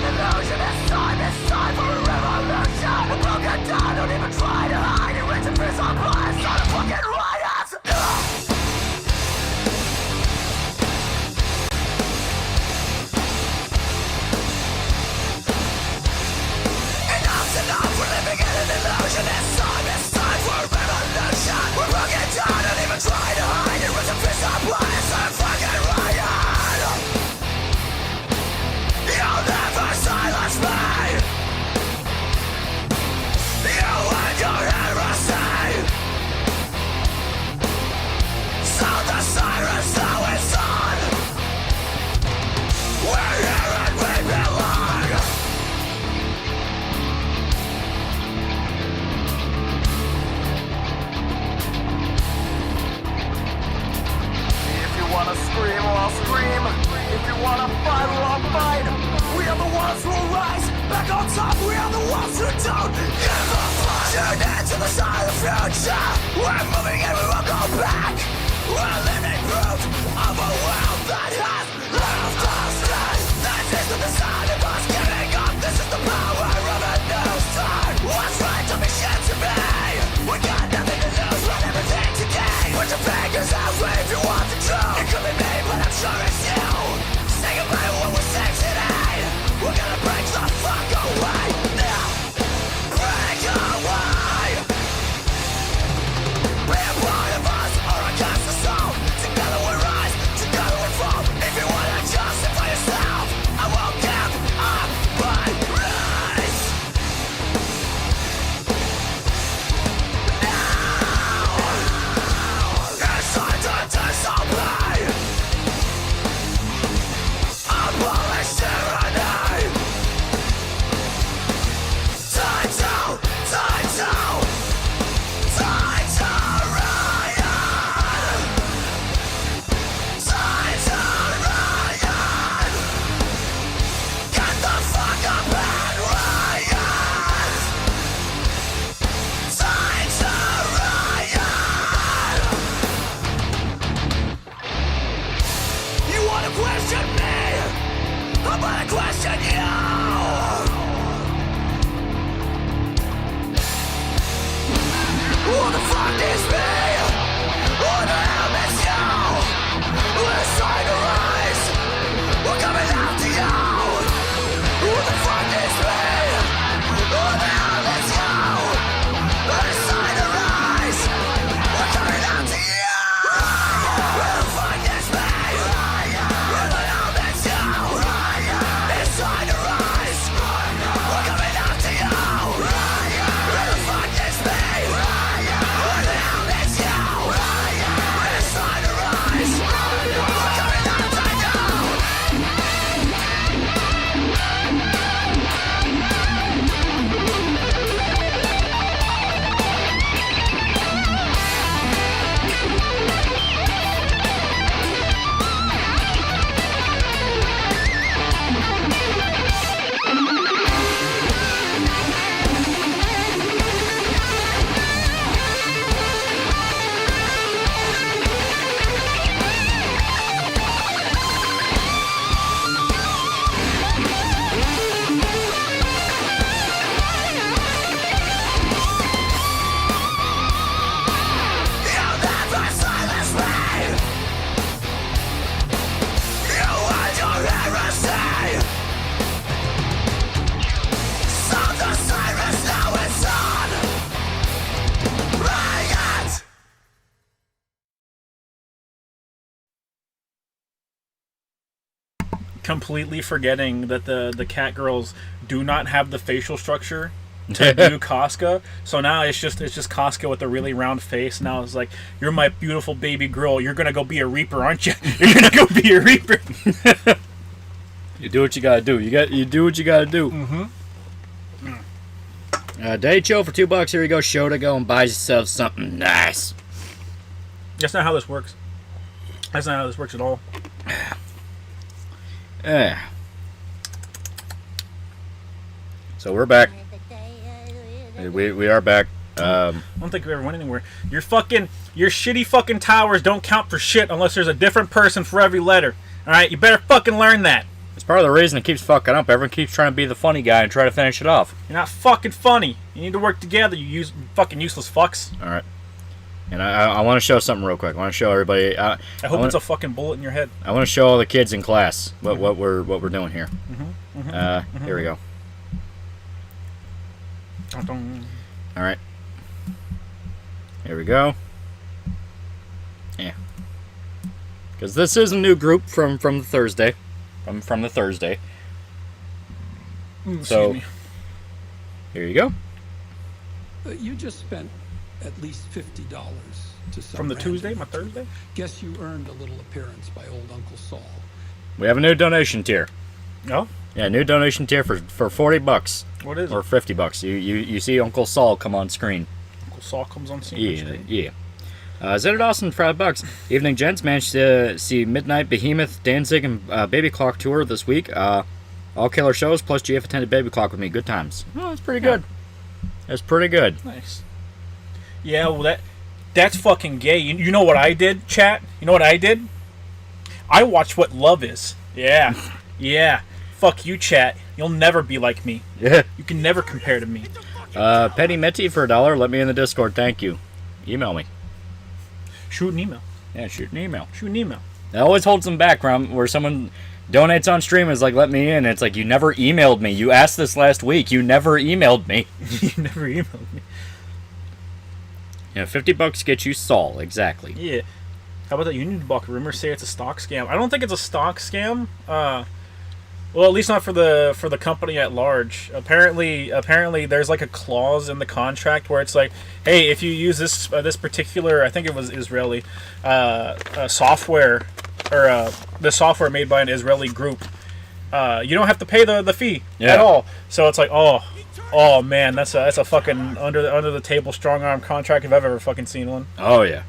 an illusion. It's time for a revolution. We're broken down, don't even try to hide it. Rich and peace on blood, it's not a fucking riot. Enough's enough, we're living in an illusion. It's time for a revolution. We're broken down, don't even try to hide it. Rich and peace on blood, it's not a fucking riot. You'll never silence me. You and your heresy. Sound the sirens, now it's on. We're here and we belong. If you wanna scream, well, I'll scream. If you wanna fight, well, I'll fight. We are the ones who will rise. Back on top, we are the ones who don't give a fuck. Tune into the side of the future. We're moving and we won't go back. We're living proof of a world that has left us dead. This isn't the sound of us giving up. This is the power of a new start. What's right to be shit to me? We got nothing to lose, let everything to gain. Put your fingers out if you want the truth. It could be me, but I'm sure it's you. Say goodbye to what we're saying today. We're gonna break the fuck away now. Break away. Be a part of us or against us all. Together we rise, together we fall. If you wanna justify yourself, I won't give up my race. Now it's time to disobey. Abolish tyranny. Time to riot. Time to riot. Get the fuck up and riot. Time to riot. You wanna question me? I'm gonna question you. Who the fuck is me? Who the hell is you? We're trying to rise. We're coming after you. Who the fuck is me? Who the hell is you? We're trying to rise. We're coming after you. Who the fuck is me? Who the hell is you? It's time to rise. We're coming after you. Who the fuck is me? Who the hell is you? It's time to rise. We're coming after you. You'll never silence me. You and your heresy. Sound the sirens, now it's on. Riot. Completely forgetting that the cat girls do not have the facial structure to do Casca. So now it's just Casca with a really round face. Now it's like, you're my beautiful baby girl. You're gonna go be a reaper, aren't you? You're gonna go be a reaper. You do what you gotta do. You do what you gotta do. Day chill for $2. Here you go. Shota, go and buy yourself something nice. That's not how this works. That's not how this works at all. Yeah. So we're back. We are back. I don't think we ever went anywhere. Your shitty fucking towers don't count for shit unless there's a different person for every letter. All right, you better fucking learn that. It's part of the reason it keeps fucking up. Everyone keeps trying to be the funny guy and try to finish it off. You're not fucking funny. You need to work together, you fucking useless fucks. All right. And I want to show something real quick. I want to show everybody. I hope it's a fucking bullet in your head. I want to show all the kids in class what we're doing here. Here we go. All right. Here we go. Yeah. Because this is a new group from the Thursday. From the Thursday. So, me. Here you go. You just spent at least $50 to some From the random Tuesday, my user. Thursday? Guess you earned a little appearance by old Uncle Saul. We have a new donation tier. No? Yeah, new donation tier for $40. What is Or it? $50. You see Uncle Saul come on screen. Uncle Saul comes on scene. Yeah. Zed Dawson for $5. Evening, gents. Managed to see Midnight, Behemoth, Danzig, and Baby Clock tour this week. All killer shows, plus GF attended Baby Clock with me. Good times. Oh, that's pretty good. That's pretty good. Nice. Yeah, well, that's fucking gay. You know what I did, chat? You know what I did? I watched What Love Is. Yeah. Yeah. Fuck you, chat. You'll never be like me. Yeah. You can never compare to me. Petty Metty for $1. Let me in the Discord. Thank you. Email me. Shoot an email. Yeah, shoot an email. Shoot an email. That always holds them back where someone donates on stream is like, let me in. It's like, you never emailed me. You asked this last week. You never emailed me. You never emailed me. Yeah, $50 gets you Saul. Exactly. Yeah. How about that Union Buck? Rumors say it's a stock scam. I don't think it's a stock scam. Well, at least not for the company at large. Apparently, there's like a clause in the contract where it's like, hey, if you use this particular, I think it was Israeli, software, or the software made by an Israeli group, you don't have to pay the fee at all. So it's like, oh man, that's a fucking under the table strong arm contract if I've ever fucking seen one. Oh yeah.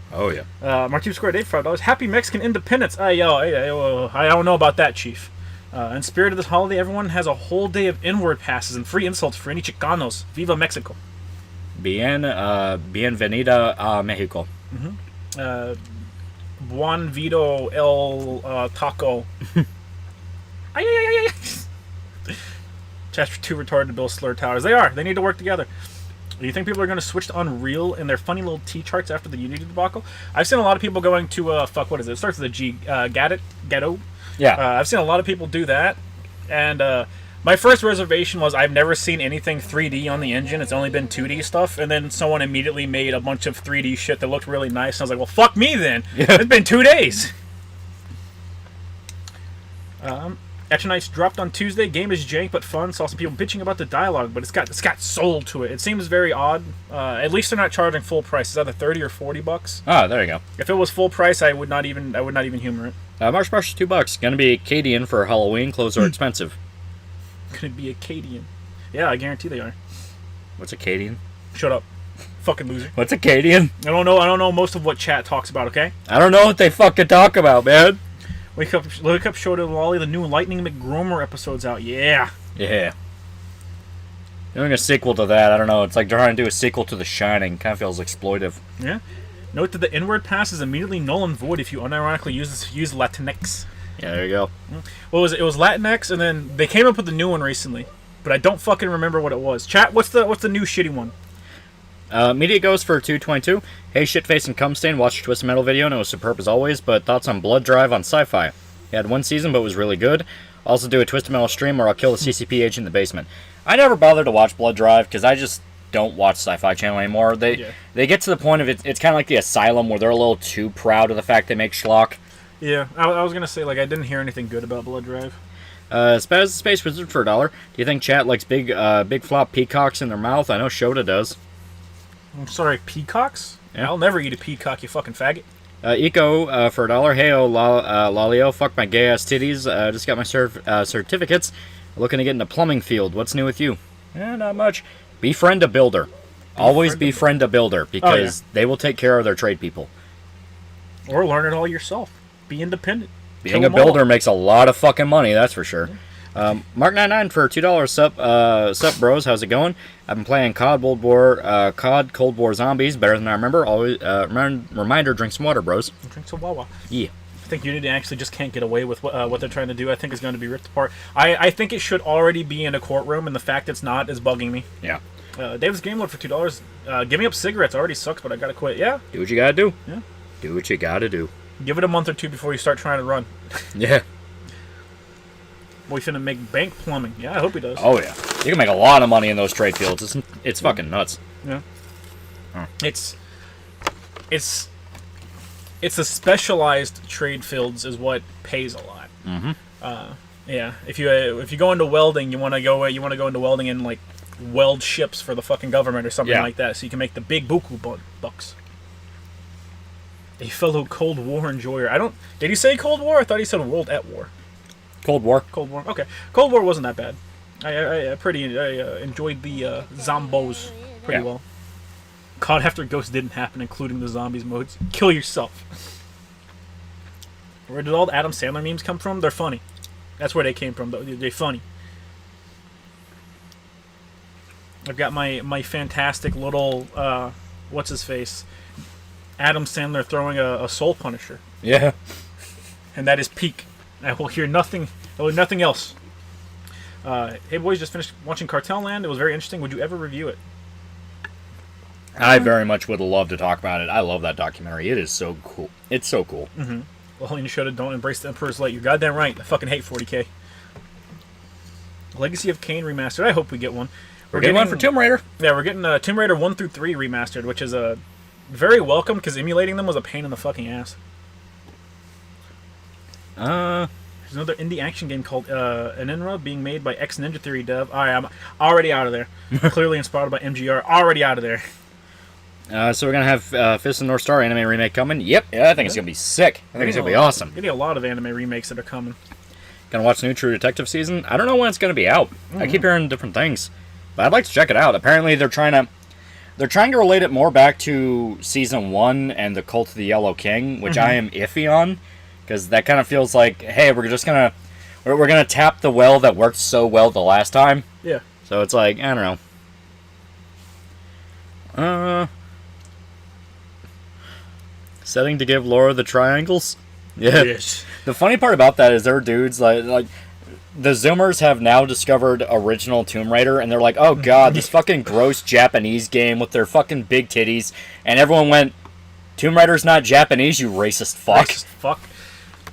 Martine Square Dave $5. Happy Mexican Independence. I don't know about that, Chief. In spirit of this holiday, everyone has a whole day of inward passes and free insults for any Chicanos. Viva Mexico. Bienvenida a Mexico. Juan Vito El Taco. Chapter 2 retarded to build slur towers. They are. They need to work together. Do you think people are going to switch to Unreal in their funny little T-charts after the Unity debacle? I've seen a lot of people going to, what is it? It starts with a G. Gatto? Yeah. I've seen a lot of people do that. And my first reservation was I've never seen anything 3D on the engine. It's only been 2D stuff. And then someone immediately made a bunch of 3D shit that looked really nice. And I was like, well, fuck me then. It's been 2 days. Etchenites dropped on Tuesday. Game is jank but fun. Saw some people bitching about the dialogue, but it's got soul to it. It seems very odd. At least they're not charging full price. It's either $30 or $40. Oh, there you go. If it was full price, I would not even humor it. Marsh Brush is $2. Gonna be Acadian for Halloween. Clothes are expensive. Could be Acadian. Yeah, I guarantee they are. What's Acadian? Shut up. Fucking loser. What's Acadian? I don't know most of what chat talks about, okay? I don't know what they fucking talk about, man. Wake up, show to Lolly. The new Lightning McGromer episode's out. Yeah. Yeah. Doing a sequel to that, I don't know. It's like trying to do a sequel to The Shining. Kind of feels exploitive. Yeah. Note that the inward pass is immediately null and void if you unironically use Latinx. Yeah, there you go. What was it? It was Latinx, and then they came up with a new one recently, but I don't fucking remember what it was. Chat, what's the new shitty one? Media goes for $2.22. Hey, Shitface and Cumstain, watched your Twisted Metal video and it was superb as always, but thoughts on Blood Drive on Sci-Fi? It had one season but was really good. Also do a Twisted Metal stream or I'll kill the CCP agent in the basement. I never bothered to watch Blood Drive because I just don't watch Sci-Fi Channel anymore. They get to the point of it's kind of like the Asylum where they're a little too proud of the fact they make schlock. Yeah, I was going to say, like, I didn't hear anything good about Blood Drive. Spaz Space Wizard for $1. Do you think chat likes big flop peacocks in their mouth? I know Shota does. I'm sorry, peacocks? Yeah. I'll never eat a peacock, you fucking faggot. Eco for $1. Heyo, Lolio, fuck my gay-ass titties. Just got my certificates. Looking to get into plumbing field. What's new with you? Not much. Befriend a builder. Always befriend a builder because they will take care of their trade people. Or learn it all yourself. Be independent. Being a builder makes a lot of fucking money, that's for sure. Mark99 for $2. Sup, bros? How's it going? I've been playing COD Cold War Zombies better than I remember. Always reminder, drink some water, bros. Drink some Wawa. Yeah. think Unity actually just can't get away with what they're trying to do. I think it's going to be ripped apart. I think it should already be in a courtroom, and the fact it's not is bugging me. Yeah. David's Game Lord for $2. Give me up cigarettes. Already sucks, but I gotta quit. Yeah. Do what you gotta do. Yeah. Do what you gotta do. Give it a month or two before you start trying to run. Yeah. Boy, finna make bank plumbing. Yeah, I hope he does. Oh yeah. You can make a lot of money in those trade fields. It's fucking nuts. Yeah. Huh. It's a specialized trade fields is what pays a lot. Mm-hmm. Yeah. If you go into welding, you want to go into welding and like weld ships for the fucking government or something like that, so you can make the big buku bucks. A fellow Cold War enjoyer. Did he say Cold War? I thought he said World at War. Cold War. Cold War. Okay. Cold War wasn't that bad. I enjoyed the zombos pretty well. God After Ghost didn't happen, including the zombies modes. Kill yourself. Where did all the Adam Sandler memes come from? They're funny. That's where they came from. They're funny. I've got my fantastic little what's his face? Adam Sandler throwing a soul punisher. Yeah. And that is peak. I will hear nothing. I will hear nothing else. Hey boys, just finished watching Cartel Land. It was very interesting. Would you ever review it? I very much would love to talk about it. I love that documentary. It is so cool. It's so cool. Mm-hmm. Well, you should have. Don't embrace the Emperor's Light. You're goddamn right. I fucking hate 40K. Legacy of Kain remastered. I hope we get one. We're getting one for Tomb Raider. Yeah, we're getting Tomb Raider 1 through 3 remastered, which is very welcome because emulating them was a pain in the fucking ass. There's another indie action game called Aninra being made by ex-Ninja Theory dev. I'm already out of there. Clearly inspired by MGR. Already out of there. So we're going to have Fist of North Star anime remake coming. Yep. Yeah, I think it's going to be sick. I think it's going to be awesome. Getting a lot of anime remakes that are coming. Going to watch the new True Detective season. I don't know when it's going to be out. I keep hearing different things. But I'd like to check it out. Apparently they're trying to relate it more back to season 1 and the Cult of the Yellow King, which I am iffy on. Because that kind of feels like, hey, we're gonna tap the well that worked so well the last time. Yeah. So it's like, I don't know. Setting to give Laura the triangles. Yeah. Yes. The funny part about that is there are dudes like the Zoomers have now discovered original Tomb Raider, and they're like, oh god, this fucking gross Japanese game with their fucking big titties, and everyone went, Tomb Raider's not Japanese, you racist fuck. Racist fuck.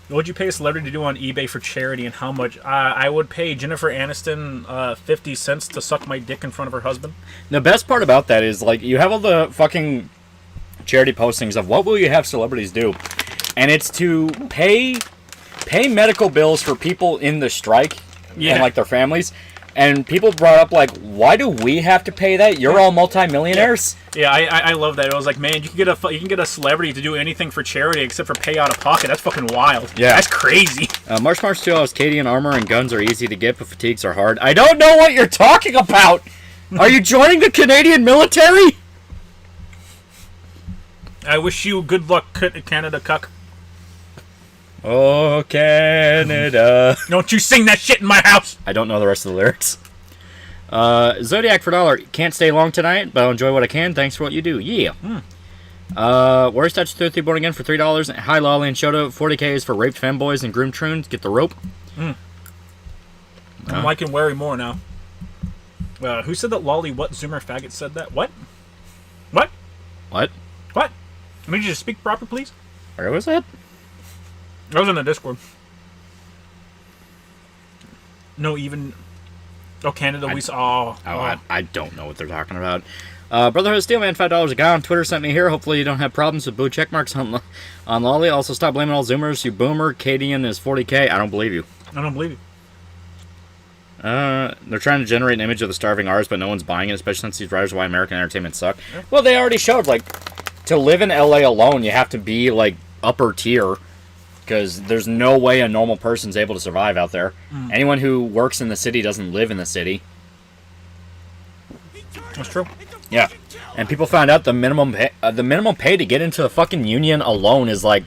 What would you pay a celebrity to do on eBay for charity, and how much? I would pay Jennifer Aniston 50 cents to suck my dick in front of her husband. The best part about that is, like, you have all the fucking charity postings of what will you have celebrities do, and it's to pay medical bills for people in the strike and, like, their families. And people brought up, like, why do we have to pay that? You're all multimillionaires. Yeah, I love that. It was like, man, you can get a celebrity to do anything for charity except for pay out of pocket. That's fucking wild. Yeah. That's crazy. March 2 has Katie and armor and guns are easy to get, but fatigues are hard. I don't know what you're talking about! Are you joining the Canadian military? I wish you good luck, Canada cuck. Oh, Canada. Don't you sing that shit in my house! I don't know the rest of the lyrics. Zodiac for $1. Can't stay long tonight, but I'll enjoy what I can. Thanks for what you do. Yeah. Warriors Touch 33 born again for $3. Hi, Lolly and Shoto. 40K is for raped femboys and groomed troons. Get the rope. I'm liking Wary more now. Who said that Lolly what Zoomer faggot said that? What? What? What? What? I need you to speak proper, please. Where was that? I was in the Discord. No, even... Oh, Canada, we saw... I don't know what they're talking about. Brotherhood Steelman, $5 a guy on Twitter sent me here. Hopefully you don't have problems with blue checkmarks on Lolly. Also, stop blaming all Zoomers. You boomer. Cadian is 40K. I don't believe you. I don't believe you. They're trying to generate an image of the starving artists, but no one's buying it, especially since these writers why American entertainment suck. Yeah. Well, they already showed, like, to live in LA alone, you have to be, like, upper tier. Because there's no way a normal person's able to survive out there. Anyone who works in the city doesn't live in the city. That's true. Yeah, and people found out the minimum pay to get into the fucking union alone is like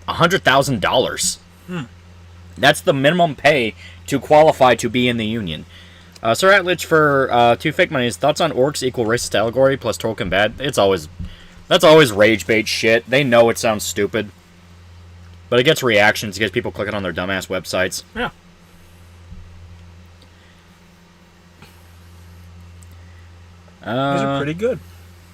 $100,000. That's the minimum pay to qualify to be in the union. Sir Atlich for 2 fake monies. Thoughts on orcs equal racist allegory plus Tolkien bad? That's always rage bait shit. They know it sounds stupid. But it gets reactions. It gets people clicking on their dumbass websites. Yeah. These are pretty good.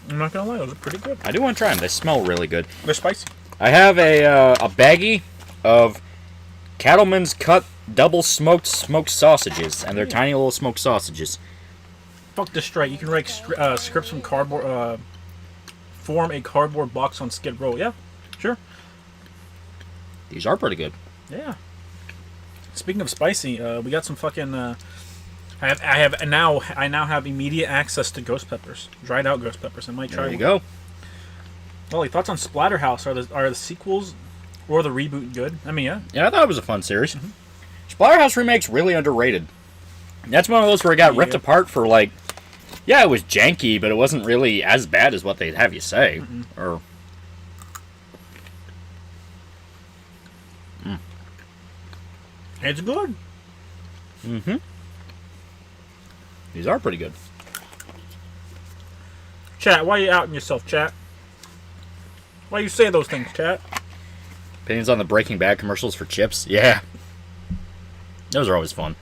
I'm not gonna lie, those are pretty good. I do want to try them. They smell really good. They're spicy. I have a baggie of Cattleman's Cut double smoked sausages, and they're tiny little smoked sausages. Fuck this straight. You can write scripts from cardboard. Form a cardboard box on Skid Row. Yeah, sure. These are pretty good. Yeah. Speaking of spicy, we got some fucking. I now have immediate access to ghost peppers, dried out ghost peppers. I might try. There you go. Well, thoughts on Splatterhouse? Are the sequels or the reboot good? I mean, yeah. Yeah, I thought it was a fun series. Splatterhouse Remake's really underrated. That's one of those where it got ripped apart for, like, yeah, it was janky, but it wasn't really as bad as what they'd have you say. Or It's good. These are pretty good. Chat, why are you outing yourself, chat? Why you say those things, chat? Opinions on the Breaking Bad commercials for chips? Yeah. Those are always fun.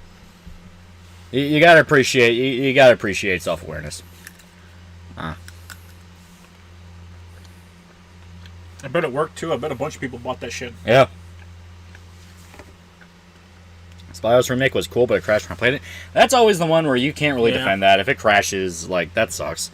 You gotta appreciate you gotta appreciate self-awareness. I bet it worked too. I bet a bunch of people bought that shit. Yeah. Splatterhouse Remake was cool, but it crashed when I played it. That's always the one where you can't really defend that. If it crashes, like, that sucks.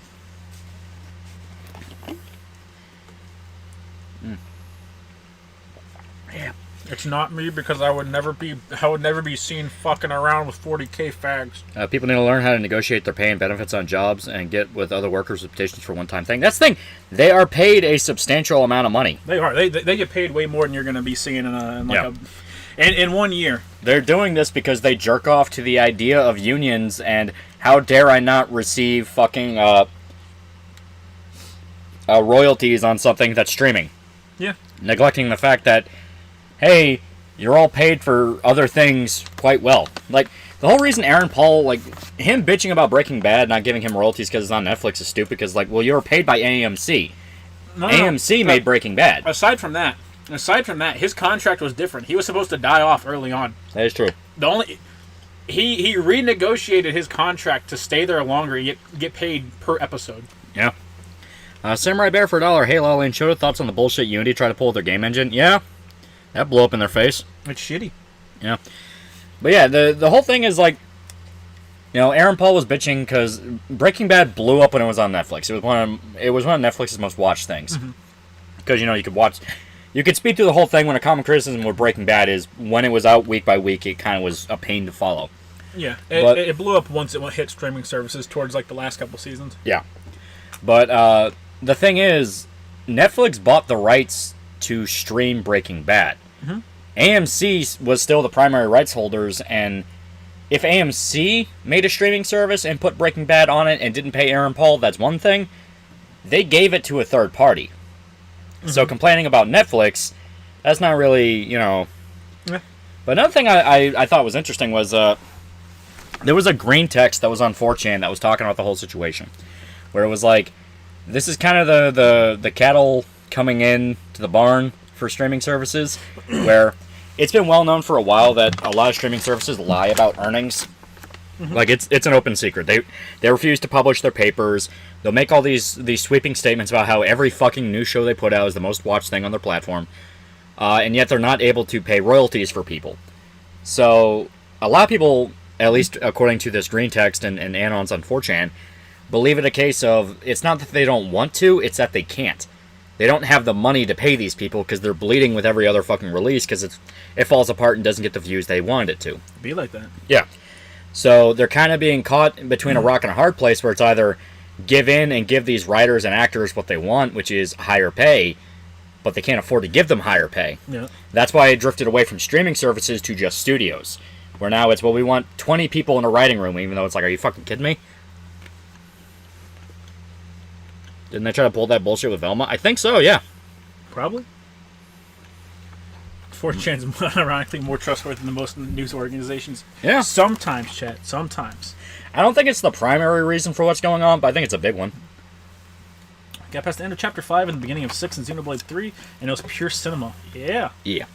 Yeah. It's not me because I would never be seen fucking around with 40K fags. People need to learn how to negotiate their pay and benefits on jobs and get with other workers with petitions for one-time thing. That's the thing. They are paid a substantial amount of money. They are. They get paid way more than you're going to be seeing in 1 year. They're doing this because they jerk off to the idea of unions and how dare I not receive fucking royalties on something that's streaming. Yeah. Neglecting the fact that, hey, you're all paid for other things quite well. Like, the whole reason Aaron Paul, like, him bitching about Breaking Bad, not giving him royalties because it's on Netflix is stupid because, like, well, you were paid by AMC. AMC made Breaking Bad. Aside from that, his contract was different. He was supposed to die off early on. That is true. He renegotiated his contract to stay there longer and get paid per episode. Yeah. Samurai Bear for $1. Hey, Lolly and Shota, thoughts on the bullshit Unity tried to pull their game engine? Yeah. That blew up in their face. It's shitty. Yeah. But yeah, the whole thing is like, you know, Aaron Paul was bitching because Breaking Bad blew up when it was on Netflix. It was one of Netflix's most watched things. Because, you know, you could speak through the whole thing when a common criticism with Breaking Bad is when it was out week by week, it kind of was a pain to follow. Yeah. It blew up once it hit streaming services towards like the last couple seasons. Yeah. But the thing is, Netflix bought the rights to stream Breaking Bad. AMC was still the primary rights holders, and if AMC made a streaming service and put Breaking Bad on it and didn't pay Aaron Paul, that's one thing. They gave it to a third party. So complaining about Netflix, that's not really, you know... Yeah. But another thing I thought was interesting was there was a green text that was on 4chan that was talking about the whole situation. Where it was like, this is kind of the cattle coming in to the barn for streaming services, where it's been well known for a while that a lot of streaming services lie about earnings. Like, it's an open secret. They refuse to publish their papers. They'll make all these sweeping statements about how every fucking new show they put out is the most watched thing on their platform. And yet they're not able to pay royalties for people. So, a lot of people, at least according to this green text and anons on 4chan, believe it a case of, it's not that they don't want to, it's that they can't. They don't have the money to pay these people because they're bleeding with every other fucking release because it falls apart and doesn't get the views they wanted it to. Be like that. Yeah. So they're kind of being caught between a rock and a hard place where it's either give in and give these writers and actors what they want, which is higher pay, but they can't afford to give them higher pay. Yeah. That's why it drifted away from streaming services to just studios, where now it's, well, we want 20 people in a writing room, even though it's like, are you fucking kidding me? Didn't they try to pull that bullshit with Velma? I think so, yeah. Probably. 4chan's ironically more trustworthy than most news organizations. Yeah. Sometimes, chat. Sometimes. I don't think it's the primary reason for what's going on, but I think it's a big one. Got past the end of Chapter 5 and the beginning of 6 in Xenoblade 3, and it was pure cinema. Yeah. Yeah.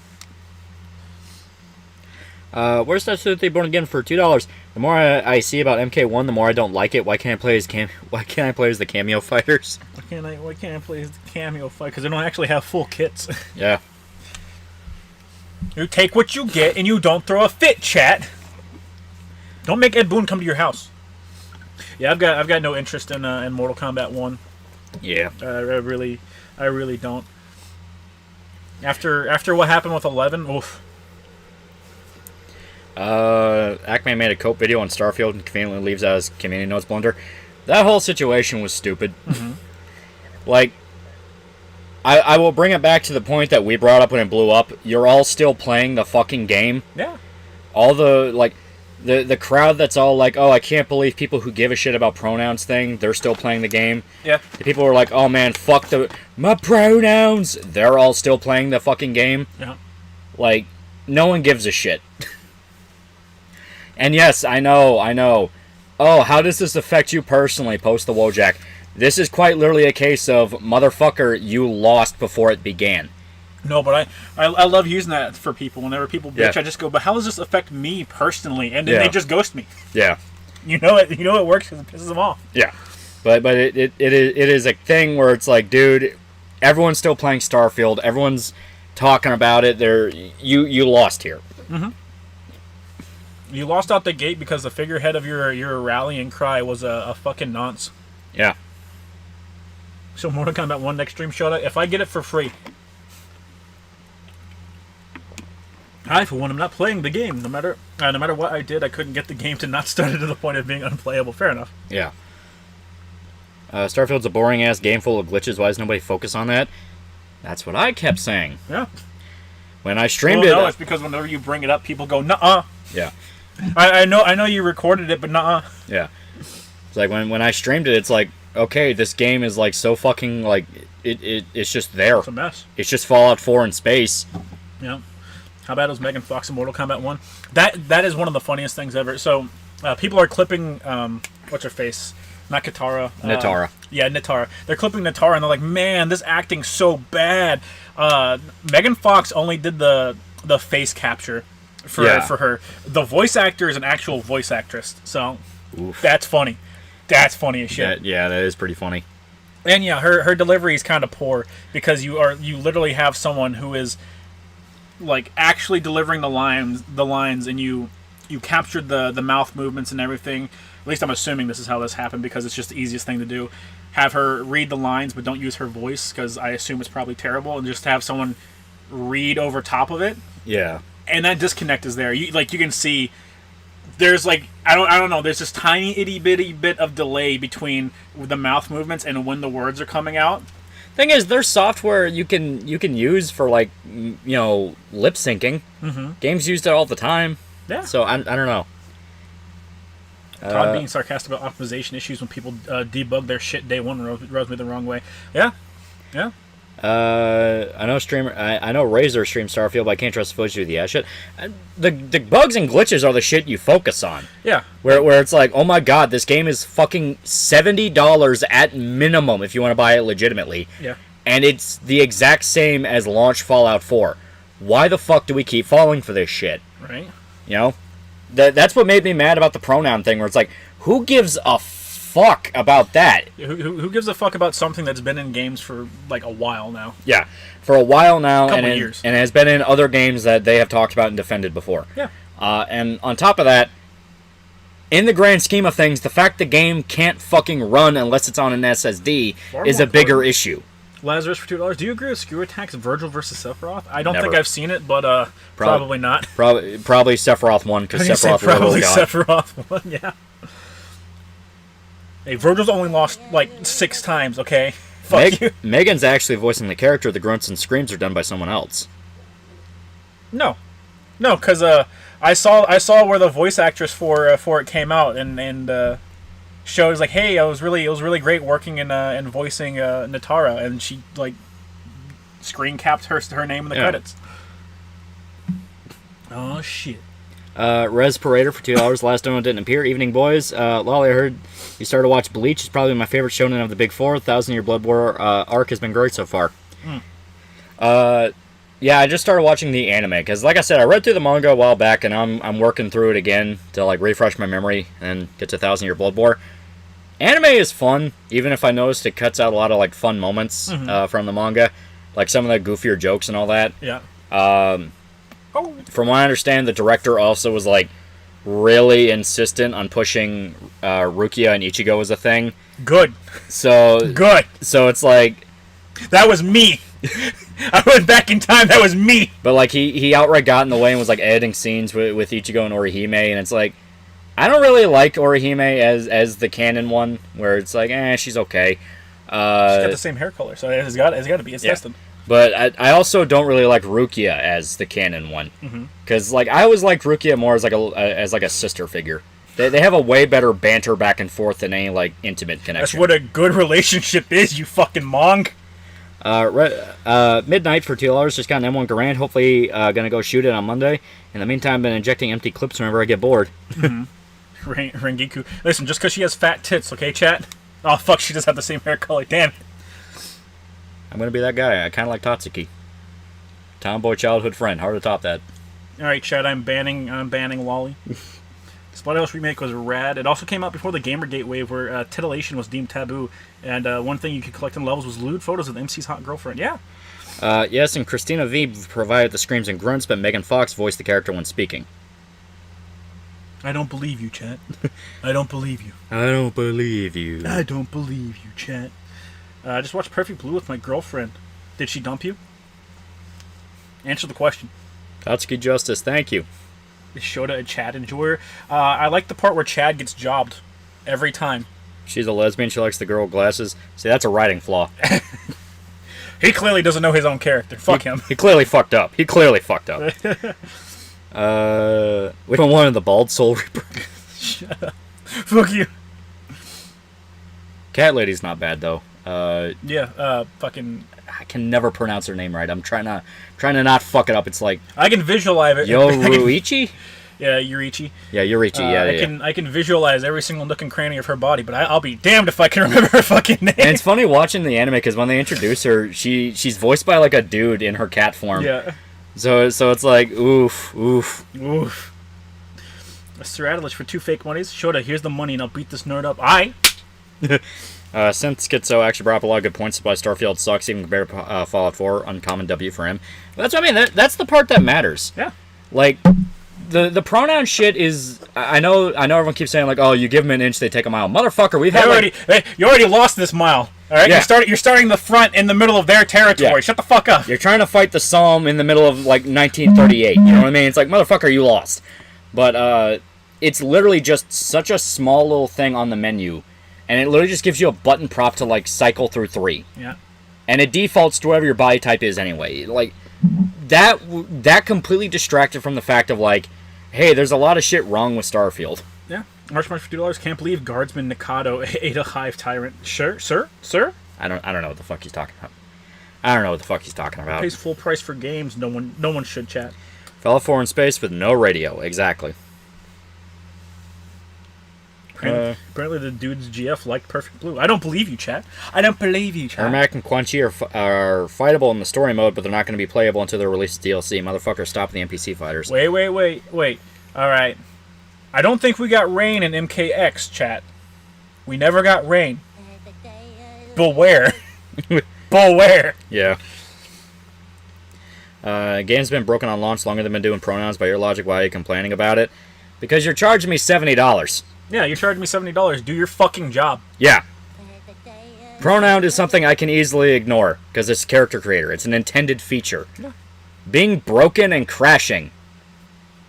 Where's that They Born Again for $2? The more I see about MK1, the more I don't like it. Why can't I play as the cameo fighters? Why can't I play as the cameo fight? Because they don't actually have full kits. Yeah. You take what you get and you don't throw a fit, chat. Don't make Ed Boon come to your house. Yeah, I've got no interest in Mortal Kombat 1. Yeah. I really don't. After what happened with 11, oof. Ackman made a cope video on Starfield and conveniently leaves out his community notes blunder. That whole situation was stupid. Mm-hmm. Like, I will bring it back to the point that we brought up when it blew up. You're all still playing the fucking game. Yeah. All the crowd that's all like, oh, I can't believe people who give a shit about pronouns thing, they're still playing the game. Yeah. The people who are like, oh man, fuck my pronouns. They're all still playing the fucking game. Yeah. Like, no one gives a shit. And yes, I know. Oh, how does this affect you personally? Post the Wojak. This is quite literally a case of, motherfucker, you lost before it began. No, but I love using that for people. Whenever people bitch, Yeah. I just go, but how does this affect me personally? And then they just ghost me. Yeah. You know it works because it pisses them off. Yeah. But it is a thing where it's like, dude, everyone's still playing Starfield. Everyone's talking about it. You lost here. Mm-hmm. You lost out the gate because the figurehead of your rallying cry was a fucking nonce. Yeah. So Mortal Kombat 1 next stream showed up. If I get it for free, I for one am not playing the game. No matter what I did, I couldn't get the game to not start it to the point of being unplayable. Fair enough. Yeah. Starfield's a boring ass game full of glitches. Why does nobody focus on that? That's what I kept saying. Yeah. When I streamed No, it. it's because whenever you bring it up, people go, "Nuh-uh." Yeah. I know you recorded it, but nuh-uh. Yeah. It's like when I streamed it, it's like, okay, this game is like so fucking like it's just there. It's a mess. It's just Fallout 4 in space. Yeah. How bad was Megan Fox in Mortal Kombat 1? That is one of the funniest things ever. So people are clipping what's her face? Not Katara. Natara. Yeah, Natara. They're clipping Natara and they're like, man, this acting's so bad. Megan Fox only did the face capture for her. The voice actor is an actual voice actress. So Oof. that's funny. That's funny as shit. Yeah, that is pretty funny. And yeah, her delivery is kind of poor because you literally have someone who is like actually delivering the lines, and you captured the mouth movements and everything. At least I'm assuming this is how this happened because it's just the easiest thing to do. Have her read the lines, but don't use her voice because I assume it's probably terrible, and just have someone read over top of it. Yeah. And that disconnect is there. You can see there's like I don't know. There's this tiny itty bitty bit of delay between the mouth movements and when the words are coming out. Thing is, there's software you can use for like lip syncing. Mm-hmm. Games use it all the time. Yeah. So I don't know. Todd being sarcastic about optimization issues when people debug their shit day one rubs me the wrong way. Yeah. Yeah. I know Razor streams Starfield, but I can't trust the footage of the shit. The bugs and glitches are the shit you focus on. Yeah. Where it's like, oh my god, this game is fucking $70 at minimum if you want to buy it legitimately. Yeah. And it's the exact same as launch Fallout 4. Why the fuck do we keep falling for this shit? Right. You know? That's what made me mad about the pronoun thing, where it's like, who gives a fuck about that? Who gives a fuck about something that's been in games for like a while now? Yeah, for a while now, Couple and years. and has been in other games that they have talked about and defended before. Yeah. And on top of that, in the grand scheme of things, the fact the game can't fucking run unless it's on an SSD Far is more a bigger important. issue. Lazarus for $2. Do you agree with Screw Attack's Virgil versus Sephiroth? I don't Never. think I've seen it, but probably not. Probably Sephiroth won because I was gonna Sephiroth say probably was a god. Sephiroth won. Yeah. Hey, Virgil's only lost like 6 times. Okay. Fuck you. Megan's actually voicing the character. The grunts and screams are done by someone else. No, because I saw where the voice actress for it came out and shows like, hey, it was really great working in voicing Natara, and she like screen capped her name in the credits. Oh shit. Res Parader for $2. Last donut didn't appear. Evening, boys. Lolly, I heard you started to watch Bleach. It's probably my favorite shonen of the big four. 1,000 Year Blood War arc has been great so far. Yeah, I just started watching the anime because, like I said, I read through the manga a while back, and I'm working through it again to like refresh my memory and get to 1,000 Year Blood War. Anime is fun, even if I noticed it cuts out a lot of like fun moments from the manga, like some of the goofier jokes and all that. Yeah. From what I understand, the director also was like really insistent on pushing Rukia and Ichigo as a thing. Good. So Good. So it's like That was me. I went back in time. That was me. But like he outright got in the way and was like editing scenes with Ichigo and Orihime, and it's like I don't really like Orihime as the canon one, where it's like she's okay. She's got the same hair color, so it's got to be. It's destined. But I also don't really like Rukia as the canon one, because like I always liked Rukia more as like a sister figure. They have a way better banter back and forth than any like intimate connection. That's what a good relationship is, you fucking mong. Midnight for $2. Just got an M1 Garand. Hopefully, gonna go shoot it on Monday. In the meantime, I've been injecting empty clips whenever I get bored. Rengiku. Listen, just because she has fat tits, okay, chat? Oh, fuck, she does have the same hair color. Damn it. I'm gonna be that guy. I kind of like Tatsuki. Tomboy childhood friend. Hard to top that. All right, chat. I'm banning Loli. Splatterhouse remake was rad. It also came out before the Gamergate wave, where titillation was deemed taboo, and one thing you could collect in levels was lewd photos of the MC's hot girlfriend. Yeah. Yes, and Christina V provided the screams and grunts, but Megan Fox voiced the character when speaking. I don't believe you, chat. I don't believe you. I don't believe you. I don't believe you, chat. I just watched Perfect Blue with my girlfriend. Did she dump you? Answer the question. Tatsuki Justice, thank you. Is Shota a Chad enjoyer? I like the part where Chad gets jobbed every time. She's a lesbian. She likes the girl with glasses. See, that's a writing flaw. He clearly doesn't know his own character. Fuck him. He clearly fucked up. Which one wanted the bald soul reaper? Shut up. Fuck you. Cat lady's not bad though. Fucking. I can never pronounce her name right. I'm trying to not fuck it up. It's like I can visualize it. Yoruichi? Yeah, Yurichi. Yeah, Yurichi. I can visualize every single nook and cranny of her body, but I'll be damned if I can remember her fucking name. And it's funny watching the anime because when they introduce her, she's voiced by like a dude in her cat form. Yeah. So it's like oof. Sir Adelish for 2 fake monies. Shota, here's the money, and I'll beat this nerd up. Aye. Synth Schizo actually brought up a lot of good points. By Starfield sucks even compared to Fallout 4. Uncommon W for him. That's what I mean. That's the part that matters. Yeah. Like the pronoun shit is. I know everyone keeps saying like, oh, you give them an inch, they take a mile. Motherfucker, we've had you already lost this mile. All right. Yeah. You're starting the front in the middle of their territory. Yeah. Shut the fuck up. You're trying to fight the Psalm in the middle of like 1938. You know what I mean? It's like motherfucker, you lost. But it's literally just such a small little thing on the menu. And it literally just gives you a button prop to, like, cycle through 3. Yeah. And it defaults to whatever your body type is anyway. Like, that completely distracted from the fact of, like, hey, there's a lot of shit wrong with Starfield. Yeah. March for $2. Can't believe Guardsman Nikado ate a hive tyrant. Sure, sir? I don't know what the fuck he's talking about. Pays full price for games. No one should chat. Fella 4 in space with no radio. Exactly. Apparently the dude's GF liked Perfect Blue. I don't believe you, chat. I don't believe you, chat. Ermac and Quan Chi are fightable in the story mode, but they're not going to be playable until they release DLC. Motherfucker, stop the NPC fighters. Wait. Alright. I don't think we got rain in MKX, chat. We never got rain. Beware. Beware. Yeah. Game's been broken on launch longer than been doing pronouns. By your logic, why are you complaining about it? Because you're charging me $70. Yeah, you're charging me $70. Do your fucking job. Yeah. Pronoun is something I can easily ignore because it's character creator. It's an intended feature. Yeah. Being broken and crashing.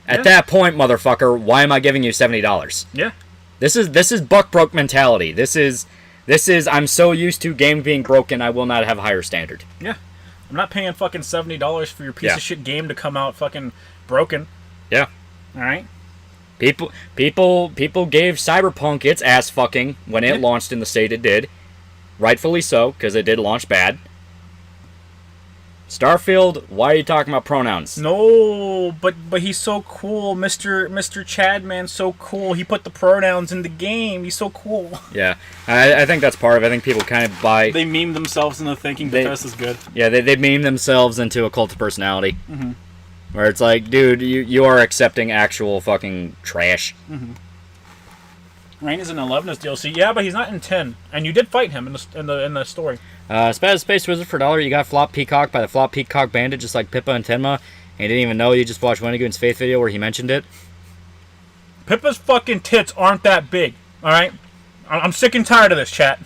At that point, motherfucker, why am I giving you $70? Yeah. This is buck broke mentality. This is I'm so used to games being broken, I will not have a higher standard. Yeah. I'm not paying fucking $70 for your piece of shit game to come out fucking broken. Yeah. All right. People gave Cyberpunk its ass fucking when it launched in the state it did. Rightfully so, because it did launch bad. Starfield, why are you talking about pronouns? No, but he's so cool, Mr. Chadman's so cool. He put the pronouns in the game. He's so cool. Yeah, I think that's part of it. I think people kind of buy... They meme themselves into thinking Bethesda's good. Yeah, they meme themselves into a cult of personality. Where it's like, dude, you are accepting actual fucking trash. Rain is in 11 as DLC. Yeah, but he's not in 10. And you did fight him in the story. Space Wizard for $1. You got Flop Peacock by the Flop Peacock Bandit, just like Pippa and Tenma. And you didn't even know. You just watched Wendigoon's Faith video where he mentioned it. Pippa's fucking tits aren't that big. Alright? I'm sick and tired of this, chat.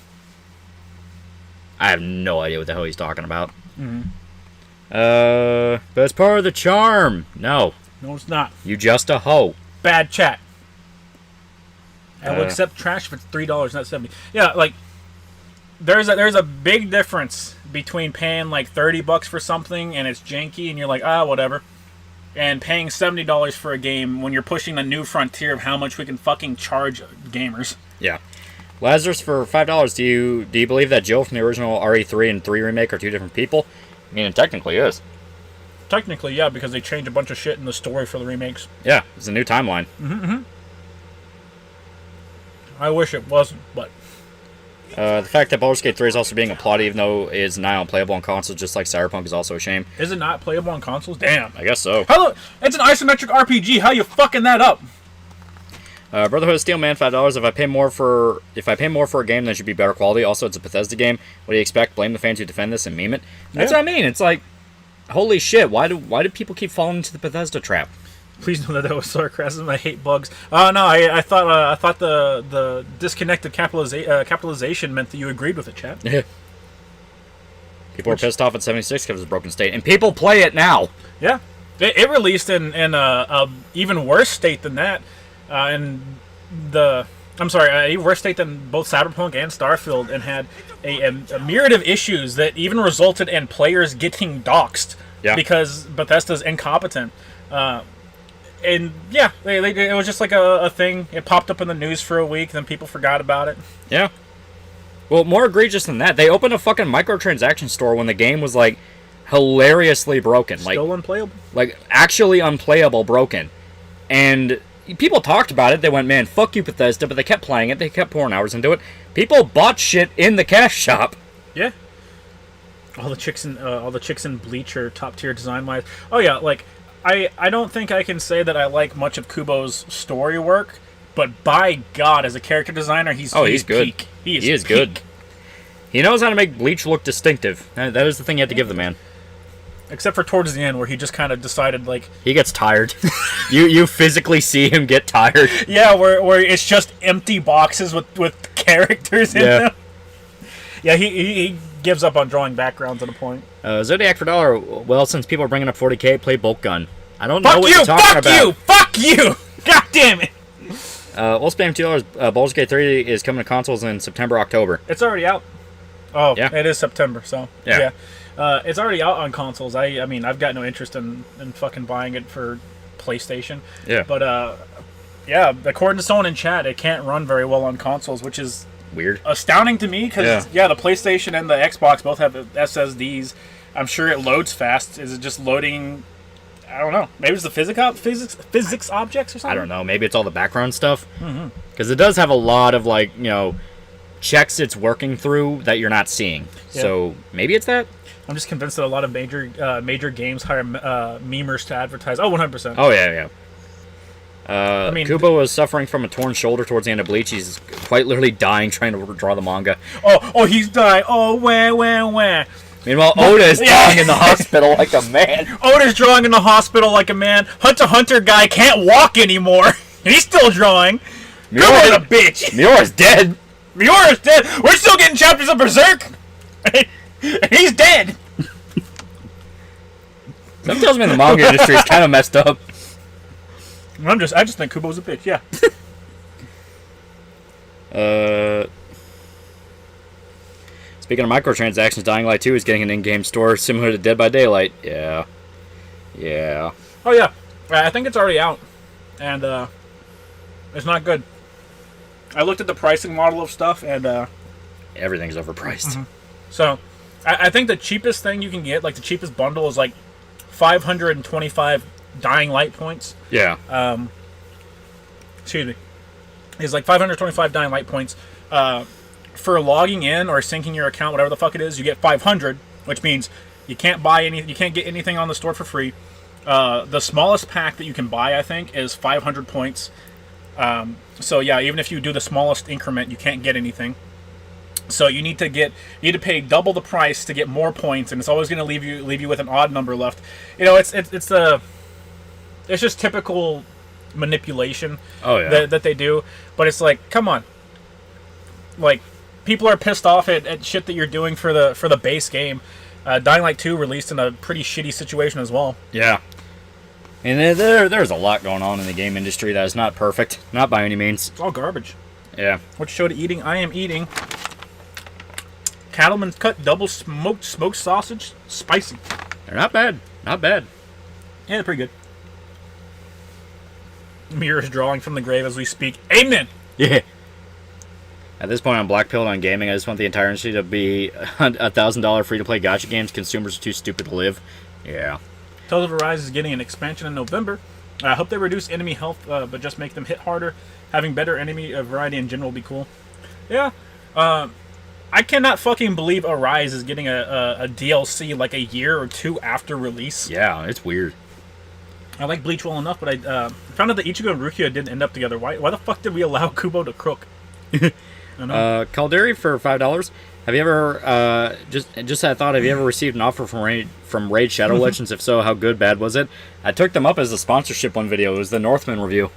I have no idea what the hell he's talking about. But it's part of the charm. No. No, it's not. You just a hoe. Bad chat. I will accept trash if it's $3, not $70. Yeah, like there's a big difference between paying like $30 for something and it's janky and you're like, whatever, and paying $70 for a game when you're pushing the new frontier of how much we can fucking charge gamers. Yeah. Lazarus for $5. Do you believe that Jill from the original RE3 and 3 remake are two different people? I mean, it technically is. Technically, yeah, because they changed a bunch of shit in the story for the remakes. Yeah, it's a new timeline. I wish it wasn't, but... The fact that Baldur's Gate 3 is also being applauded, even though it's nigh unplayable on consoles, just like Cyberpunk, is also a shame. Is it not playable on consoles? Damn. I guess so. It's an isometric RPG. How you fucking that up? Brotherhood of Steel Man, $5. If I pay more for a game, then it should be better quality. Also, it's a Bethesda game. What do you expect? Blame the fans who defend this and meme it. That's what I mean. It's like, holy shit! Why do people keep falling into the Bethesda trap? Please know that was sarcasm. I hate bugs. Oh no, I thought the disconnected capitalization meant that you agreed with it, chat. People are pissed off at 76 because it's a broken state, and people play it now. Yeah, it released in a even worse state than that. Even worse state than both Cyberpunk and Starfield, and had a myriad of issues that even resulted in players getting doxxed because Bethesda's incompetent. And yeah, it was just like a thing. It popped up in the news for a week, then people forgot about it. Yeah. Well, more egregious than that, they opened a fucking microtransaction store when the game was like hilariously broken, Still unplayable. like actually unplayable, broken, and people talked about it. They went, man, fuck you, Bethesda, but they kept playing it. They kept pouring hours into it. People bought shit in the cash shop. Yeah. All the chicks in Bleach are top tier design wise. Oh yeah, like I don't think I can say that I like much of Kubo's story work, but by God, as a character designer, he's good. Peak. He is good. He knows how to make Bleach look distinctive. That is the thing you have to give the man. Except for towards the end, where he just kind of decided, like... He gets tired. you physically see him get tired. Yeah, where it's just empty boxes with characters in them. Yeah, he gives up on drawing backgrounds at a point. Zodiac for $1. Well, since people are bringing up 40K, play Bolt Gun. I don't know what you're talking about. Fuck you! God damn it! We'll spam $2. Baldur's Gate 3 is coming to consoles in September, October. It's already out. Oh, yeah. It is September, so... Yeah. It's already out on consoles. I mean, I've got no interest in fucking buying it for PlayStation. Yeah. But, yeah, according to someone in chat, it can't run very well on consoles, which is... weird. Astounding to me, because, the PlayStation and the Xbox both have SSDs. I'm sure it loads fast. Is it just loading... I don't know. Maybe it's the physics objects or something? I don't know. Maybe it's all the background stuff. Because it does have a lot of, like, checks it's working through that you're not seeing. Yeah. So maybe it's that? I'm just convinced that a lot of major games hire memers to advertise. Oh, 100%. Oh, yeah. Kubo was suffering from a torn shoulder towards the end of Bleach. He's quite literally dying trying to draw the manga. Oh, he's dying. Oh, wah. Meanwhile, Oda is drawing in the hospital like a man. Oda's drawing in the hospital like a man. Hunter guy can't walk anymore. He's still drawing. Kubo's a bitch. Miora's dead. Miora's dead. We're still getting chapters of Berserk. He's dead. Something tells me the manga industry is kind of messed up. I just think Kubo's a bitch. Yeah. Speaking of microtransactions, Dying Light 2 is getting an in-game store similar to Dead by Daylight. Yeah. Oh yeah, I think it's already out, and it's not good. I looked at the pricing model of stuff, and everything's overpriced. So, I think the cheapest thing you can get, like the cheapest bundle, is like 525 dying light points. Yeah. Excuse me. Is like 525 dying light points. For logging in or syncing your account, whatever the fuck it is, you get 500, which means you can't get anything on the store for free. The smallest pack that you can buy, I think, is 500 points. So yeah, even if you do the smallest increment, you can't get anything. So you need to pay double the price to get more points, and it's always going to leave you with an odd number left. It's just typical manipulation. Oh, yeah. that they do. But it's like, come on, like people are pissed off at shit that you're doing for the base game. Dying Light 2 released in a pretty shitty situation as well. Yeah. And there's a lot going on in the game industry that is not perfect. Not by any means. It's all garbage. Yeah. What show to eating? I am eating Cattleman's Cut double smoked sausage, spicy. They're not bad. Not bad. Yeah, they're pretty good. Mirrors drawing from the grave as we speak. Amen! Yeah. At this point, I'm blackpilled on gaming. I just want the entire industry to be $1,000 free-to-play gacha games. Consumers are too stupid to live. Yeah. Tales of Arise is getting an expansion in November. I hope they reduce enemy health, but just make them hit harder. Having better enemy variety in general would be cool. Yeah. I cannot fucking believe Arise is getting a DLC like a year or two after release. Yeah, it's weird. I like Bleach well enough, but I found out that Ichigo and Rukia didn't end up together. Why the fuck did we allow Kubo to crook? Calderi for $5. Have you ever just had a thought? Have you ever received an offer from Raid Shadow Legends? If so, how good, bad was it? I took them up as a sponsorship one video. It was the Northman review.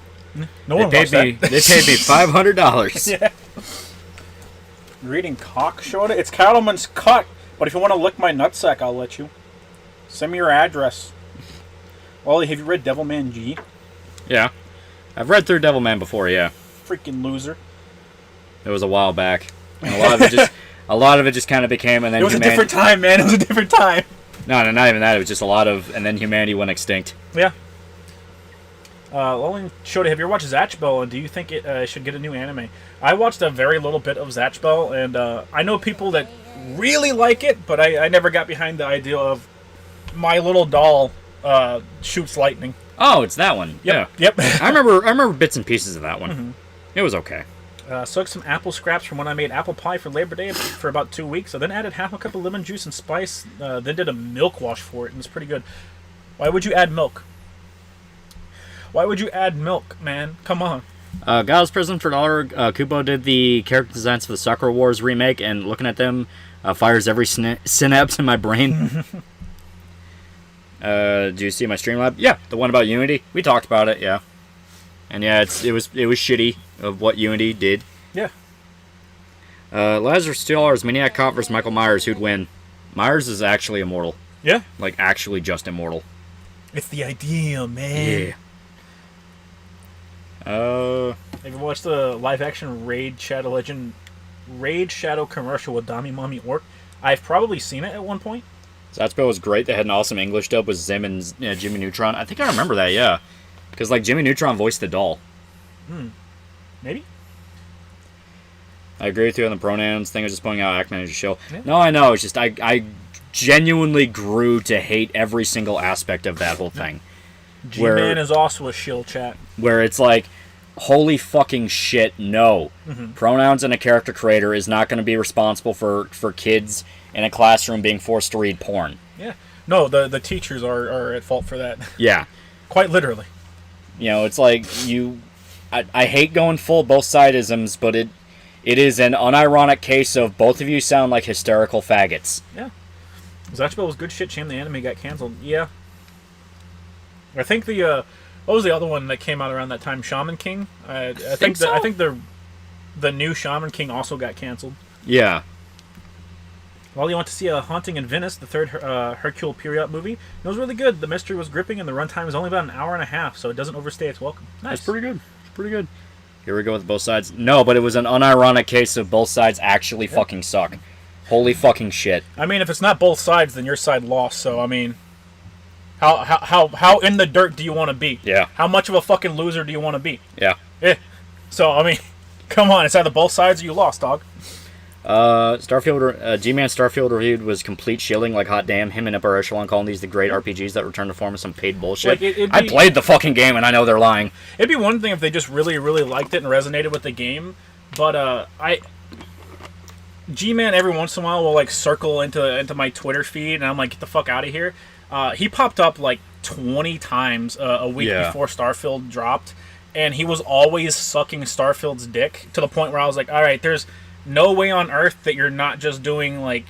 No one watched that. They paid me $500. Yeah. Reading cock showed it. It's Cattleman's Cut. But if you want to lick my nutsack, I'll let you. Send me your address. Wally, have you read Devilman G? Yeah, I've read through Devilman before. Yeah. Freaking loser. It was a while back, and a lot of it just kind of became, and then it was a different time, man. It was a different time. No, not even that. It was just a lot of, and then humanity went extinct. Yeah. Lolling Shota, have you ever watched Zatch Bell, and do you think it should get a new anime? I watched a very little bit of Zatch Bell, and I know people that really like it, but I never got behind the idea of my little doll shoots lightning. Oh, it's that one. Yep. Yeah. Yep. I remember bits and pieces of that one. Mm-hmm. It was okay. Soaked some apple scraps from when I made apple pie for Labor Day for about 2 weeks. I then added half a cup of lemon juice and spice. Then did a milk wash for it, and it's pretty good. Why would you add milk? Why would you add milk, man? Come on. God's Prison for $1. Kubo did the character designs for the Sakura Wars remake, and looking at them fires every synapse in my brain. Do you see my Streamlab? Yeah, the one about Unity. We talked about it. Yeah, and yeah, it was shitty of what Unity did. Yeah. Lazarus $2. Maniac Cop versus Michael Myers. Who'd win? Myers is actually immortal. Yeah. Like actually just immortal. It's the idea, man. Yeah. Have you watched the live-action Raid Shadow commercial with Dami Mommy Orc? I've probably seen it at one point. Zatspel was great. They had an awesome English dub with Zim and Jimmy Neutron. I think I remember that, yeah. Because, like, Jimmy Neutron voiced the doll. Maybe? I agree with you on the pronouns thing. I was just pointing out Ackman is a shill. Yeah. No, I know. It's just I genuinely grew to hate every single aspect of that whole thing. G-Man is also a shill, chat. Where it's like, holy fucking shit, no. Mm-hmm. Pronouns and a character creator is not going to be responsible for kids in a classroom being forced to read porn. Yeah. No, the teachers are at fault for that. Yeah. Quite literally. You know, it's like, I hate going full both sidisms, but it is an unironic case of both of you sound like hysterical faggots. Yeah. Zatchbell was good shit. Shame the anime got canceled. Yeah. I think what was the other one that came out around that time? Shaman King? I think the new Shaman King also got canceled. Yeah. Well, you want to see A Haunting in Venice, the third Hercule Poirot movie. It was really good. The mystery was gripping, and the runtime is only about an hour and a half, so it doesn't overstay its welcome. Nice. That's pretty good. It's pretty good. Here we go with both sides. No, but it was an unironic case of both sides actually fucking suck. Holy fucking shit. I mean, if it's not both sides, then your side lost, so, I mean... How in the dirt do you want to be? Yeah. How much of a fucking loser do you want to be? Yeah. So, I mean, come on. It's either both sides or you lost, dog. G-Man Starfield reviewed was complete shilling, like hot damn. Him and Upper Echelon calling these the great RPGs that return to form of some paid bullshit. Like, I played the fucking game and I know they're lying. It'd be one thing if they just really, really liked it and resonated with the game, but G-Man every once in a while will like circle into my Twitter feed, and I'm like, get the fuck out of here. He popped up like 20 times a week before Starfield dropped, and he was always sucking Starfield's dick to the point where I was like, all right, there's no way on earth that you're not just doing like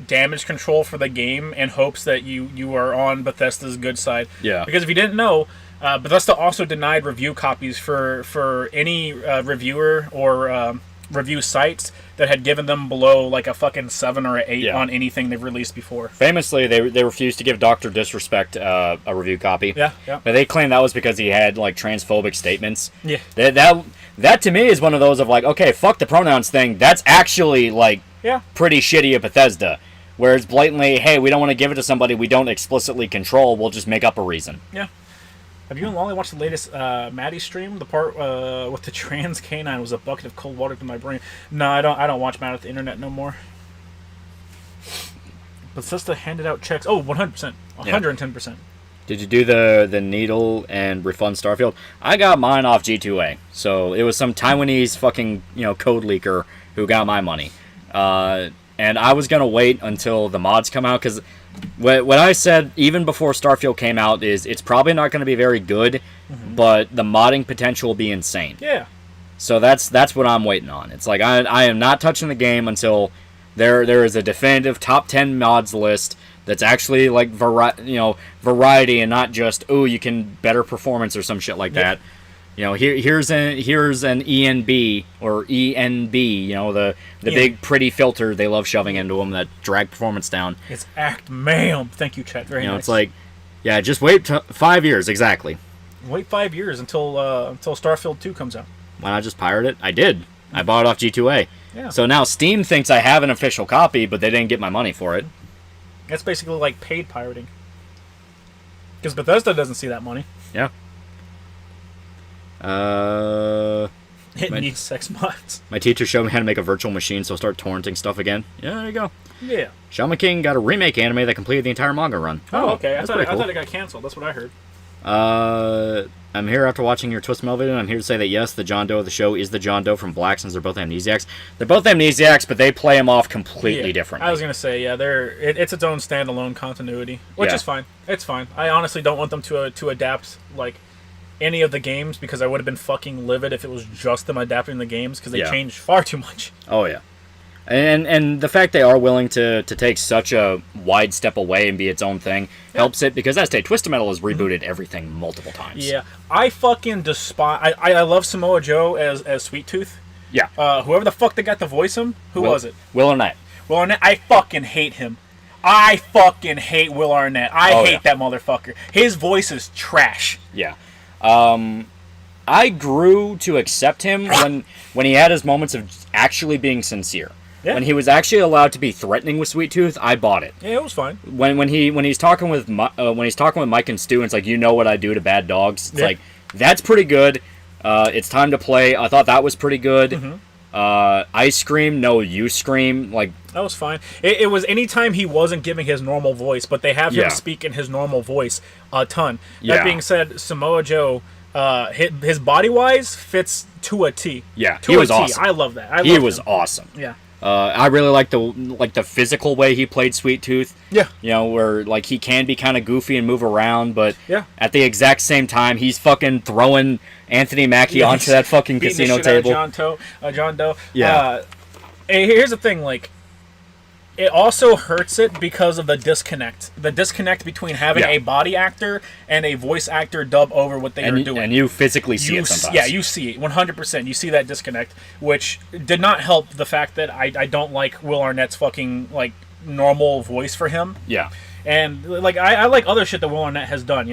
damage control for the game in hopes that you are on Bethesda's good side. Yeah. Because if you didn't know, Bethesda also denied review copies for any reviewer or review sites that had given them below like a fucking 7 or an 8 on anything they've released before. Famously, they refused to give Dr. Disrespect a review copy. Yeah. But they claimed that was because he had like transphobic statements. Yeah. That to me is one of those of like, okay, fuck the pronouns thing. That's actually like pretty shitty of Bethesda. Where it's blatantly, hey, we don't want to give it to somebody we don't explicitly control. We'll just make up a reason. Yeah. Have you and Lolly watched the latest Maddie stream? The part with the trans canine was a bucket of cold water to my brain. No, I don't watch Matt at the internet no more. Bethesda handed out checks. Oh, 100%. 110%. Did you do the needle and refund Starfield? I got mine off G2A. So it was some Taiwanese fucking, code leaker who got my money. And I was going to wait until the mods come out, because what I said even before Starfield came out is it's probably not going to be very good, but the modding potential will be insane. Yeah. So that's what I'm waiting on. It's like I am not touching the game until there is a definitive top 10 mods list that's actually like variety and not just, oh, you can better performance or some shit like that. Here's an ENB or ENB, the big pretty filter they love shoving into them that drag performance down. It's act ma'am. Thank you, Chet. Very nice. It's like, yeah, just wait 5 years exactly. Wait 5 years until Starfield 2 comes out. Why not just pirate it? I did. I bought it off G2A. Yeah. So now Steam thinks I have an official copy, but they didn't get my money for it. That's basically like paid pirating. Because Bethesda doesn't see that money. Yeah. It needs sex mods. My teacher showed me how to make a virtual machine, so I'll start torrenting stuff again. Yeah, there you go. Yeah. Shaman King got a remake anime that completed the entire manga run. Oh, okay. I Cool. thought it got canceled. That's what I heard. I'm here after watching your Twist Mail video, and I'm here to say that yes, the John Doe of the show is the John Doe from Black, since they're both amnesiacs. They're both amnesiacs, but they play them off completely differently. I was going to say, it's its own standalone continuity, which is fine. It's fine. I honestly don't want them to adapt, like, any of the games, because I would have been fucking livid if it was just them adapting the games, because they changed far too much. Oh, yeah. And the fact they are willing to take such a wide step away and be its own thing helps it, because as I say, Twisted Metal has rebooted everything multiple times. Yeah. I fucking despise... I love Samoa Joe as Sweet Tooth. Yeah. Whoever the fuck they got to voice him, who was it? Will Arnett. Will Arnett, I fucking hate him. I fucking hate Will Arnett. I hate that motherfucker. His voice is trash. Yeah. I grew to accept him when he had his moments of actually being sincere. Yeah. When he was actually allowed to be threatening with Sweet Tooth, I bought it. Yeah, it was fine. When he's talking with Mike and Stu, and it's like, you know what I do to bad dogs. It's like, that's pretty good. It's time to play. I thought that was pretty good. I scream, no, you scream. Like, that was fine. It was anytime he wasn't giving his normal voice, but they have him speak in his normal voice a ton. That being said, Samoa Joe, his body wise fits to a T. Yeah, he was awesome. I love that. He was awesome. Yeah. I really like the physical way he played Sweet Tooth. Yeah. Where like he can be kind of goofy and move around, but at the exact same time he's fucking throwing Anthony Mackie onto that fucking casino table. John Doe. Yeah. Here's the thing, like, it also hurts it because of the disconnect. The disconnect between having a body actor and a voice actor dub over what they are doing. And you physically see it sometimes. Yeah, you see it. 100%. You see that disconnect, which did not help the fact that I don't like Will Arnett's fucking, like, normal voice for him. Yeah. And, like, I like other shit that Will Arnett has done,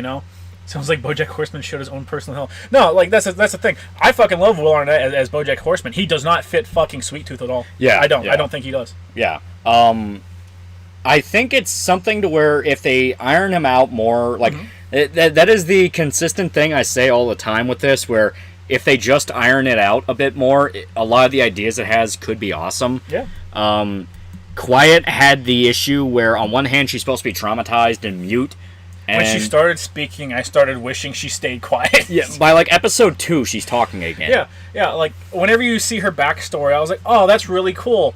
Sounds like BoJack Horseman showed his own personal hell. No, like, that's the thing. I fucking love Will Arnett as BoJack Horseman. He does not fit fucking Sweet Tooth at all. Yeah. I don't think he does. Yeah. I think it's something to where if they iron him out more, like, that is the consistent thing I say all the time with this, where if they just iron it out a bit more, a lot of the ideas it has could be awesome. Yeah. Quiet had the issue where on one hand she's supposed to be traumatized and mute. And when she started speaking, I started wishing she stayed quiet. yeah, by like episode 2, she's talking again. Yeah. Like whenever you see her backstory, I was like, oh, that's really cool.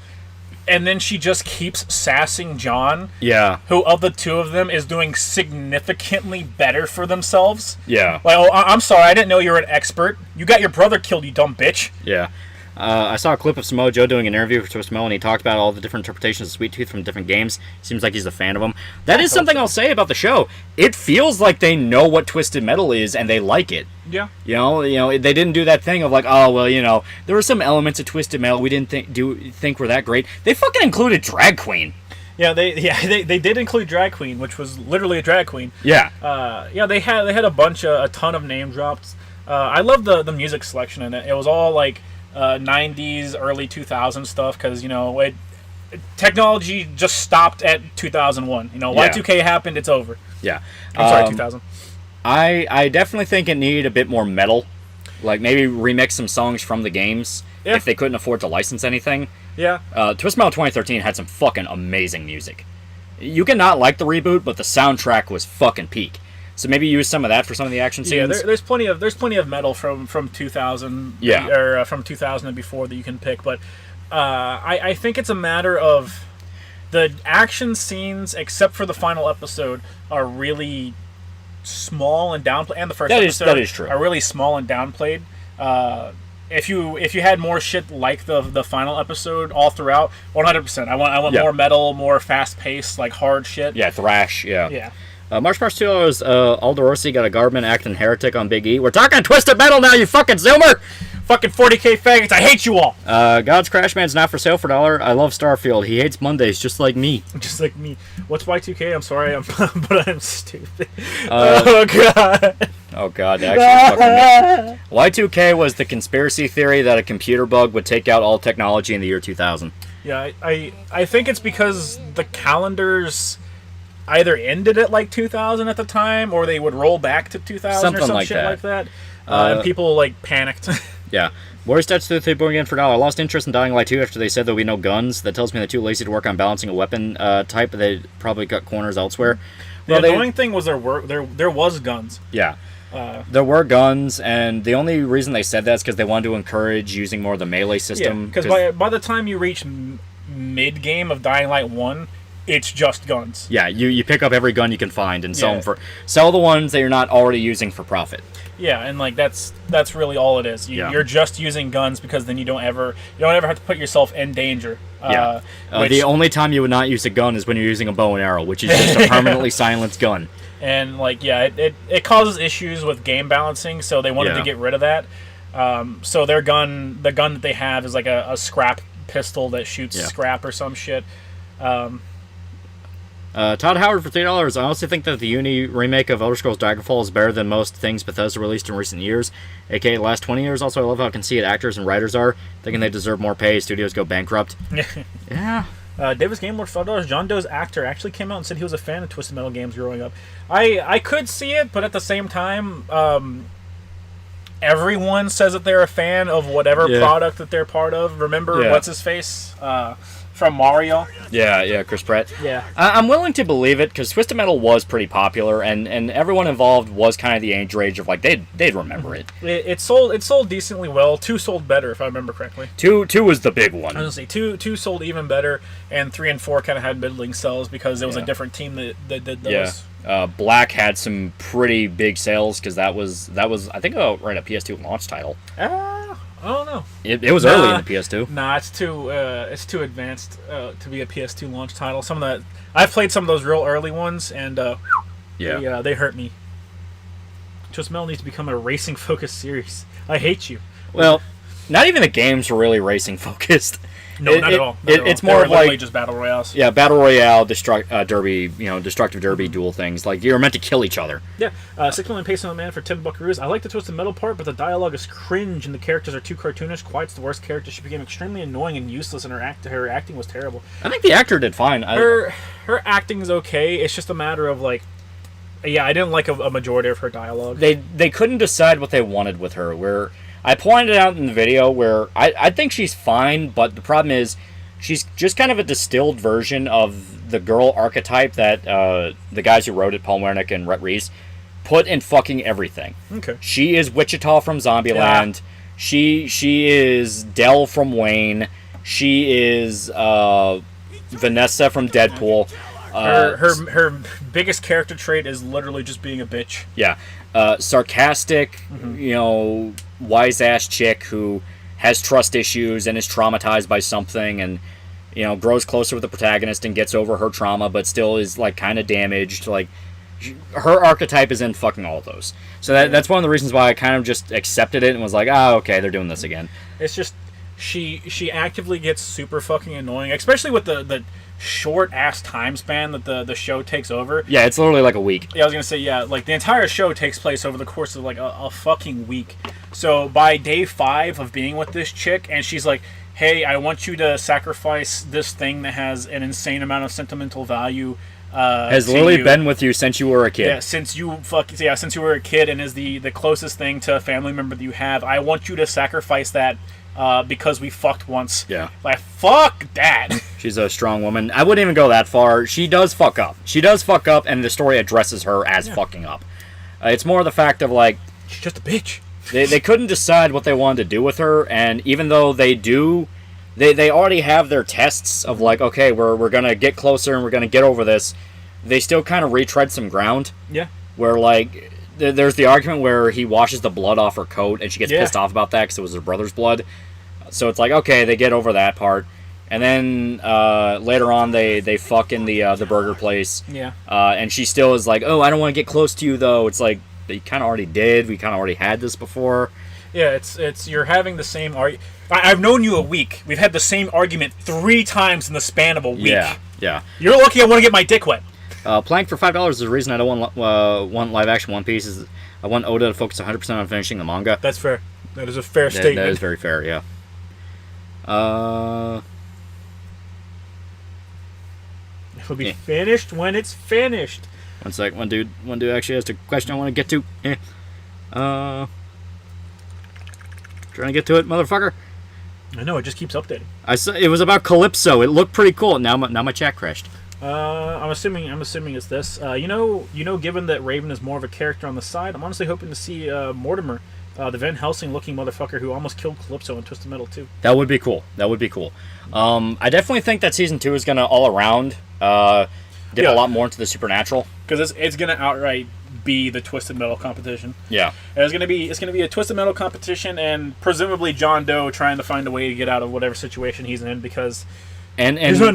And then she just keeps sassing John. Yeah. Who of the two of them is doing significantly better for themselves. Yeah. Like, oh, I'm sorry, I didn't know you were an expert. You got your brother killed, you dumb bitch. Yeah. I saw a clip of Samoa Joe doing an interview for Twisted Metal, and he talked about all the different interpretations of Sweet Tooth from different games. Seems like he's a fan of them. That is something I'll say about the show. It feels like they know what Twisted Metal is, and they like it. Yeah. You know, they didn't do that thing of like, oh well, there were some elements of Twisted Metal we didn't think were that great. They fucking included Drag Queen. Yeah, they did include Drag Queen, which was literally a drag queen. Yeah. They had a ton of name drops. I love the music selection in it. It was all like 90s, early 2000s stuff because technology just stopped at 2001. Y2K happened, it's over. Yeah. I'm sorry, 2000. I definitely think it needed a bit more metal. Like maybe remix some songs from the games if they couldn't afford to license anything. Yeah. Twisted Metal 2013 had some fucking amazing music. You can not like the reboot, but the soundtrack was fucking peak. So maybe use some of that for some of the action scenes. Yeah, there's plenty of metal from 2000 or from 2000 and before that you can pick, but I think it's a matter of the action scenes, except for the final episode, are really small and downplayed, and the first episode that is true. are really small and downplayed. If you had more shit like the final episode all throughout, 100%. I want more metal, more fast paced, like hard shit. Yeah, thrash. Yeah. Yeah. March 2 was Aldo Rossi got a Garbman acting heretic on Big E. We're talking Twisted Metal now, you fucking Zoomer! Fucking 40K faggots, I hate you all! God's Crash Man's not for sale for $1. I love Starfield. He hates Mondays, just like me. Just like me. What's Y2K? I'm sorry, but I'm stupid. Oh, God. Oh, God, that actually fucking Y2K was the conspiracy theory that a computer bug would take out all technology in the year 2000. Yeah, I think it's because the calendars either ended at like 2000 at the time, or they would roll back to 2000 Something or some like shit that. like that. And people like panicked. Yeah. Warrior Stats 3 born again for $1. I lost interest in Dying Light 2 after they said there'll be no guns. That tells me they're too lazy to work on balancing a weapon type. They probably cut corners elsewhere. The annoying thing was there was guns. Yeah. There were guns, and the only reason they said that is because they wanted to encourage using more of the melee system. Because by the time you reach mid game of Dying Light 1, it's just guns. Yeah, you pick up every gun you can find and sell the ones that you're not already using for profit. Yeah, and like that's really all it is. You're just using guns because then you don't ever have to put yourself in danger. The only time you would not use a gun is when you're using a bow and arrow, which is just a permanently silenced gun. And it causes issues with game balancing, so they wanted to get rid of that. So the gun that they have is like a scrap pistol that shoots scrap or some shit. Todd Howard for $3. I honestly think that the Uni remake of Elder Scrolls Daggerfall is better than most things Bethesda released in recent years, aka the last 20 years. Also, I love how conceited actors and writers are, thinking they deserve more pay. Studios go bankrupt. Yeah. Davis Game Lord $5. John Doe's actor actually came out and said he was a fan of Twisted Metal games growing up. I could see it, but at the same time, everyone says that they're a fan of whatever product that they're part of. Remember what's his face from Mario? Yeah, Chris Pratt. Yeah, I'm willing to believe it because Twisted Metal was pretty popular, and everyone involved was kind of the age range of like they'd remember it. It sold decently well. 2 sold better, if I remember correctly. 2 was the big one. I was gonna say 2 sold even better, and 3 and 4 kind of had middling sales because it was a different team that did those. Yeah. Black had some pretty big sales because that was I think a PS2 launch title. I don't know. It was early in the PS2. Nah, it's too advanced to be a PS2 launch title. Some of that I've played some of those real early ones, and they hurt me. Twisted Metal needs to become a racing focused series. I hate you. Well, not even the games were really racing focused. No, not at all. It's more of like just battle royales. Yeah, battle royale, derby, destructive derby duel things. Like you're meant to kill each other. Yeah, 6 million peso man for 10 buckaroos. I like the Twisted Metal part, but the dialogue is cringe and the characters are too cartoonish. Quiet's the worst character. She became extremely annoying and useless, and her acting was terrible. I think the actor did fine. Her acting is okay. It's just a matter of like. Yeah, I didn't like a majority of her dialogue. They couldn't decide what they wanted with her. Where I pointed out in the video where I think she's fine, but the problem is she's just kind of a distilled version of the girl archetype that the guys who wrote it, Paul Wernick and Rhett Reese, put in fucking everything. Okay. She is Wichita from Zombieland. Yeah. She is Dell from Wayne. She is Vanessa from Deadpool. Her biggest character trait is literally just being a bitch. Yeah. Sarcastic, wise ass chick who has trust issues and is traumatized by something, and grows closer with the protagonist and gets over her trauma, but still is like kind of damaged. Like, her archetype is in fucking all of those. So that's one of the reasons why I kind of just accepted it and was like, okay, they're doing this again. It's just she actively gets super fucking annoying, especially with the short ass time span that the show takes over. Yeah, it's literally like a week. Yeah, I was gonna say, like the entire show takes place over the course of like a fucking week. So by day 5 of being with this chick, and she's like, hey, I want you to sacrifice this thing that has an insane amount of sentimental value. Has literally been with you since you were a kid. Yeah, since you were a kid, and is the closest thing to a family member that you have. I want you to sacrifice that because we fucked once. Yeah. Like, fuck that. She's a strong woman. I wouldn't even go that far. She does fuck up. And the story addresses her as fucking up. It's more the fact of, like, she's just a bitch. They couldn't decide what they wanted to do with her, and even though they do, they already have their tests of, like, okay, we're going to get closer and we're going to get over this, they still kind of retread some ground. Yeah. Where, like, there's the argument where he washes the blood off her coat, and she gets pissed off about that because it was her brother's blood. So it's like, okay, they get over that part. And then later on, they fuck in the burger place. Yeah. And she still is like, oh, I don't want to get close to you, though. It's like, you kind of already did. We kind of already had this before. Yeah, it's you're having the same argument. I've known you a week. We've had the same argument 3 times in the span of a week. Yeah. You're lucky I want to get my dick wet. Playing for $5 is the reason I don't want live action One Piece. Is I want Oda to focus 100% on finishing the manga. That's fair. That is a fair statement. That is very fair, yeah. It'll be finished when it's finished. One sec. One dude actually has a question I want to get to. Trying to get to it, motherfucker. I know, it just keeps updating. It was about Calypso. It looked pretty cool. Now my chat crashed. I'm assuming it's this. Given that Raven is more of a character on the side, I'm honestly hoping to see Mortimer, the Van Helsing looking motherfucker who almost killed Calypso in Twisted Metal 2. That would be cool. I definitely think that season 2 is gonna all around get a lot more into the supernatural, because it's gonna outright be the Twisted Metal competition. Yeah, and it's gonna be a Twisted Metal competition, and presumably John Doe trying to find a way to get out of whatever situation he's in, because and he's not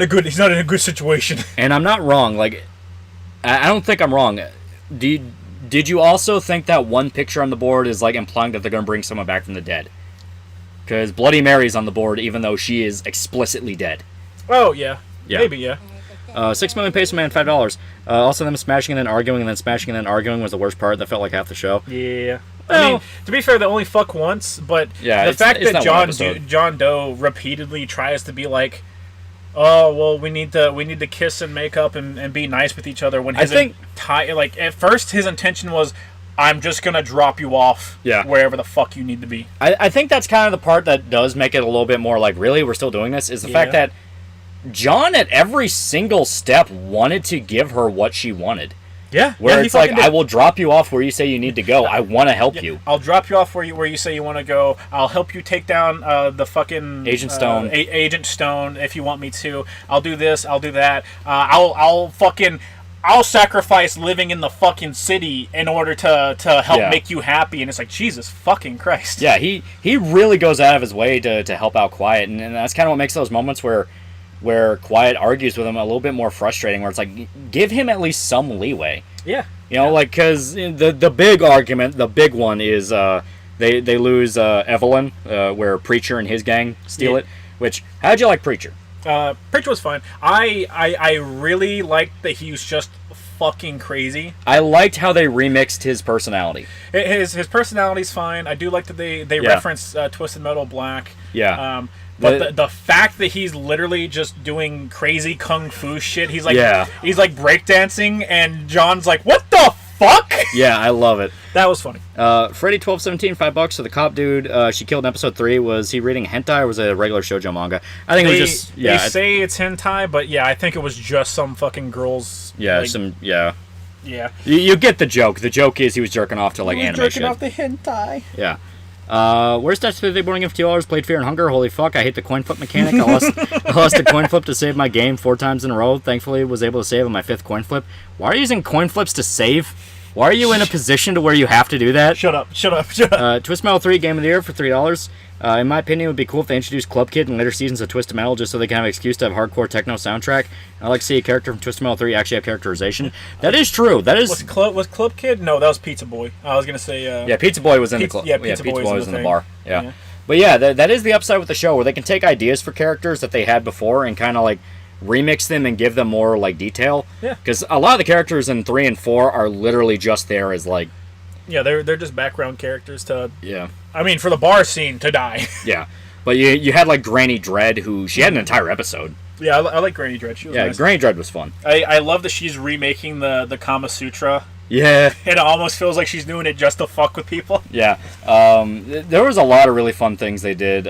in a good situation. And I'm not wrong. Like, I don't think I'm wrong. Did you also think that one picture on the board is like implying that they're gonna bring someone back from the dead? Because Bloody Mary's on the board, even though she is explicitly dead. Oh yeah. Maybe yeah. 6 million peso man, $5. Also, them smashing and then arguing and then smashing and then arguing was the worst part. That felt like half the show. Yeah. Well, I mean, to be fair, they only fuck once, but the fact that John Doe repeatedly tries to be like, oh well, we need to kiss and make up and be nice with each other, when at first his intention was, I'm just gonna drop you off wherever the fuck you need to be. I think that's kind of the part that does make it a little bit more like, really, we're still doing this, is the fact that John at every single step wanted to give her what she wanted. Yeah. Where it's like, I will drop you off where you say you need to go. I want to help you. I'll drop you off where you say you want to go. I'll help you take down the fucking Agent Stone. Agent Stone if you want me to. I'll do this. I'll do that. I'll sacrifice living in the fucking city in order to help make you happy. And it's like, Jesus fucking Christ. Yeah, he really goes out of his way to help out Quiet, and that's kind of what makes those moments where Quiet argues with him a little bit more frustrating, where it's like, give him at least some leeway. Yeah. Like, because the big argument, the big one is they lose Evelyn, where Preacher and his gang steal it. Which, how'd you like Preacher? Preacher was fine. I really liked that he was just fucking crazy. I liked how they remixed his personality. His personality's fine. I do like that they reference Twisted Metal Black. Yeah. But the fact that he's literally just doing crazy kung fu shit, he's like breakdancing, and John's like, what the fuck? Yeah, I love it. That was funny. Freddy1217, $5. So the cop dude she killed in episode 3. Was he reading hentai or was it a regular shoujo manga? I think it was just They say it's hentai, but yeah, I think it was just some fucking girls. Yeah, like, Yeah. You get the joke. The joke is he was jerking off to like anime jerking shit. off the hentai. Yeah. Where's that Thursday morning of $2? Played Fear and Hunger. Holy fuck! I hate the coin flip mechanic. I lost a coin flip to save my game 4 times in a row. Thankfully, was able to save on my 5th coin flip. Why are you using coin flips to save? Why are you in a position to where you have to do that? Shut up. Twist Metal 3 Game of the Year for $3. In my opinion, it would be cool if they introduced Club Kid in later seasons of Twisted Metal just so they can have an excuse to have hardcore techno soundtrack. I'd like to see a character from Twisted Metal 3 actually have characterization. That is true. That is. Was Club Kid? No, that was Pizza Boy. I was gonna say. Yeah, Pizza Boy was in the club. Yeah, Pizza Boy was in the bar. Yeah. But yeah, that is the upside with the show where they can take ideas for characters that they had before and kind of like remix them and give them more like detail. Yeah. Because a lot of the characters in 3 and 4 are literally just there as like. Yeah, they're just background characters to. Yeah. I mean, for the bar scene to die. Yeah. But you had like Granny Dread, who she had an entire episode. Yeah, I like Granny Dread. She was nice. Granny Dread was fun. I love that she's remaking the Kama Sutra. Yeah. It almost feels like she's doing it just to fuck with people. Yeah. There was a lot of really fun things they did.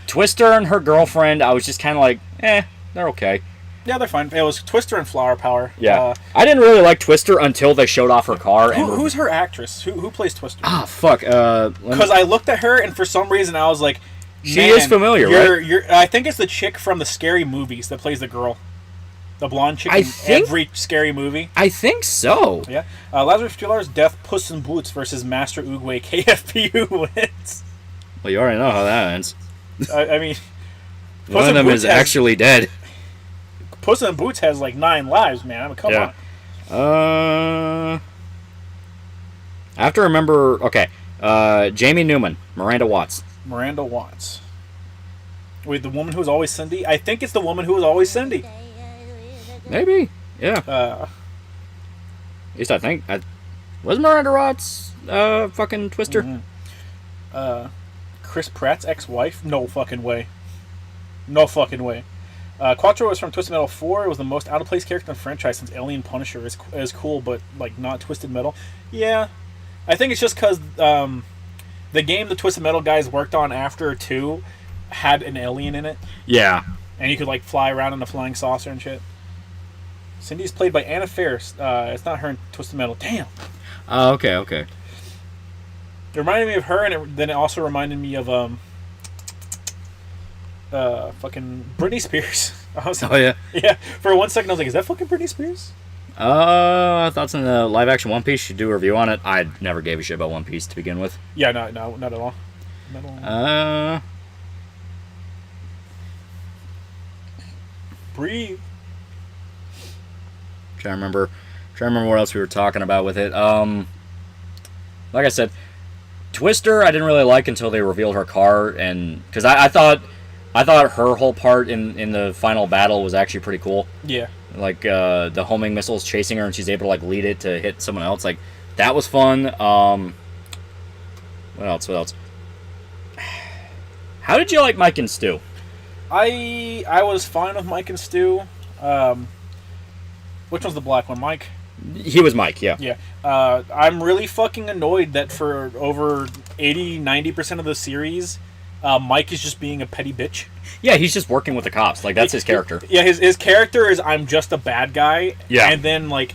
Twister and her girlfriend, I was just kind of like, they're okay. Yeah, they're fine. It was Twister and Flower Power. Yeah. I didn't really like Twister until they showed off her car. Who's her actress? Who plays Twister? Ah, fuck. Because I looked at her, and for some reason I was like, she is familiar, right? I think it's the chick from the Scary Movies that plays the girl. The blonde chick in every Scary movie. I think so. Yeah. Lazarus Fular's Death, Puss in Boots versus Master Oogway KFPU wins. Well, you already know how that ends. I mean... One of them is actually dead. Puss in Boots has like 9 lives, man. I mean, come on. I have to remember... Okay. Jamie Newman. Miranda Watts. Miranda Watts. Wait, the woman who was always Cindy? I think it's the woman who was always Cindy. Maybe. Yeah. At least I think. Was Miranda Watts fucking Twister? Mm-hmm. Chris Pratt's ex-wife? No fucking way. No fucking way. Quattro was from Twisted Metal 4. It was the most out-of-place character in the franchise since Alien Punisher is cool, but like not Twisted Metal. Yeah. I think it's just because the game the Twisted Metal guys worked on after 2 had an alien in it. Yeah. And you could like fly around in a flying saucer and shit. Cindy's played by Anna Faris. It's not her in Twisted Metal. Damn. Okay. It reminded me of her, and then it also reminded me of fucking Britney Spears. Yeah. Yeah. For 1 second, I was like, "Is that fucking Britney Spears?" Thoughts on the live action One Piece? Should do a review on it. I never gave a shit about One Piece to begin with. Yeah, not at all. Not at all. Breathe. Trying to remember what else we were talking about with it. Like I said, Twister I didn't really like until they revealed her car, and because I thought her whole part in the final battle was actually pretty cool. Yeah. Like the homing missiles chasing her, and she's able to like lead it to hit someone else. Like that was fun. What else? How did you like Mike and Stu? I was fine with Mike and Stu. Which one's the black one, Mike? He was Mike, yeah. Yeah. I'm really fucking annoyed that for over 80-90% of the series, Mike is just being a petty bitch. Yeah, he's just working with the cops. Like, that's his character. Yeah, his character is I'm just a bad guy. Yeah. And then, like,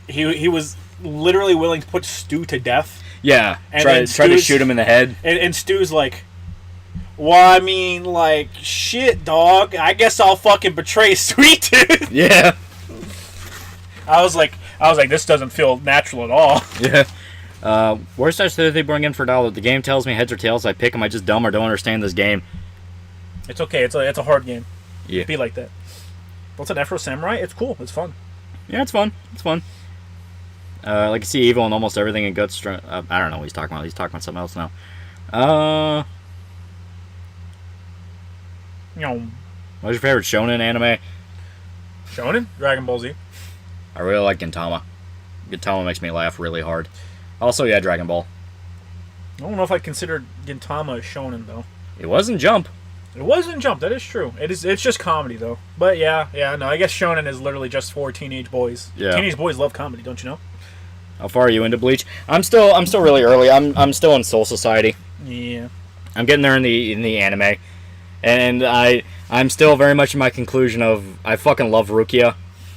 he was literally willing to put Stu to death. Yeah, try to shoot him in the head. And Stu's like, well, I mean, like, shit, dog. I guess I'll fucking betray Sweet Tooth. Yeah. I was like, this doesn't feel natural at all. Yeah. Worst touch that they bring in for $1. The game tells me heads or tails. I pick. Am I just dumb or don't understand this game? It's okay. It's a hard game. Yeah. Be like that. What's an Afro Samurai? It's cool. It's fun. Yeah, it's fun. Like you see evil in almost everything in Guts. I don't know what he's talking about. He's talking about something else now. What's your favorite shonen anime? Shonen? Dragon Ball Z. I really like Gintama. Gintama makes me laugh really hard. Also, yeah, Dragon Ball. I don't know if I consider Gintama a shonen, though. It wasn't Jump. It wasn't Jump, that is true. It's just comedy, though. But yeah, no, I guess shonen is literally just for teenage boys. Yeah. Teenage boys love comedy, don't you know? How far are you into Bleach? I'm still really early. I'm still in Soul Society. Yeah. I'm getting there in the anime, and I'm still very much in my conclusion of I fucking love Rukia,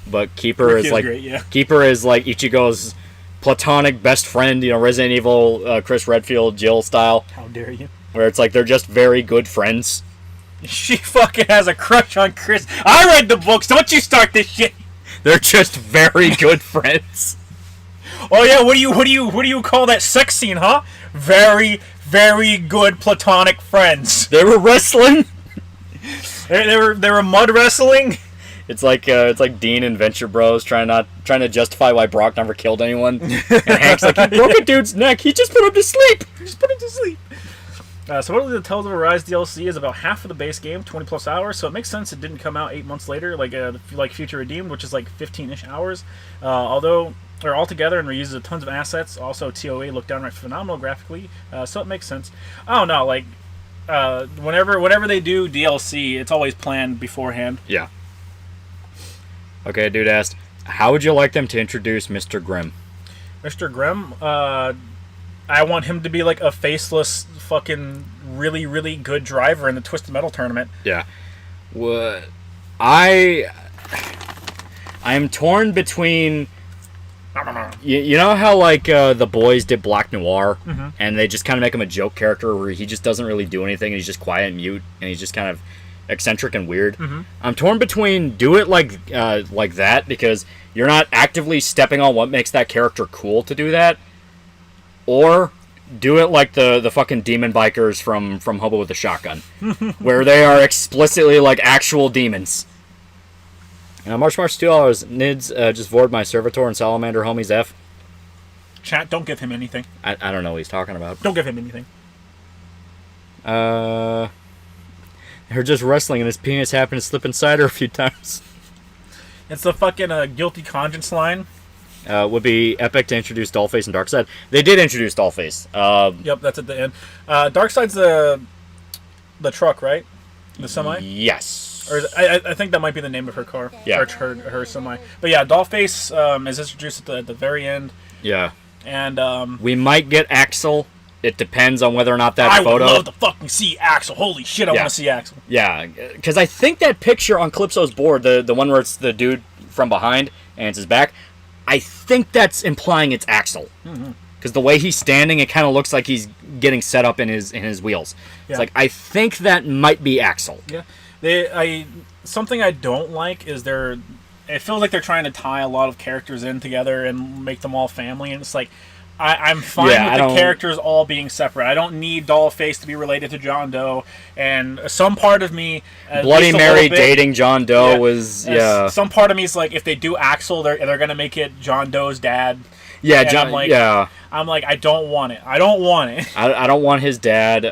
but Keeper is like great, yeah. Keeper is like Ichigo's platonic best friend. You know, Resident Evil, Chris Redfield, Jill style. How dare you? Where it's like they're just very good friends. She fucking has a crush on Chris. I read the books. Don't you start this shit. They're just very good friends. Oh yeah, what do you call that sex scene, huh? Very, very good platonic friends. They were wrestling. They were mud wrestling. It's like Dean and Venture Bros trying to justify why Brock never killed anyone. And Hank's like, he broke a dude's neck. He just put him to sleep. Supposedly the Tales of Arise DLC is about half of the base game, 20 plus hours. So it makes sense it didn't come out 8 months later, like Future Redeemed, which is like 15-ish hours. Although they're all together and reuses tons of assets. Also, TOA looked downright phenomenal graphically, so it makes sense. I don't know, like whenever they do DLC, it's always planned beforehand. Yeah. Okay, dude asked, how would you like them to introduce Mr. Grimm? Mr. Grimm, I want him to be like a faceless, fucking really, really good driver in the Twisted Metal tournament. Yeah. What I'm torn between. You know how like the boys did Black Noir, and they just kind of make him a joke character where he just doesn't really do anything. And he's just quiet and mute, and he's just kind of eccentric and weird. I'm torn between do it like that because you're not actively stepping on what makes that character cool to do that, or do it like the fucking demon bikers from Hobo with a Shotgun, where they are explicitly like actual demons. March $2. Nids just vored my Servitor and Salamander homies F. Chat, don't give him anything. I don't know what he's talking about. Don't give him anything. They're just wrestling and his penis happened to slip inside her a few times. It's the fucking guilty conscience line. Would be epic to introduce Dollface and Darkseid. They did introduce Dollface. Yep, that's at the end. Darkseid's the truck, right? The semi? Yes. Or I think that might be the name of her car. Yeah. Or her semi. But yeah, Dollface is introduced at the very end. Yeah. And we might get Axel. It depends on whether or not that photo. I would love to fucking see Axel. Holy shit, I want to see Axel. Yeah, because I think that picture on Calypso's board, the one where it's the dude from behind and it's his back, I think that's implying it's Axel. Because the way he's standing, it kind of looks like he's getting set up in his wheels. Yeah. It's like, I think that might be Axel. Yeah. Something I don't like is it feels like they're trying to tie a lot of characters in together and make them all family, and it's like I'm fine with the characters all being separate. I don't need Dollface to be related to John Doe, and some part of me Bloody Mary dating John Doe was some part of me is like, if they do Axel, they're gonna make it John Doe's dad. Yeah, and John. I'm like, I don't want it. I don't want his dad.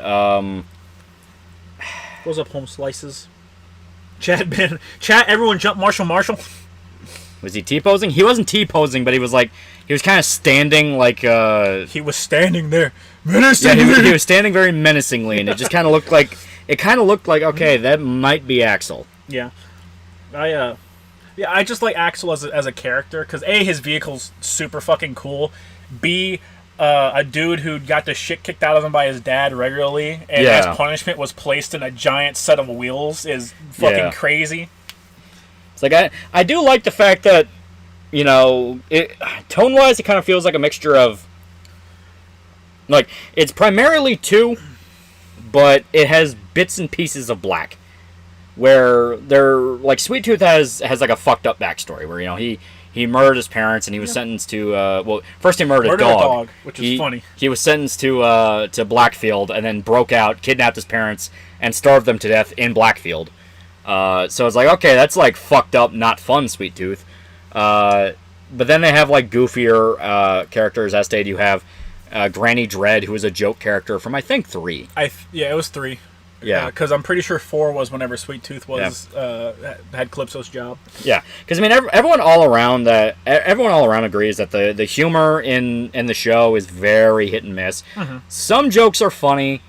What's up, home slices? Chat, everyone jump Marshall. Was he T-posing? He wasn't T-posing, but he was kind of standing like... He was standing there menacingly. Yeah, he was standing very menacingly, and it just kind of looked like... okay, that might be Axel. Yeah. I just like Axel as a character, because A, his vehicle's super fucking cool. B, a dude who got the shit kicked out of him by his dad regularly, and as punishment was placed in a giant set of wheels is fucking crazy. It's like, I do like the fact that, tone-wise, it kind of feels like a mixture of, like, it's primarily 2, but it has bits and pieces of black. Where they're, like, Sweet Tooth has like a fucked up backstory, where, he murdered his parents, and he was sentenced to, first he murdered a dog, which is funny. He was sentenced to Blackfield, and then broke out, kidnapped his parents, and starved them to death in Blackfield. So it's like, okay, that's like fucked up, not fun, Sweet Tooth. But then they have like goofier characters. As stated, you have Granny Dread, who was a joke character from I think 3. It was 3. Yeah, because I'm pretty sure 4 was whenever Sweet Tooth was had Calypso's job. Yeah, because I mean everyone all around agrees that the humor in the show is very hit and miss. Some jokes are funny,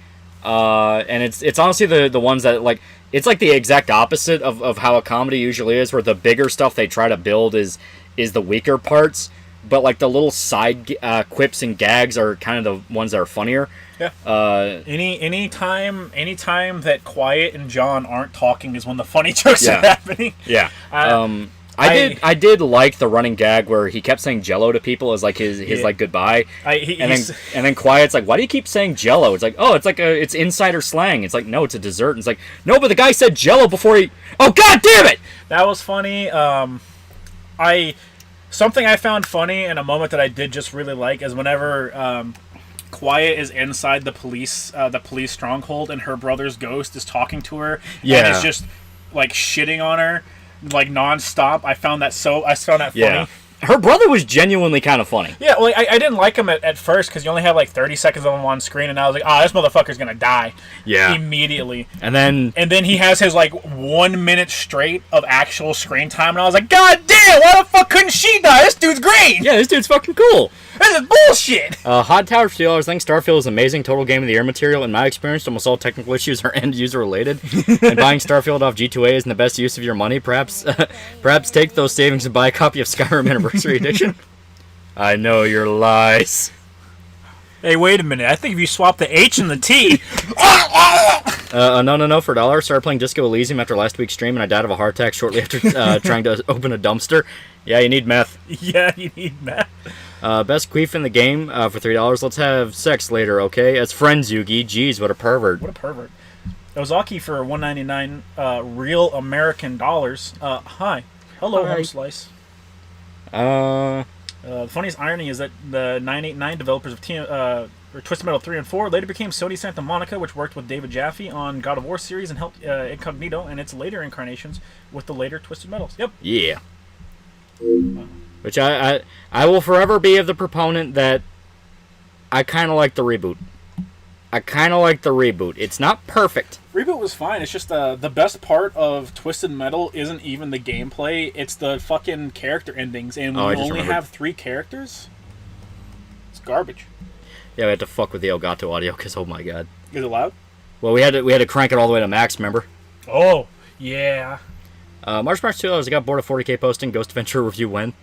and it's honestly the ones that like. It's like the exact opposite of how a comedy usually is, where the bigger stuff they try to build is the weaker parts. but like the little side quips and gags are kind of the ones that are funnier. Yeah. Any time that Quiet and John aren't talking is when the funny jokes are happening. Yeah. I did like the running gag where he kept saying Jello to people as like his like goodbye, and then Quiet's like, why do you keep saying Jello? It's like, oh, it's insider slang. It's like, no, it's a dessert. And it's like, no, but the guy said Jello before he. Oh, god damn it! That was funny. Something I found funny in a moment that I did just really like is whenever Quiet is inside the police stronghold and her brother's ghost is talking to her and is just like shitting on her like nonstop. I found that funny. Yeah. Her brother was genuinely kind of funny. Yeah, well, I didn't like him at first because you only have like 30 seconds of him on screen, and I was like, this motherfucker's gonna die. Yeah. Immediately. And then he has his like 1 minute straight of actual screen time, and I was like, God damn, why the fuck couldn't she die? This dude's great. Yeah, this dude's fucking cool. This is bullshit. Hot Tower for $2. I think Starfield is amazing total game of the year material. In my experience, almost all technical issues are end user related. And buying Starfield off G2A isn't the best use of your money. Perhaps take those savings and buy a copy of Skyrim Anniversary Edition. I know your lies. Hey, wait a minute. I think if you swap the H and the T. No, for $1. Started playing Disco Elysium after last week's stream, and I died of a heart attack shortly after trying to open a dumpster. Yeah, you need meth. Yeah, you need meth. Best queef in the game for $3. Let's have sex later, okay? As friends, Yugi. Jeez, what a pervert. What a pervert. Ozaki for $1.99 real American dollars. Hi. Hello, Home Slice. The funniest irony is that the 989 developers of Twisted Metal 3 and 4 later became Sony Santa Monica, which worked with David Jaffe on God of War series and helped Incognito and its later incarnations with the later Twisted Metals. Yep. Yeah. Which I will forever be of the proponent that I kind of like the reboot. It's not perfect. Reboot was fine. It's just the best part of Twisted Metal isn't even the gameplay. It's the fucking character endings. And when you only have 3 characters, it's garbage. Yeah, we had to fuck with the Elgato audio because, oh my god. Is it loud? Well, we had to crank it all the way to max, remember? Oh, yeah. March 2, I got bored of 40k posting. Ghost Adventure review when?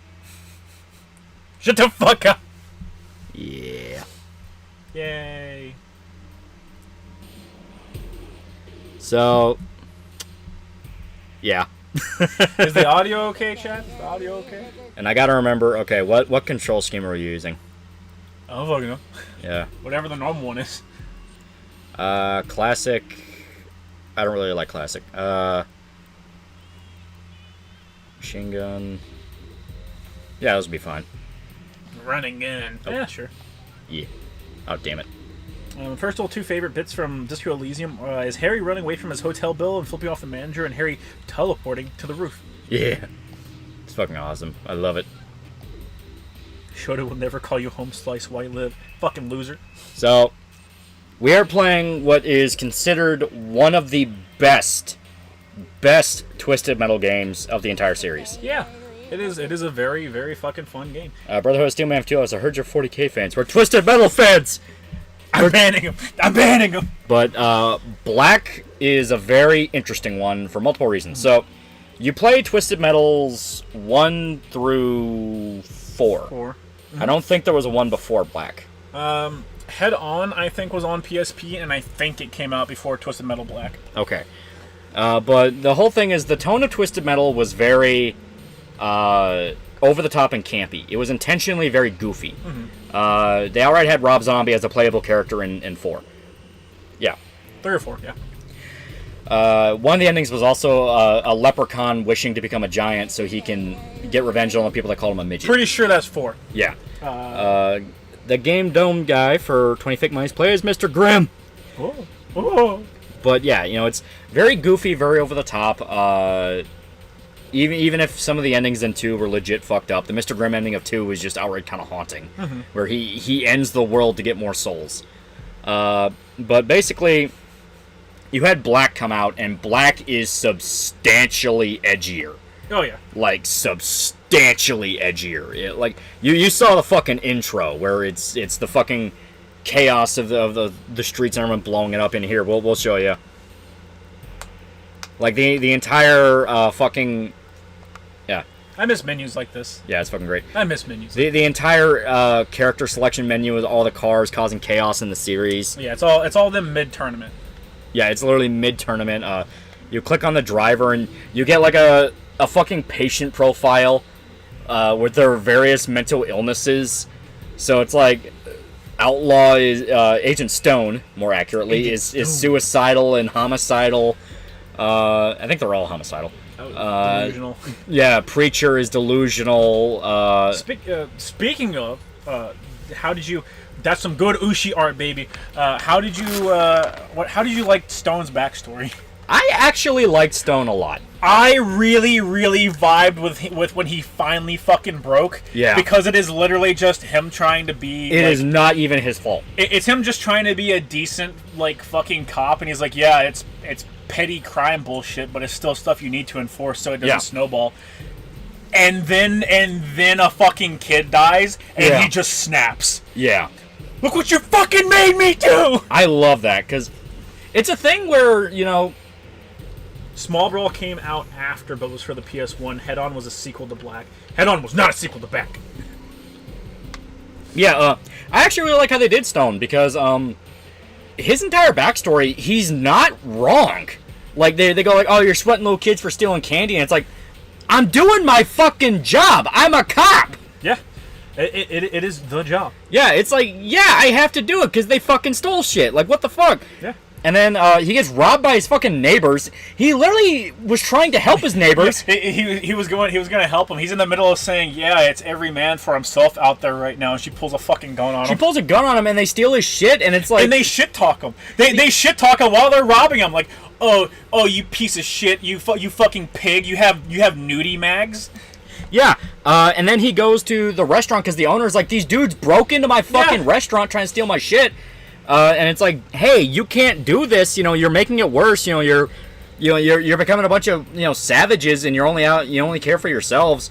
Shut the fuck up. Yeah. Yay. So, yeah. Is the audio okay, chat? Is the audio okay? And I gotta remember, okay, what control scheme are we using? I don't fucking know. Yeah. Whatever the normal one is. Classic. I don't really like classic. Machine gun. Yeah, those would be fine. Running gun. Oh. Yeah, sure. Yeah. Oh, damn it. First of all, 2 favorite bits from Disco Elysium is Harry running away from his hotel bill and flipping off the manager, and Harry teleporting to the roof. Yeah. It's fucking awesome. I love it. Shota will never call you Home Slice while you live. Fucking loser. So, we are playing what is considered one of the best Twisted Metal games of the entire series. Yeah. It is a very, very fucking fun game. Brotherhood of Steel Man 2, I heard you're 40k fans. We're Twisted Metal fans! I'm banning him! But Black is a very interesting one for multiple reasons. So, you play Twisted Metals 1 through 4. 4. Mm-hmm. I don't think there was a 1 before Black. Head On, I think, was on PSP, and I think it came out before Twisted Metal Black. Okay. But the whole thing is, the tone of Twisted Metal was very over the top and campy. It was intentionally very goofy. Mm-hmm. They outright had Rob Zombie as a playable character in 4. Yeah. 3 or 4, yeah. One of the endings was also a leprechaun wishing to become a giant so he can get revenge on the people that called him a midget. Pretty sure that's 4. Yeah. The Game Dome guy for 20 fake monies plays Mr. Grimm. Oh. But yeah, it's very goofy, very over the top. Even if some of the endings in 2 were legit fucked up, the Mr. Grimm ending of 2 was just outright kind of haunting, where he ends the world to get more souls. But basically, you had Black come out, and Black is substantially edgier. Oh yeah, like substantially edgier. Like you saw the fucking intro where it's the fucking chaos of the streets and everyone blowing it up in here. We'll show you. Like the entire fucking. Yeah. I miss menus like this. Yeah, it's fucking great. I miss menus. The entire character selection menu with all the cars causing chaos in the series. Yeah, it's all them mid-tournament. Yeah, it's literally mid-tournament. You click on the driver and you get like a fucking patient profile with their various mental illnesses. So it's like Outlaw is Agent Stone, more accurately, is suicidal and homicidal. I think they're all homicidal. Delusional. Yeah, Preacher is delusional. Speaking of, how did you? That's some good Ushi art, baby. How did you? How did you like Stone's backstory? I actually liked Stone a lot. I really, really vibed with when he finally fucking broke. Yeah. Because it is literally just him trying to be. It is not even his fault. It's him just trying to be a decent like fucking cop, and he's like, yeah, it's petty crime bullshit, but it's still stuff you need to enforce so it doesn't snowball. And then a fucking kid dies, and he just snaps. Yeah. Look what you fucking made me do! I love that, because it's a thing where, you know... Small Brawl came out after, but was for the PS1. Head-On was a sequel to Black. Head-On was not a sequel to Black. Yeah, I actually really like how they did Stone, because, his entire backstory, he's not wrong. Like, they go like, oh, you're sweating little kids for stealing candy, and it's like, I'm doing my fucking job! I'm a cop! Yeah. It is the job. Yeah, it's like, yeah, I have to do it, because they fucking stole shit. Like, what the fuck? Yeah. And then he gets robbed by his fucking neighbors. He literally was trying to help his neighbors. he was going to help him. He's in the middle of saying, yeah, it's every man for himself out there right now. And she pulls a fucking gun on him. She pulls a gun on him and they steal his shit. And it's like, and they shit talk him. They shit talk him while they're robbing him. Like, oh, you piece of shit. You fucking pig. You have nudie mags. Yeah. And then he goes to the restaurant because the owner's like, these dudes broke into my fucking restaurant trying to steal my shit. And it's like, hey, you can't do this. You know, you're making it worse. You know, you're becoming a bunch of savages, and you only care for yourselves.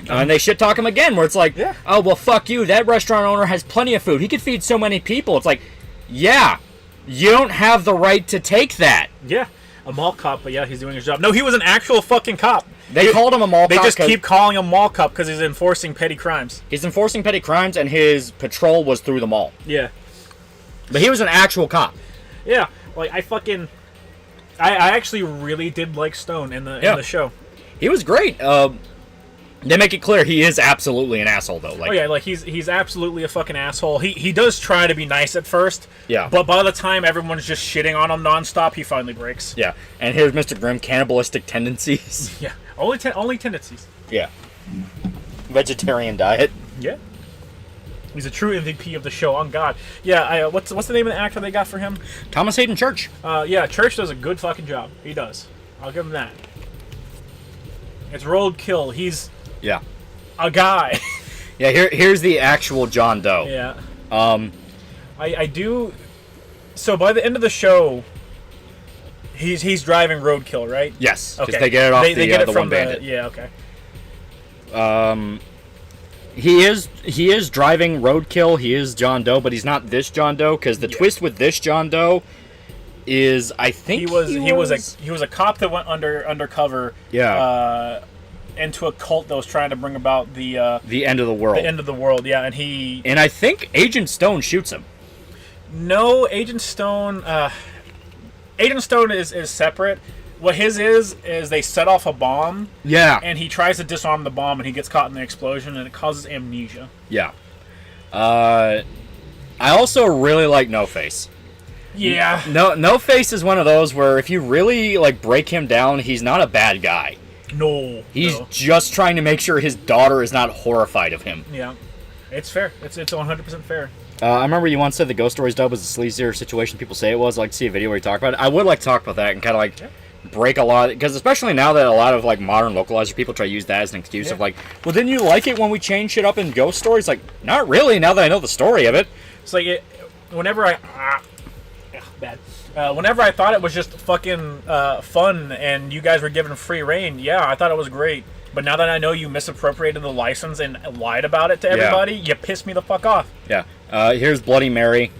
And they shit talk him again, where it's like, oh well, fuck you. That restaurant owner has plenty of food. He could feed so many people. It's like, yeah, you don't have the right to take that. Yeah, a mall cop, but yeah, he's doing his job. No, he was an actual fucking cop. They called him a mall cop. They just keep calling him mall cop because he's enforcing petty crimes. He's enforcing petty crimes, and his patrol was through the mall. Yeah. But he was an actual cop. Yeah, like I actually really did like Stone in the show. He was great. They make it clear he is absolutely an asshole, though. Like, oh yeah, like he's absolutely a fucking asshole. He does try to be nice at first. Yeah. But by the time everyone's just shitting on him nonstop, he finally breaks. Yeah. And here's Mr. Grimm, cannibalistic tendencies. Yeah. Only tendencies. Yeah. Vegetarian diet. Yeah. He's a true MVP of the show, on God. Yeah, what's the name of the actor they got for him? Thomas Hayden Church. Yeah, Church does a good fucking job. He does. I'll give him that. It's roadkill. He's a guy. Yeah, here's the actual John Doe. Yeah. I do. So by the end of the show, he's driving roadkill, right? Yes. Because Okay. they get it off they get it the from one bandit. Yeah. Okay. He is driving roadkill. He is John Doe, but he's not this John Doe, because the twist with this John Doe is, I think he was a cop that went undercover. Yeah. Into a cult that was trying to bring about the end of the world. The end of the world. Yeah, and I think Agent Stone shoots him. No, Agent Stone. Agent Stone is separate. What his is they set off a bomb. Yeah. And he tries to disarm the bomb, and he gets caught in the explosion, and it causes amnesia. Yeah. I also really like No Face. Yeah. No Face is one of those where if you really break him down, he's not a bad guy. No. He's just trying to make sure his daughter is not horrified of him. Yeah. It's fair. It's 100% fair. I remember you once said the Ghost Stories dub was a sleazier situation people say it was. I'd like to see a video where you talk about it. I would like to talk about that and kind of break a lot, because especially now that a lot of modern localizer people try to use that as an excuse of well, didn't you like it when we changed shit up in Ghost Stories? Not really, now that I know the story of it. It's whenever whenever I thought it was just fucking fun and you guys were given free reign, I thought it was great. But now that I know you misappropriated the license and lied about it to everybody, you pissed me the fuck off. Yeah. Here's Bloody Mary.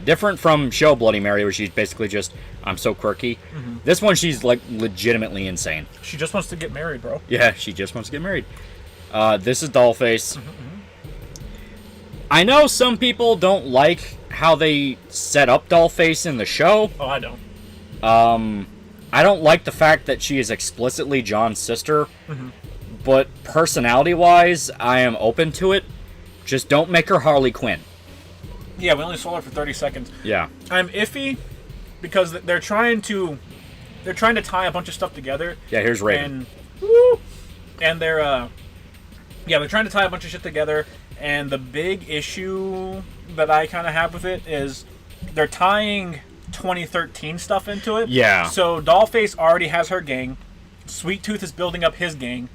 Different from show Bloody Mary, where she's basically just, I'm so quirky. This one, she's like legitimately insane. She just wants to get married, bro. Yeah, she just wants to get married. This is Dollface. I know some people don't like how they set up Dollface in the show. Oh, I don't. I don't like the fact that she is explicitly John's sister. But personality-wise, I am open to it. Just don't make her Harley Quinn. Yeah, we only saw her for 30 seconds. Yeah. I'm iffy because they're trying to tie a bunch of stuff together. Yeah, here's Raven. And they're trying to tie a bunch of shit together. And the big issue that I kind of have with it is they're tying 2013 stuff into it. Yeah. So Dollface already has her gang. Sweet Tooth is building up his gang.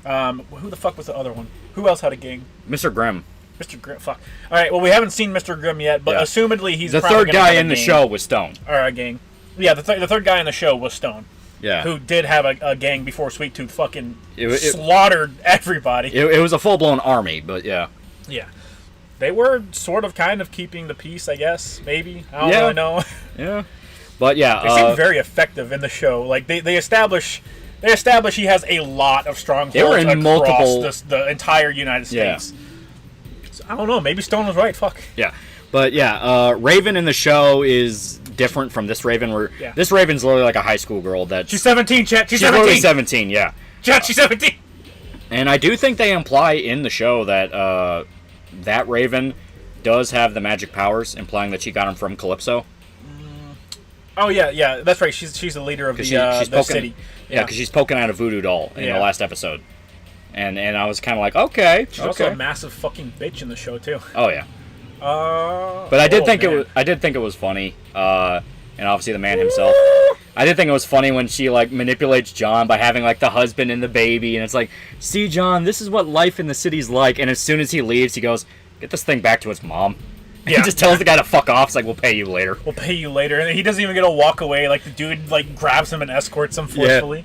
Who the fuck was the other one? Who else had a gang? Mr. Grimm. Mr. Grimm. Fuck. All right. Well, we haven't seen Mr. Grimm yet, but assumedly he's the probably third gonna guy have a in the gang. show was Stone. Or a gang. Yeah, the third guy in the show was Stone. Yeah. Who did have a gang before Sweet Tooth fucking It- slaughtered everybody. It was a full-blown army, but yeah. Yeah. They were sort of kind of keeping the peace, I guess. Maybe. I don't Yeah. really know. Yeah. But yeah. They seem very effective in the show. Like, they establish he has a lot of strongholds They were in across multiple- the entire United States. So, I don't know. Maybe Stone was right. Fuck. Yeah. But yeah, Raven in the show is different from this Raven. Where this Raven's literally like a high school girl that She's 17, Chet. She's 17. literally 17. Yeah. Chet, she's 17. And I do think they imply in the show that that Raven does have the magic powers, implying that she got them from Calypso. Oh yeah, that's right. She's the leader of the city. Yeah, because she's poking at a voodoo doll in the last episode, and I was kind of like, okay, She's also a massive fucking bitch in the show too. Oh yeah. But I did think it was funny, and obviously the man himself. I did think it was funny when she like manipulates John by having like the husband and the baby, and it's like, see, John, this is what life in the city's like. And as soon as he leaves, he goes, get this thing back to its mom. And he just tells the guy to fuck off. It's like, we'll pay you later. We'll pay you later, and he doesn't even get to walk away. Like the dude like grabs him and escorts him forcefully.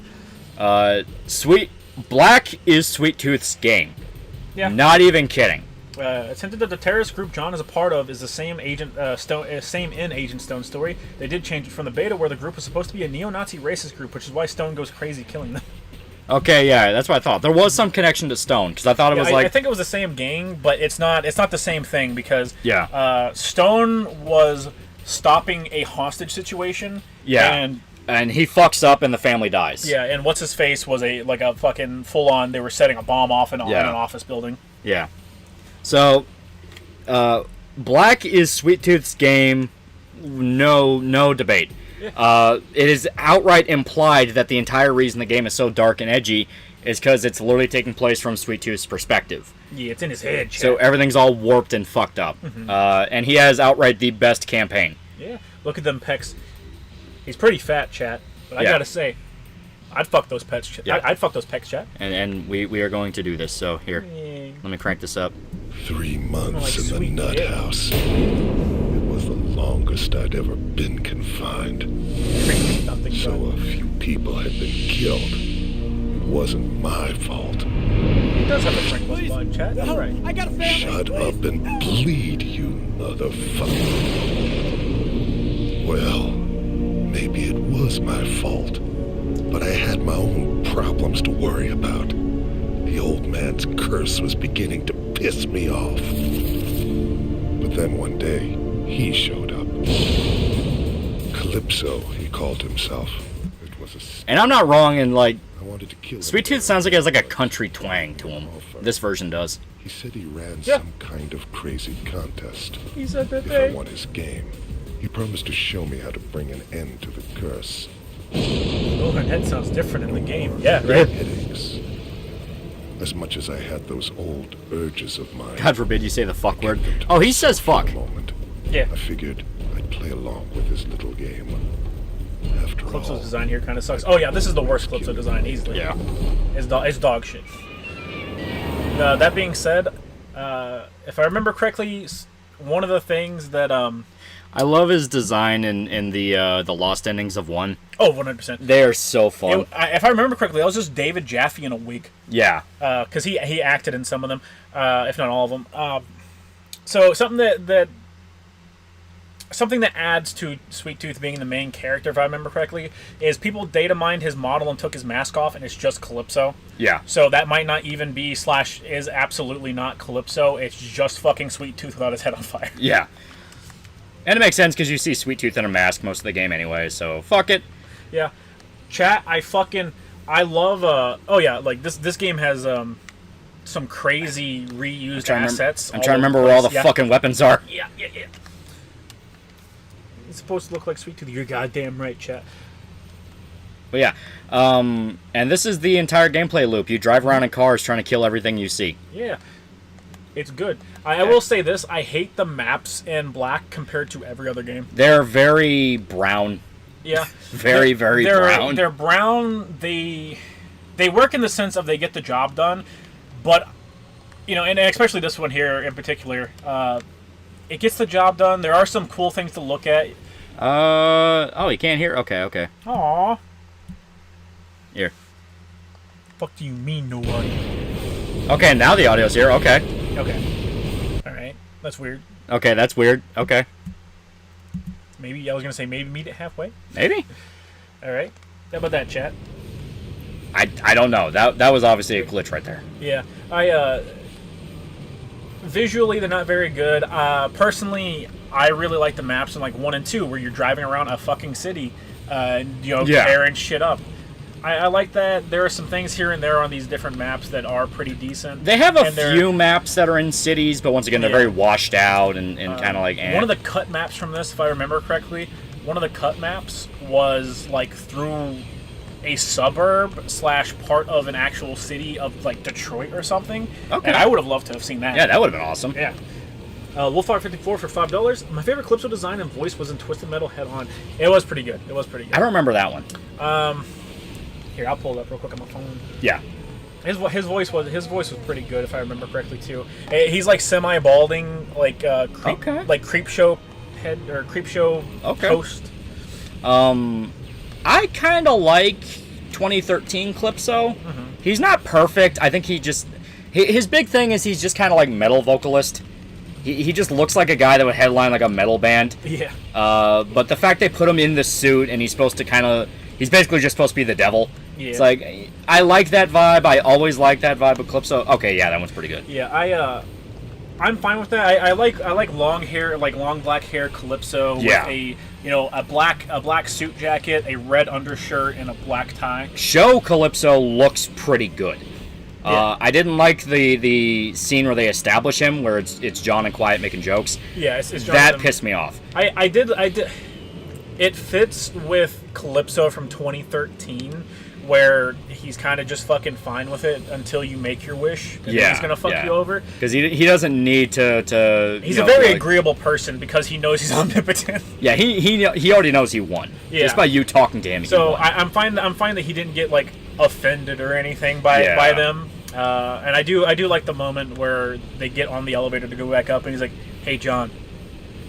Black is Sweet Tooth's gang. Yeah. Not even kidding. It's hinted that the terrorist group John is a part of is the same same in Agent Stone's story. They did change it from the beta, where the group was supposed to be a neo-Nazi racist group, which is why Stone goes crazy killing them. Okay, yeah, that's what I thought. There was some connection to Stone, because I thought it was like... I think it was the same gang, but it's not the same thing, because Yeah. Stone was stopping a hostage situation. Yeah. And he fucks up and the family dies. Yeah, and what's his face was a fucking full-on, they were setting a bomb off in an office building. Yeah. So, Black is Sweet Tooth's game, no debate. Yeah. It is outright implied that the entire reason the game is so dark and edgy is because it's literally taking place from Sweet Tooth's perspective. Yeah, it's in his head. Chat. So everything's all warped and fucked up. Mm-hmm. And he has outright the best campaign. Yeah, look at them pecs. He's pretty fat, chat. But I gotta say, I'd fuck those pets. Yeah. I'd fuck those pecs, chat. And we are going to do this. So here, let me crank this up. 3 months like in sweet the nut dick. house. It was the longest I'd ever been confined. Nothing. So a few people had been killed. It wasn't my fault. He does have a Franklin's blood, chat. That's right. I got a family. Shut up and bleed, you motherfucker. Well, maybe it was my fault, but I had my own problems to worry about. The old man's curse was beginning to piss me off. But then one day, he showed up. Calypso, he called himself. It was a... And I'm not wrong in like I wanted to kill him. Sweet Tooth sounds like it has like a country twang to him. This version does. He said he ran Yeah. some kind of crazy contest. He said that If I won his game, he promised to show me how to bring an end to the curse. Oh, her head sounds different in the game. Yeah, No right. headaches. As much as I had those old urges of mine. God forbid you say the fuck word. Oh, he says fuck. For a moment, Yeah. I figured I'd play along with his little game. After Calypso's all, design here kind of sucks. Oh yeah, this is the worst Calypso design easily. Yeah. It's dog shit. That being said, if I remember correctly, one of the things that I love his design in the Lost Endings of 1. oh 100%. They are so fun. If I remember correctly, that was just David Jaffe in a wig. Yeah. Because he acted in some of them, if not all of them. So something that adds to Sweet Tooth being the main character, if I remember correctly, is people data mined his model and took his mask off, and it's just Calypso. Yeah. So that might not even be / is absolutely not Calypso. It's just fucking Sweet Tooth without his head on fire. Yeah. And it makes sense because you see Sweet Tooth in a mask most of the game anyway, so fuck it. Yeah. Chat, I love, oh yeah, like this game has, some crazy reused assets. I'm trying to remember where all the fucking weapons are. Yeah. It's supposed to look like Sweet Tooth. You're goddamn right, chat. But yeah, and this is the entire gameplay loop. You drive around in cars trying to kill everything you see. Yeah. It's good. I will say this. I hate the maps in Black compared to every other game. They're very brown. Yeah. Very brown. They're brown. They work in the sense of they get the job done. But, and especially this one here in particular, it gets the job done. There are some cool things to look at. Oh, you can't hear? Okay. Aww. Here. Fuck do you mean, nobody? Okay, now the audio's here. Okay. Alright. That's weird. Okay, that's weird. Okay. Maybe, I was going to say maybe meet it halfway. Maybe. Alright. How about that, chat? I don't know. That was obviously a glitch right there. Yeah. Visually, they're not very good. Personally, I really like the maps in like 1 and 2 where you're driving around a fucking city, tearing shit up. I like that. There are some things here and there on these different maps that are pretty decent. They have a few maps that are in cities, but once again, they're very washed out and kind of like... One of the cut maps from this, if I remember correctly, one of the cut maps was like through a suburb / part of an actual city of like Detroit or something. Okay. And I would have loved to have seen that. Yeah, that would have been awesome. Yeah. Wolfhawk54 for $5. My favorite Calypso design and voice was in Twisted Metal Head On. It was pretty good. I don't remember that one. Here, I'll pull it up real quick on my phone. Yeah. His voice was pretty good if I remember correctly too. He's like semi-balding, like creep show head or creep show host. I kind of like 2013 Calypso. Mm-hmm. He's not perfect. I think his big thing is he's just kind of like metal vocalist. He just looks like a guy that would headline like a metal band. Yeah. But the fact they put him in the suit and he's basically just supposed to be the devil. Yeah. It's like, I like that vibe. I always like that vibe of Calypso. Okay, yeah, that one's pretty good. Yeah, I'm fine with that. I like long hair, like long black hair Calypso with a black suit jacket, a red undershirt, and a black tie. Show Calypso looks pretty good. Yeah. I didn't like the scene where they establish him, where it's John and Quiet making jokes. Yeah, it's John. That pissed me off. I did. It fits with Calypso from 2013, where he's kind of just fucking fine with it until you make your wish, and then he's gonna fuck you over. Because he doesn't need to he's a very agreeable person because he knows he's omnipotent. Yeah, he already knows he won. Yeah. Just by you talking to him. So I'm fine that he didn't get like offended or anything by them. And I do like the moment where they get on the elevator to go back up, and he's like, "Hey John,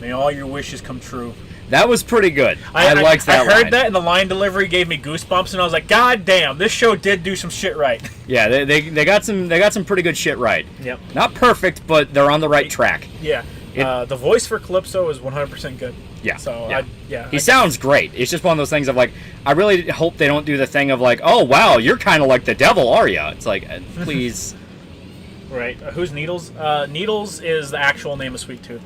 may all your wishes come true." That was pretty good. I liked that. I heard line. that, and the line delivery gave me goosebumps, and I was like, "God damn, this show did do some shit right." Yeah, they got some pretty good shit right. Yep. Not perfect, but they're on the right track. Yeah. The voice for Calypso is 100% good. Yeah. So he sounds great. It's just one of those things of like, I really hope they don't do the thing of like, oh wow, you're kind of like the devil, are you? It's like, please. Right. Who's Needles? Needles is the actual name of Sweet Tooth.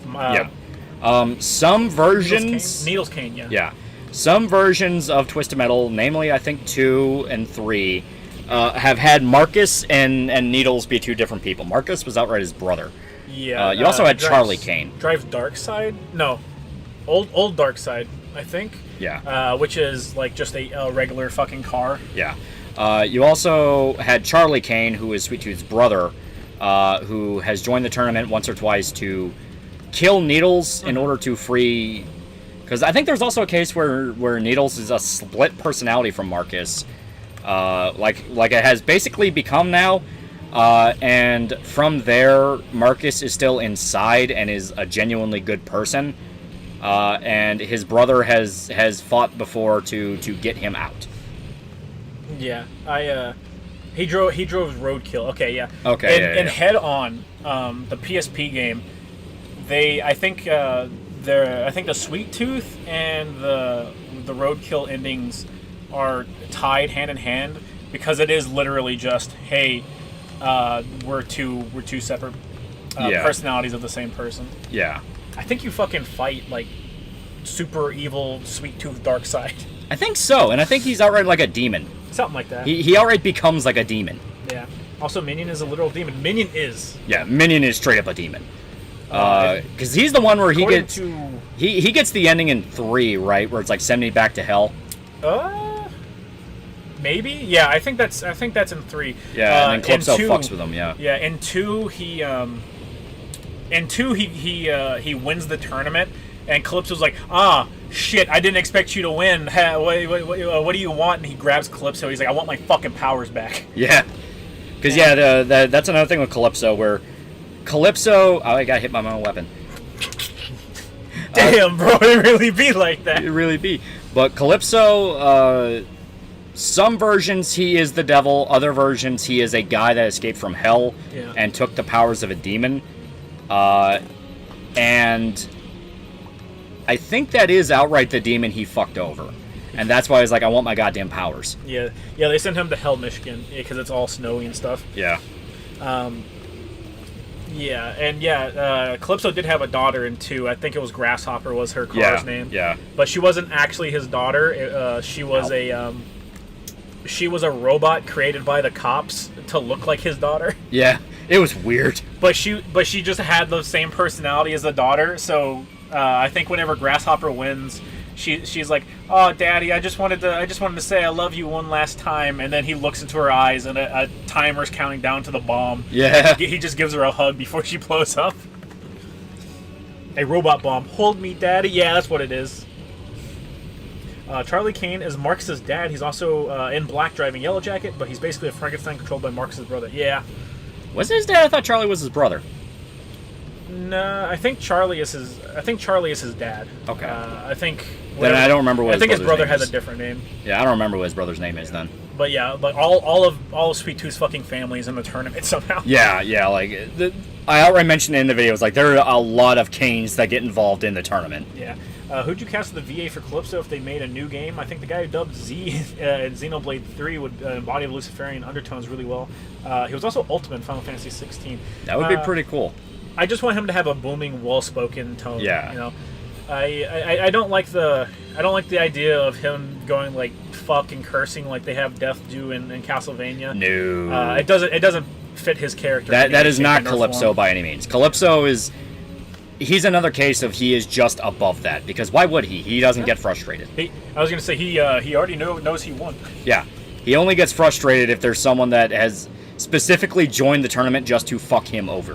Some versions... Needles Kane, yeah. Yeah. Some versions of Twisted Metal, namely I think 2 and 3, have had Marcus and Needles be two different people. Marcus was outright his brother. Yeah. You also had Charlie Kane. Drives Dark Side? No. Old Dark Side, I think. Yeah. Which is like just a regular fucking car. Yeah. You also had Charlie Kane, who is Sweet Tooth's brother, who has joined the tournament once or twice to kill Needles in order to free... Because I think there's also a case where Needles is a split personality from Marcus. Like it has basically become now. And from there, Marcus is still inside and is a genuinely good person. And his brother has fought before to get him out. Yeah, he drove Roadkill. Okay, yeah. Okay. And Head On, the PSP game, I think the Sweet Tooth and the Roadkill endings are tied hand in hand because it is literally just, hey, we're two separate personalities of the same person. Yeah. I think you fucking fight like super evil Sweet Tooth Dark Side. I think so, and I think he's outright like a demon. Something like that. He outright becomes like a demon. Yeah. Also, Minion is a literal demon. Minion is. Yeah, Minion is straight up a demon. Because he's the one where he gets he gets the ending in 3, right? Where it's like send me back to hell. Maybe. Yeah, I think that's in 3. Yeah, and then Calypso fucks with him. Yeah. Yeah, in 2 he wins the tournament, and Calypso's like, shit, I didn't expect you to win. What do you want? And he grabs Calypso. He's like, I want my fucking powers back. Yeah. Because that's another thing with Calypso where Calypso. Oh, I got hit by my own weapon. Damn, bro, it really be like that. It really be. But Calypso, some versions he is the devil. Other versions he is a guy that escaped from hell and took the powers of a demon. And I think that is outright the demon he fucked over. And that's why he's like, I want my goddamn powers. Yeah, they sent him to Hell, Michigan, because it's all snowy and stuff. Yeah. Calypso did have a daughter in 2. I think it was Grasshopper was her car's name. Yeah. But she wasn't actually his daughter. She was a robot created by the cops to look like his daughter. Yeah, it was weird. But she just had the same personality as the daughter. So I think whenever Grasshopper wins, she's like, "Oh, Daddy, I just wanted to say I love you one last time." And then he looks into her eyes, and a timer's counting down to the bomb. Yeah. He just gives her a hug before she blows up. A robot bomb. Hold me, Daddy. Yeah, that's what it is. Charlie Kane is Marcus's dad. He's also in Black driving Yellow Jacket, but he's basically a Frankenstein controlled by Marcus's brother. Yeah. Wasn't his dad? I thought Charlie was his brother. No, I think Charlie is his dad. Okay. I think. Then I don't remember what. I think his brother has is. a different name. Yeah, I don't remember what his brother's name is then. But yeah, like all of Sweet Tooth's fucking family is in the tournament somehow. Yeah, like I outright mentioned in the video. It's like there are a lot of Canes that get involved in the tournament. Yeah. Who'd you cast the VA for Calypso if they made a new game? I think the guy who dubbed Z in Xenoblade 3 would embody the Luciferian undertones really well. He was also Ultimate in Final Fantasy 16. That would be pretty cool. I just want him to have a booming, well-spoken tone. Yeah. You know, I don't like the idea of him going like fuck and cursing like they have Death do in Castlevania. No. It doesn't fit his character. That is not Calypso by any means. Calypso is. He's another case of he is just above that because why would he? He doesn't get frustrated. I was gonna say he already knows he won. Yeah, he only gets frustrated if there's someone that has specifically joined the tournament just to fuck him over,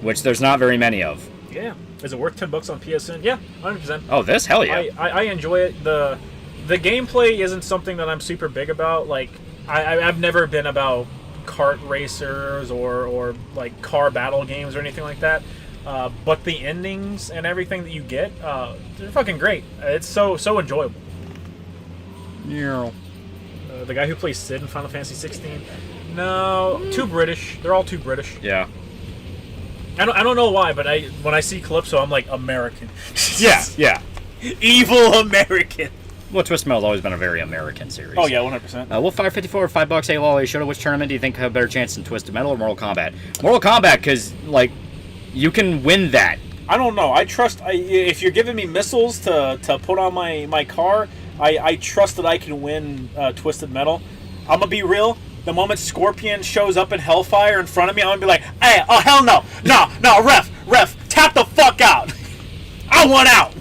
which there's not very many of. Yeah, is it worth $10 on PSN? Yeah, 100%. Oh, this hell yeah. I enjoy it. The gameplay isn't something that I'm super big about. Like I've never been about kart racers or like car battle games or anything like that. But the endings and everything that you get, they're fucking great. It's so enjoyable. Yeah. The guy who plays Sid in Final Fantasy 16, no, too British. They're all too British. Yeah. I don't know why, but when I see Calypso, I'm like American. Yeah. Evil American. Well, Twisted Metal's always been a very American series. Oh yeah, 100%. Wolf554, $5. Hey Lolly, Shoto, which tournament do you think have a better chance than Twisted Metal or Mortal Kombat? Mortal Kombat, because like. You can win that. I don't know. I trust... if you're giving me missiles to put on my car, I trust that I can win Twisted Metal. I'm going to be real. The moment Scorpion shows up in Hellfire in front of me, I'm going to be like, hey, oh, hell no. No, ref, tap the fuck out. I want out.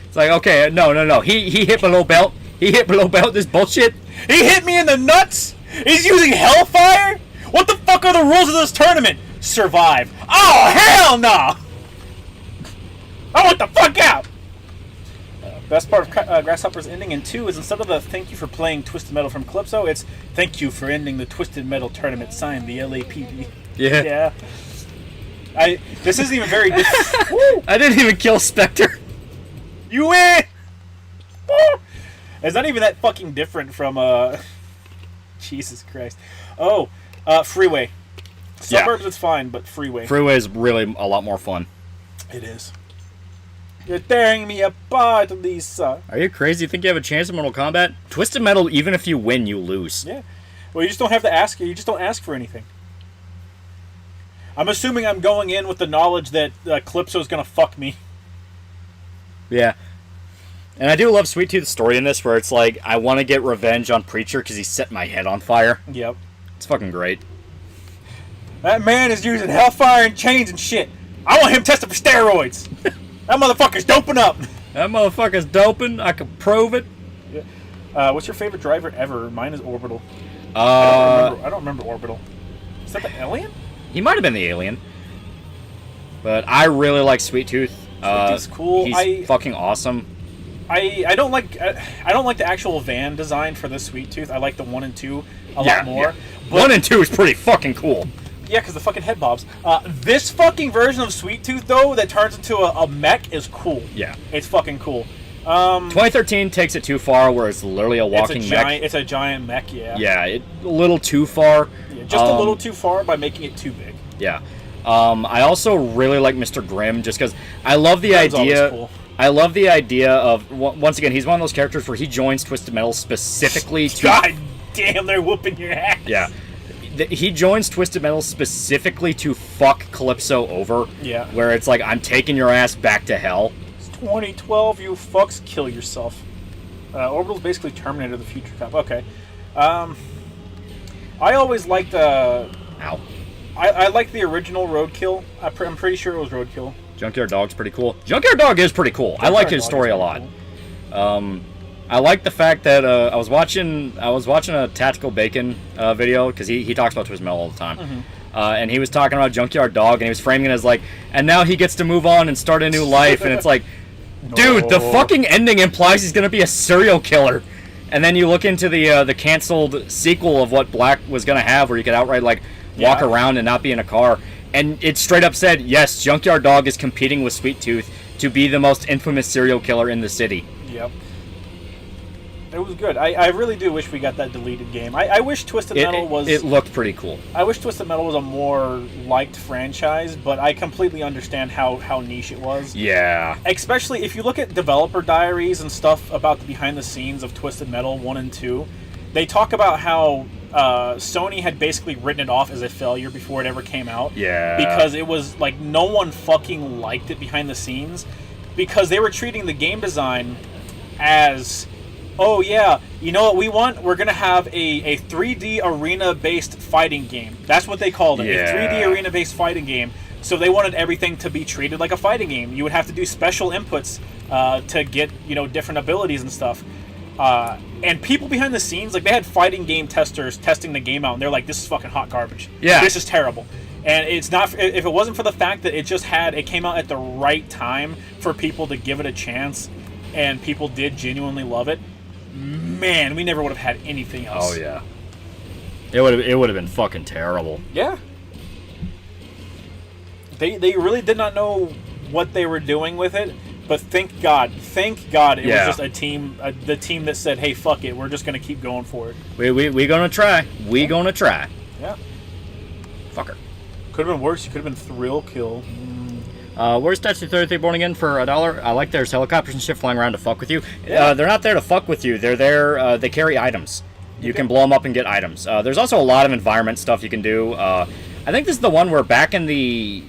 It's like, okay, no. He hit below belt. This bullshit. He hit me in the nuts. He's using Hellfire? What the fuck are the rules of this tournament? Survive. Oh, hell no! I want the fuck out! Best part of Grasshopper's ending in 2 is instead of the thank you for playing Twisted Metal from Calypso, it's thank you for ending the Twisted Metal tournament, signed the LAPD. Yeah. This isn't even very different. I didn't even kill Spectre. You win! Woo! It's not even that fucking different from, Jesus Christ. Oh, Freeway. Suburbs it's fine, but freeway. Freeway is really a lot more fun. It is. You're tearing me apart, Lisa. Are you crazy? You think you have a chance in Mortal Kombat? Twisted Metal, even if you win, you lose. Yeah. Well, you just don't have to ask. You just don't ask for anything. I'm assuming I'm going in with the knowledge that Calypso's gonna fuck me. Yeah. And I do love Sweet Tooth's story in this, where it's like, I want to get revenge on Preacher because he set my head on fire. Yep. It's fucking great. That man is using hellfire and chains and shit. I want him tested for steroids. That motherfucker's doping up. That motherfucker's doping. I can prove it. Yeah. What's your favorite driver ever? Mine is Orbital. I don't remember Orbital. Is that the alien? He might have been the alien. But I really like Sweet Tooth. Sweet Tooth's cool. He's fucking awesome. I don't like the actual van design for this Sweet Tooth. I like the 1 and 2 a lot more. Yeah. 1 and 2 is pretty fucking cool. Yeah, because the fucking head bobs. This fucking version of Sweet Tooth, though, that turns into a mech is cool. Yeah. It's fucking cool. 2013 takes it too far, where it's literally a walking mech. It's a giant mech, yeah. Yeah, a little too far. Yeah, just a little too far by making it too big. Yeah. I also really like Mr. Grimm, just because I love the Grimm's idea. Cool. I love the idea of, once again, he's one of those characters where he joins Twisted Metal specifically to... God damn, they're whooping your ass. Yeah. He joins Twisted Metal specifically to fuck Calypso over. Yeah. Where it's like, I'm taking your ass back to hell. It's 2012, you fucks, kill yourself. Orbital's basically Terminator the Future Cop. Okay. I always liked... Ow. I liked the original Roadkill. I'm pretty sure it was Roadkill. Junkyard Dog's pretty cool. Junkyard Dog is pretty cool. I like his story a lot. Cool. I like the fact that I was watching a Tactical Bacon video, because he talks about Twisted Metal all the time. Mm-hmm. And he was talking about Junkyard Dog, and he was framing it as like, and now he gets to move on and start a new life, and it's like, dude, the fucking ending implies he's gonna be a serial killer. And then you look into the canceled sequel of what Black was gonna have, where you could outright like walk around and not be in a car. And it straight up said, yes, Junkyard Dog is competing with Sweet Tooth to be the most infamous serial killer in the city. Yep. It was good. I really do wish we got that deleted game. I wish Twisted Metal was... It looked pretty cool. I wish Twisted Metal was a more liked franchise, but I completely understand how niche it was. Yeah. Especially if you look at developer diaries and stuff about the behind the scenes of Twisted Metal 1 and 2, they talk about how Sony had basically written it off as a failure before it ever came out. Yeah. Because it was like no one fucking liked it behind the scenes, because they were treating the game design as, oh yeah, you know what we want? We're gonna have a 3D arena-based fighting game. That's what they called it, a 3D arena-based fighting game. So they wanted everything to be treated like a fighting game. You would have to do special inputs to get, different abilities and stuff. And people behind the scenes, like, they had fighting game testers testing the game out, and they're like, this is fucking hot garbage. Yeah. This is terrible. And it's not, if it wasn't for the fact that it came out at the right time for people to give it a chance, and people did genuinely love it, man, we never would have had anything else. Oh, yeah. It would have been fucking terrible. Yeah. They really did not know what they were doing with it, but thank God it was just a team, the team that said, hey, fuck it, we're just going to keep going for it. We gonna try. Gonna try. Yeah. Fucker. Could have been worse. You could have been Thrill Kill. Where's Statue 33 born again for $1? I like there's helicopters and shit flying around to fuck with you. Yeah. They're not there to fuck with you. They're there, they carry items. You can blow them up and get items. There's also a lot of environment stuff you can do. I think this is the one where back in the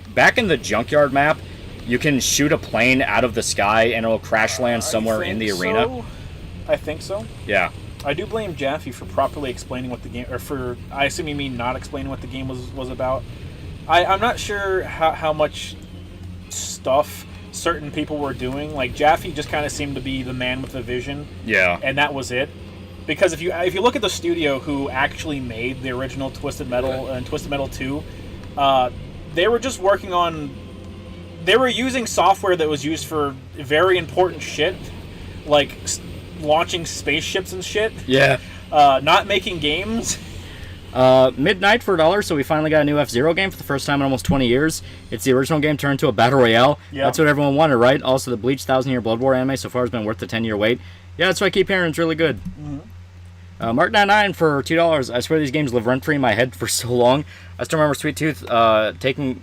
junkyard map, you can shoot a plane out of the sky and it'll crash land somewhere in the arena. I think so. Yeah. I do blame Jaffe for properly explaining what the game, or for, I assume you mean not explaining what the game was about. I'm not sure how much stuff certain people were doing. Like, Jaffe just kind of seemed to be the man with the vision. Yeah. And that was it. Because if you look at the studio who actually made the original Twisted Metal and Twisted Metal 2, they were just working on... They were using software that was used for very important shit, like launching spaceships and shit. Yeah. Not making games. Midnight for $1, so we finally got a new F-Zero game for the first time in almost 20 years. It's the original game turned into a battle royale. Yeah. That's what everyone wanted, right? Also, the Bleach 1000-Year Blood War anime so far has been worth the 10-year wait. Yeah, that's what I keep hearing. It's really good. Mm-hmm. Mark99 for $2. I swear these games live rent free in my head for so long. I still remember Sweet Tooth taking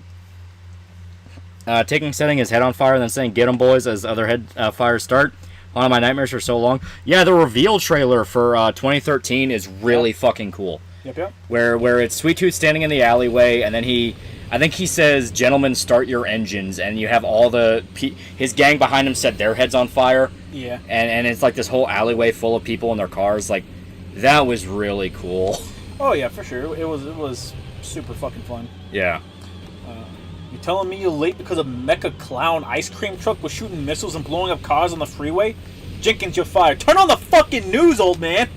setting his head on fire and then saying "Get 'em boys" as other head fires start. One of my nightmares for so long. Yeah, the reveal trailer for 2013 is really fucking cool. Yep. Where it's Sweet Tooth standing in the alleyway, and then I think he says, "Gentlemen, start your engines," and you have all his gang behind him set their heads on fire. Yeah. And it's like this whole alleyway full of people in their cars. Like, that was really cool. Oh yeah, for sure. It was super fucking fun. Yeah. You telling me you're late because a mecha clown ice cream truck was shooting missiles and blowing up cars on the freeway? Jenkins, you're fired. Turn on the fucking news, old man!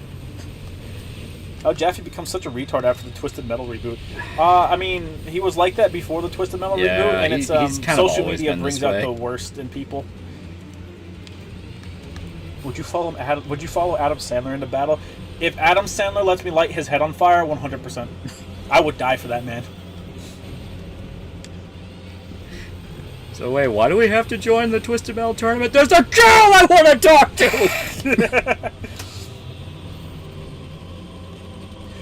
How Jaffe becomes such a retard after the Twisted Metal reboot? I mean, he was like that before the Twisted Metal reboot, and it's he's kind of social always media been brings this out way. the worst in people. Would you follow Adam Sandler into battle? If Adam Sandler lets me light his head on fire, 100%. I would die for that man. So wait, why do we have to join the Twisted Metal tournament? There's a girl I want to talk to!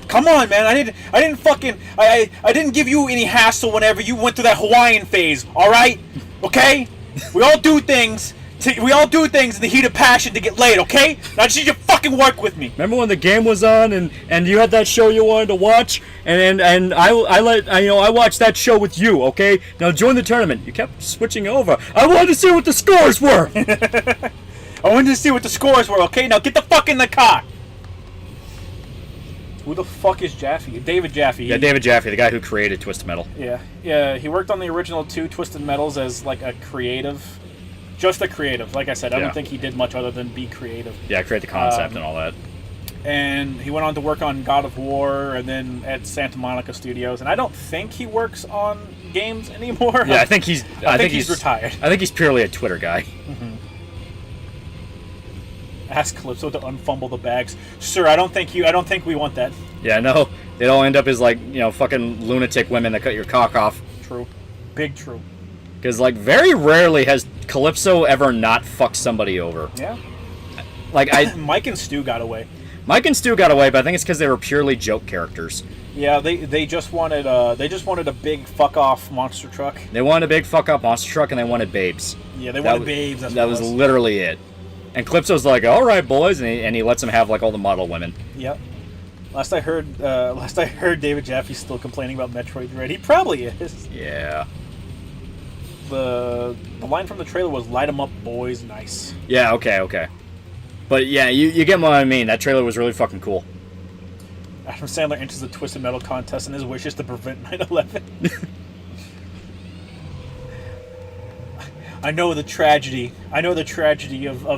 Come on, man! I didn't give you any hassle whenever you went through that Hawaiian phase. All right, okay? We all do things in the heat of passion to get laid. Okay? Now I just need you to fucking work with me. Remember when the game was on and you had that show you wanted to watch, and I watched that show with you. Okay? Now join the tournament. You kept switching over. I wanted to see what the scores were. I wanted to see what the scores were. Okay? Now get the fuck in the car. Who the fuck is Jaffe? David Jaffe. Yeah, David Jaffe, the guy who created Twisted Metal. Yeah. He worked on the original 2 Twisted Metals as like a creative. Just a creative. Like I said, I don't think he did much other than be creative. Yeah, create the concept and all that. And he went on to work on God of War and then at Santa Monica Studios. And I don't think he works on games anymore. Yeah, I think he's retired. I think he's purely a Twitter guy. Mm-hmm. Ask Calypso to unfumble the bags. Sir, I don't think we want that. Yeah, no. They'd all end up as like, fucking lunatic women that cut your cock off. True. Big true. Because, like, very rarely has Calypso ever not fucked somebody over. Yeah. Like, Mike and Stu got away. Mike and Stu got away, but I think it's because they were purely joke characters. Yeah, they just wanted a big fuck off monster truck. They wanted a big fuck up monster truck, and they wanted babes. Yeah, they wanted babes. That was literally it. And Calypso's like, all right, boys, and he lets them have like all the model women. Yep. Last I heard, David Jaffe's still complaining about Metroid Dread. He probably is. Yeah. The line from the trailer was "Light 'em up, boys, nice." Yeah. Okay. But yeah, you get what I mean. That trailer was really fucking cool. Adam Sandler enters the Twisted Metal contest, and his wish is to prevent 9/11. I know the tragedy of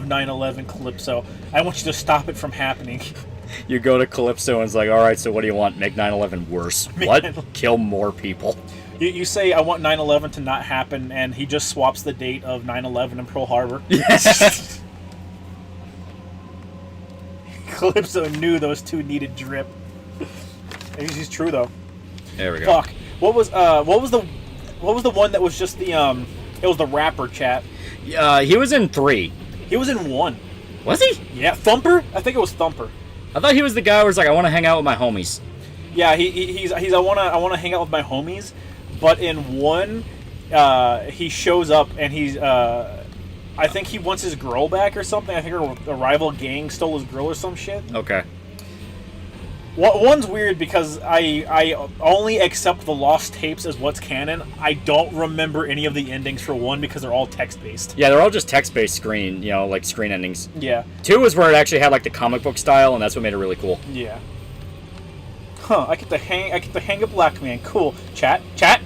9/11, Calypso. I want you to stop it from happening. You go to Calypso and it's like, all right, so what do you want? Make 9/11 worse. What? Kill more people. You say, I want 9/11 to not happen, and he just swaps the date of 9/11 in Pearl Harbor. Yes. Calypso knew those two needed drip. He's true though. There we go. Fuck. What was the one that was just the it was the rapper chat. He was in 3. He was in 1. Was he? Yeah, Thumper? I think it was Thumper. I thought he was the guy who was like, I want to hang out with my homies. Yeah, he's I wanna hang out with my homies, but in 1, he shows up and he's I think he wants his girl back or something. I think a rival gang stole his girl or some shit. Okay. One's weird because I only accept the lost tapes as what's canon. I don't remember any of the endings for 1 because they're all text-based. Yeah, they're all just text-based screen, like screen endings. Yeah. 2 is where it actually had like the comic book style, and that's what made it really cool. Yeah. Huh, I get to hang a black man. Cool. Chat. I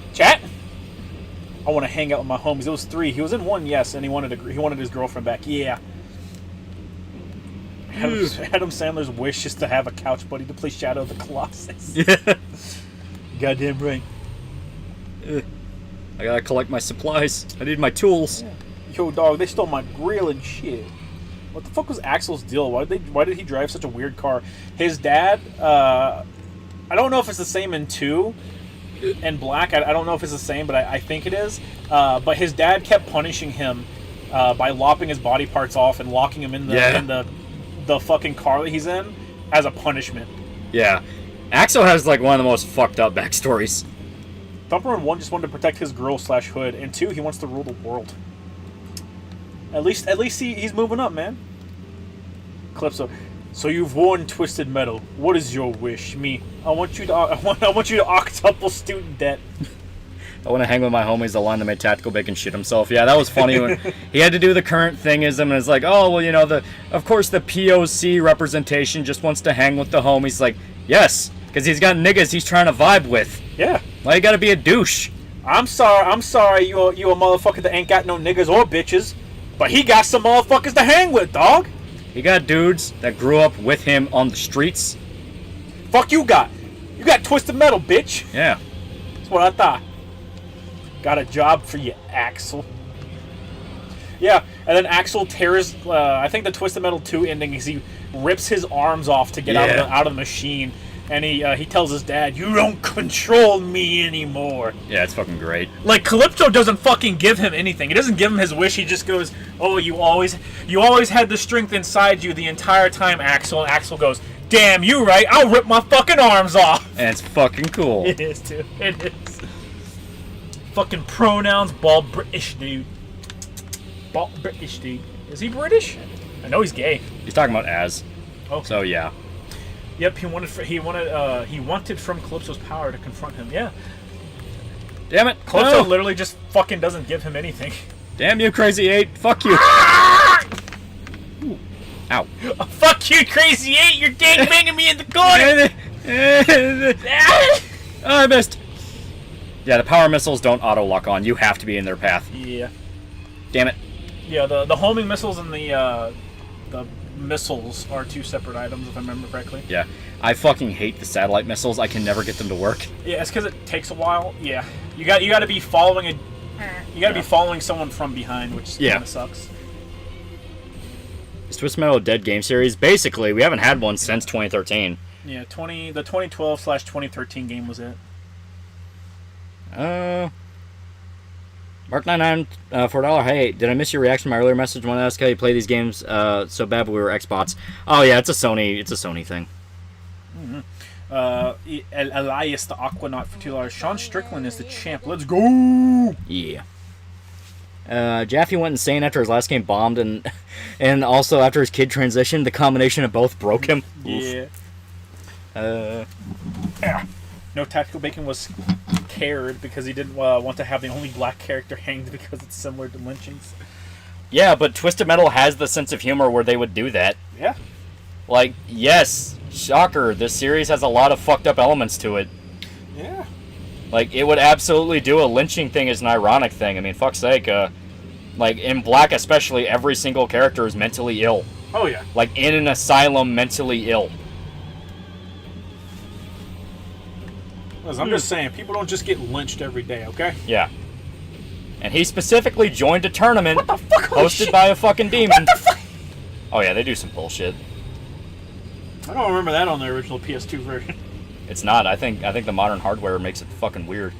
want to hang out with my homies. It was 3. He was in 1, yes, and he wanted his girlfriend back. Yeah. Adam Sandler's wish is to have a couch buddy to play Shadow of the Colossus. Yeah. Goddamn right. I gotta collect my supplies. I need my tools. Yeah. Yo, dog, they stole my grill and shit. What the fuck was Axel's deal? Why did he drive such a weird car? His dad, I don't know if it's the same in 2 and Black. I don't know if it's the same, but I think it is. But his dad kept punishing him by lopping his body parts off and locking him in the fucking car that he's in, as a punishment. Yeah. Axel has like one of the most fucked up backstories. Thumper in 1 just wanted to protect his girl / hood, and 2, he wants to rule the world. At least he's moving up, man. Calypso. So you've worn twisted metal. What is your wish? Me. I want you to octuple student debt. I want to hang with my homies, the line that made Tactical Bacon shit himself. Yeah, that was funny when he had to do the current thingism, and it's like, oh, well, you know, of course the POC representation just wants to hang with the homies. Like, yes, because he's got niggas he's trying to vibe with. Yeah. Why you gotta be a douche? I'm sorry, you a motherfucker that ain't got no niggas or bitches, but he got some motherfuckers to hang with, dog. He got dudes that grew up with him on the streets. Fuck you got. You got twisted metal, bitch. Yeah. That's what I thought. Got a job for you, Axel. Yeah, and then Axel tears. I think the Twisted Metal 2 ending is he rips his arms off to get out of the machine, and he tells his dad, "You don't control me anymore." Yeah, it's fucking great. Like, Calypso doesn't fucking give him anything. He doesn't give him his wish. He just goes, "Oh, you always had the strength inside you the entire time, Axel." And Axel goes, "Damn, you right. I'll rip my fucking arms off." And it's fucking cool. It is too. It is. Fucking pronouns, bald British dude. Bald British dude. Is he British? I know he's gay. He's talking about Az. Oh, So yeah. Yep, he wanted from Calypso's power to confront him. Yeah. Damn it. Calypso No. literally just fucking doesn't give him anything. Damn you, Crazy 8. Fuck you. Ooh. Ow. Fuck you, Crazy 8! You're gangbanging me in the corner! I missed. Yeah, the power missiles don't auto-lock on. You have to be in their path. Yeah. Damn it. Yeah, the homing missiles and the missiles are 2 separate items, if I remember correctly. Yeah. I fucking hate the satellite missiles. I can never get them to work. Yeah, it's because it takes a while. Yeah. You got to be following be following someone from behind, which kind of sucks. Is Twisted Metal a dead game series? Basically, we haven't had one since 2013. Yeah, the 2012/2013 game was it. Mark99 for $1. Hey, did I miss your reaction to my earlier message when I asked how you play these games so bad but we were Xbots? Oh yeah, it's a Sony thing. Mm-hmm. Elias the Aquanaut for $2. Sean Strickland is the champ. Let's go! Yeah. Jaffe went insane after his last game bombed, and also after his kid transitioned. The combination of both broke him. Yeah. No, Tactical Bacon was cared because he didn't want to have the only black character hanged because it's similar to lynchings. Yeah, but Twisted Metal has the sense of humor where they would do that. Yeah. Like, yes, shocker, this series has a lot of fucked up elements to it. Yeah. Like, it would absolutely do a lynching thing as an ironic thing. I mean, fuck's sake, like, in Black especially, every single character is mentally ill. Oh, yeah. Like, in an asylum, mentally ill. I'm just saying, people don't just get lynched every day, okay? Yeah. And he specifically joined a tournament What the fuck? hosted by a fucking demon. What the fuck? Oh yeah, they do some bullshit. I don't remember that on the original PS2 version. It's not. I think the modern hardware makes it fucking weird.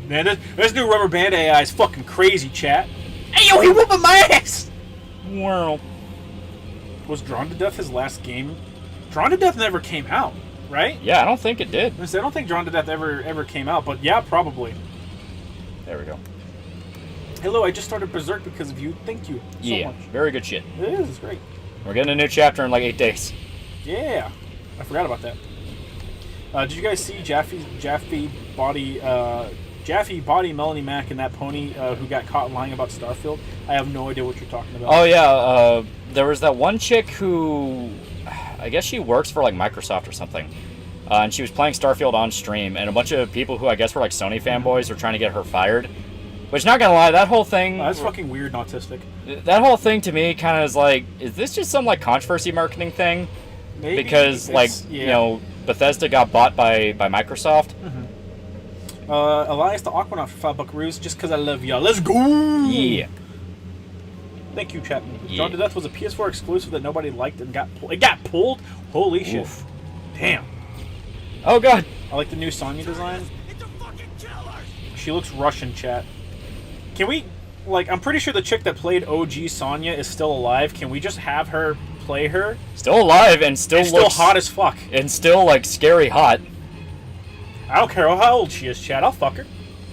Man, this new Rubber Band AI is fucking crazy, chat. Hey, yo, he whooping my ass! Well, Was Drawn to Death his last game? Drawn to Death never came out, right? yeah, I don't think it did. I don't think Drawn to Death ever came out, but yeah, probably. There we go. Hello, I just started Berserk because of you. Thank you so Yeah, much. very good shit. It is, it's great. We're getting a new chapter in like 8 days. Yeah, I forgot about that. Did you guys see Jaffe body Melanie Mac and that pony who got caught lying about Starfield? I have no idea what you're talking about. Oh yeah, there was that one chick who, I guess she works for like Microsoft or something, and she was playing Starfield on stream, and a bunch of people who I guess were like Sony fanboys were trying to get her fired. Which, not gonna lie, that whole thing... That's fucking weird and autistic. That whole thing to me kind of is like, is this just some like controversy marketing thing? Maybe. Because like, you know, Bethesda got bought by Microsoft. Mm-hmm. Elias the Aquanaut for $5 just because I love y'all. Let's go! Yeah. Thank you, Chapman. Yeah. Drawn to Death was a PS4 exclusive that nobody liked and got pulled. It got pulled? Holy shit. Oof. Damn. Oh god. I like the new Sonya design. She looks Russian, chat. Can we, like, I'm pretty sure the chick that played OG Sonya is still alive. Can we just have her play her. Still alive and still And still looks hot as fuck. and still like scary hot. I don't care how old she is, Chad. I'll fuck her.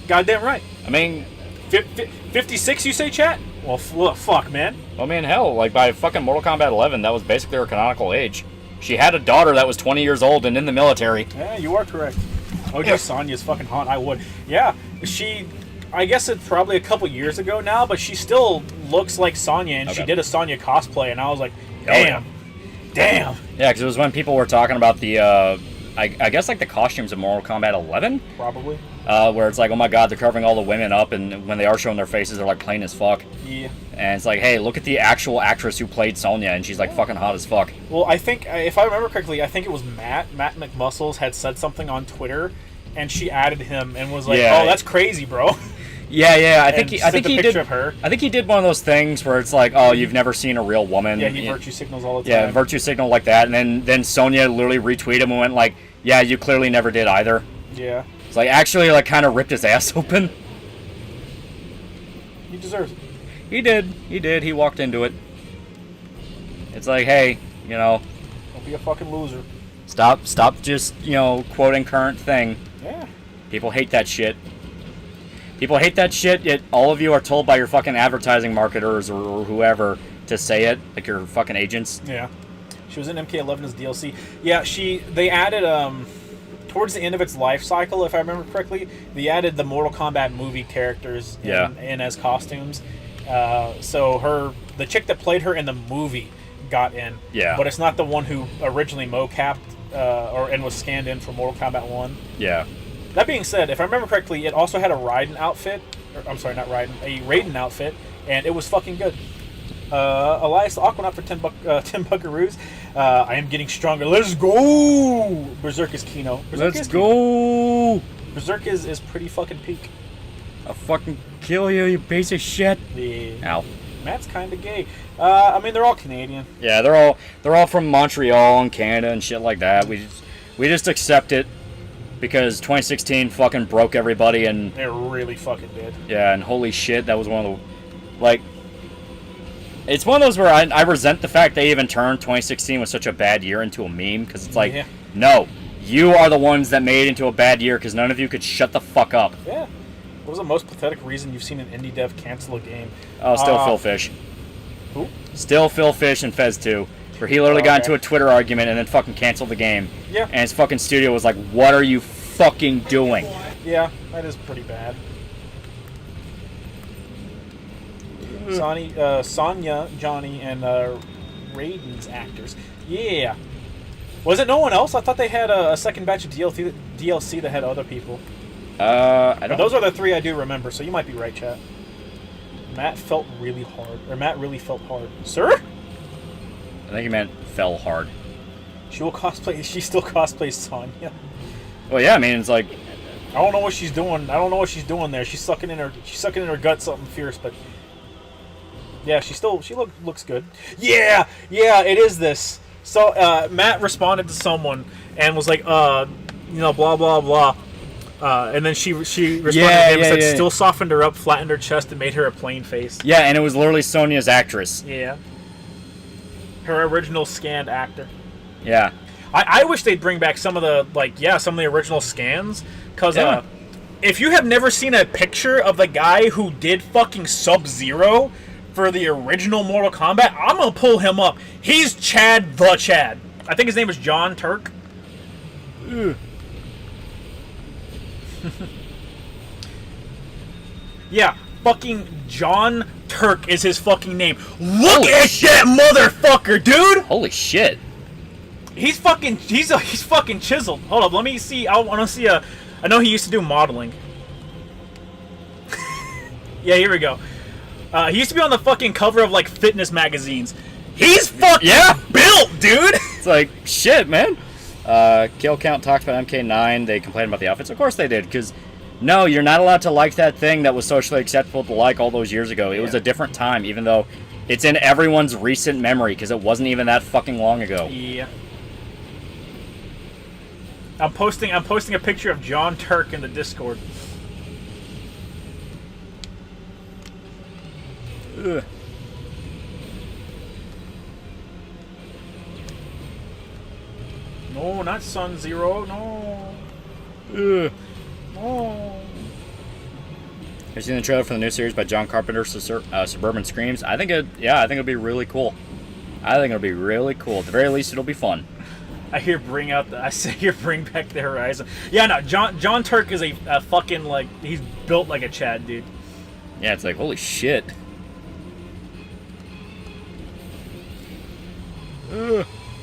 Goddamn right. I mean, 56, you say, Chad? Well, fuck, man. I mean, hell, like by fucking Mortal Kombat 11, that was basically her canonical age. She had a daughter that was 20 years old and in the military. Yeah, you are correct. OJ Sonya's fucking hot. I would. Yeah, I guess it's probably a couple years ago now, but she still looks like Sonya, and she did a Sonya cosplay, and I was like, damn. Damn. Yeah, because it was when people were talking about the, I guess like the costumes of Mortal Kombat 11. Probably. Where it's like, oh my god, they're covering all the women up, and when they are showing their faces, they're like plain as fuck. Yeah. And it's like, hey, look at the actual actress who played Sonya, and she's like fucking hot as fuck. Well, I think, if I remember correctly, I think it was Matt McMuscles had said something on Twitter, and she added him and was like, oh, that's crazy, bro. Yeah. I think he did. Of her. I think he did one of those things where it's like, oh, you've never seen a real woman. Yeah, he virtue signals all the time. Yeah, virtue signal like that, and then Sonya literally retweeted him and went like, yeah, you clearly never did either. Yeah. It's like actually like kind of ripped his ass open. He deserves it. He did. He walked into it. It's like, hey, you know, Don't be a fucking loser. stop just, you know, quoting current thing. Yeah. People hate that shit. People hate that shit, yet all of you are told by your fucking advertising marketers or whoever to say it, like your fucking agents. Yeah. She was in MK11 as DLC. Yeah, they added, towards the end of its life cycle, if I remember correctly, they added the Mortal Kombat movie characters in as costumes. So the chick that played her in the movie got in. Yeah. But it's not the one who originally mocapped and was scanned in for Mortal Kombat 1. Yeah. That being said, if I remember correctly, it also had a Raiden outfit. I'm sorry, not Raiden. A Raiden outfit, and it was fucking good. Elias the Aquanaut for 10 buckaroos. I am getting stronger. Let's go! Berserk is Kino. Let's go! Berserk is pretty fucking peak. I'll fucking kill you, you piece of shit. Yeah. Ow. Matt's kind of gay. I mean, they're all Canadian. Yeah, they're all from Montreal and Canada and shit like that. We just accept it because 2016 fucking broke everybody and It really fucking did. Yeah, and holy shit, that was one of the like. It's one of those where I resent the fact they even turned 2016 was such a bad year into a meme because it's like, no, you are the ones that made it into a bad year because none of you could shut the fuck up. Yeah. What was the most pathetic reason you've seen an indie dev cancel a game? Oh, still Phil Fish. Who? Still Phil Fish and Fez 2, where he literally got into a Twitter argument and then fucking canceled the game. Yeah. And his fucking studio was like, what are you fucking doing? Yeah, that is pretty bad. Sonya, Johnny, and Raiden's actors. Yeah. Was it no one else? I thought they had a second batch of DLC that had other people. I don't. Those are the three I do remember, so you might be right, chat. Matt really felt hard. Sir? I think he meant fell hard. She still cosplays Sonya. Well, yeah, I mean, it's like, I don't know what she's doing. There. She's sucking in her gut something fierce, but yeah, she looks good. Yeah, it is this. So Matt responded to someone and was like, blah blah blah. And then she responded to him and said, still softened her up, flattened her chest, and made her a plain face. Yeah, and it was literally Sonya's actress. Yeah. Her original scanned actor. Yeah. I wish they'd bring back some of the original scans. Because if you have never seen a picture of the guy who did fucking Sub-Zero for the original Mortal Kombat, I'm going to pull him up. He's Chad the Chad. I think his name is John Turk. Yeah, fucking John Turk is his fucking name. Look at that motherfucker, dude! Holy shit. He's fucking chiseled. Hold up, let me see. I want to see I know he used to do modeling. Yeah, here we go. He used to be on the fucking cover of like fitness magazines. He's fucking built, dude. It's like shit, man. Kill Count talked about MK9. They complained about the outfits. Of course they did, because no, you're not allowed to like that thing that was socially acceptable to like all those years ago. It was a different time, even though it's in everyone's recent memory, because it wasn't even that fucking long ago. Yeah. I'm posting a picture of John Turk in the Discord. Ugh. No, not Sun Zero. No. No. Have you seen the trailer for the new series by John Carpenter's Suburban Screams? I think it'll be really cool. I think it'll be really cool. At the very least, it'll be fun. I hear bring back the horizon. Yeah, no, John Turk is a fucking, like, he's built like a Chad, dude. Yeah, it's like, holy shit.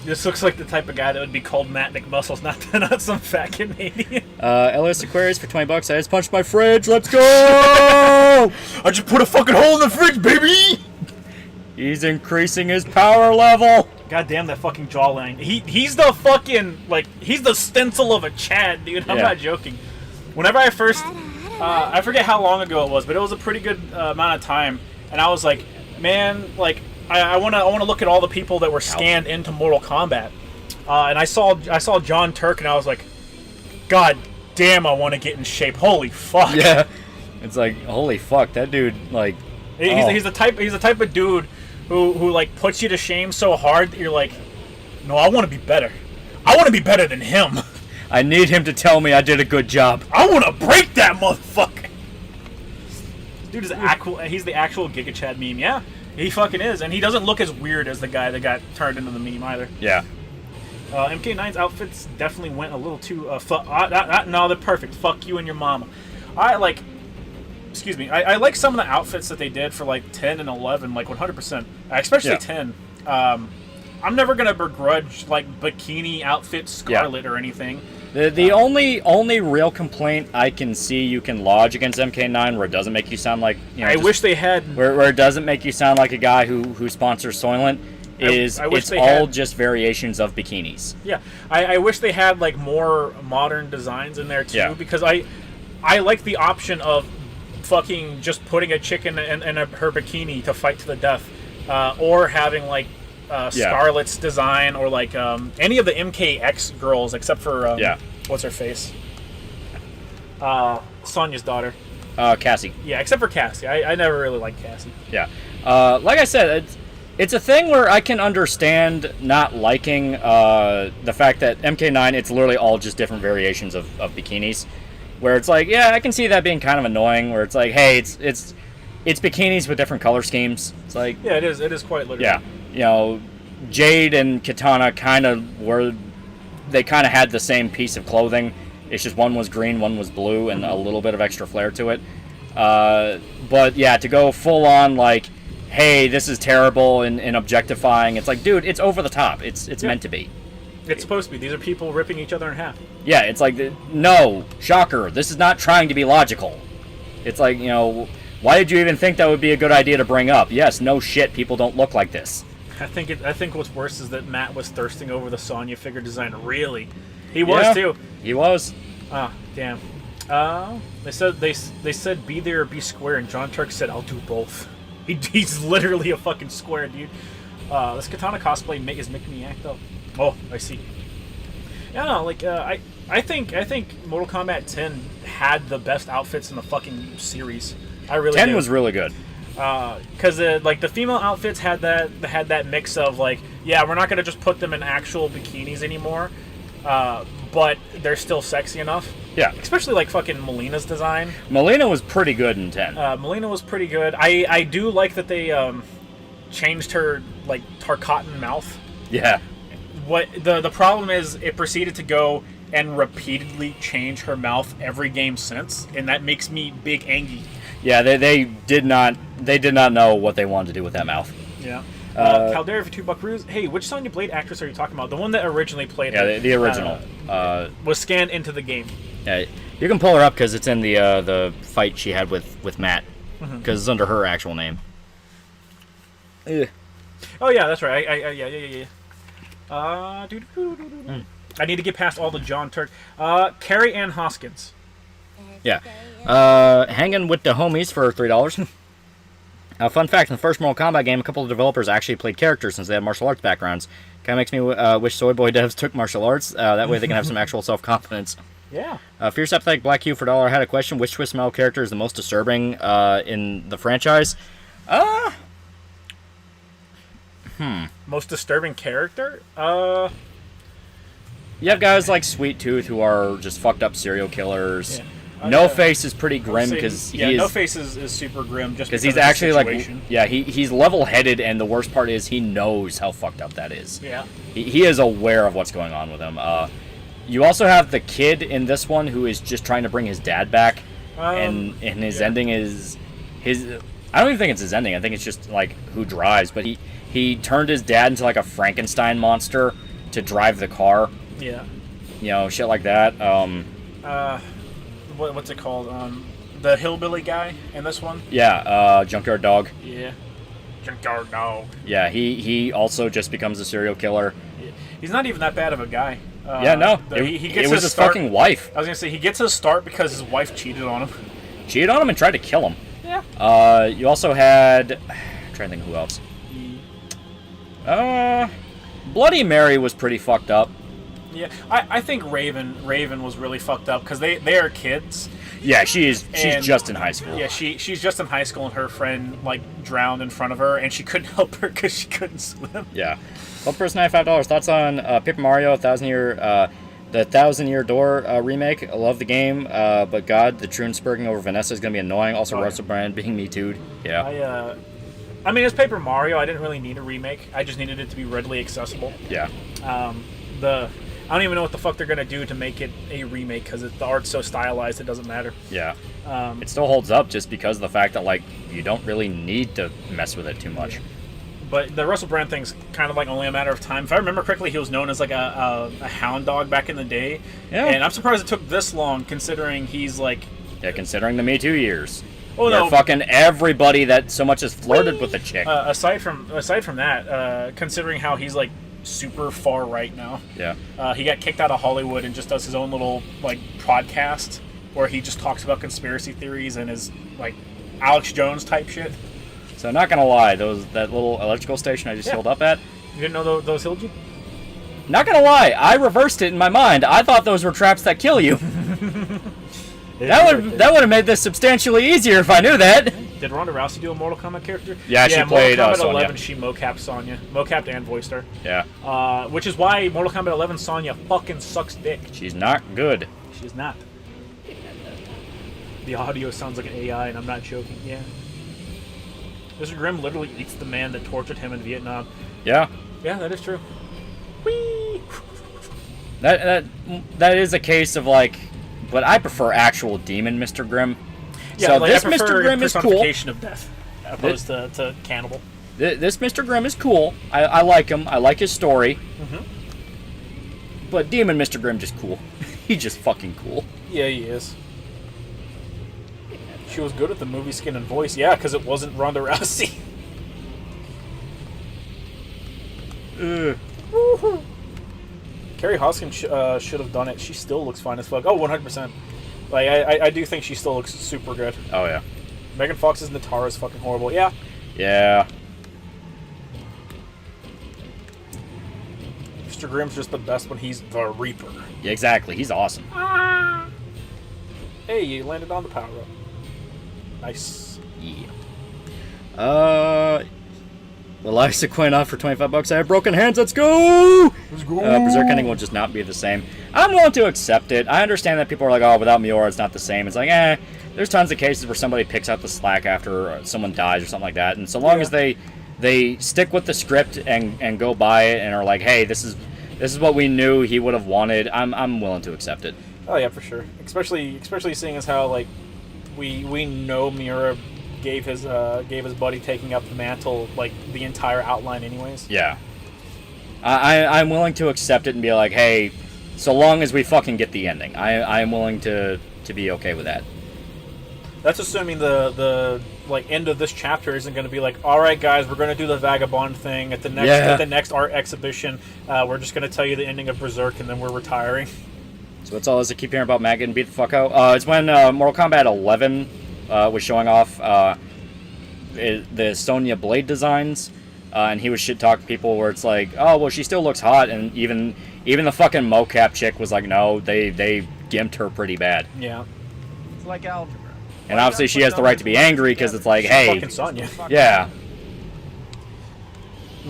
This looks like the type of guy that would be called Matt McMuscles, not some fat Canadian. LS Aquarius for $20. I just punched my fridge. Let's go! I just put a fucking hole in the fridge, baby! He's increasing his power level. God damn that fucking jawline. He's the fucking, like, he's the stencil of a Chad, dude. I'm not joking. Whenever I first, I forget how long ago it was, but it was a pretty good amount of time, and I was like, man, like, I want to look at all the people that were scanned into Mortal Kombat, and I saw John Turk, and I was like, God damn, I want to get in shape. Holy fuck. Yeah, it's like, holy fuck, that dude, like, he's the type of dude who like puts you to shame so hard that you're like, no, I want to be better. I want to be better than him. I need him to tell me I did a good job. I want to break that motherfucker. Dude is he's the actual Giga Chad meme. Yeah. He fucking is, and he doesn't look as weird as the guy that got turned into the meme either. Yeah. MK9's outfits definitely went a little too. No, they're perfect. Fuck you and your mama. I like some of the outfits that they did for like 10 and 11, like 100%. Especially 10. I'm never gonna begrudge like bikini outfit Scarlet or anything. The only real complaint I can see you can lodge against MK9 where it doesn't make you sound like, you know, I wish they had where it doesn't make you sound like a guy who sponsors Soylent is it's all just variations of bikinis. Yeah, I wish they had like more modern designs in there too, because I like the option of fucking just putting a chick in her bikini to fight to the death, or having like Scarlet's design, or like any of the MKX girls except for what's her face, Sonya's daughter, Cassie. Yeah, except for Cassie. I never really liked Cassie. Yeah, like I said, it's a thing where I can understand not liking the fact that MK9, it's literally all just different variations of bikinis, where it's like, yeah, I can see that being kind of annoying, where it's like, hey, it's bikinis with different color schemes. It's like, yeah, it is quite literally. Yeah. You know, Jade and Katana kind of had the same piece of clothing. It's just one was green, one was blue, and a little bit of extra flair to it. But yeah, to go full on like, hey, this is terrible and objectifying, it's like, dude, it's over the top. It's meant to be. It's supposed to be. These are people ripping each other in half. Yeah, it's like, no, shocker, this is not trying to be logical. It's like, you know, why did you even think that would be a good idea to bring up? Yes, no shit, people don't look like this. I think what's worse is that Matt was thirsting over the Sonya figure design. Really, he was too. He was. Ah, damn. They said be there or be square, and John Turk said I'll do both. He's literally a fucking square, dude. This Katana cosplay is making me act up. Oh, I see. Yeah, no, like I think Mortal Kombat 10 had the best outfits in the fucking series. I really 10 do. was really good. Because like the female outfits had that mix of like, yeah, we're not gonna just put them in actual bikinis anymore, but they're still sexy enough. Yeah, especially like fucking Melina's design. Melina was pretty good in 10. Melina was pretty good. I do like that they changed her like Tarkatan mouth. Yeah. What the problem is, it proceeded to go and repeatedly change her mouth every game since, and that makes me big angry. Yeah, they did not know what they wanted to do with that mouth. Yeah. Caldera for $2. Hey, which Sonya Blade actress are you talking about? The one that originally played her. Yeah, the original. Was scanned into the game. Yeah, you can pull her up because it's in the fight she had with Matt, because it's under her actual name. Oh yeah, that's right. Yeah. I need to get past all the John Turk. Carrie Ann Hoskins. Yeah. Hanging with the homies for $3. Fun fact, in the first Mortal Kombat game, a couple of developers actually played characters since they had martial arts backgrounds. Kind of makes me wish Soy Boy devs took martial arts. That way they can have some actual self-confidence. Yeah. Fierce Apathetic Black Q for $1. I had a question. Which Twist Metal character is the most disturbing in the franchise? Most disturbing character? You have guys like Sweet Tooth who are just fucked up serial killers. Yeah. No Face is pretty grim because No Face is super grim just because he's actually he's level-headed, and the worst part is he knows how fucked up that is. Yeah. He is aware of what's going on with him. You also have the kid in this one who is just trying to bring his dad back, and his ending is his. I don't even think it's his ending. I think it's just like who drives. But he turned his dad into like a Frankenstein monster to drive the car. Yeah. You know, shit like that. What's it called? The hillbilly guy in this one. Yeah. Junkyard Dog. Yeah. Junkyard Dog. Yeah. He also just becomes a serial killer. Yeah. He's not even that bad of a guy. He gets his fucking wife. I was gonna say he gets his start because his wife cheated on him. Cheated on him and tried to kill him. Yeah. You also had. I'm trying to think who else. Bloody Mary was pretty fucked up. Yeah, I think Raven was really fucked up because they are kids. Yeah, she's just in high school. Yeah, she's just in high school, and her friend like drowned in front of her, and she couldn't help her because she couldn't swim. Yeah. Well, first $95. Thoughts on Paper Mario: the 1,000-Year Door remake? I love the game, but God, the Troon spurging over Vanessa is gonna be annoying. Also, Russell Brand being Me Too'd. Yeah. I mean, it's Paper Mario. I didn't really need a remake. I just needed it to be readily accessible. Yeah. I don't even know what the fuck they're gonna do to make it a remake because the art's so stylized it doesn't matter. Yeah. It still holds up just because of the fact that like you don't really need to mess with it too much. Yeah. But the Russell Brand thing's kind of like only a matter of time. If I remember correctly, he was known as like a hound dog back in the day. Yeah. And I'm surprised it took this long considering he's like. Yeah, considering the Me Too years. Oh no! Fucking everybody that so much has flirted with the chick. Aside from that, considering how he's like super far right now. Yeah. He got kicked out of Hollywood and just does his own little like podcast where he just talks about conspiracy theories and his like Alex Jones type shit. So not gonna lie, that little electrical station I just held up at. You didn't know those healed you? Not gonna lie, I reversed it in my mind. I thought those were traps that kill you. That would have made this substantially easier if I knew that. Did Ronda Rousey do a Mortal Kombat character? Yeah, she played Mortal Kombat Sonya. 11. She mocapped Sonya, mocapped and voiced her. Yeah. Which is why Mortal Kombat 11 Sonya fucking sucks dick. She's not good. She's not. The audio sounds like an AI, and I'm not joking. Yeah. Mr. Grimm literally eats the man that tortured him in Vietnam. Yeah. Yeah, that is true. Whee! That is a case of like, but I prefer actual demon Mr. Grimm. Yeah, so like, this I prefer Mr. Grimm is cool. personification of death, opposed to cannibal. This Mr. Grimm is cool. I like him. I like his story. Mm-hmm. But demon Mr. Grimm just cool. He's just fucking cool. Yeah, he is. She was good at the movie skin and voice. Yeah, because it wasn't Ronda Rousey. Woohoo! Carrie Hoskins should have done it. She still looks fine as fuck. Oh, 100%. Like, I do think she still looks super good. Oh, yeah. Megan Fox's Natara is fucking horrible. Yeah. Yeah. Mr. Grimm's just the best when he's the Reaper. Yeah, exactly. He's awesome. Hey, you landed on the power up. Nice. Yeah. Eliza Quinn off for $25. I have broken hands. Let's go! Let's go! Berserk ending will just not be the same. I'm willing to accept it. I understand that people are like, oh, without Miura, it's not the same. It's like, there's tons of cases where somebody picks up the slack after someone dies or something like that. And so long as they stick with the script and go by it and are like, hey, this is what we knew he would have wanted, I'm willing to accept it. Oh yeah, for sure. Especially seeing as how like we know Miura gave his buddy taking up the mantle like the entire outline anyways. Yeah. I'm willing to accept it and be like, hey, so long as we fucking get the ending. I'm willing to be okay with that. That's assuming the like end of this chapter isn't going to be like, all right, guys, we're going to do the vagabond thing at the next art exhibition. We're just going to tell you the ending of Berserk and then we're retiring. So what's all this I keep hearing about Matt getting beat the fuck out? It's when Mortal Kombat 11 was showing off the Sonya Blade designs, and he was shit talking people where it's like, oh well, she still looks hot, and even the fucking mocap chick was like, no, they gimped her pretty bad. Yeah. It's like algebra. And obviously she has the right to be angry because it's like, hey, fucking Sonya. Yeah.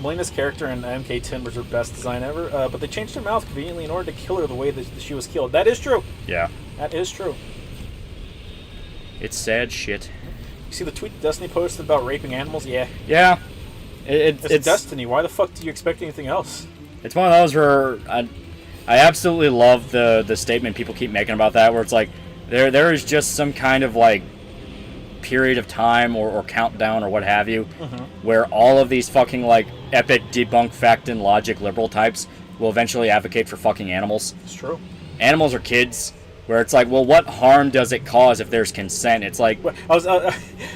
Melina's character in MK10 was her best design ever, but they changed her mouth conveniently in order to kill her the way that she was killed. That is true. Yeah. That is true. It's sad shit. You see the tweet that Destiny posted about raping animals? Yeah. Yeah. It's Destiny. Why the fuck do you expect anything else? It's one of those where I absolutely love the statement people keep making about that, where it's like there is just some kind of like period of time or countdown or what have you, where all of these fucking like epic debunk fact and logic liberal types will eventually advocate for fucking animals. It's true. Animals are kids, where it's like, well, what harm does it cause if there's consent? It's like, I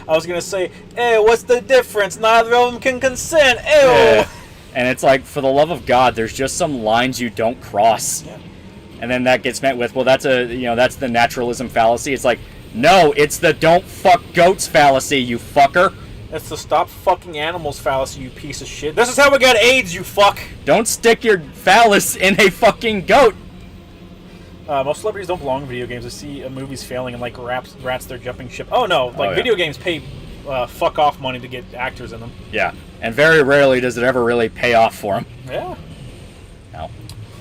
was gonna say, hey, what's the difference? Neither of them can consent. Ew. yeah. And it's like, for the love of God, there's just some lines you don't cross. Yeah. And then that gets met with, well, that's that's the naturalism fallacy. It's like, no, it's the don't fuck goats fallacy, you fucker. It's the stop fucking animals fallacy, you piece of shit. This is how we got AIDS, you fuck. Don't stick your phallus in a fucking goat. Most celebrities don't belong in video games. They see movies failing and like rats they're jumping ship. Oh no, video games pay fuck off money to get actors in them. Yeah, and very rarely does it ever really pay off for them. Yeah. No.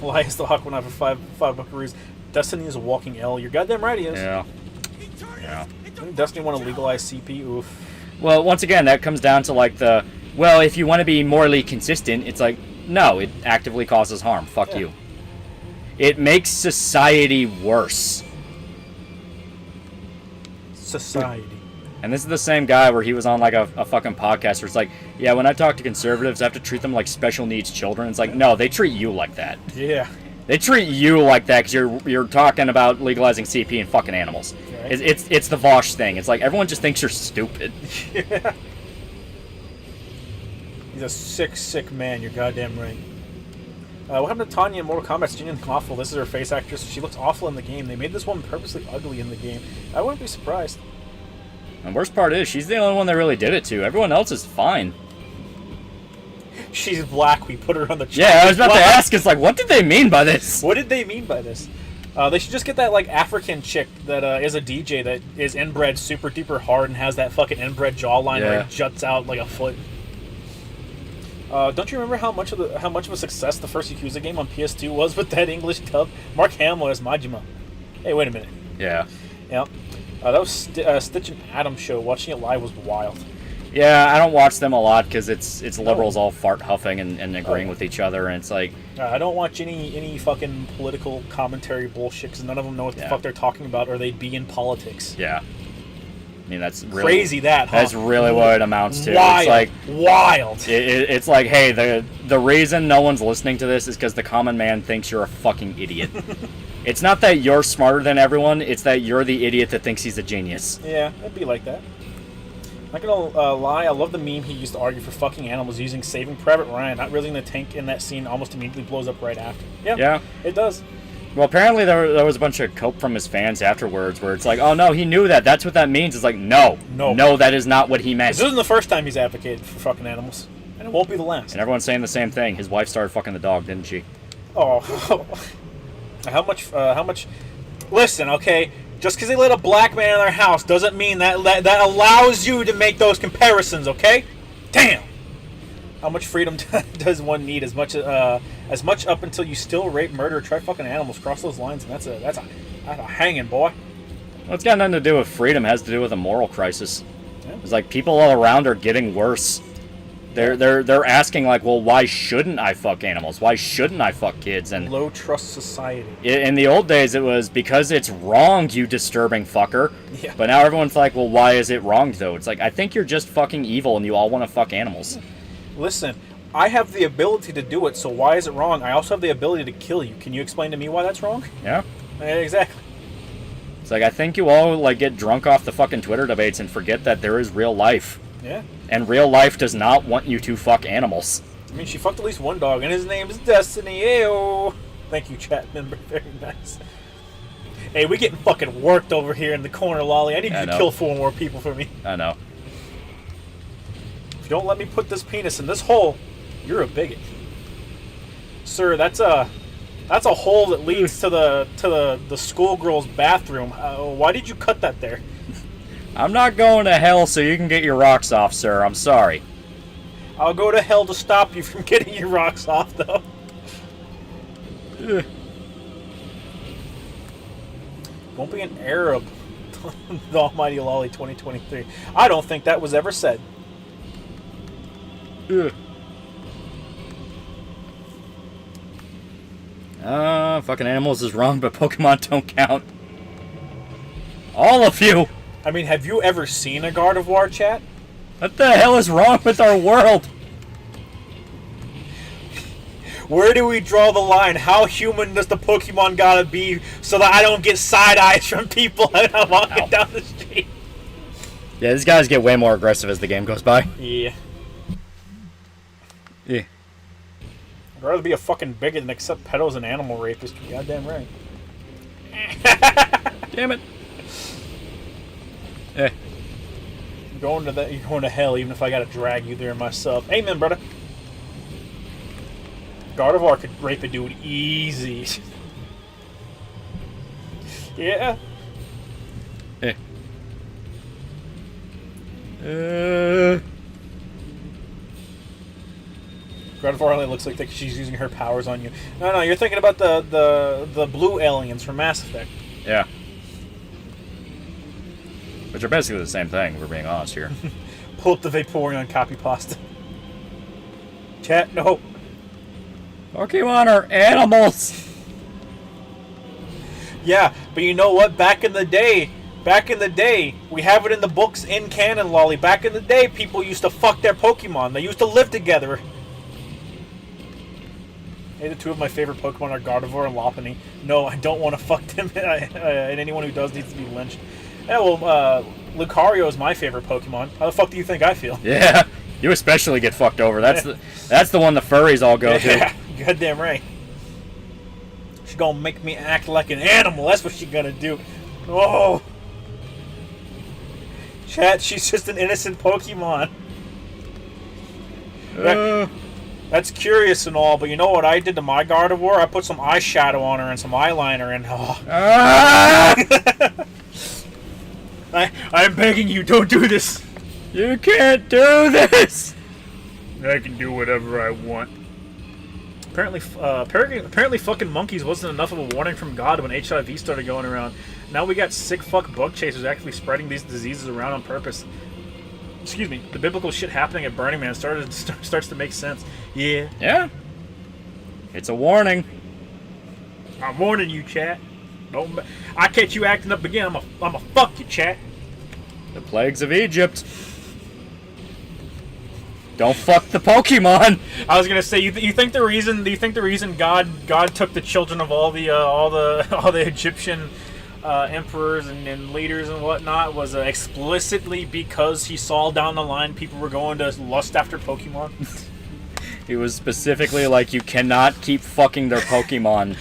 Elias the Hawk went out for five buckaroos. Destiny is a walking L. You're goddamn right he is. Yeah. Yeah. Didn't Destiny want to legalize CP? Oof. Well, once again, that comes down to like well, if you want to be morally consistent, it's like, no, it actively causes harm. Fuck you. It makes society worse. Society. And this is the same guy where he was on like a fucking podcast where it's like, yeah, when I talk to conservatives, I have to treat them like special needs children. It's like, no, they treat you like that. Yeah. They treat you like that because you're talking about legalizing CP and fucking animals. Right. It's the Vosh thing. It's like everyone just thinks you're stupid. Yeah. He's a sick man. You're goddamn right. What happened to Tanya in Mortal Kombat? She didn't look awful. This is her face actress. She looks awful in the game. They made this woman purposely ugly in the game. I wouldn't be surprised. And worst part is, she's the only one that really did it to. Everyone else is fine. She's black. We put her on the chart. Yeah, I was about to ask. It's like, what did they mean by this? What did they mean by this? They should just get that like African chick that is a DJ that is inbred super duper hard and has that fucking inbred jawline where it juts out like a foot. Don't you remember how much of a success the first Yakuza game on PS2 was with that English dub? Mark Hamill as Majima. Hey, wait a minute. Yeah. Yeah. That was Stitch and Adam show. Watching it live was wild. Yeah, I don't watch them a lot because it's liberals all fart huffing and agreeing with each other, and it's like... I don't watch any fucking political commentary bullshit because none of them know what the fuck they're talking about or they'd be in politics. Yeah. I mean, that's really... Crazy that, huh? That's really what it amounts to. Wild. It's like... Wild. It's like, hey, the reason no one's listening to this is because the common man thinks you're a fucking idiot. It's not that you're smarter than everyone, it's that you're the idiot that thinks he's a genius. Yeah, it'd be like that. Not gonna lie, I love the meme he used to argue for fucking animals using Saving Private Ryan. Not realizing the tank in that scene almost immediately blows up right after. Yeah, it does. Well, apparently there was a bunch of cope from his fans afterwards where it's like, oh no, he knew that. That's what that means. It's like, no, that is not what he meant. This isn't the first time he's advocated for fucking animals. And it won't be the last. And everyone's saying the same thing. His wife started fucking the dog, didn't she? Oh. How much... Listen, okay? Just because they let a black man in their house doesn't mean that allows you to make those comparisons, okay? Damn! How much freedom does one need? As much up until you still rape, murder, try fucking animals. Cross those lines, and that's a hanging, boy. Well, it's got nothing to do with freedom. It has to do with a moral crisis. Yeah. It's like people all around are getting worse. They're asking like, well, why shouldn't I fuck animals? Why shouldn't I fuck kids? And low trust society. In the old days, it was because it's wrong, you disturbing fucker. Yeah. But now everyone's like, well, why is it wrong though? It's like, I think you're just fucking evil, and you all want to fuck animals. Listen, I have the ability to do it, so why is it wrong? I also have the ability to kill you. Can you explain to me why that's wrong? Yeah. Exactly. It's like, I think you all like get drunk off the fucking Twitter debates and forget that there is real life. Yeah. And real life does not want you to fuck animals. I mean, she fucked at least one dog, and his name is Destiny. Ayo. Thank you, chat member. Very nice. Hey, we getting fucking worked over here in the corner, Lolly. I need you to kill 4 more people for me. I know. If you don't let me put this penis in this hole, you're a bigot. Sir, that's a hole that leads to the schoolgirl's bathroom. Why did you cut that there? I'm not going to hell so you can get your rocks off, sir. I'm sorry. I'll go to hell to stop you from getting your rocks off, though. Won't be an Arab. The Almighty Loli 2023. I don't think that was ever said. Fucking animals is wrong, but Pokemon don't count. All of you! I mean, have you ever seen a Gardevoir, chat? What the hell is wrong with our world? Where do we draw the line? How human does the Pokemon gotta be so that I don't get side eyes from people when I'm walking down the street? Yeah, these guys get way more aggressive as the game goes by. Yeah. Yeah. I'd rather be a fucking bigot than accept pedos and animal rapists. You're goddamn right. Damn it. Eh. You're going to hell even if I gotta drag you there myself. Amen, brother. Gardevoir could rape a dude easy. Yeah. Eh. Gardevoir only looks like she's using her powers on you. No, you're thinking about the blue aliens from Mass Effect. Yeah. Which are basically the same thing, if we're being honest here. Pull up the Vaporeon copy pasta. Chat, no. Pokemon are animals! Yeah, but you know what? Back in the day, we have it in the books in canon, Lolly. Back in the day, people used to fuck their Pokemon. They used to live together. Hey, the two of my favorite Pokemon are Gardevoir and Lopunny. No, I don't want to fuck them, and anyone who does needs to be lynched. Yeah, well, Lucario is my favorite Pokemon. How the fuck do you think I feel? Yeah, you especially get fucked over. That's the one the furries all go to. Yeah, goddamn right. She's gonna make me act like an animal. That's what she's gonna do. Oh. Chat, she's just an innocent Pokemon. That's curious and all, but you know what I did to my Gardevoir? I put some eyeshadow on her and some eyeliner and I'm begging you, don't do this. You can't do this. I can do whatever I want. Apparently fucking monkeys wasn't enough of a warning from God when HIV started going around. Now we got sick fuck bug chasers actually spreading these diseases around on purpose. Excuse me. The biblical shit happening at Burning Man starts to make sense. Yeah. Yeah. It's a warning. I'm warning you, chat. Don't. I catch you acting up again. I'm a fuck you, chat. The plagues of Egypt. Don't fuck the Pokemon. I was gonna say, you think the reason God took the children of all the Egyptian emperors and leaders and whatnot was explicitly because he saw down the line people were going to lust after Pokemon? He was specifically like, you cannot keep fucking their Pokemon.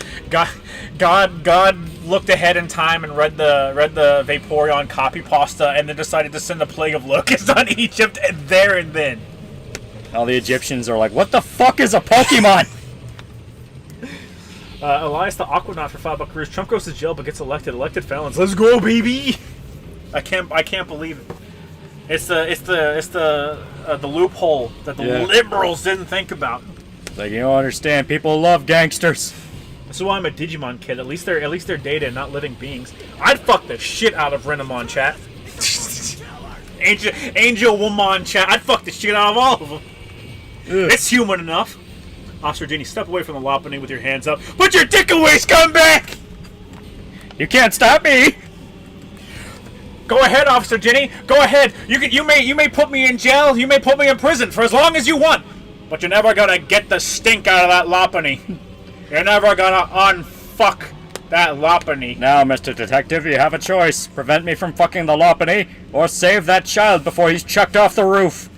God looked ahead in time and read the Vaporeon copy pasta and then decided to send the plague of locusts on Egypt there and then. All the Egyptians are like, what the fuck is a Pokemon? Elias the Aquanaut for $5 cruise. Trump goes to jail but gets elected. Elected felons. Let's go, baby! I can't believe it. It's the loophole that the liberals didn't think about. Like, you don't understand. People love gangsters. That's why I'm a Digimon kid. At least they're data and not living beings. I'd fuck the shit out of Renamon, chat. Angel Woman, chat. I'd fuck the shit out of all of them. Ugh. It's human enough. Officer Jenny, step away from the Lopunny with your hands up. Put your dick away, scumbag! You can't stop me! Go ahead, Officer Jenny. Go ahead. You may put me in jail. You may put me in prison for as long as you want. But you're never gonna get the stink out of that Lopunny. You're never gonna unfuck that Lopunny. Now, Mr. Detective, you have a choice. Prevent me from fucking the Lopunny, or save that child before he's chucked off the roof.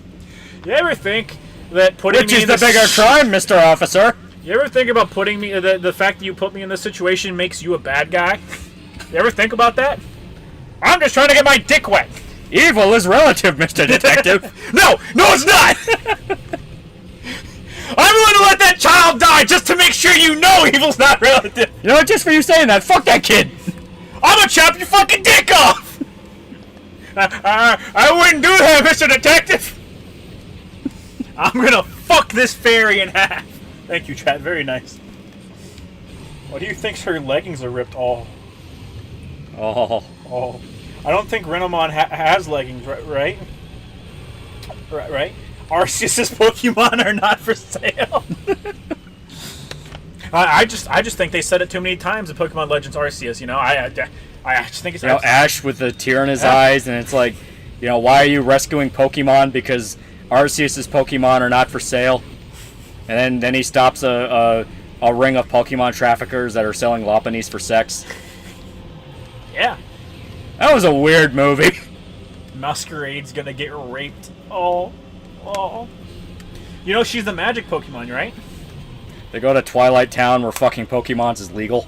You ever think that putting Which is the bigger crime, Mr. Officer? You ever think about putting me the fact that you put me in this situation makes you a bad guy? You ever think about that? I'm just trying to get my dick wet. Evil is relative, Mr. Detective. No, it's not. I'm willing to let that child die just to make sure you know evil's not relative. You know what? Just for you saying that, fuck that kid. I'm gonna chop your fucking dick off. I wouldn't do that, Mr. Detective. I'm gonna fuck this fairy in half. Thank you, chat. Very nice. What do you think her leggings are ripped? Oh. I don't think Renamon has leggings, right? Right? Arceus's Pokemon are not for sale. I just think they said it too many times in Pokemon Legends Arceus. You know, I just think it's Ash with the tear in his eyes, and it's like, why are you rescuing Pokemon? Because Arceus's Pokemon are not for sale. And then he stops a ring of Pokemon traffickers that are selling Lopunnies for sex. Yeah. That was a weird movie. Masquerade's gonna get raped. Oh. She's the magic Pokemon, right? They go to Twilight Town where fucking Pokemons is legal.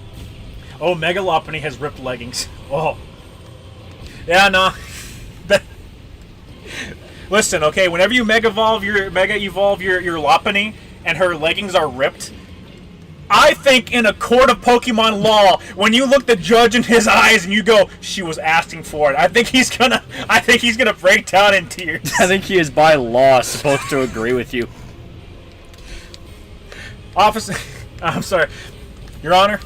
Oh, Mega Lopunny has ripped leggings. Oh. Yeah, no. Listen, okay, whenever you Mega Evolve your Lopunny and her leggings are ripped, I think in a court of Pokemon law, when you look the judge in his eyes and you go, she was asking for it, I think he's gonna break down in tears. I think he is by law supposed to agree with you. Officer, I'm sorry, Your Honor,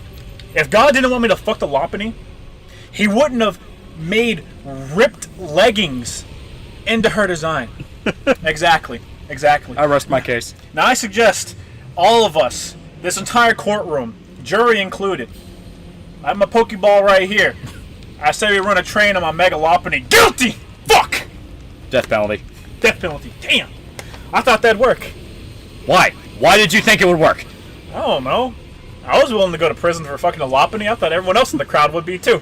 if God didn't want me to fuck the Lopunny, he wouldn't have made ripped leggings into her design. Exactly. I rest my case. Now I suggest all of us, this entire courtroom, jury included, I have my Pokeball right here. I say we run a train on my Mega Lopunny. Guilty! Fuck! Death penalty. Death penalty. Damn. I thought that'd work. Why? Why did you think it would work? I don't know. I was willing to go to prison for fucking a Lopunny. I thought everyone else in the crowd would be too.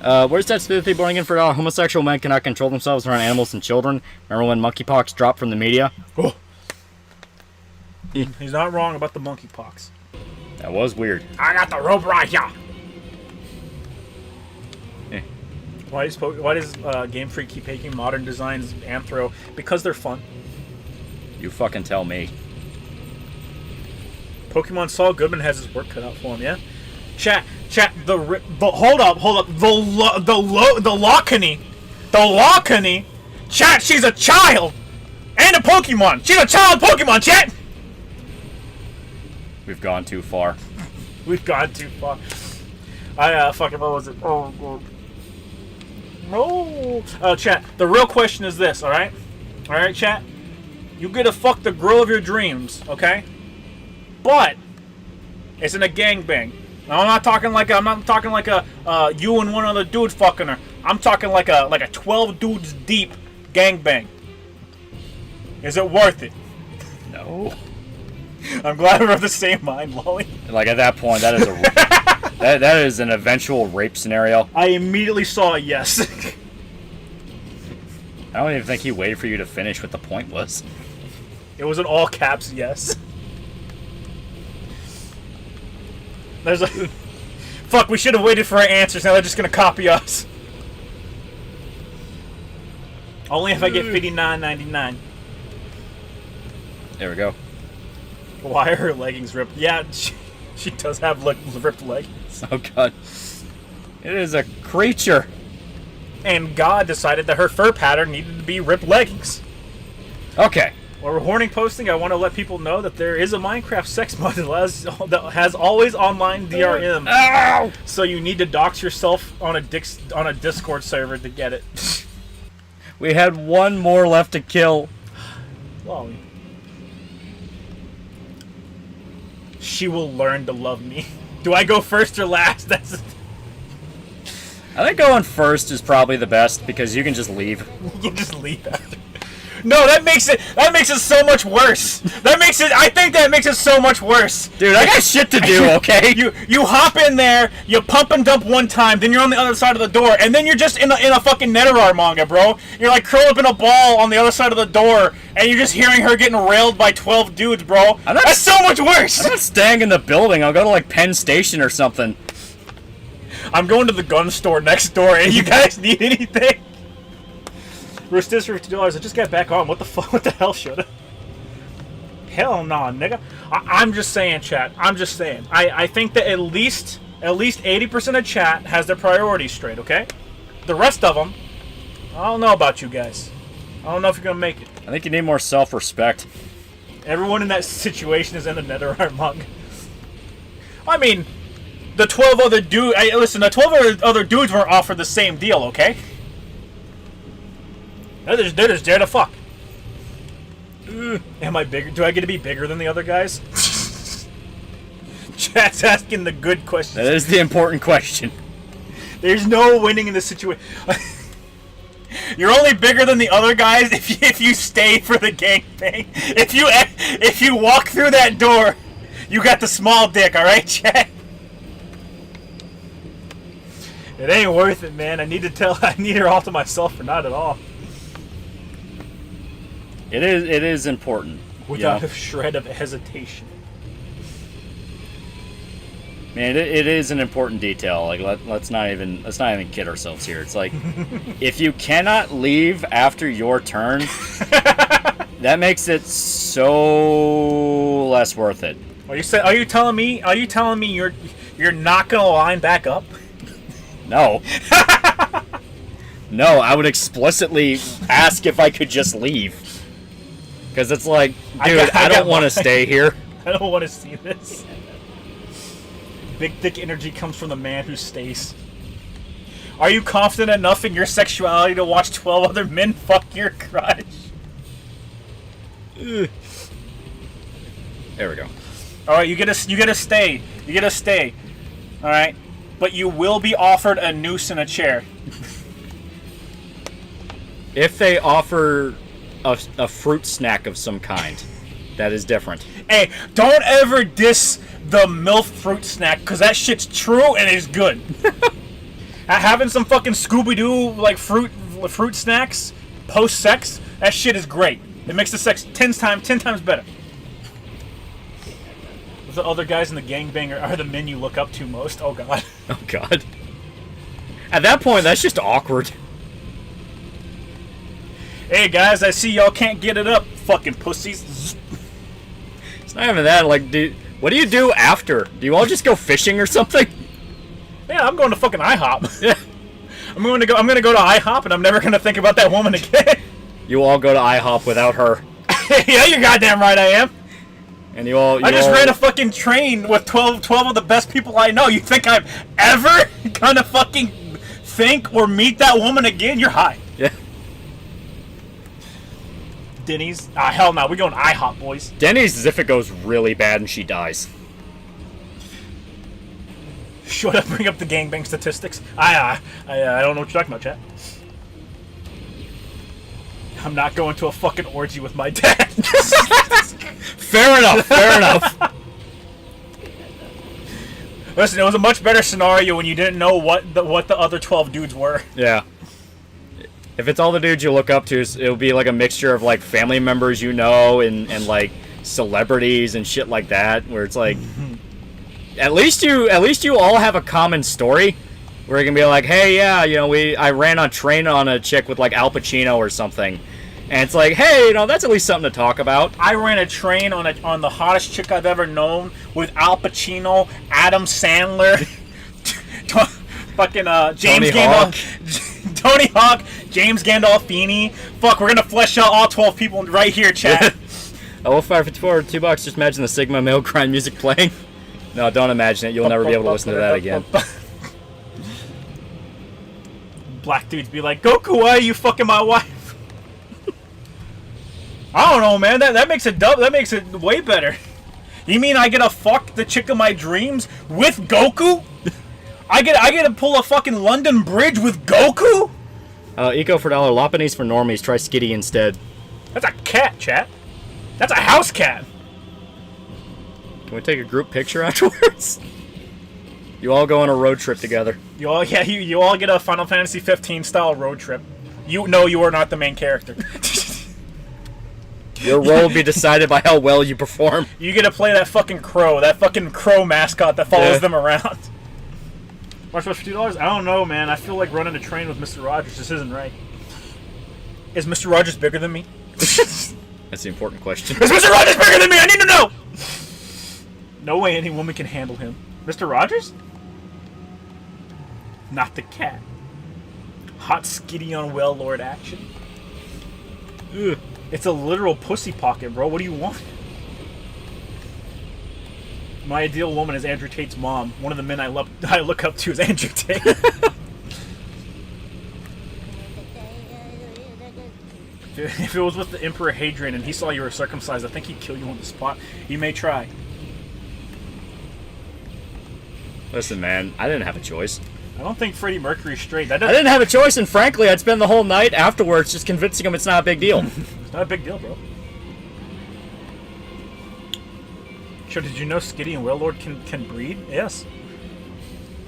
Where's that sympathy blowing in for homosexual men cannot control themselves around animals and children? Remember when monkeypox dropped from the media? Oh. He's not wrong about the monkeypox. That was weird. I got the rope right here. Eh. Why does Game Freak keep making modern designs anthro? Because they're fun. You fucking tell me. Pokemon Saul Goodman has his work cut out for him, yeah? Chat, hold up, the Lopunny, chat, she's a child, and a Pokemon, she's a child Pokemon, chat! We've gone too far. We've gone too far. Fucking, what was it? Oh, God. No! Chat, the real question is this, alright? Alright, chat? You get to fuck the girl of your dreams, okay? But it's in a gangbang. Now, I'm not talking like a you and one other dude fucking her. I'm talking like a 12 dudes deep gangbang. Is it worth it? No. I'm glad we're of the same mind, Loli. Like at that point, that is that is an eventual rape scenario. I immediately saw a yes. I don't even think he waited for you to finish what the point was. It was an all caps yes. There's a... Fuck, we should have waited for our answers. Now they're just gonna copy us. Only if I get $59.99. There we go. Why are her leggings ripped? Yeah, she does have ripped leggings. Oh god. It is a creature. And God decided that her fur pattern needed to be ripped leggings. Okay. While we're horning posting, I want to let people know that there is a Minecraft sex mod that has always online DRM. Ow! So you need to dox yourself on a Discord server to get it. We had one more left to kill. Loli. She will learn to love me. Do I go first or last? I think going first is probably the best because you can just leave. You just leave after. No, that makes it so much worse. I think that makes it so much worse. Dude, I got shit to do, okay? You hop in there, you pump and dump one time, then you're on the other side of the door, and then you're just in a fucking Neterar manga, bro. You're like curled up in a ball on the other side of the door, and you're just hearing her getting railed by 12 dudes, bro. That's so much worse. I'm not staying in the building. I'll go to like Penn Station or something. I'm going to the gun store next door, and you guys need anything? Roostis for $50. I just got back on. What the fuck? What the hell should I? Hell nah, nigga. I'm just saying, chat. I'm just saying. I think that at least 80% of chat has their priorities straight, okay? The rest of them, I don't know about you guys. I don't know if you're gonna make it. I think you need more self-respect. Everyone in that situation is in the Netherheart manga. I mean, the 12 other dudes... Listen, the 12 other dudes weren't offered the same deal, okay? They're just there to fuck. Am I bigger? Do I get to be bigger than the other guys? Chat's asking the good questions. That is the important question. There's no winning in this situation. You're only bigger than the other guys if you stay for the gangbang. If you walk through that door, you got the small dick, all right, chat? It ain't worth it, man. I need her all to myself or not at all. It is important. Without a shred of hesitation. Man, it is an important detail. Like let's not even kid ourselves here. It's like if you cannot leave after your turn, that makes it so less worth it. Are you telling me you're not gonna line back up? No. No, I would explicitly ask if I could just leave. Because it's like, dude, I don't want to stay here. I don't want to see this. Big dick energy comes from the man who stays. Are you confident enough in your sexuality to watch 12 other men fuck your crotch? There we go. Alright, you gotta stay. You gotta stay. Alright? But you will be offered a noose and a chair. If they offer a fruit snack of some kind, that is different. Hey, don't ever diss the MILF fruit snack, because that shit's true and is good. Having some fucking Scooby-Doo, like, fruit snacks post-sex, that shit is great. It makes the sex 10 times better. The other guys in the gangbang are the men you look up to most. Oh, God. Oh, God. At that point, that's just awkward. Hey, guys, I see y'all can't get it up, fucking pussies. It's not even that. Like, what do you do after? Do you all just go fishing or something? Yeah, I'm going to fucking IHOP. Yeah. I'm gonna go to IHOP, and I'm never gonna think about that woman again. You all go to IHOP without her. Yeah, you're goddamn right I am. And you all... I just ran a fucking train with 12 of the best people I know. You think I'm ever gonna fucking think or meet that woman again? You're high. Yeah. Denny's? Ah, hell no. We're going to IHOP, boys. Denny's as if it goes really bad and she dies. Should I bring up the gangbang statistics? I don't know what you're talking about, chat. I'm not going to a fucking orgy with my dad. Fair enough, fair enough. Listen, it was a much better scenario when you didn't know what the other 12 dudes were. Yeah. If it's all the dudes you look up to, it'll be like a mixture of like family members you know and like celebrities and shit like that, where it's like at least you all have a common story where you can be like, hey, yeah, you know, I ran on train on a chick with like Al Pacino or something. And it's like, hey, you know, that's at least something to talk about. I ran a train on the hottest chick I've ever known with Al Pacino, Adam Sandler, fucking James Gandolfini, Tony Hawk, James Gandolfini. Fuck, we're gonna flesh out all 12 people right here, chat. Oh, $5.54, $2. Just imagine the Sigma male crime music playing. No, don't imagine it. You'll never be able to listen to that again. Black dudes be like, Goku, why are you fucking my wife? I don't know, man. That makes it that makes it way better. You mean I get to fuck the chick of my dreams with Goku? I get to pull a fucking London Bridge with Goku? Eco for $1, Lopanese for normies. Try Skitty instead. That's a cat, chat. That's a house cat. Can we take a group picture afterwards? You all go on a road trip together. You all get a Final Fantasy 15 style road trip. You are not the main character. Your role will be decided by how well you perform. You get to play that fucking crow mascot that follows them around. Watch for $2? I don't know, man. I feel like running a train with Mr. Rogers just isn't right. Is Mr. Rogers bigger than me? That's the important question. Is Mr. Rogers bigger than me? I need to know! No way any woman can handle him. Mr. Rogers? Not the cat. Hot skitty on well lord action. Ugh. It's a literal pussy pocket, bro. What do you want? My ideal woman is Andrew Tate's mom. One of the men I look up to is Andrew Tate. If it was with the Emperor Hadrian and he saw you were circumcised, I think he'd kill you on the spot. He may try. Listen, man, I didn't have a choice. I don't think Freddie Mercury's straight. That I doesn't, didn't have a choice, and frankly, I'd spend the whole night afterwards just convincing him it's not a big deal. It's not a big deal, bro. Sure, did you know Skitty and Wailord can breed? Yes.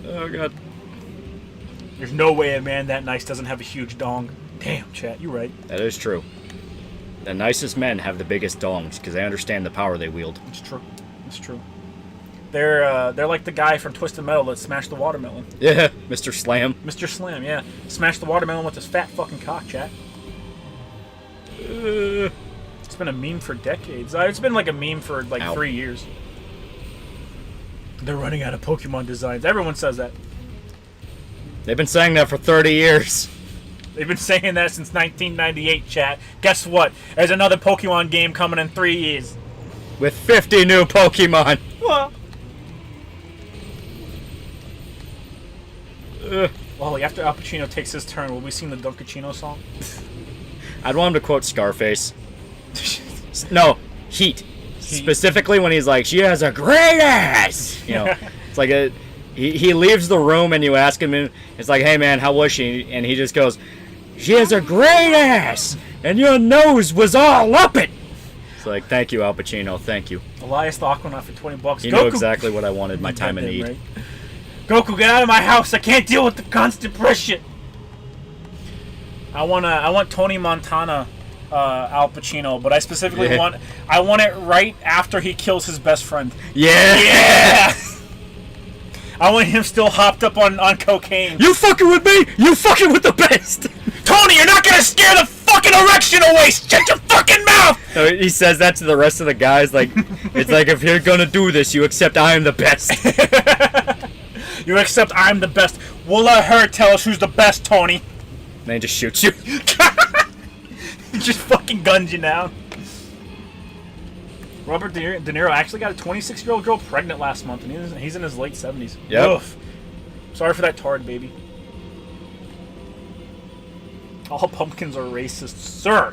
Oh, God. There's no way a man that nice doesn't have a huge dong. Damn, chat, you're right. That is true. The nicest men have the biggest dongs because they understand the power they wield. It's true. It's true. They're like the guy from Twisted Metal that smashed the watermelon. Yeah, Mr. Slam. Mr. Slam, yeah. Smashed the watermelon with his fat fucking cock, chat. It's been a meme for decades. It's been like a meme for like Ow. 3 years. They're running out of Pokemon designs. Everyone says that. They've been saying that for 30 years. They've been saying that since 1998, chat. Guess what? There's another Pokemon game coming in 3 years. With 50 new Pokemon. What? Well, after Al Pacino takes his turn, will we sing the Dunkachino song? I'd want him to quote Scarface. No, Heat. Specifically when he's like, she has a great ass! You know, it's like he leaves the room and you ask him, and it's like, hey man, how was she? And he just goes, she has a great ass! And your nose was all up it! It's like, thank you, Al Pacino, thank you. Elias the Aquanaut for $20. You know exactly what I wanted, my time of need. Right? Goku, get out of my house! I can't deal with the constant pressure. I want Tony Montana, Al Pacino, but I specifically want it right after he kills his best friend. Yeah! I want him still hopped up on cocaine. You fucking with me? You fucking with the best! Tony, you're not gonna scare the fucking erection away! Shut your fucking mouth! So he says that to the rest of the guys, like, it's like, if you're gonna do this, you accept I am the best. You accept I'm the best. We'll let her tell us who's the best, Tony. And then he just shoots you. He just fucking guns you down. Robert De Niro actually got a 26-year-old girl pregnant last month, and he's in his late 70s. Yep. Oof. Sorry for that tard, baby. All pumpkins are racist, sir.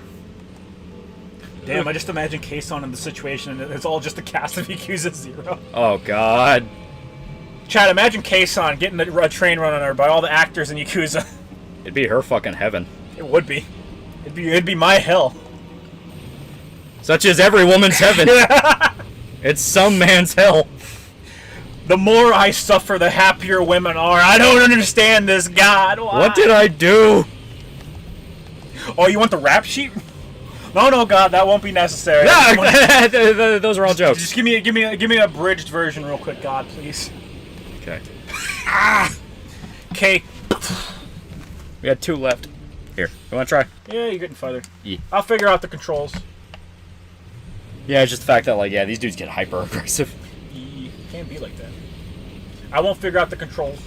Damn, I just imagine Kason in the situation, and it's all just a cast of Yakuza 0. Oh, God. Chad, imagine Kason getting a train run on her by all the actors in Yakuza. It'd be her fucking heaven. It would be. It'd be my hell. Such as every woman's heaven. It's some man's hell. The more I suffer, the happier women are. I don't understand this, God. Why? What did I do? Oh, you want the rap sheet? No, God, that won't be necessary. Yeah, those are all jokes. Just give me a abridged version, real quick, God, please. Okay. Okay. We had 2 left. Here, you want to try? Yeah, you're getting farther. Yeah. I'll figure out the controls. Yeah, it's just the fact that, like, yeah, these dudes get hyper aggressive. Can't be like that. I won't figure out the controls.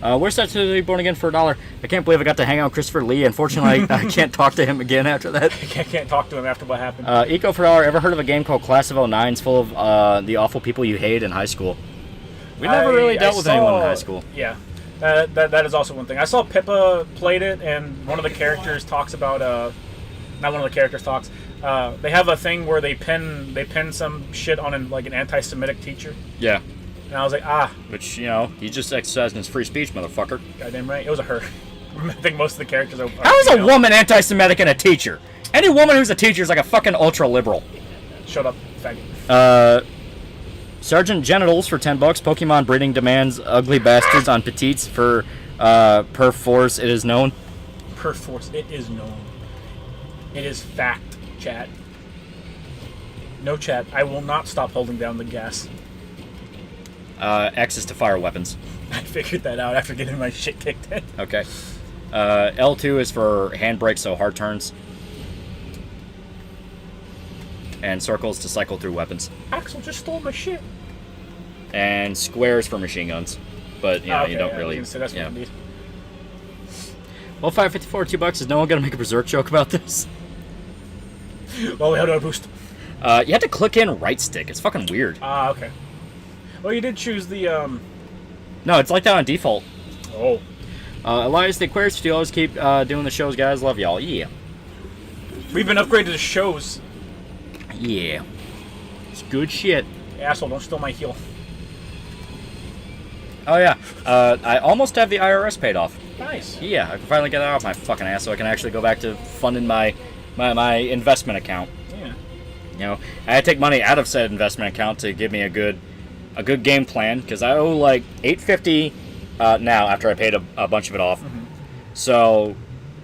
Where's that to be born again for $1? I can't believe I got to hang out with Christopher Lee. Unfortunately, I can't talk to him again after that. I can't talk to him after what happened. Eco for $1. Ever heard of a game called Class of 09s full of the awful people you hate in high school? We never really dealt with anyone in high school. Yeah. That is also one thing. I saw Pippa played it, and one of the characters talks about not one of the characters talks. They have a thing where they pin some shit on an anti-Semitic teacher. Yeah. And I was like, Which, you know, he just exercising his free speech, motherfucker. goddamn right, it was a her. I think most of the characters are. How is a woman anti-Semitic and a teacher? Any woman who's a teacher is like a fucking ultra-liberal. Shut up, faggot. Sergeant Genitals for $10. Pokemon breeding demands ugly bastards on petites for per force it is known. Per force, it is known. It is fact, chat. No, chat. I will not stop holding down the gas. X is to fire weapons. I figured that out after getting my shit kicked in. Okay. L2 is for handbrake, so hard turns. And circles to cycle through weapons. Axel just stole my shit. And squares for machine guns. But, you know, Okay, you don't yeah, really... that's what yeah. I need. Well, $5.54, $2. Is no one going to make a Berserk joke about this? Oh, how do I boost? You have to click in right stick. It's fucking weird. Ah, okay. Well, you did choose the, No, it's like that on default. Oh. Elias the Aquarius, you always keep doing the shows, guys. Love y'all. Yeah. We've been upgraded to shows. Yeah. It's good shit. Asshole, don't steal my heel. Oh, yeah. I almost have the IRS paid off. Nice. Yeah, I can finally get that off my fucking ass so I can actually go back to funding my investment account. Yeah. You know, I had to take money out of said investment account to give me a good game plan, because I owe like $850 now after I paid a bunch of it off. Mm-hmm. So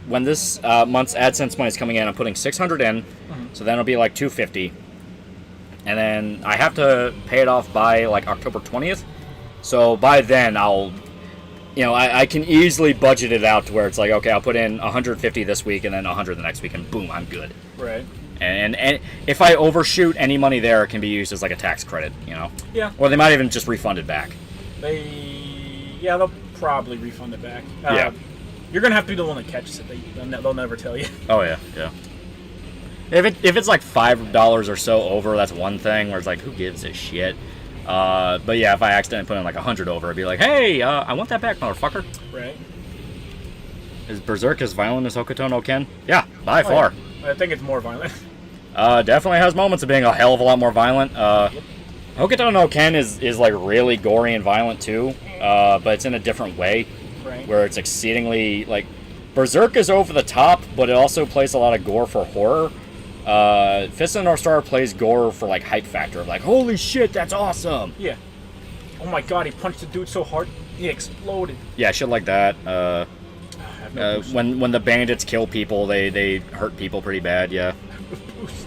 when this month's AdSense money is coming in, I'm putting $600 in, so then it'll be like $250, and then I have to pay it off by like October 20th. So by then I'll, you know, I can easily budget it out to where it's like, okay, I'll put in $150 this week and then $100 the next week, and boom, I'm good. Right. And if I overshoot, any money there can be used as like a tax credit, you know? Yeah. Or they might even just refund it back. They'll probably refund it back. Yeah. You're going to have to be the one that catches it. They'll never tell you. Oh, yeah, yeah. If it's like $5 or so over, that's one thing where it's like, who gives a shit? But yeah, if I accidentally put in like 100 over, I'd be like, hey, I want that back, motherfucker. Right. Is Berserk as violent as Hokuto no Ken? Yeah, by far. Yeah. I think it's more violent. Definitely has moments of being a hell of a lot more violent. Hokuto no Ken is like really gory and violent too, but it's in a different way. Right. Where it's exceedingly, like, Berserk is over the top, but it also plays a lot of gore for horror. Fist of the North Star plays gore for like hype factor, like, holy shit, that's awesome. Yeah. Oh my god, he punched the dude so hard he exploded. Yeah, shit like that. When the bandits kill people, they hurt people pretty bad. Yeah. Boost.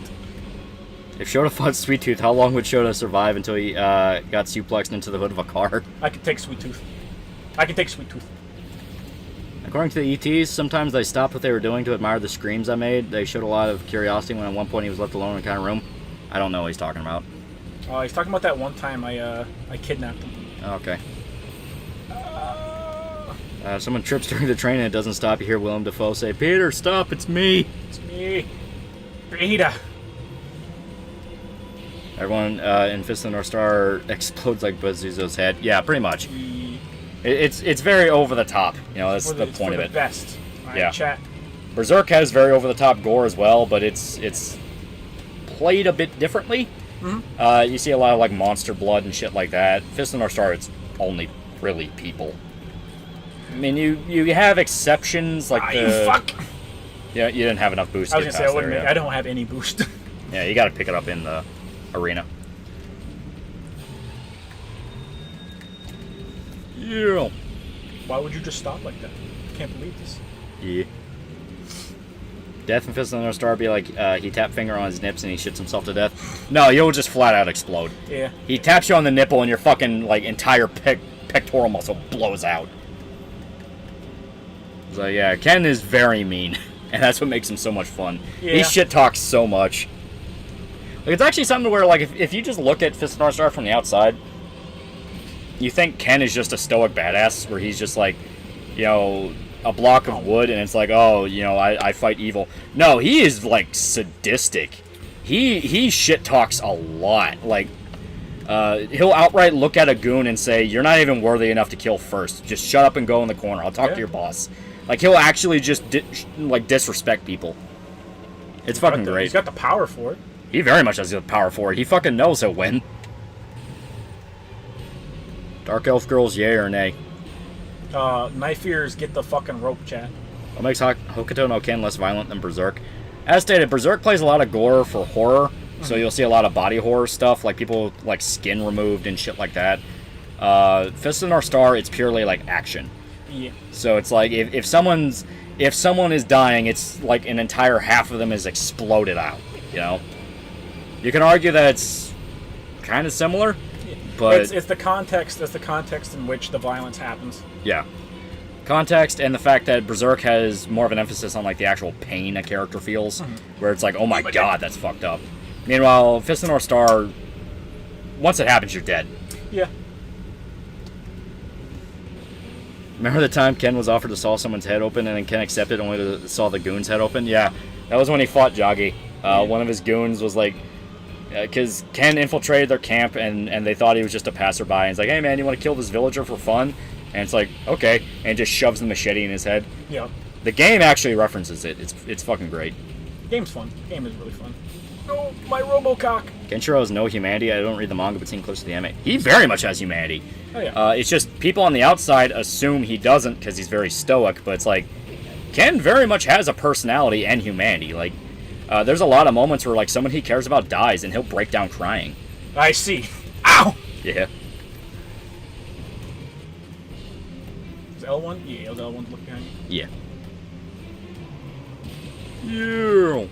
If Shota fought Sweet Tooth, how long would Shota survive until he got suplexed into the hood of a car? I can take Sweet Tooth. I can take Sweet Tooth. According to the ETs, sometimes they stopped what they were doing to admire the screams I made. They showed a lot of curiosity when at one point he was left alone in a kind of room. I don't know what he's talking about. He's talking about that one time I kidnapped him. Okay. Someone trips during the train and it doesn't stop. You hear Willem Dafoe say, Peter, stop, it's me. It's me. Peter. Everyone in Fist of the North Star explodes like Bazuzo's head. Yeah, pretty much. It's very over the top. You know, that's the point of it. Best. Right, yeah. Chat. Berserk has very over the top gore as well, but it's played a bit differently. Mm-hmm. You see a lot of like monster blood and shit like that. Fist of the North Star, it's only really people. I mean, you have exceptions like fuck. Yeah, you didn't have enough boost. I was gonna say there, I don't have any boost. Yeah, you got to pick it up in the arena. Yeah. Why would you just stop like that? I can't believe this. Yeah. Death and Fist of the North Star be like he tap finger on his nips and he shits himself to death. No, you'll just flat out explode. Yeah. He taps you on the nipple and your fucking like entire pectoral muscle blows out. So yeah, Ken is very mean, and that's what makes him so much fun. Yeah. He shit talks so much. Like, it's actually something where like if you just look at Fist of the North Star from the outside, you think Ken is just a stoic badass where he's just like, you know, a block of wood and it's like, oh, you know, I fight evil. No, he is like sadistic. He shit talks a lot. Like, he'll outright look at a goon and say, you're not even worthy enough to kill first. Just shut up and go in the corner. I'll talk to your boss. Like, he'll actually just disrespect people. It's fucking great. He's got the power for it. He very much has the power for it. He fucking knows he'll win. Dark Elf Girls, yay or nay? Knife ears, get the fucking rope, chat. What makes Hokuto no Ken less violent than Berserk? As stated, Berserk plays a lot of gore for horror, so you'll see a lot of body horror stuff, like people with, like, skin removed and shit like that. Fist of the North Star, it's purely like action. Yeah. So it's like if someone is dying, it's like an entire half of them is exploded out. You know, you can argue that it's kind of similar, but it's the context. It's the context in which the violence happens. Yeah, context and the fact that Berserk has more of an emphasis on like the actual pain a character feels, where it's like, oh my god, that's fucked up. Meanwhile, Fist of the North Star, once it happens, you're dead. Yeah. Remember the time Ken was offered to saw someone's head open and then Ken accepted only to saw the goon's head open? Yeah, that was when he fought Jagi. One of his goons was like, because Ken infiltrated their camp and they thought he was just a passerby. And he's like, hey man, you want to kill this villager for fun? And it's like, okay, and just shoves the machete in his head. Yeah. The game actually references it. It's fucking great. The game's fun. The game is really fun. No, my Robocock. Kenshiro has no humanity. I don't read the manga, but seen close to the anime. He very much has humanity. Oh yeah. It's just people on the outside assume he doesn't because he's very stoic, but it's like Ken very much has a personality and humanity. Like, there's a lot of moments where like someone he cares about dies and he'll break down crying. I see. Ow! Yeah. Is L1? Yeah, L1 look behind you. Yeah. Yeah.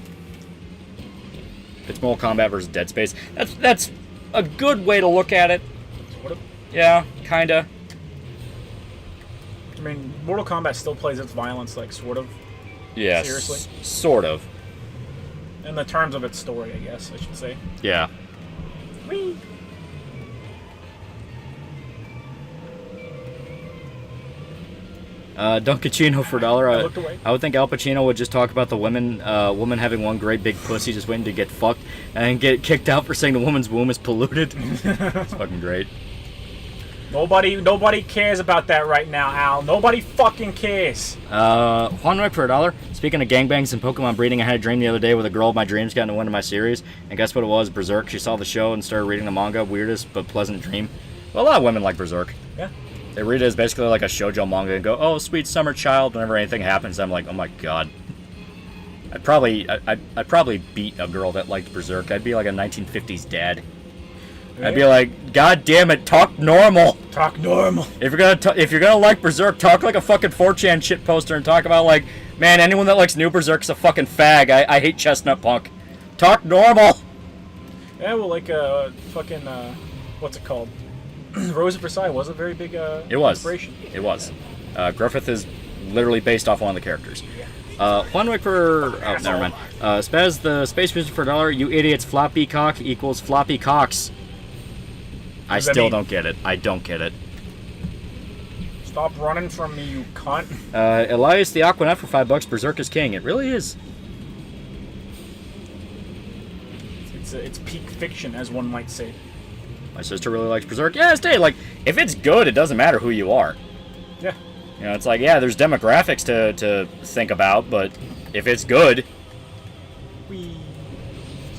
It's Mortal Kombat versus Dead Space. That's a good way to look at it. Sort of. Yeah, kinda. I mean, Mortal Kombat still plays its violence, like, sort of. Yeah. Seriously? Sort of. In the terms of its story, I guess, I should say. Yeah. Whee! Dunkachino for $1. I looked away. I would think Al Pacino would just talk about the woman having one great big pussy just waiting to get fucked and get kicked out for saying the woman's womb is polluted. It's fucking great. Nobody cares about that right now, Al. Nobody fucking cares. Juan Rick for $1. Speaking of gangbangs and Pokemon breeding, I had a dream the other day with a girl of my dreams got into one of my series, and guess what it was? Berserk. She saw the show and started reading the manga. Weirdest but pleasant dream. Well, a lot of women like Berserk. Yeah. They read it as basically like a shoujo manga and go, "Oh, sweet summer child." Whenever anything happens, I'm like, "Oh my god." I'd probably beat a girl that liked Berserk. I'd be like a 1950s dad. Yeah. I'd be like, "God damn it, talk normal." Talk normal. If you're gonna like Berserk, talk like a fucking 4chan shit poster and talk about like, man, anyone that likes New Berserk's a fucking fag. I hate Chestnut Punk. Talk normal. Yeah, well, like, fucking, what's it called? Rose of Versailles was a very big It was. inspiration. It was. Griffith is literally based off one of the characters. One week for... Oh, never mind. Spaz, the space music for $1. You idiots, floppy cock equals floppy cocks. I does that still mean? don't get it. I don't get it. Stop running from me, you cunt. Elias the Aquanet for $5. Berserk is king. It really is. It's peak fiction, as one might say. My sister really likes Berserk. Yeah, stay. Like, if it's good, it doesn't matter who you are. Yeah. You know, it's like, yeah, there's demographics to think about, but if it's good... Whee.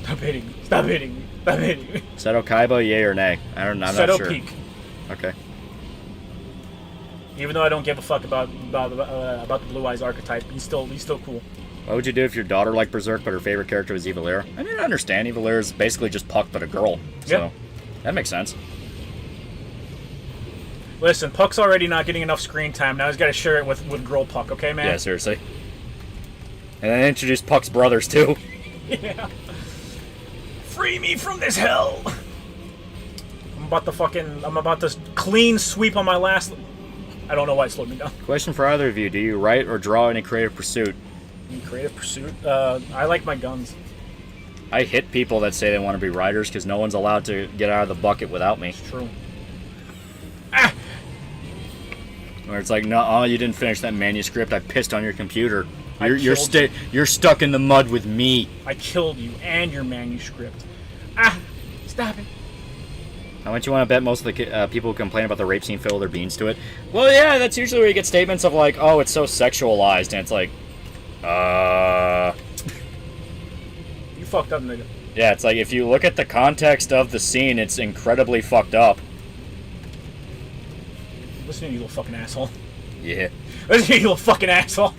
Stop hitting me. Stop hitting me. Stop hitting me. Seto Kaiba, yay or nay? I'm not Seto sure. peak. Okay. Even though I don't give a fuck about the Blue Eyes archetype, he's still cool. What would you do if your daughter liked Berserk, but her favorite character was Evilera? I mean, I understand. Evilera is basically just Puck, but a girl. So, Yeah. that makes sense. Listen, Puck's already not getting enough screen time. Now he's got to share it with Girl Puck, okay, man? Yeah, seriously. And then introduce Puck's brothers, too. Yeah. Free me from this hell! I'm about to clean sweep on my last... I don't know why it slowed me down. Question for either of you. Do you write or draw any creative pursuit? In creative pursuit? I like my guns. I hit people that say they want to be writers because no one's allowed to get out of the bucket without me. True. Where it's like, no, you didn't finish that manuscript. I pissed on your computer. You're killed you're stuck in the mud with me. I killed you and your manuscript. Stop it. How much you want to bet most of the people who complain about the rape scene fill their beans to it? Well, yeah, that's usually where you get statements of like, oh, it's so sexualized, and it's like, You fucked up, nigga. Yeah, it's like, if you look at the context of the scene, it's incredibly fucked up. Listen to you, little fucking asshole. Yeah. Listen to you, little fucking asshole.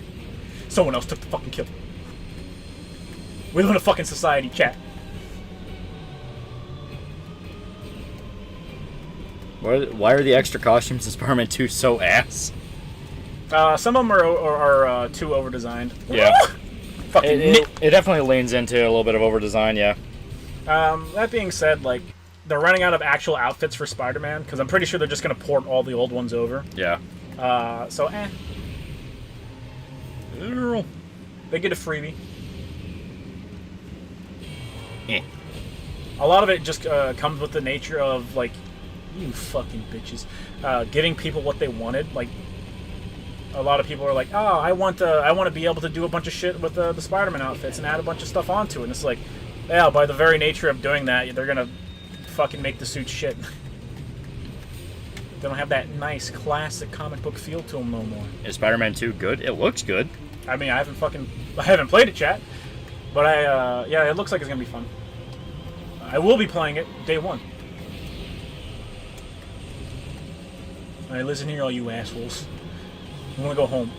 Someone else took the fucking kill. We live in a fucking society, chat. Why are the extra costumes in Spider-Man 2 so ass? Some of them are too over-designed. Yeah. Fucking It definitely leans into a little bit of over-design, yeah. That being said, like, they're running out of actual outfits for Spider-Man, because I'm pretty sure they're just going to port all the old ones over. Yeah. So, They get a freebie. Eh. A lot of it just comes with the nature of, like, you fucking bitches, giving people what they wanted. Like, a lot of people are like, oh, I want to be able to do a bunch of shit with the Spider-Man outfits and add a bunch of stuff onto it. And it's like, yeah, by the very nature of doing that, they're gonna fucking make the suit shit. They don't have that nice classic comic book feel to them no more. Is Spider-Man 2 good? It looks good. I mean, I haven't played it, chat, but yeah, it looks like it's gonna be fun. I will be playing it day one. Alright, listen here, all you assholes. I want to go home.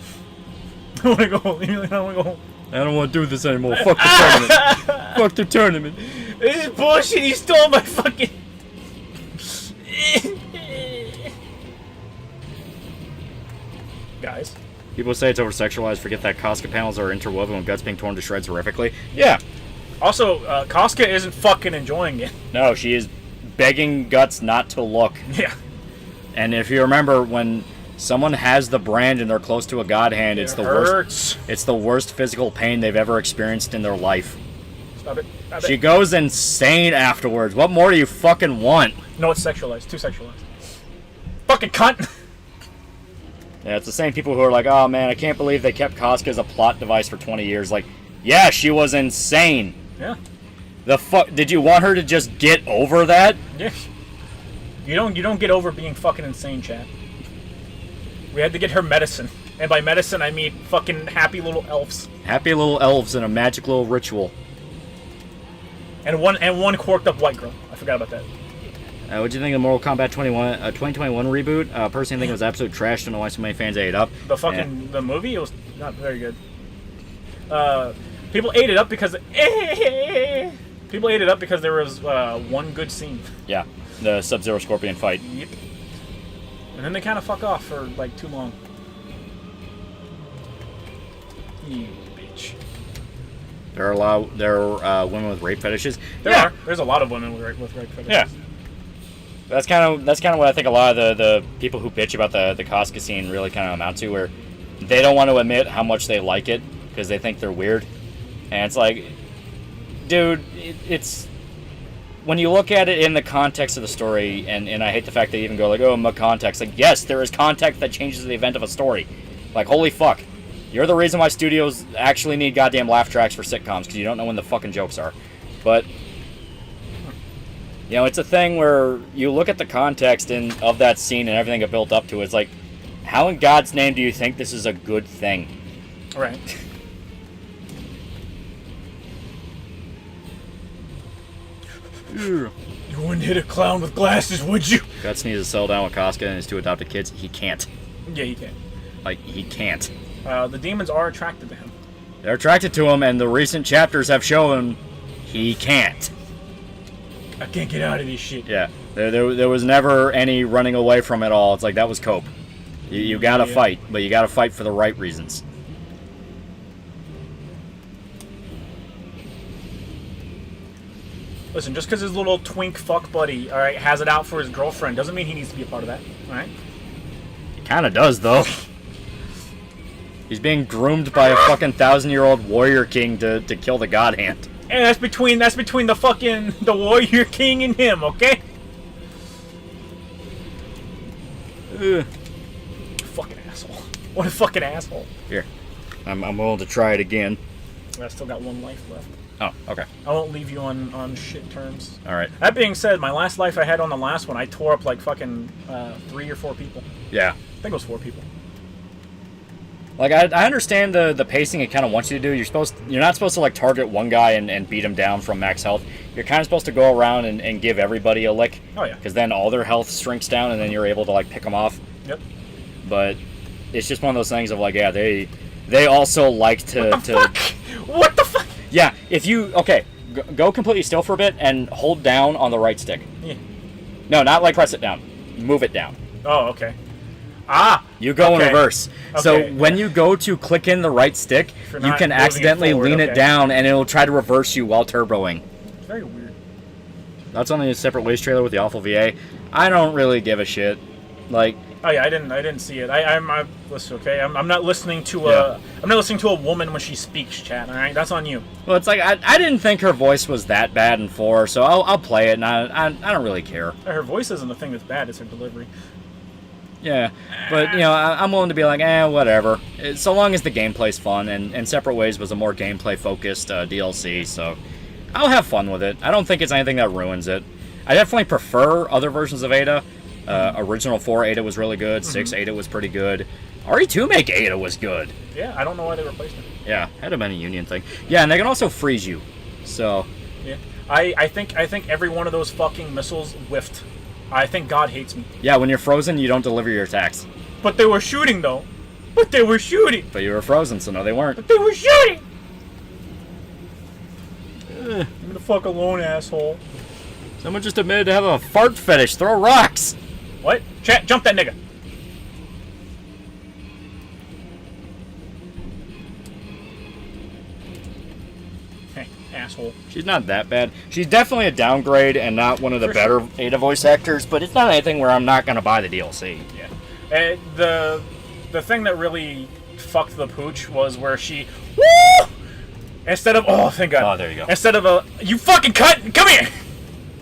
I want to go home. I want to go home. I don't want to do this anymore. Fuck the tournament. Fuck the tournament. This is bullshit. He stole my fucking... Guys. People say it's over-sexualized. Forget that Casca panels are interwoven with guts being torn to shreds horrifically. Yeah. Also, Casca isn't fucking enjoying it. No, she is begging Guts not to look. Yeah. And if you remember, when someone has the brand and they're close to a god hand, it's the worst. It's the worst physical pain they've ever experienced in their life. Stop it. Stop She it. goes insane afterwards. What more do you fucking want? No, it's sexualized. Too sexualized. Fucking cunt. Yeah, it's the same people who are like, oh man, I can't believe they kept Casca as a plot device for 20 years. Like, yeah, she was insane. Yeah. The fuck? Did you want her to just get over that? Yeah. You don't get over being fucking insane, chat. We had to get her medicine. And by medicine, I mean fucking happy little elves. Happy little elves in a magic little ritual. And one quirked up white girl. I forgot about that. What do you think of Mortal Kombat 2021 reboot? Personally, I think it was absolute trash. Don't know why so many fans ate it up. The fucking the movie, it was not very good. People ate it up because people ate it up because there was one good scene. Yeah, the Sub-Zero Scorpion fight. Yep. And then they kind of fuck off for like too long. You bitch. There are women with rape fetishes. There are. There's a lot of women with rape fetishes. Yeah. That's kind of what I think a lot of the people who bitch about the Casca scene really kind of amount to, where they don't want to admit how much they like it because they think they're weird. And it's like, dude, it's when you look at it in the context of the story, and I hate the fact they even go like, oh, my context. Like, yes, there is context that changes the event of a story. Like, holy fuck. You're the reason why studios actually need goddamn laugh tracks for sitcoms, because you don't know when the fucking jokes are. But, you know, it's a thing where you look at the context of that scene and everything it built up to. It's like, how in God's name do you think this is a good thing? Right. You wouldn't hit a clown with glasses, would you? Guts needs to settle down with Casca and his two adopted kids. He can't. Yeah, he can. Like, he can't. The demons are attracted to him. They're attracted to him, and the recent chapters have shown he can't. I can't get out of this shit. Yeah, there was never any running away from it all. It's like, that was cope. You gotta fight, but you gotta fight for the right reasons. Listen, just because his little twink fuck buddy, all right, has it out for his girlfriend, doesn't mean he needs to be a part of that, all right? He kind of does, though. He's being groomed by a fucking 1,000-year-old warrior king to kill the god hand. And that's between the warrior king and him, okay? Ugh. Fucking asshole. What a fucking asshole. Here, I'm willing to try it again. I still got one life left. Oh, okay. I won't leave you on shit terms. All right. That being said, my last life I had on the last one, I tore up like fucking 3 or 4 people. Yeah. I think it was 4 people. Like, I understand the pacing it kind of wants you to do. You're not supposed to, like, target one guy and beat him down from max health. You're kind of supposed to go around and give everybody a lick. Oh, yeah. Because then all their health shrinks down, and then you're able to, like, pick them off. Yep. But it's just one of those things of, like, yeah, they also like to... What the fuck? Yeah, if you... Okay, go completely still for a bit and hold down on the right stick. Yeah. No, not, like, press it down. Move it down. Oh, okay. Ah! You go in reverse. Okay. So when you go to click in the right stick, You're you not can moving it accidentally forward, lean it okay. down, and it'll try to reverse you while turboing. It's very weird. That's on the Separate Ways trailer with the awful VA. I don't really give a shit. Like, Oh yeah, I didn't see it. I'm listen, okay. I'm not listening to Yeah. I'm not listening to a woman when she speaks, chat. All right, that's on you. well, it's like I didn't think her voice was that bad in 4, so I'll play it, and I don't really care. Her voice isn't the thing that's bad. It's her delivery. Yeah, but you know, I'm willing to be like, whatever. So long as the gameplay's fun, and Separate Ways was a more gameplay-focused DLC, so I'll have fun with it. I don't think it's anything that ruins it. I definitely prefer other versions of Ada. Original 4 Ada was really good. 6 Ada was pretty good. RE2 Make Ada was good. Yeah, I don't know why they replaced it. Yeah, had been a Union thing. Yeah, and they can also freeze you. So yeah, I think every one of those fucking missiles whiffed. I think God hates me. yeah, when you're frozen, you don't deliver your attacks. But they were shooting though. But they were shooting. But you were frozen, so no, they weren't. But they were shooting. Leave me the fuck alone, asshole. Someone just admitted to have a fart fetish. Throw rocks. What? Chat, jump that nigga. Hey, asshole. She's not that bad. She's definitely a downgrade and not one of the better Ada voice actors, but it's not anything where I'm not going to buy the DLC. Yeah. The thing that really fucked the pooch was where she... Woo! Instead of... Oh, thank God. Oh, there you go. Instead of you fucking cut! Come here!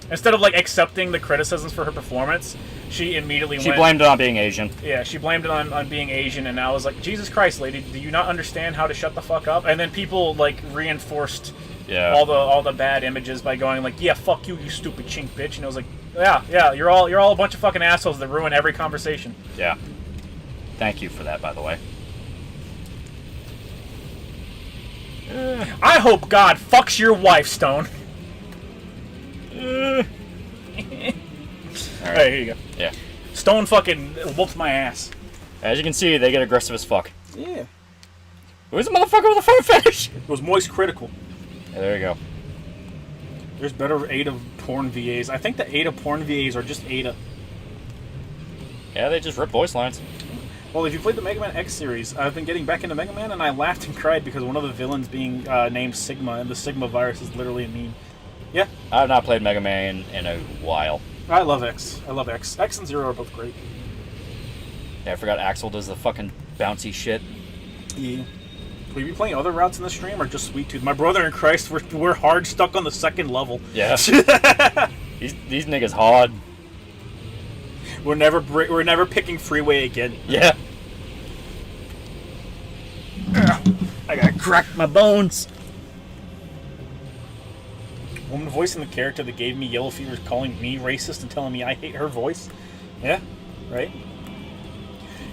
Instead of, like, accepting the criticisms for her performance, she immediately She blamed it on being Asian. Yeah, she blamed it on being Asian, and I was like, Jesus Christ, lady, do you not understand how to shut the fuck up? And then people, like, reinforced all the bad images by going, like, yeah, fuck you, you stupid chink bitch. And I was like, yeah, you're all a bunch of fucking assholes that ruin every conversation. Yeah. Thank you for that, by the way. I hope God fucks your wife, Stone. Alright, here you go. Yeah. Stone fucking whooped my ass. As you can see, they get aggressive as fuck. Yeah. Who's the motherfucker with a fart fetish? It was moist critical. Yeah, there you go. There's better Ada porn VAs. I think the Ada porn VAs are just Ada. Yeah, they just rip voice lines. Well, if you played the Mega Man X series, I've been getting back into Mega Man, and I laughed and cried because one of the villains being named Sigma, and the Sigma virus is literally a meme. Yeah. I've not played Mega Man in a while. I love X. I love X. X and Zero are both great. Yeah, I forgot Axel does the fucking bouncy shit. Yeah. Will you be playing other routes in the stream, or just Sweet Tooth? My brother in Christ, we're hard stuck on the second level. Yeah. These niggas hard. We're never picking Freeway again. Yeah. I gotta crack my bones. Woman voicing the character that gave me yellow fever is calling me racist and telling me I hate her voice. Yeah, right?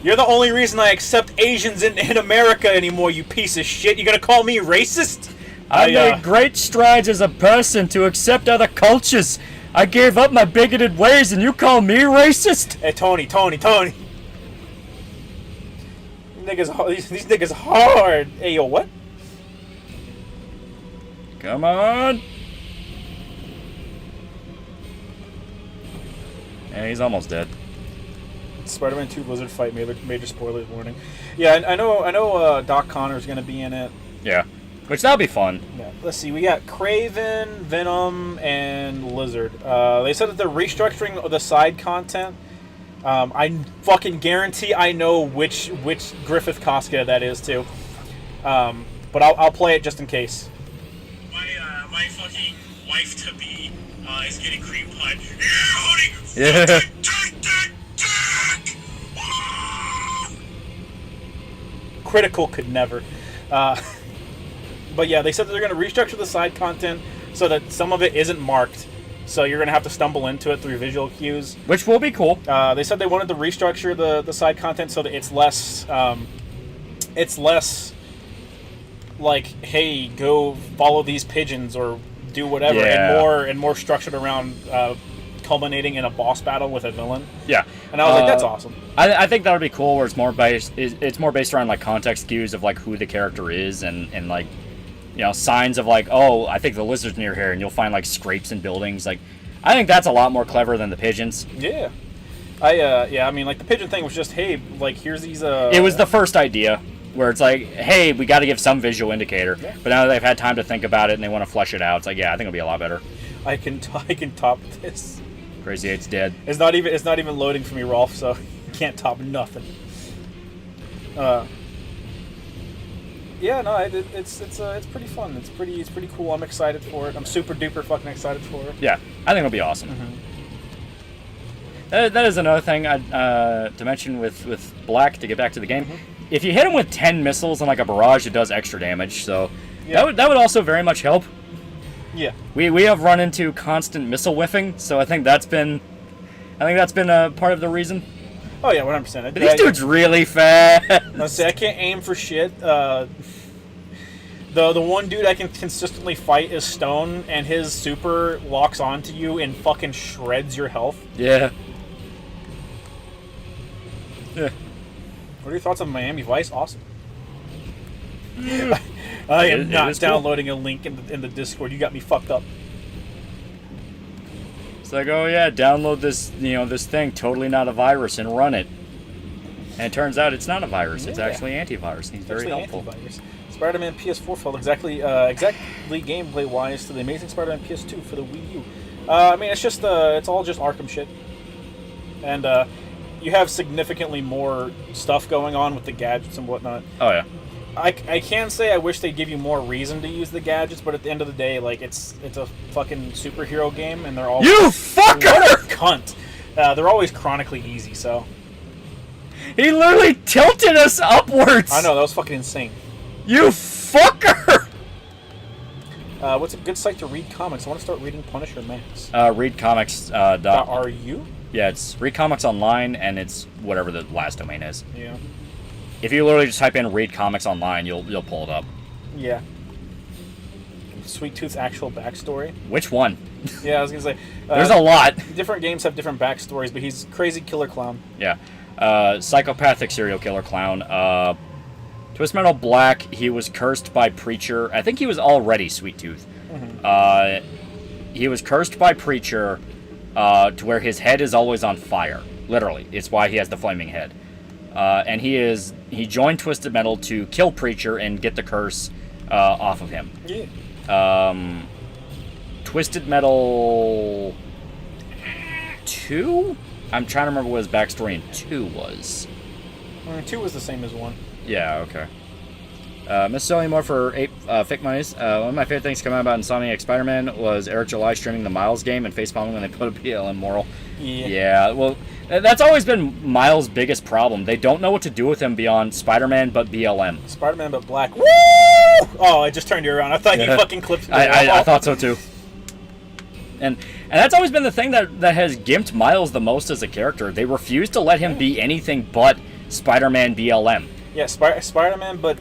You're the only reason I accept Asians in America anymore, you piece of shit. You gonna call me racist? I made great strides as a person to accept other cultures. I gave up my bigoted ways and you call me racist? Hey, Tony. These niggas hard. Hey, yo, what? Come on. Yeah, he's almost dead. Spider-Man 2 Blizzard fight, major spoilers warning. Yeah, I know Doc Connor's gonna be in it. Yeah. Which that'll be fun. Yeah. Let's see, we got Kraven, Venom, and Lizard. They said that they're restructuring the side content. I fucking guarantee I know which Griffith Koska that is too. But I'll play it just in case. My fucking wife to be is getting cream pie. Yeah, honey. Yeah. Take that dick. Critical could never. But yeah, they said that they're going to restructure the side content so that some of it isn't marked. So you're going to have to stumble into it through visual cues. Which will be cool. They said they wanted to restructure the side content so that it's less like, hey, go follow these pigeons or do whatever, and more structured around culminating in a boss battle with a villain. Yeah. And I was like, that's awesome. I think that would be cool where it's more based around like context cues of like who the character is and like, you know, signs of like, oh, I think the lizard's near here, and you'll find like scrapes in buildings. Like, I think that's a lot more clever than the pigeons. Yeah. I mean, like the pigeon thing was just, hey, like here's these. It was the first idea where it's like, hey, we got to give some visual indicator. Yeah. But now that they've had time to think about it and they want to flesh it out, it's like, yeah, I think it'll be a lot better. I can top this. Crazy 8's dead. It's not even loading for me, Rolf. So you can't top nothing. Yeah, no, it's pretty fun. It's pretty cool. I'm excited for it. I'm super duper fucking excited for it. Yeah, I think it'll be awesome. Mm-hmm. That is another thing to mention with Black, to get back to the game. If you hit him with 10 missiles and like a barrage, it does extra damage, so that would also very much help. Yeah. We have run into constant missile whiffing, so I think that's been a part of the reason. Oh yeah, 100%. But these dudes really fast. Let's say I can't aim for shit. The one dude I can consistently fight is Stone, and his super locks onto you and fucking shreds your health. Yeah. Yeah. What are your thoughts on Miami Vice? Awesome. I am not downloading a link in the Discord. You got me fucked up. It's like, oh yeah, download this, this thing, totally not a virus, and run it. And it turns out it's not a virus. It's actually antivirus. He's very helpful. Antivirus. Spider-Man PS4 felt exactly gameplay-wise to the Amazing Spider-Man PS2 for the Wii U. I mean, it's all just Arkham shit. And you have significantly more stuff going on with the gadgets and whatnot. Oh yeah. I can say I wish they'd give you more reason to use the gadgets, but at the end of the day, like, it's a fucking superhero game, and they're all... You fucker! What a cunt! They're always chronically easy, so... He literally tilted us upwards! I know, that was fucking insane. You fucker! What's a good site to read comics? I want to start reading Punisher Max. Readcomics. .ru? Yeah, it's Read Comics Online, and it's whatever the last domain is. Yeah. If you literally just type in Read Comics Online, you'll pull it up. Yeah. Sweet Tooth's actual backstory. Which one? Yeah, I was gonna say. There's a lot. Different games have different backstories, but he's crazy killer clown. Yeah. Psychopathic serial killer clown. Twist Metal Black, he was cursed by Preacher. I think he was already Sweet Tooth. Mm-hmm. He was cursed by Preacher to where his head is always on fire. Literally. It's why he has the flaming head. And he joined Twisted Metal to kill Preacher and get the curse off of him. Yeah. Twisted Metal 2? I'm trying to remember what his backstory in 2 was. 2 was the same as 1. Yeah, okay. Miss Sally Moore for 8 fake monies. One of my favorite things coming out about Insomniac Spider-Man was Eric July streaming the Miles game and facepalming when they put a BLM moral. Yeah, well, that's always been Miles' biggest problem. They don't know what to do with him beyond Spider-Man but BLM. Spider-Man but Black. Woo! Oh, I just turned you around. I thought you fucking clipped me. I thought so too. And that's always been the thing that has gimped Miles the most as a character. They refuse to let him be anything but Spider-Man BLM. Yeah, Spider-Man but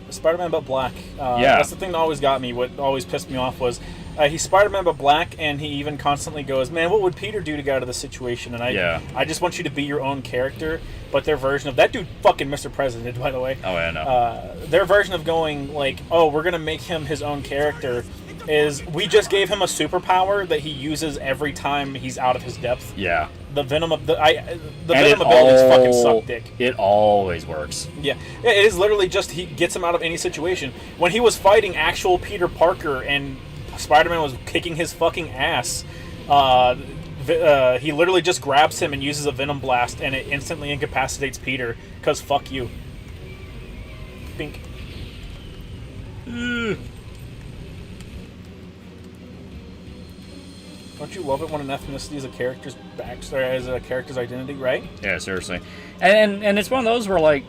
Black. Yeah. That's the thing that always got me. What always pissed me off was he's Spider-Man but Black, and he even constantly goes, "Man, what would Peter do to get out of this situation?" And I just want you to be your own character. But their version of that dude, fucking Mr. President, by the way. Oh, yeah, no. Their version of going like, "Oh, we're gonna make him his own character," is we just gave him a superpower that he uses every time he's out of his depth. Yeah. The Venom Venom abilities fucking suck dick. It always works. Yeah, it is literally just he gets him out of any situation. When he was fighting actual Peter Parker and Spider-Man was kicking his fucking ass, he literally just grabs him and uses a Venom Blast, and it instantly incapacitates Peter, because fuck you. Bink. Don't you love it when an ethnicity is a character's backstory, as a character's identity, right? Yeah, seriously. And it's one of those where, like,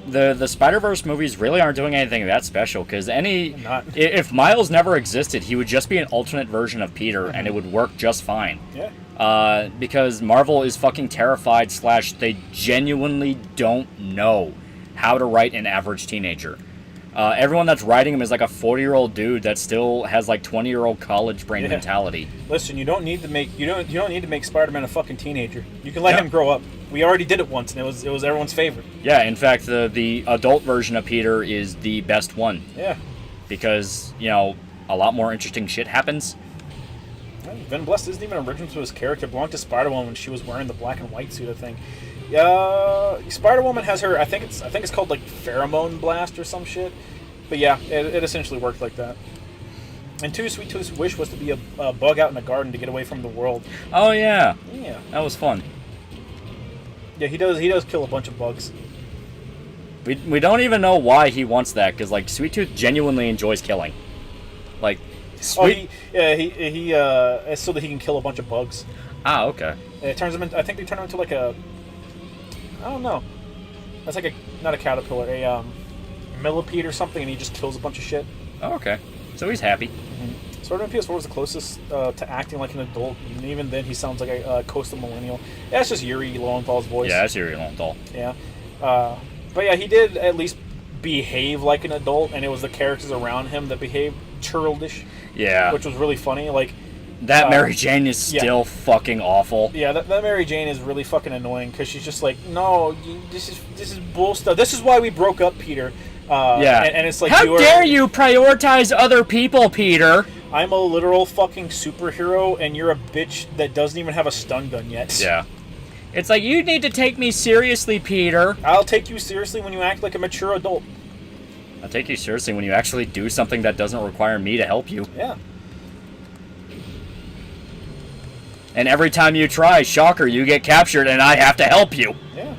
the Spider-Verse movies really aren't doing anything that special, because if Miles never existed, he would just be an alternate version of Peter, and it would work just fine. Yeah. Because Marvel is fucking terrified / they genuinely don't know how to write an average teenager. Everyone that's writing him is like a 40-year-old dude that still has like 20-year-old college brain mentality. Listen, you don't need to make Spider-Man a fucking teenager. You can let him grow up. We already did it once, and it was everyone's favorite. Yeah, in fact, the adult version of Peter is the best one. Yeah. Because, a lot more interesting shit happens. Venom Blast isn't even original to his character. It belonged to Spider-Woman when she was wearing the black and white suit, I think. Spider-Woman has her. I think it's called like Pheromone Blast or some shit. But yeah, it essentially worked like that. And Sweet Tooth's wish was to be a bug out in a garden to get away from the world. Oh yeah. Yeah. That was fun. Yeah, he does kill a bunch of bugs. We don't even know why he wants that, because like Sweet Tooth genuinely enjoys killing. Like it's so that he can kill a bunch of bugs. Ah, okay. It turns him into, I think they turn him into like a, I don't know. That's like a, not a caterpillar, a millipede or something, and he just kills a bunch of shit. Oh, okay. So he's happy. Sword of PS4 was the closest to acting like an adult, and even then he sounds like a coastal millennial. Yeah, it's just Yuri Lowenthal's voice. Yeah, that's Yuri Lowenthal. Yeah. But yeah, he did at least behave like an adult, and it was the characters around him that behaved childish. Yeah. Which was really funny. Like that Mary Jane is still fucking awful. Yeah, that Mary Jane is really fucking annoying because she's just like, no, this is bull stuff. This is why we broke up, Peter. And it's like, how dare you prioritize other people, Peter? I'm a literal fucking superhero, and you're a bitch that doesn't even have a stun gun yet. Yeah. It's like, you need to take me seriously, Peter. I'll take you seriously when you act like a mature adult. I'll take you seriously when you actually do something that doesn't require me to help you. Yeah. And every time you try, shocker, you get captured and I have to help you. Yeah.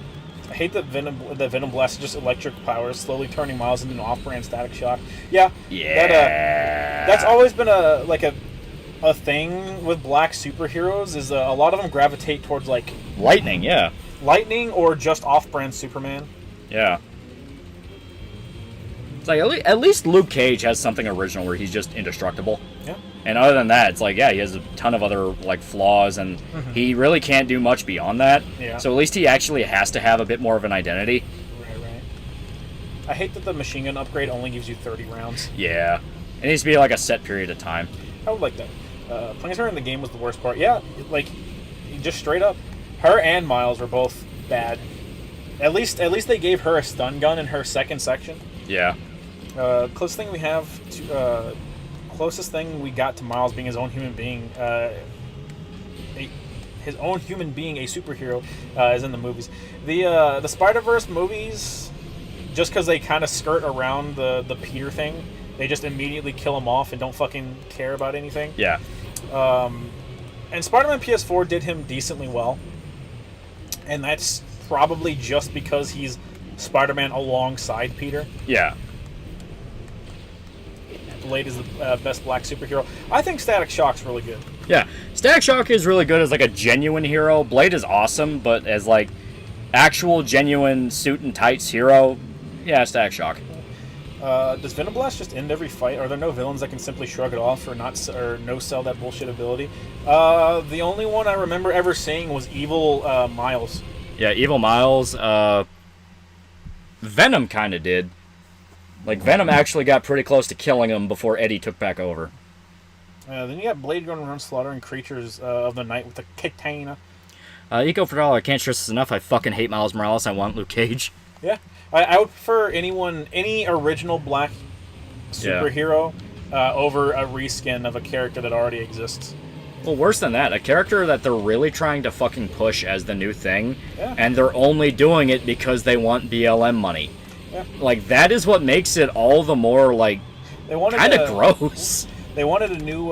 I hate that Venom Blast is just electric powers, slowly turning Miles into an off-brand Static Shock. Yeah. Yeah. That's always been a thing with black superheroes, is a lot of them gravitate towards like lightning, yeah. Lightning or just off-brand Superman. Yeah. It's like, at least Luke Cage has something original where he's just indestructible. Yeah. And other than that, it's like, yeah, he has a ton of other like flaws, and he really can't do much beyond that. Yeah. So at least he actually has to have a bit more of an identity. Right. I hate that the machine gun upgrade only gives you 30 rounds. Yeah. It needs to be like a set period of time. I would like that. Playing her in the game was the worst part. Yeah, like, just straight up, her and Miles were both bad. At least they gave her a stun gun in her second section. Yeah. Closest thing we got to Miles being his own human being, a superhero, is in the movies. The Spider-Verse movies, just because they kind of skirt around the Peter thing, they just immediately kill him off and don't fucking care about anything. Yeah. And Spider-Man PS4 did him decently well, and that's probably just because he's Spider-Man alongside Peter. Yeah. Blade is the best black superhero. I think Static Shock's really good. Yeah. Static Shock is really good as like a genuine hero. Blade is awesome, but as like actual genuine suit and tights hero, yeah, Static Shock. Does Venom Blast just end every fight? Are there no villains that can simply shrug it off or no sell that bullshit ability? The only one I remember ever seeing was Evil Miles. Yeah, Evil Miles. Venom kind of did. Like, Venom actually got pretty close to killing him before Eddie took back over. Then you got Blade going around slaughtering creatures of the night with the katana. Eco for dollar. I can't stress this enough. I fucking hate Miles Morales. I want Luke Cage. Yeah. I would prefer any original black superhero over a reskin of a character that already exists. Well, worse than that, a character that they're really trying to fucking push as the new thing, yeah. And they're only doing it because they want BLM money. Yeah. Like, that is what makes it all the more, like, kind of gross. They wanted a new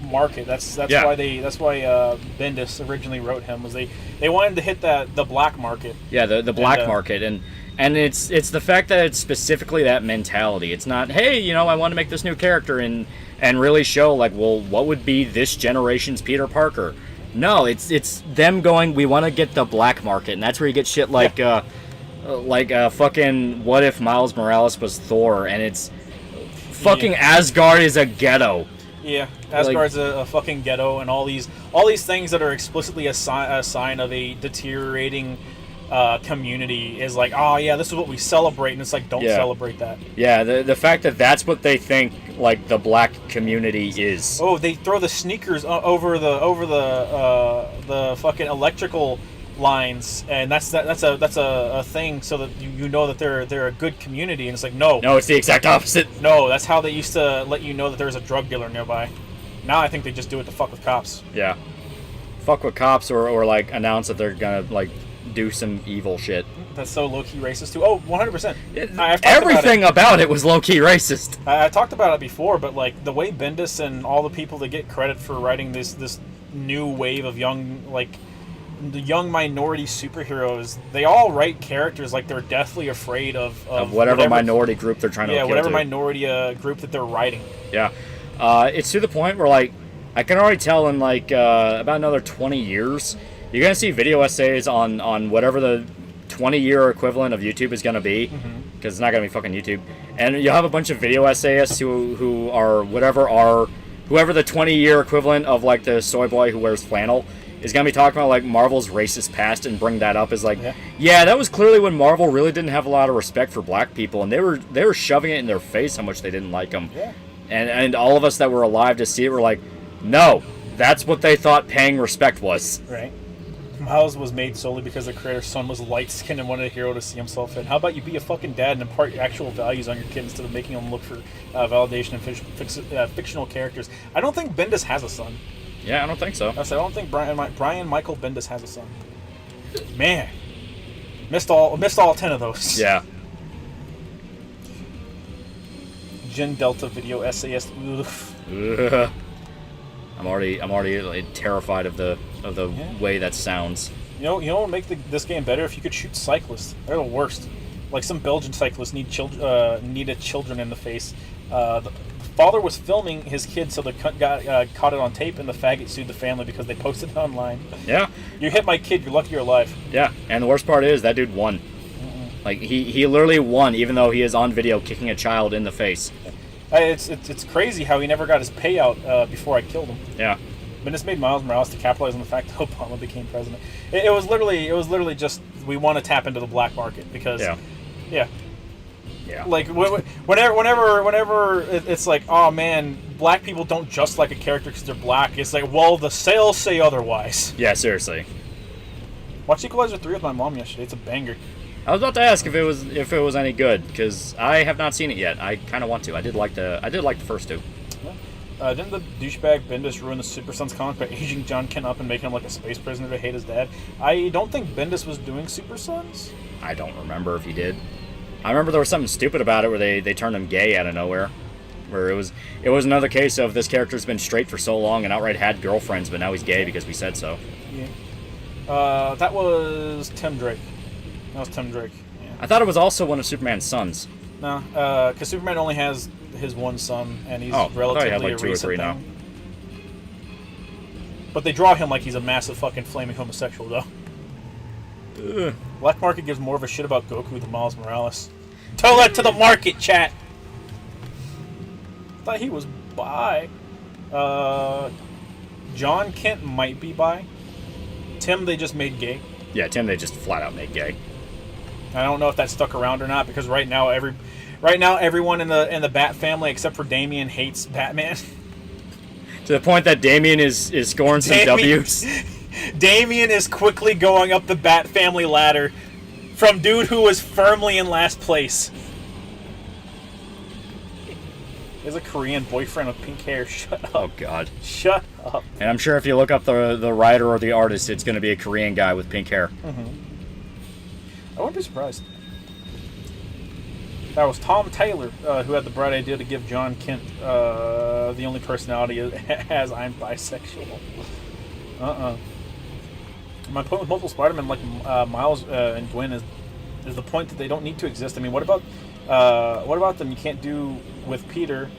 market. That's why Bendis originally wrote him, was they wanted to hit the black market. Yeah, the black market, and it's the fact that it's specifically that mentality. It's not, hey, I want to make this new character and really show, like, well, what would be this generation's Peter Parker? No, it's them going, we want to get the black market, and that's where you get shit like fucking what if Miles Morales was Thor, and it's fucking Asgard is a ghetto. Yeah, Asgard's a fucking ghetto, and all these things that are explicitly a sign of a deteriorating community is like, oh yeah, this is what we celebrate, and it's like, don't celebrate that. Yeah, the fact that that's what they think like the black community is. Oh, they throw the sneakers over the fucking electrical lines, and that's a thing, so that you know that they're a good community, and it's like, no, it's the exact opposite. No, that's how they used to let you know that there's a drug dealer nearby. Now I think they just do it to fuck with cops. Yeah, fuck with cops, or like announce that they're gonna like do some evil shit. That's so low-key racist too. Oh, 100%. Everything about it was low-key racist. I talked about it before, but like the way Bendis and all the people that get credit for writing this new wave of the young minority superheroes, they all write characters like they're deathly afraid of whatever minority group they're trying to appeal whatever to. minority group that they're writing. Yeah. It's to the point where, like, I can already tell in like about another 20 years, you're gonna see video essays on whatever the 20-year equivalent of YouTube is gonna be, because it's not gonna be fucking YouTube, and you'll have a bunch of video essayists who are whoever the 20-year equivalent of like the soy boy who wears flannel is gonna be talking about like Marvel's racist past and bring that up as like, yeah, that was clearly when Marvel really didn't have a lot of respect for black people, and they were shoving it in their face how much they didn't like them, and all of us that were alive to see it were like, no, that's what they thought paying respect was. Right. Miles was made solely because the creator's son was light-skinned and wanted a hero to see himself in. How about you be a fucking dad and impart your actual values on your kid instead of making them look for validation in fictional characters? I don't think Bendis has a son. Yeah, I don't think so. I don't think Brian Michael Bendis has a son. Man, missed all 10 of those. Yeah. Gen Delta video essayist. Ugh. I'm already like, terrified of the way that sounds. You know what would make this game better if you could shoot cyclists. They're the worst. Like some Belgian cyclists needed children in the face. The father was filming his kid, so the cunt caught it on tape, and the faggot sued the family because they posted it online. Yeah. You hit my kid, you're lucky you're alive. Yeah, and the worst part is that dude won. Like he literally won, even though he is on video kicking a child in the face. It's crazy how he never got his payout before I killed him. Yeah. But this made Miles Morales to capitalize on the fact that Obama became president. It was literally just we want to tap into the black market because yeah. Like whenever it's like, oh man, black people don't just like a character because they're black. It's like, well, the sales say otherwise. Yeah, seriously. Watched Equalizer 3 with my mom yesterday. It's a banger. I was about to ask if it was any good because I have not seen it yet. I kind of want to. I did like the first two. Didn't the douchebag Bendis ruin the Super Sons comic by aging John Kent up and making him like a space prisoner to hate his dad? I don't think Bendis was doing Super Sons. I don't remember if he did. I remember there was something stupid about it where they turned him gay out of nowhere. Where it was another case of this character's been straight for so long and outright had girlfriends, but now he's gay because we said so. Yeah. That was Tim Drake. Yeah. I thought it was also one of Superman's sons. No, because Superman only has his one son, and he's relatively had like a 2 or recent 3 thing. now. But they draw him like he's a massive fucking flaming homosexual, though. Ugh. Black Market gives more of a shit about Goku than Miles Morales. Tell that to the market, chat! I thought he was bi. John Kent might be bi. Tim, they just made gay. Yeah, Tim, they just flat out made gay. I don't know if that stuck around or not because right now everyone in the Bat family except for Damian hates Batman. To the point that Damian is scoring some W's. Damian is quickly going up the Bat family ladder from dude who was firmly in last place. He has a Korean boyfriend with pink hair. Shut up. Oh God. Shut up. And I'm sure if you look up the writer or the artist, it's going to be a Korean guy with pink hair. I wouldn't be surprised. That was Tom Taylor who had the bright idea to give John Kent the only personality as I'm bisexual. My point with multiple Spider-Men like Miles and Gwen is the point that they don't need to exist. I mean, what about them? You can't do with Peter,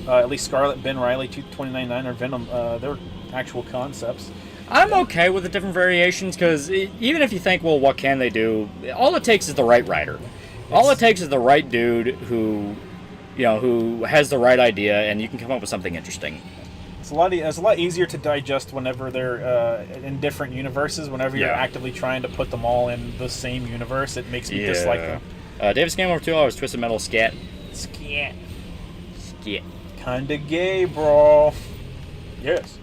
at least Scarlet, Ben Reilly, 229.9 or Venom. They're actual concepts. I'm okay with the different variations because even if you think, well, what can they do? All it takes is the right writer. All it takes is the right dude who has the right idea, and you can come up with something interesting. It's a lot easier to digest whenever they're in different universes. Whenever you're actively trying to put them all in the same universe, it makes me dislike them. Davis Game over $2. Twisted Metal Scat. Scat. Kinda gay, bro. Yes.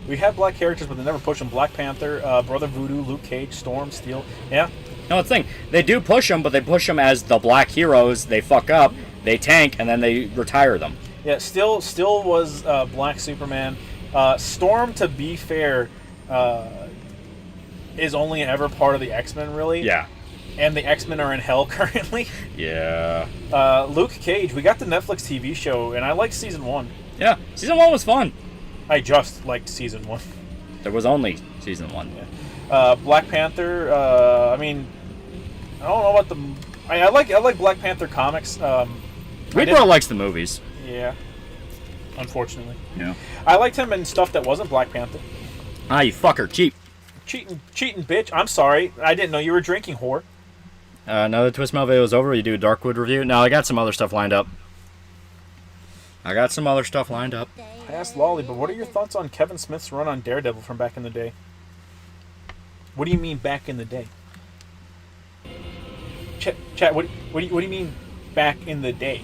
We have black characters, but they never push them. Black Panther, Brother Voodoo, Luke Cage, Storm, Steel. Yeah. No, it's the thing. They do push them, but they push them as the black heroes. They fuck up, they tank, and then they retire them. Yeah, Still was Black Superman. Storm, to be fair, is only ever part of the X-Men, really. Yeah. And the X-Men are in hell currently. Yeah. Luke Cage, we got the Netflix TV show, and I liked Season 1. Yeah, Season 1 was fun. I just liked Season 1. There was only Season 1. Yeah. Black Panther, I mean, I don't know about the... I like Black Panther comics. Bro likes the movies. Yeah. unfortunately. Yeah. I liked him in stuff that wasn't Black Panther. Ah, you fucker, cheap. Cheating, bitch. I'm sorry. I didn't know you were drinking, whore. Now the Twist Mail video is over. You do a Darkwood review. No, I got some other stuff lined up. I asked Lolly, but what are your thoughts on Kevin Smith's run on Daredevil from back in the day? What do you mean back in the day? Chat, what do you mean back in the day?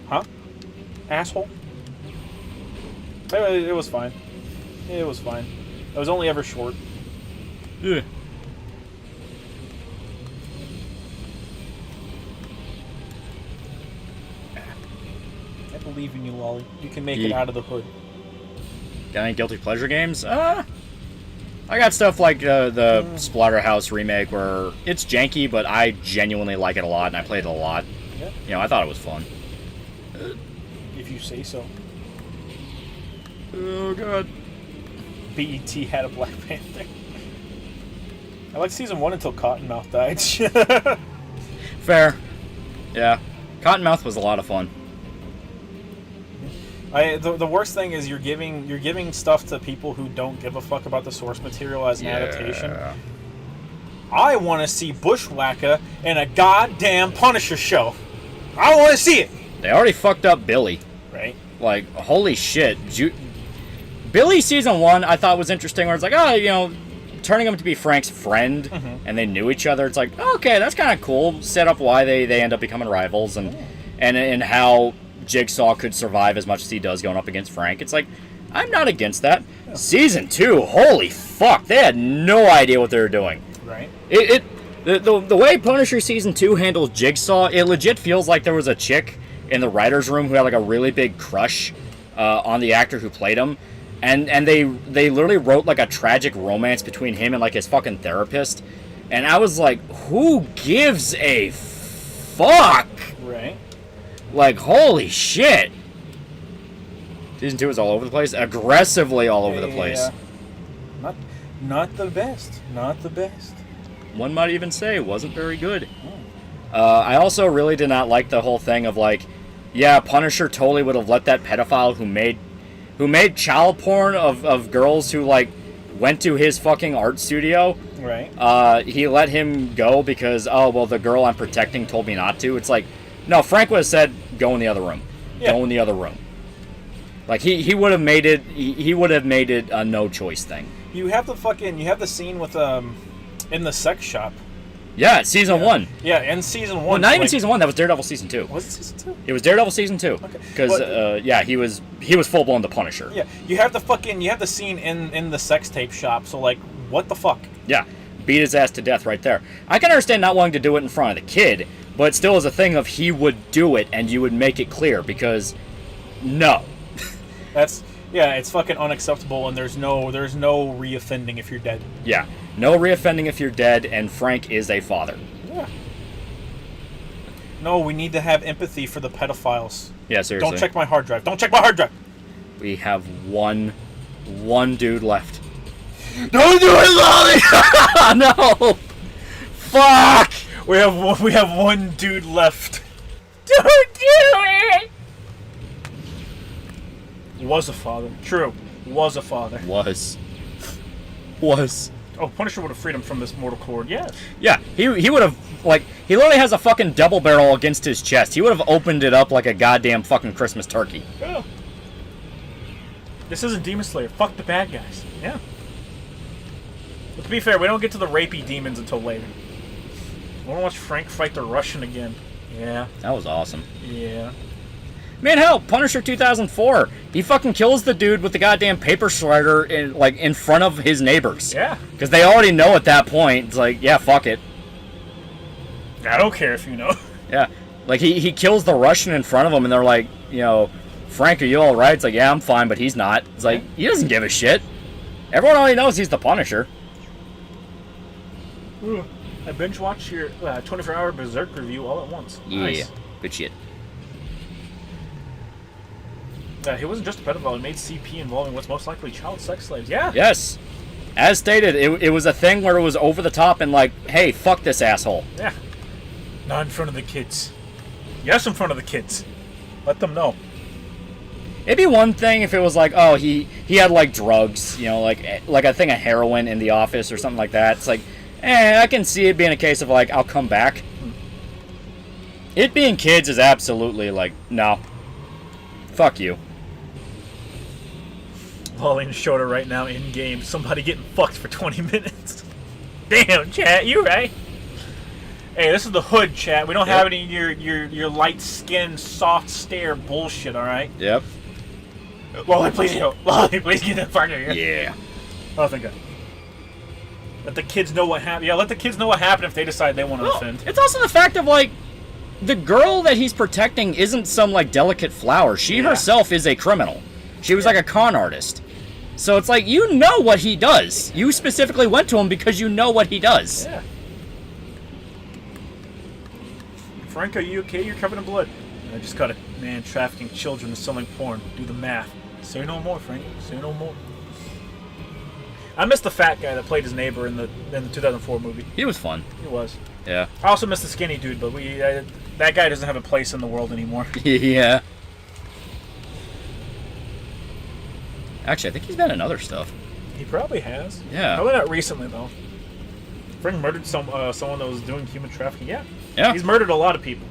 Huh? Asshole? It was fine. It was fine. It was only ever short. Yeah. I believe in you, Lolly. You can make it out of the hood. Got any guilty pleasure games? I got stuff like the Splatterhouse remake where it's janky, but I genuinely like it a lot, and I played it a lot. Yeah. You know, I thought it was fun. If you say so. Oh, God. BET had a Black Panther. I liked season 1 until Cottonmouth died. Fair. Yeah. Cottonmouth was a lot of fun. The worst thing is you're giving stuff to people who don't give a fuck about the source material as an adaptation. I want to see Bushwhacker in a goddamn Punisher show. I want to see it. They already fucked up Billy. Right. Like, holy shit. Billy season 1 I thought was interesting, where it's like, oh, you know, turning him to be Frank's friend, and they knew each other. It's like, okay, that's kind of cool. Set up why they end up becoming rivals, and how Jigsaw could survive as much as he does going up against Frank. It's like, I'm not against that. Yeah. Season 2, holy fuck, they had no idea what they were doing. Right. The way Punisher season 2 handles Jigsaw, it legit feels like there was a chick in the writer's room who had like a really big crush on the actor who played him. And they literally wrote like a tragic romance between him and like his fucking therapist. And I was like, who gives a fuck? Right. Like, holy shit. Season 2 is all over the place. Aggressively all over the place. Not the best. Not the best. One might even say it wasn't very good. I also really did not like the whole thing of like, yeah, Punisher totally would have let that pedophile who made child porn of girls who like went to his fucking art studio. Right. He let him go because, oh well, the girl I'm protecting told me not to. It's like, no, Frank would have said, go in the other room. Yeah. Go in the other room. Like he would have made it. He would have made it a no choice thing. You have the scene with in the sex shop. Yeah, season 1. Yeah, in season 1. Well, not even season 1. That was Daredevil season 2. Was it season 2? It was Daredevil season 2. Okay. Because yeah, he was full blown the Punisher. Yeah, you have the scene in the sex tape shop. So like, what the fuck? Yeah, beat his ass to death right there. I can understand not wanting to do it in front of the kid, but still is a thing of he would do it and you would make it clear because no. It's fucking unacceptable, and there's no reoffending if you're dead. Yeah, no reoffending if you're dead, and Frank is a father. Yeah. No, we need to have empathy for the pedophiles. Yeah, seriously. Don't check my hard drive. Don't check my hard drive. We have one dude left. Don't do it, Lolly! No! Fuck! We have one dude left. Don't do it! Was a father. True. Was a father. Was. Oh, Punisher would have freed him from this mortal cord. Yes. Yeah, he would have, like, he literally has a fucking double barrel against his chest. He would have opened it up like a goddamn fucking Christmas turkey. Yeah. This isn't Demon Slayer. Fuck the bad guys. Yeah. But to be fair, we don't get to the rapey demons until later. I want to watch Frank fight the Russian again. Yeah. That was awesome. Yeah. Man, hell, Punisher 2004. He fucking kills the dude with the goddamn paper shredder in front of his neighbors. Yeah. Because they already know at that point. It's like, yeah, fuck it. I don't care if you know. Yeah. Like, he kills the Russian in front of him, and they're like, you know, Frank, are you alright? It's like, yeah, I'm fine, but he's not. It's like, he doesn't give a shit. Everyone already knows he's the Punisher. Ooh. I binge watched your 24-hour Berserk review all at once. Yeah. Nice. Good shit. He wasn't just a pedophile. He made CP involving what's most likely child sex slaves. Yeah. Yes. As stated, it was a thing where it was over the top and like, hey, fuck this asshole. Yeah. Not in front of the kids. Yes, in front of the kids. Let them know. It'd be one thing if it was like, oh, he had like drugs, you know, like a thing of heroin in the office or something like that. It's like, I can see it being a case of like, I'll come back. It being kids is absolutely like, no. Fuck you. Lolly and Shota right now in game. Somebody getting fucked for 20 minutes. Damn, chat, you right. Hey, this is the hood, chat. We don't have any your light skin, soft stare bullshit, alright? Yep. Lolly, please help. Lolly, please get that fucker here. Yeah. Oh, thank God. Let the kids know what happened. Yeah, let the kids know what happened if they decide they want to offend. It's also the fact of, like, the girl that he's protecting isn't some, like, delicate flower. She herself is a criminal. She was, like, a con artist. So it's like, you know what he does. You specifically went to him because you know what he does. Yeah. Frank, are you okay? You're covered in blood. I just caught a man trafficking children and selling porn. Do the math. Say no more, Frank. Say no more. I missed the fat guy that played his neighbor in the 2004 movie. He was fun. He was. Yeah. I also missed the skinny dude, but that guy doesn't have a place in the world anymore. Yeah. Actually, I think he's been in other stuff. He probably has. Yeah. Probably not recently though. Frank murdered someone that was doing human trafficking. Yeah. Yeah. He's murdered a lot of people.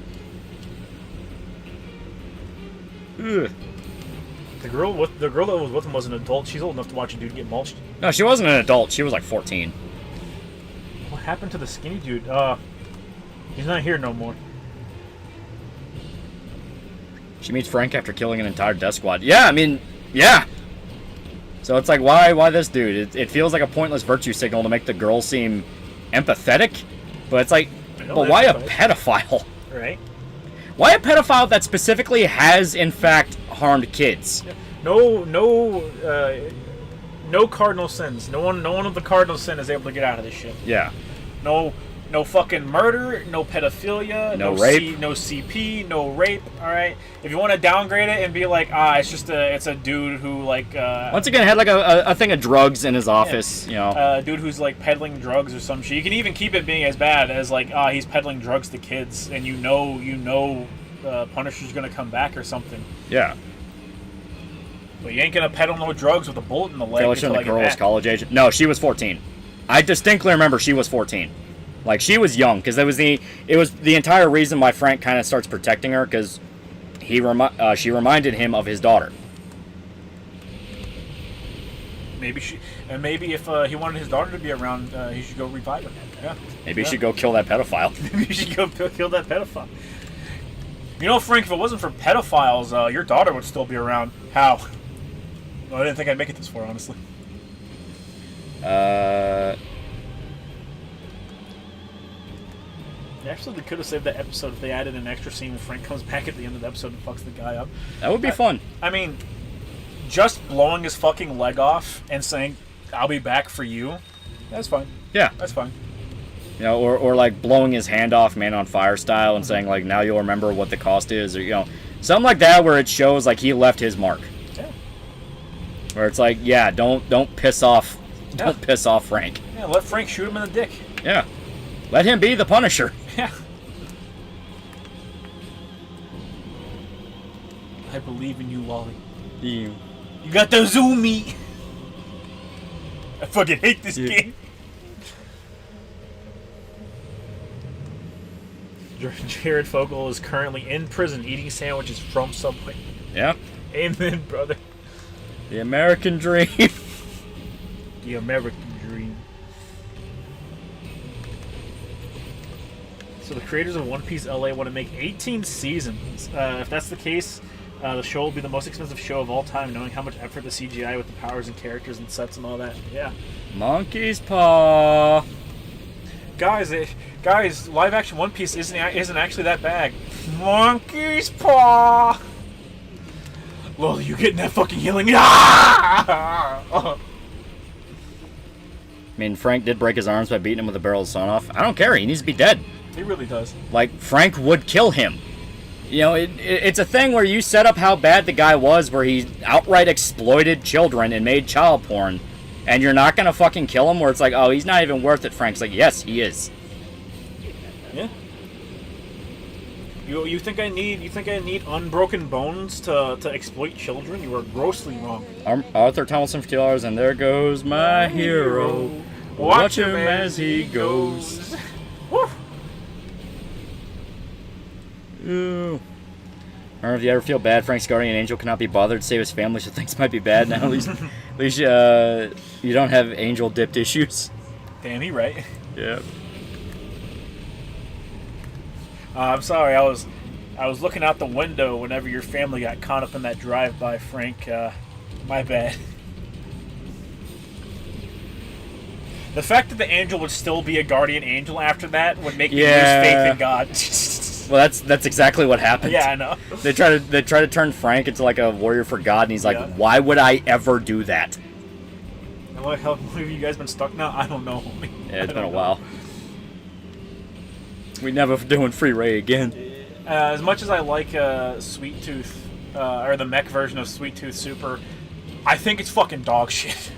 Ugh. The girl that was with him was an adult. She's old enough to watch a dude get mulched. No, she wasn't an adult. She was like 14. What happened to the skinny dude? He's not here no more. She meets Frank after killing an entire death squad. Yeah, I mean, yeah. So it's like, why this dude? It feels like a pointless virtue signal to make the girl seem empathetic, but it's like, but why a pedophile? Right. Why a pedophile that specifically has, in fact, harmed kids? No cardinal sins. No one of the cardinal sin is able to get out of this shit. Yeah. No fucking murder, no pedophilia, no rape, no CP, no rape. All right. If you want to downgrade it and be like, it's a dude who like. Once again, had like a thing of drugs in his office, you know. A dude who's like peddling drugs or some shit. You can even keep it being as bad as like, he's peddling drugs to kids, and you know, Punisher's gonna come back or something. Yeah. But you ain't gonna peddle no drugs with a bullet in the leg. Feel like the girl was college age. No, she was 14. I distinctly remember she was 14. Like, she was young, because it was the entire reason why Frank kind of starts protecting her, because she reminded him of his daughter. Maybe if he wanted his daughter to be around, he should go revive her. Yeah. Maybe he should go kill that pedophile. Maybe you should go kill that pedophile. You know, Frank, if it wasn't for pedophiles, your daughter would still be around. How? Well, I didn't think I'd make it this far, honestly. Actually, they could have saved that episode if they added an extra scene where Frank comes back at the end of the episode and fucks the guy up. That would be fun. I mean, just blowing his fucking leg off and saying, "I'll be back for you," that's fine. Yeah. That's fine. You know, or like blowing his hand off Man on Fire style and saying like, now you'll remember what the cost is, or you know, something like that where it shows like he left his mark. Yeah. Where it's like, yeah, don't piss off Frank. Yeah, let Frank shoot him in the dick. Yeah. Let him be the Punisher. Yeah. I believe in you, Lolly. You got the zoomy. I fucking hate this game. Jared Fogle is currently in prison eating sandwiches from Subway. Yeah. Amen, brother. The American dream. The American dream. So the creators of One Piece LA want to make 18 seasons. If that's the case, the show will be the most expensive show of all time, knowing how much effort the CGI with the powers and characters and sets and all that. Yeah. Monkey's paw. Guys, live action One Piece isn't actually that bad. Monkey's paw. Lol, you getting that fucking healing? Ah! I mean, Frank did break his arms by beating him with a barrel of sawn off. I don't care. He needs to be dead. He really does. Like, Frank would kill him. You know, it's a thing where you set up how bad the guy was, where he outright exploited children and made child porn, and you're not gonna fucking kill him, where it's like, oh, he's not even worth it. Frank's like, yes, he is. Yeah. You think I need unbroken bones to exploit children? You are grossly wrong. Arthur Tomlinson for $2, and there goes my hero. Watch him as he goes. Woo. Ooh. I don't know if you ever feel bad Frank's guardian angel cannot be bothered to save his family, so things might be bad now. At least you don't have angel dipped issues. Damn, he right. Yeah. I'm sorry. I was looking out the window whenever your family got caught up in that drive-by, Frank. My bad. The fact that the angel would still be a guardian angel after that would make me lose faith in God. Well, that's exactly what happened. Yeah, I know. They try to turn Frank into like a warrior for God, and he's like, why would I ever do that? How long have you guys been stuck now? I don't know. Yeah, it's been a while. We never doing free Ray again. As much as I like Sweet Tooth, or the mech version of Sweet Tooth Super, I think it's fucking dog shit.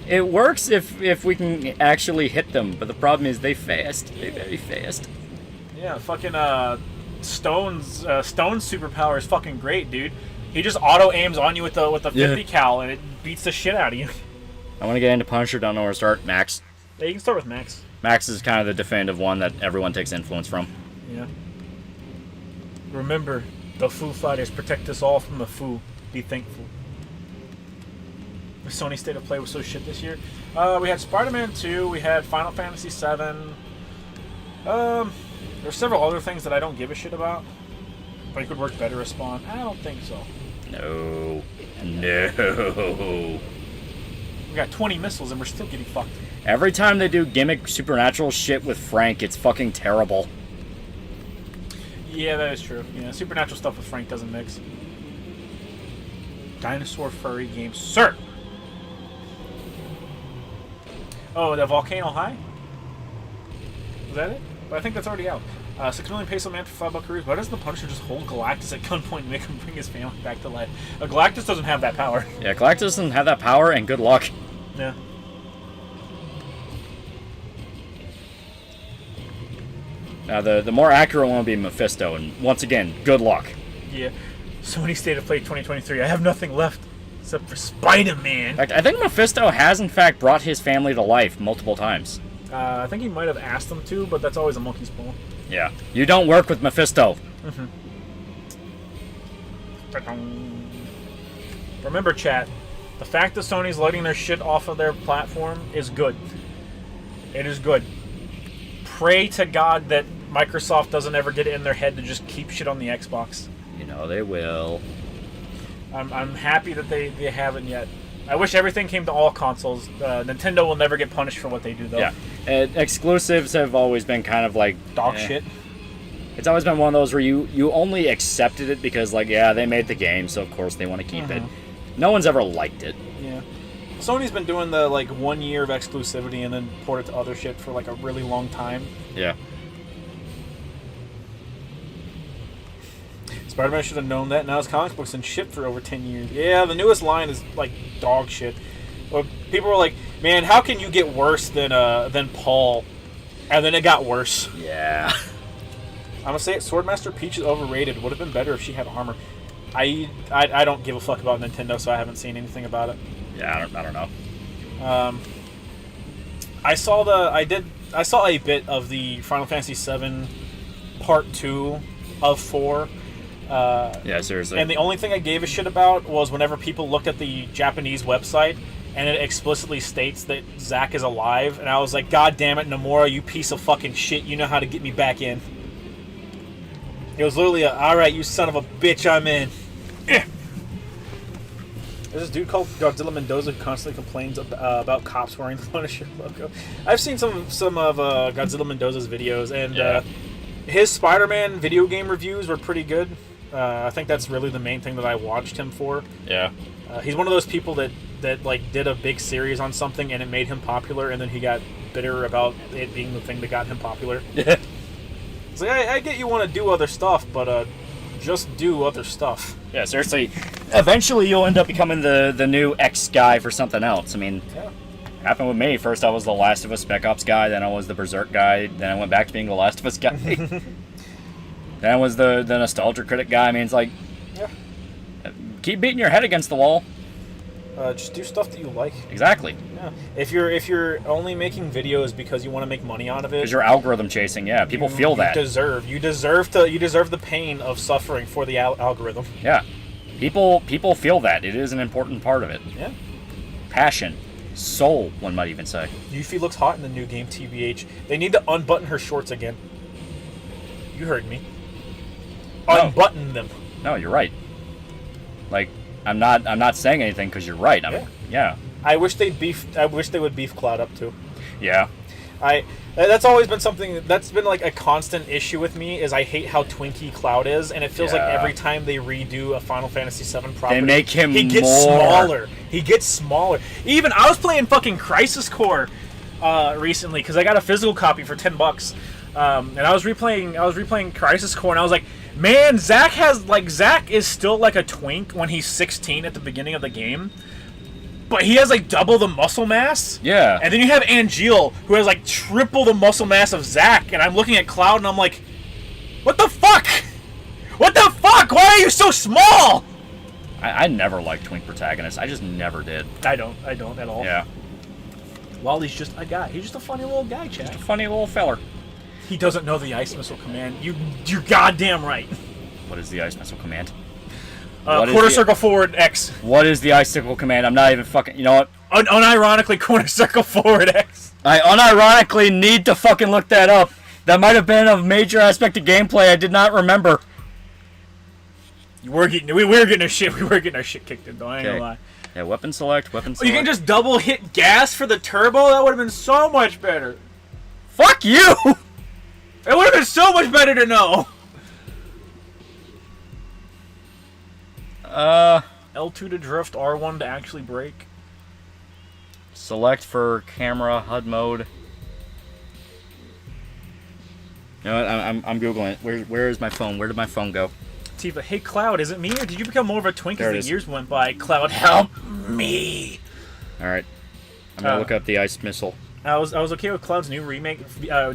It works if we can actually hit them, but the problem is they fast. They very fast. Yeah, fucking Stone's superpower is fucking great, dude. He just auto aims on you with the 50 cal, and it beats the shit out of you. I want to get into Punisher. Don't know where to start. Max. Yeah, you can start with Max. Max is kind of the definitive one that everyone takes influence from. Yeah. Remember, the Foo Fighters protect us all from the Foo. Be thankful. The Sony State of Play was so shit this year. We had Spider-Man 2. We had Final Fantasy VII. There's several other things that I don't give a shit about. But it could work better as Spawn. I don't think so. No. We got 20 missiles and we're still getting fucked. Every time they do gimmick supernatural shit with Frank, it's fucking terrible. Yeah, that is true. Yeah, supernatural stuff with Frank doesn't mix. Dinosaur furry game, sir. Oh, the Volcano High? Was that it? But I think that's already out. 6 million peso man for $5 cruise. Why doesn't the Punisher just hold Galactus at gunpoint and make him bring his family back to life? Galactus doesn't have that power. Yeah, Galactus doesn't have that power, and good luck. Yeah. Now, the more accurate one would be Mephisto, and once again, good luck. Yeah. Sony State of Play 2023. I have nothing left except for Spider-Man. In fact, I think Mephisto has, in fact, brought his family to life multiple times. I think he might have asked them to, but that's always a monkey's paw. Yeah. You don't work with Mephisto. Mm-hmm. Remember, chat, the fact that Sony's letting their shit off of their platform is good. It is good. Pray to God that Microsoft doesn't ever get it in their head to just keep shit on the Xbox. You know they will. I'm happy that they haven't yet. I wish everything came to all consoles. Nintendo will never get punished for what they do, though. Yeah. Exclusives have always been kind of like... Dog shit. It's always been one of those where you only accepted it because, like, yeah, they made the game, so of course they want to keep it. No one's ever liked it. Yeah. Sony's been doing the, 1 year of exclusivity and then port it to other shit for, a really long time. Yeah. Spider-Man should have known that. Now his comic books been shipped for over 10 years. Yeah, the newest line is, dog shit. Well, people were like, man, how can you get worse than Paul? And then it got worse. Yeah. I'm going to say it, Swordmaster Peach is overrated. Would have been better if she had armor. I don't give a fuck about Nintendo, so I haven't seen anything about it. Yeah, I don't know. I saw a bit of the Final Fantasy VII Part 2 of 4. Yeah, seriously. And the only thing I gave a shit about was whenever people looked at the Japanese website and it explicitly states that Zack is alive, and I was like, God damn it, Nomura, you piece of fucking shit, you know how to get me back in. It was literally alright, you son of a bitch, I'm in. There's this dude called Godzilla Mendoza who constantly complains about cops wearing the Punisher logo. I've seen some of Godzilla Mendoza's videos, and his Spider-Man video game reviews were pretty good. I think that's really the main thing that I watched him for. Yeah. He's one of those people that did a big series on something and it made him popular, and then he got bitter about it being the thing that got him popular. Yeah. It's like, I get you want to do other stuff, but just do other stuff. Yeah, seriously. Eventually you'll end up becoming the new X guy for something else. I mean, happened with me. First I was the Last of Us Spec Ops guy, then I was the Berserk guy, then I went back to being the Last of Us guy. Then Then was the nostalgia critic guy. I mean, it's like, Yeah. keep beating your head against the wall. Just do stuff that you like. Exactly. Yeah. If you're only making videos because you want to make money out of it, Because you're algorithm chasing. Yeah, people feel that. You deserve the pain of suffering for the algorithm. Yeah. People feel that. It is an important part of it. Yeah. Passion. Soul, one might even say. Yuffie looks hot in the new game, TBH. They need to unbutton her shorts again. You heard me. No. Unbutton them. No, you're right. Like, I'm not saying anything because you're right. Yeah. I wish they would beef Cloud up too. Yeah. That's always been something that's been like a constant issue with me. Is I hate how twinky Cloud is, and it feels like every time they redo a Final Fantasy VII property, They make him he gets more. smaller. He gets smaller. Even I was playing fucking Crisis Core recently because I got a physical copy for $10, and I was replaying Crisis Core, and I was like, man, Zack is still like a twink when he's 16 at the beginning of the game. But he has like double the muscle mass. Yeah. And then you have Angeal, who has like triple the muscle mass of Zack. And I'm looking at Cloud and I'm like, what the fuck? What the fuck? Why are you so small? I never liked twink protagonists. I just never did. I don't at all. Yeah. Loli's just a guy. He's just a funny little guy, Chad. Just a funny little feller. He doesn't know the Ice Missile command. You're goddamn right. What is the Ice Missile command? Quarter circle forward X. What is the icicle command? I'm not even fucking... You know what? Unironically, quarter circle forward X. I unironically need to fucking look that up. That might have been a major aspect of gameplay I did not remember. We were getting our shit kicked in, though. I ain't gonna lie. Yeah, weapon select. You can just double hit gas for the turbo? That would have been so much better. Fuck you! It would have been so much better to know. L2 to drift, R1 to actually brake. Select for camera, HUD mode. You know what? I'm googling it. Where is my phone? Where did my phone go? Tifa, hey Cloud, is it me or did you become more of a twink There it as is. the years went by? Cloud, help me. All right, I'm gonna look up the ice missile. I was okay with Cloud's new remake,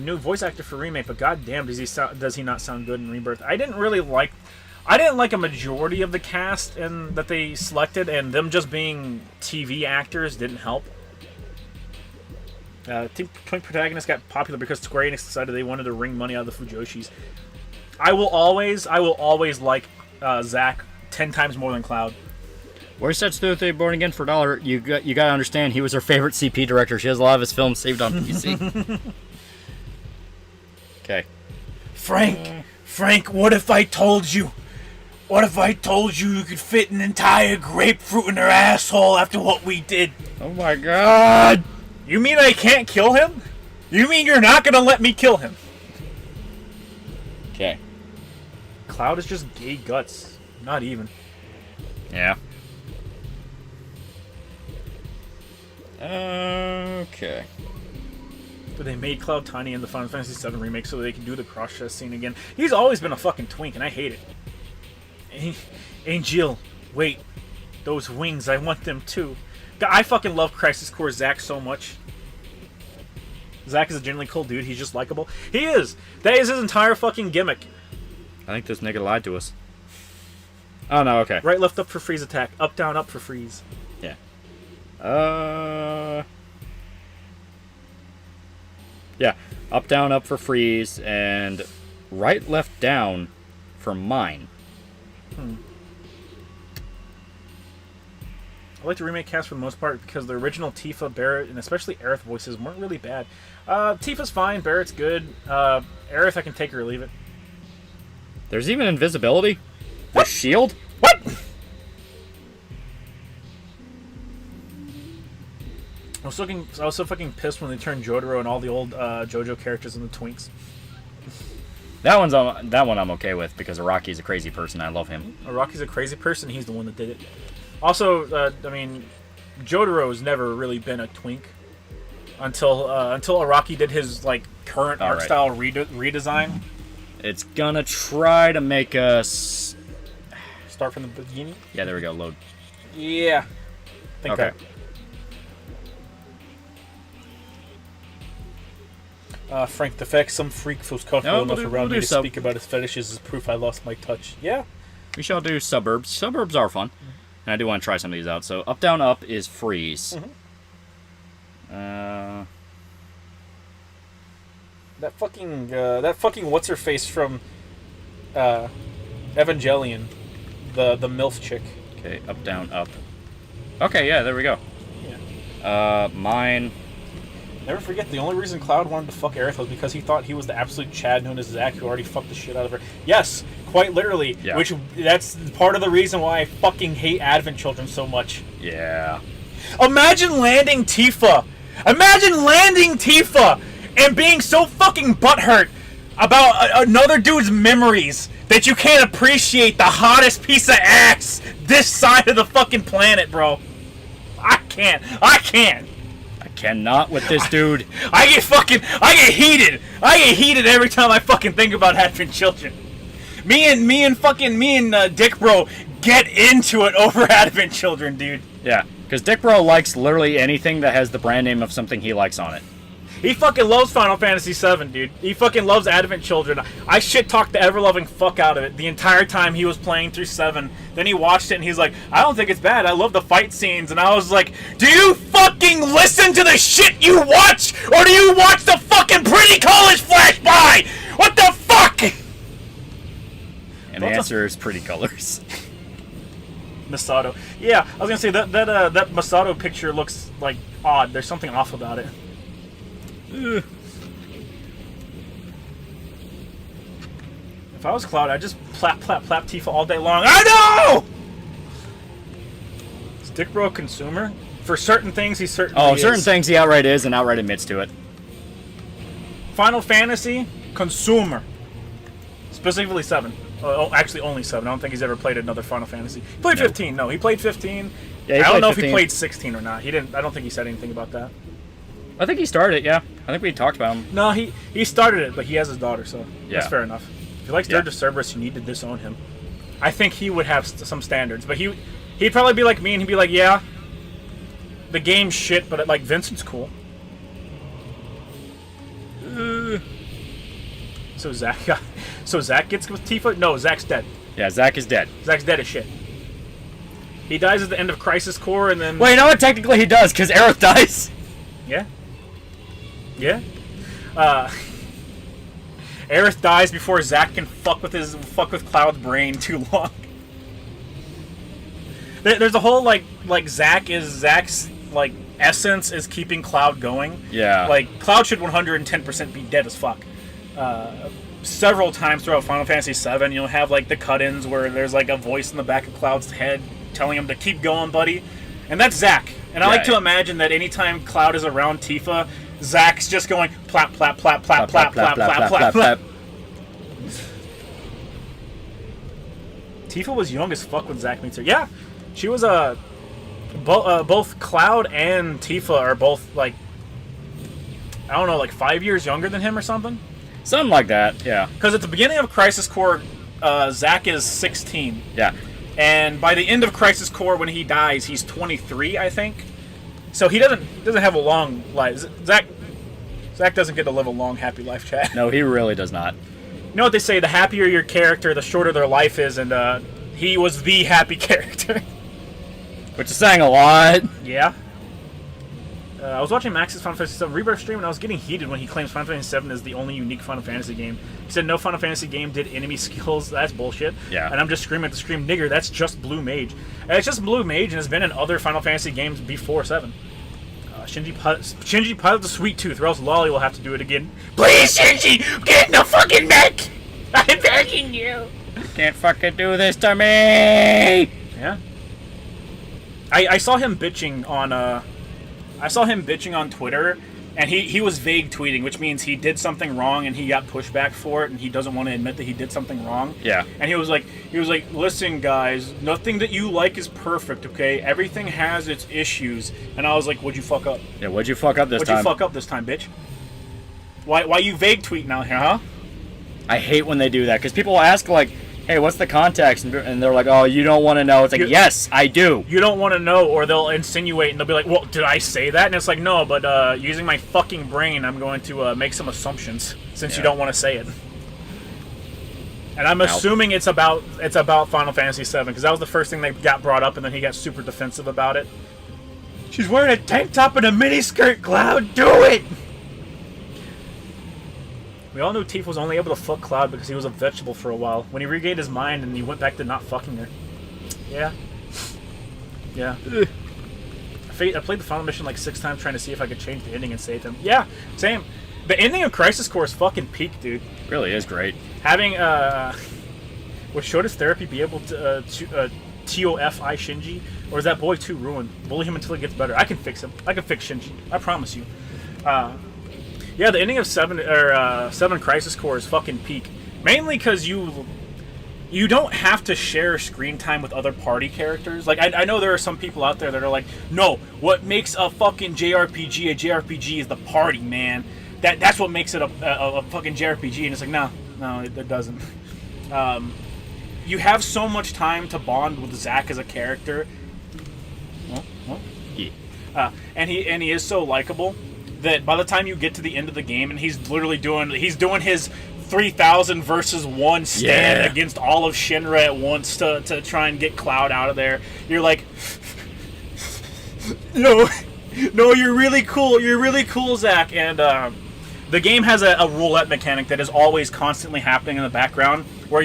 new voice actor for remake, but goddamn, does he not sound good in Rebirth? I didn't like a majority of the cast that they selected, and them just being TV actors didn't help. Twink Protagonist got popular because Square Enix decided they wanted to wring money out of the Fujoshis. I will always like Zack 10 times more than Cloud. Where's that Thursday Born Again for $1? You gotta understand, he was her favorite CP director. She has a lot of his films saved on PC. Okay. Frank, what if I told you? What if I told you you could fit an entire grapefruit in her asshole after what we did? Oh my god! You mean I can't kill him? You mean you're not gonna let me kill him? Okay. Cloud is just gay guts. Not even. Yeah. Okay. But they made Cloud tiny in the Final Fantasy VII remake so they can do the cross-chest scene again. He's always been a fucking twink, and I hate it. Angel, wait. Those wings, I want them too. I fucking love Crisis Core Zack so much. Zack is a genuinely cool dude. He's just likable. He is. That is his entire fucking gimmick. I think this nigga lied to us. Oh no, okay. Right, left, up for freeze attack. Up, down, up for freeze. Yeah. Yeah. Up, down, up for freeze, and right, left, down for mine. I like the remake cast for the most part because the original Tifa, Barrett, and especially Aerith voices weren't really bad. Tifa's fine, Barrett's good. Aerith, I can take her or leave it. There's even invisibility? The shield? What? I was so fucking pissed when they turned Jotaro and all the old JoJo characters into twinks. That one I'm okay with because Araki's a crazy person. I love him. Araki's a crazy person. He's the one that did it. Also, I mean, Jotaro's never really been a twink until Araki did his like current art style redesign. It's gonna try to make us Start from the beginning. Yeah, there we go. Load. Yeah. Frank, the fact some freak feels comfortable enough around me to speak about his fetishes is proof I lost my touch. Yeah. We shall do suburbs. Suburbs are fun. And I do want to try some of these out. So, up, down, up is freeze. That fucking what's-her-face from Evangelion. The MILF chick. Okay, up, down, up. Okay, yeah, there we go. Yeah. Mine... Never forget, the only reason Cloud wanted to fuck Aerith was because he thought he was the absolute Chad known as Zack who already fucked the shit out of her. Yes, quite literally. Yeah. Which, that's part of the reason why I fucking hate Advent Children so much. Yeah. Imagine landing Tifa! Imagine landing Tifa and being so fucking butthurt about another dude's memories that you can't appreciate the hottest piece of ass this side of the fucking planet, bro. I can't. Cannot with this dude. I get heated. I get heated every time I fucking think about Advent Children. Me and Dick Bro get into it over Advent Children, dude. Yeah, because Dick Bro likes literally anything that has the brand name of something he likes on it. He fucking loves Final Fantasy VII, dude. He fucking loves Advent Children. I shit-talked the ever-loving fuck out of it the entire time he was playing through 7. Then he watched it and he's like, I don't think it's bad. I love the fight scenes. And I was like, do you fucking listen to the shit you watch? Or do you watch the fucking pretty colors flash by? What the fuck? And the answer is pretty colors. Masato. Yeah, I was gonna say that Masato picture looks like odd. There's something off about it. If I was Cloud, I'd just plap Tifa all day long. I know! Is Dick Bro a consumer? For certain things, he certainly is. Certain things he outright is and outright admits to it. Final Fantasy, consumer. Specifically 7. Actually, only 7. I don't think he's ever played another Final Fantasy. He played 15. No, he played 15. Yeah, I don't know 15. if he played 16 or not. He didn't. I don't think he said anything about that. I think he started it, yeah. I think we talked about him. No, he started it, but he has his daughter, so that's fair enough. If he likes Dirge of Cerberus, you need to disown him. I think he would have some standards, but he'd probably be like me, and he'd be like, yeah, the game's shit, but like Vincent's cool. So Zack gets with Tifa? No, Zack's dead. Yeah, Zack is dead. Zack's dead as shit. He dies at the end of Crisis Core, and then... Wait, you know what? Technically he does, because Aerith dies. Yeah. Yeah. Aerith dies before Zack can fuck with Cloud's brain too long. There's a whole Zack's like essence is keeping Cloud going. Yeah. Like Cloud should 110% be dead as fuck. Several times throughout Final Fantasy VII, you'll have like the cut-ins where there's like a voice in the back of Cloud's head telling him to keep going, buddy. And that's Zack. And I like to imagine that anytime Cloud is around Tifa, Zack's just going plap, plap, plap, plap, plap, plap, plap, plap, plap. Tifa was young as fuck when Zack meets her. Yeah, she was both Cloud and Tifa are both like, I don't know, like 5 years younger than him or something. Something like that, yeah. Because at the beginning of Crisis Core, Zack is 16. Yeah. And by the end of Crisis Core, when he dies, he's 23, I think. So he doesn't have a long life. Zack doesn't get to live a long, happy life, Chad. No, he really does not. You know what they say? The happier your character, the shorter their life is, and he was the happy character. Which is saying a lot. Yeah. I was watching Max's Final Fantasy VII Rebirth stream, and I was getting heated when he claims Final Fantasy VII is the only unique Final Fantasy game. He said no Final Fantasy game did enemy skills. That's bullshit. Yeah. And I'm just screaming at the screen, nigger, that's just Blue Mage. And it's just Blue Mage, and it's been in other Final Fantasy games before 7. Shinji pilot the Sweet Tooth, or else Loli will have to do it again. Please, Shinji, get in the fucking mech! I'm begging you! You can't fucking do this to me! Yeah. I saw him bitching on Twitter, and he was vague tweeting, which means he did something wrong and he got pushback for it, and he doesn't want to admit that he did something wrong. Yeah. And he was like, listen, guys, nothing that you like is perfect, okay? Everything has its issues. And I was like, what'd you fuck up? Yeah, what'd you fuck up this time? What'd you fuck up this time, bitch? Why you vague tweeting out here, huh? I hate when they do that, because people ask, like, hey, what's the context? And they're like, oh, you don't want to know. It's like, yes, I do. You don't want to know, or they'll insinuate, and they'll be like, well, did I say that? And it's like, no, but using my fucking brain, I'm going to make some assumptions, since you don't want to say it. And I'm assuming it's about Final Fantasy VII, because that was the first thing that got brought up, and then he got super defensive about it. She's wearing a tank top and a miniskirt, Cloud. Do it! We all knew Tifa was only able to fuck Cloud because he was a vegetable for a while. When he regained his mind and he went back to not fucking her. Yeah. Yeah. I played the final mission like 6 times trying to see if I could change the ending and save him. Yeah, same. The ending of Crisis Core is fucking peak, dude. Really is great. Having, would Shota's therapy be able to TOFI Shinji? Or is that boy too ruined? Bully him until he gets better. I can fix him. I can fix Shinji. I promise you. Yeah, the ending of 7 Crisis Core is fucking peak. Mainly because you don't have to share screen time with other party characters. Like, I know there are some people out there that are like, no, what makes a fucking JRPG is the party, man. That's what makes it a fucking JRPG. And it's like, no, it doesn't. You have so much time to bond with Zack as a character. Yeah. And he is so likable that by the time you get to the end of the game and he's literally doing his 3,000 versus 1 stand against all of Shinra at once to try and get Cloud out of there, you're like, no, you're really cool, Zack. And the game has a roulette mechanic that is always constantly happening in the background where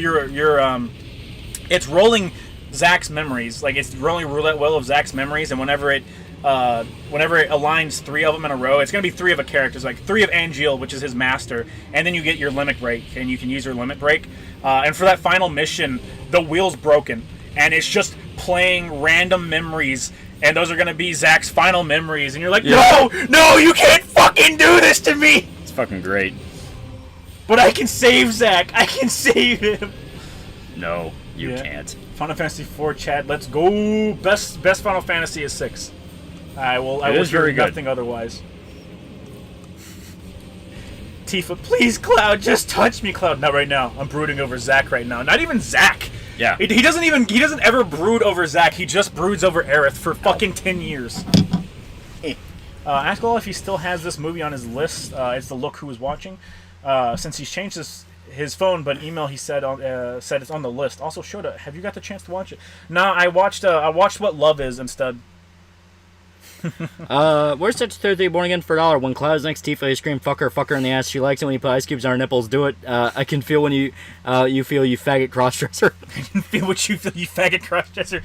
it's rolling Zack's memories, like it's rolling a roulette wheel of Zack's memories, and whenever it aligns 3 of them in a row, it's going to be 3 of a character, like 3 of Angeal, which is his master, and then you get your limit break, and you can use your limit break. And for that final mission, the wheel's broken, and it's just playing random memories, and those are going to be Zack's final memories, and you're like, no, you can't fucking do this to me! It's fucking great. But I can save Zack! I can save him! No, you can't. Final Fantasy IV, Chad, let's go! Best Final Fantasy is 6. I will hear nothing otherwise. Tifa, please, Cloud, just touch me, Cloud. Not right now. I'm brooding over Zack right now. Not even Zack. Yeah. He doesn't ever brood over Zack. He just broods over Aerith for fucking 10 years. Ask Lol if he still has this movie on his list. It's the Look Who Is Watching. Since he's changed his phone, but email he said it's on the list. Also, Shota, have you got the chance to watch it? Nah, I watched What Love Is instead. Where's such Thursday born again for $1? When Cloud's next Tifa, you scream fuck her in the ass. She likes it when you put ice cubes on her nipples. Do it. I can feel when you feel you faggot crossdresser. I can feel what you feel, you faggot crossdresser.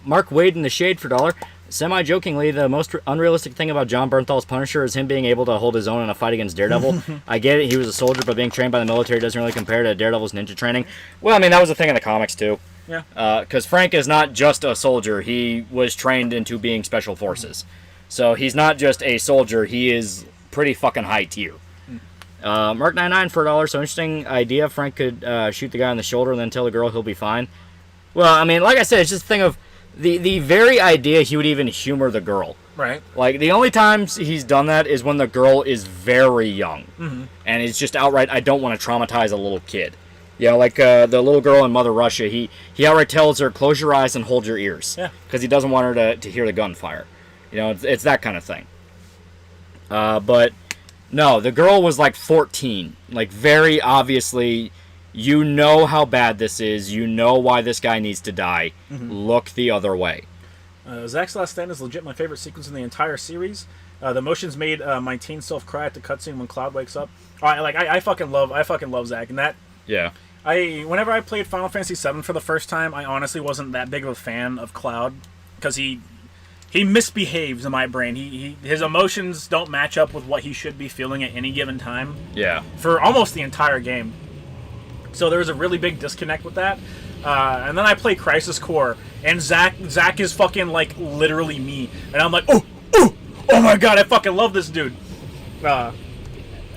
Mark Wade in the shade for $1. Semi-jokingly, the most unrealistic thing about John Bernthal's Punisher is him being able to hold his own in a fight against Daredevil. I get it, he was a soldier, but being trained by the military doesn't really compare to Daredevil's ninja training. Well, I mean, that was a thing in the comics, too. Yeah. Because Frank is not just a soldier. He was trained into being special forces. So he's not just a soldier. He is pretty fucking high tier. Mark99 for $1. So interesting idea. Frank could shoot the guy on the shoulder and then tell the girl he'll be fine. Well, I mean, like I said, it's just a thing of the very idea he would even humor the girl. Right. Like, the only times he's done that is when the girl is very young. Mm-hmm. And it's just outright, I don't want to traumatize a little kid. You know, like the little girl in Mother Russia, he outright tells her, close your eyes and hold your ears. Yeah. Because he doesn't want her to hear the gunfire. You know, it's that kind of thing. But, no, the girl was like 14. Like, very obviously, you know how bad this is. You know why this guy needs to die. Mm-hmm. Look the other way. Zack's Last Stand is legit my favorite sequence in the entire series. The motions made my teen self cry at the cutscene when Cloud wakes up. I fucking love Zack, and that. Yeah. Whenever I played Final Fantasy VII for the first time, I honestly wasn't that big of a fan of Cloud because he misbehaves in my brain. His emotions don't match up with what he should be feeling at any given time. Yeah. For almost the entire game. So there was a really big disconnect with that. And then I play Crisis Core, and Zack is fucking like literally me, and I'm like, oh my god, I fucking love this dude. Yeah,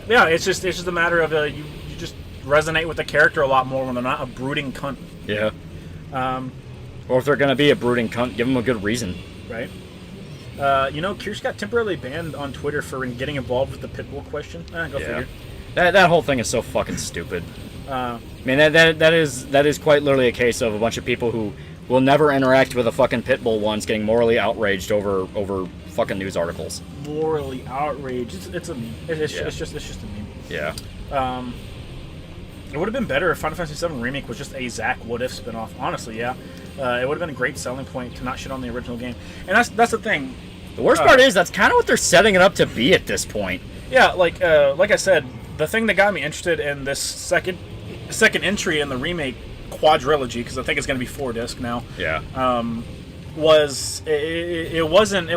it's just a matter of you just resonate with the character a lot more when they're not a brooding cunt. Yeah. Or if they're gonna be a brooding cunt, give them a good reason. Right. Kirsch got temporarily banned on Twitter for getting involved with the Pitbull question. Go figure. That whole thing is so fucking stupid. I mean, that is quite literally a case of a bunch of people who will never interact with a fucking pit bull once getting morally outraged over fucking news articles. Morally outraged. It's a meme. It's just a meme. Yeah. It would have been better if Final Fantasy VII Remake was just a Zack What If spinoff. Honestly, yeah. It would have been a great selling point to not shit on the original game. And that's the thing. The worst part is that's kind of what they're setting it up to be at this point. Yeah, like I said, the thing that got me interested in this second entry in the remake quadrilogy, because I think it's going to be 4-disc now. Yeah. Was it wasn't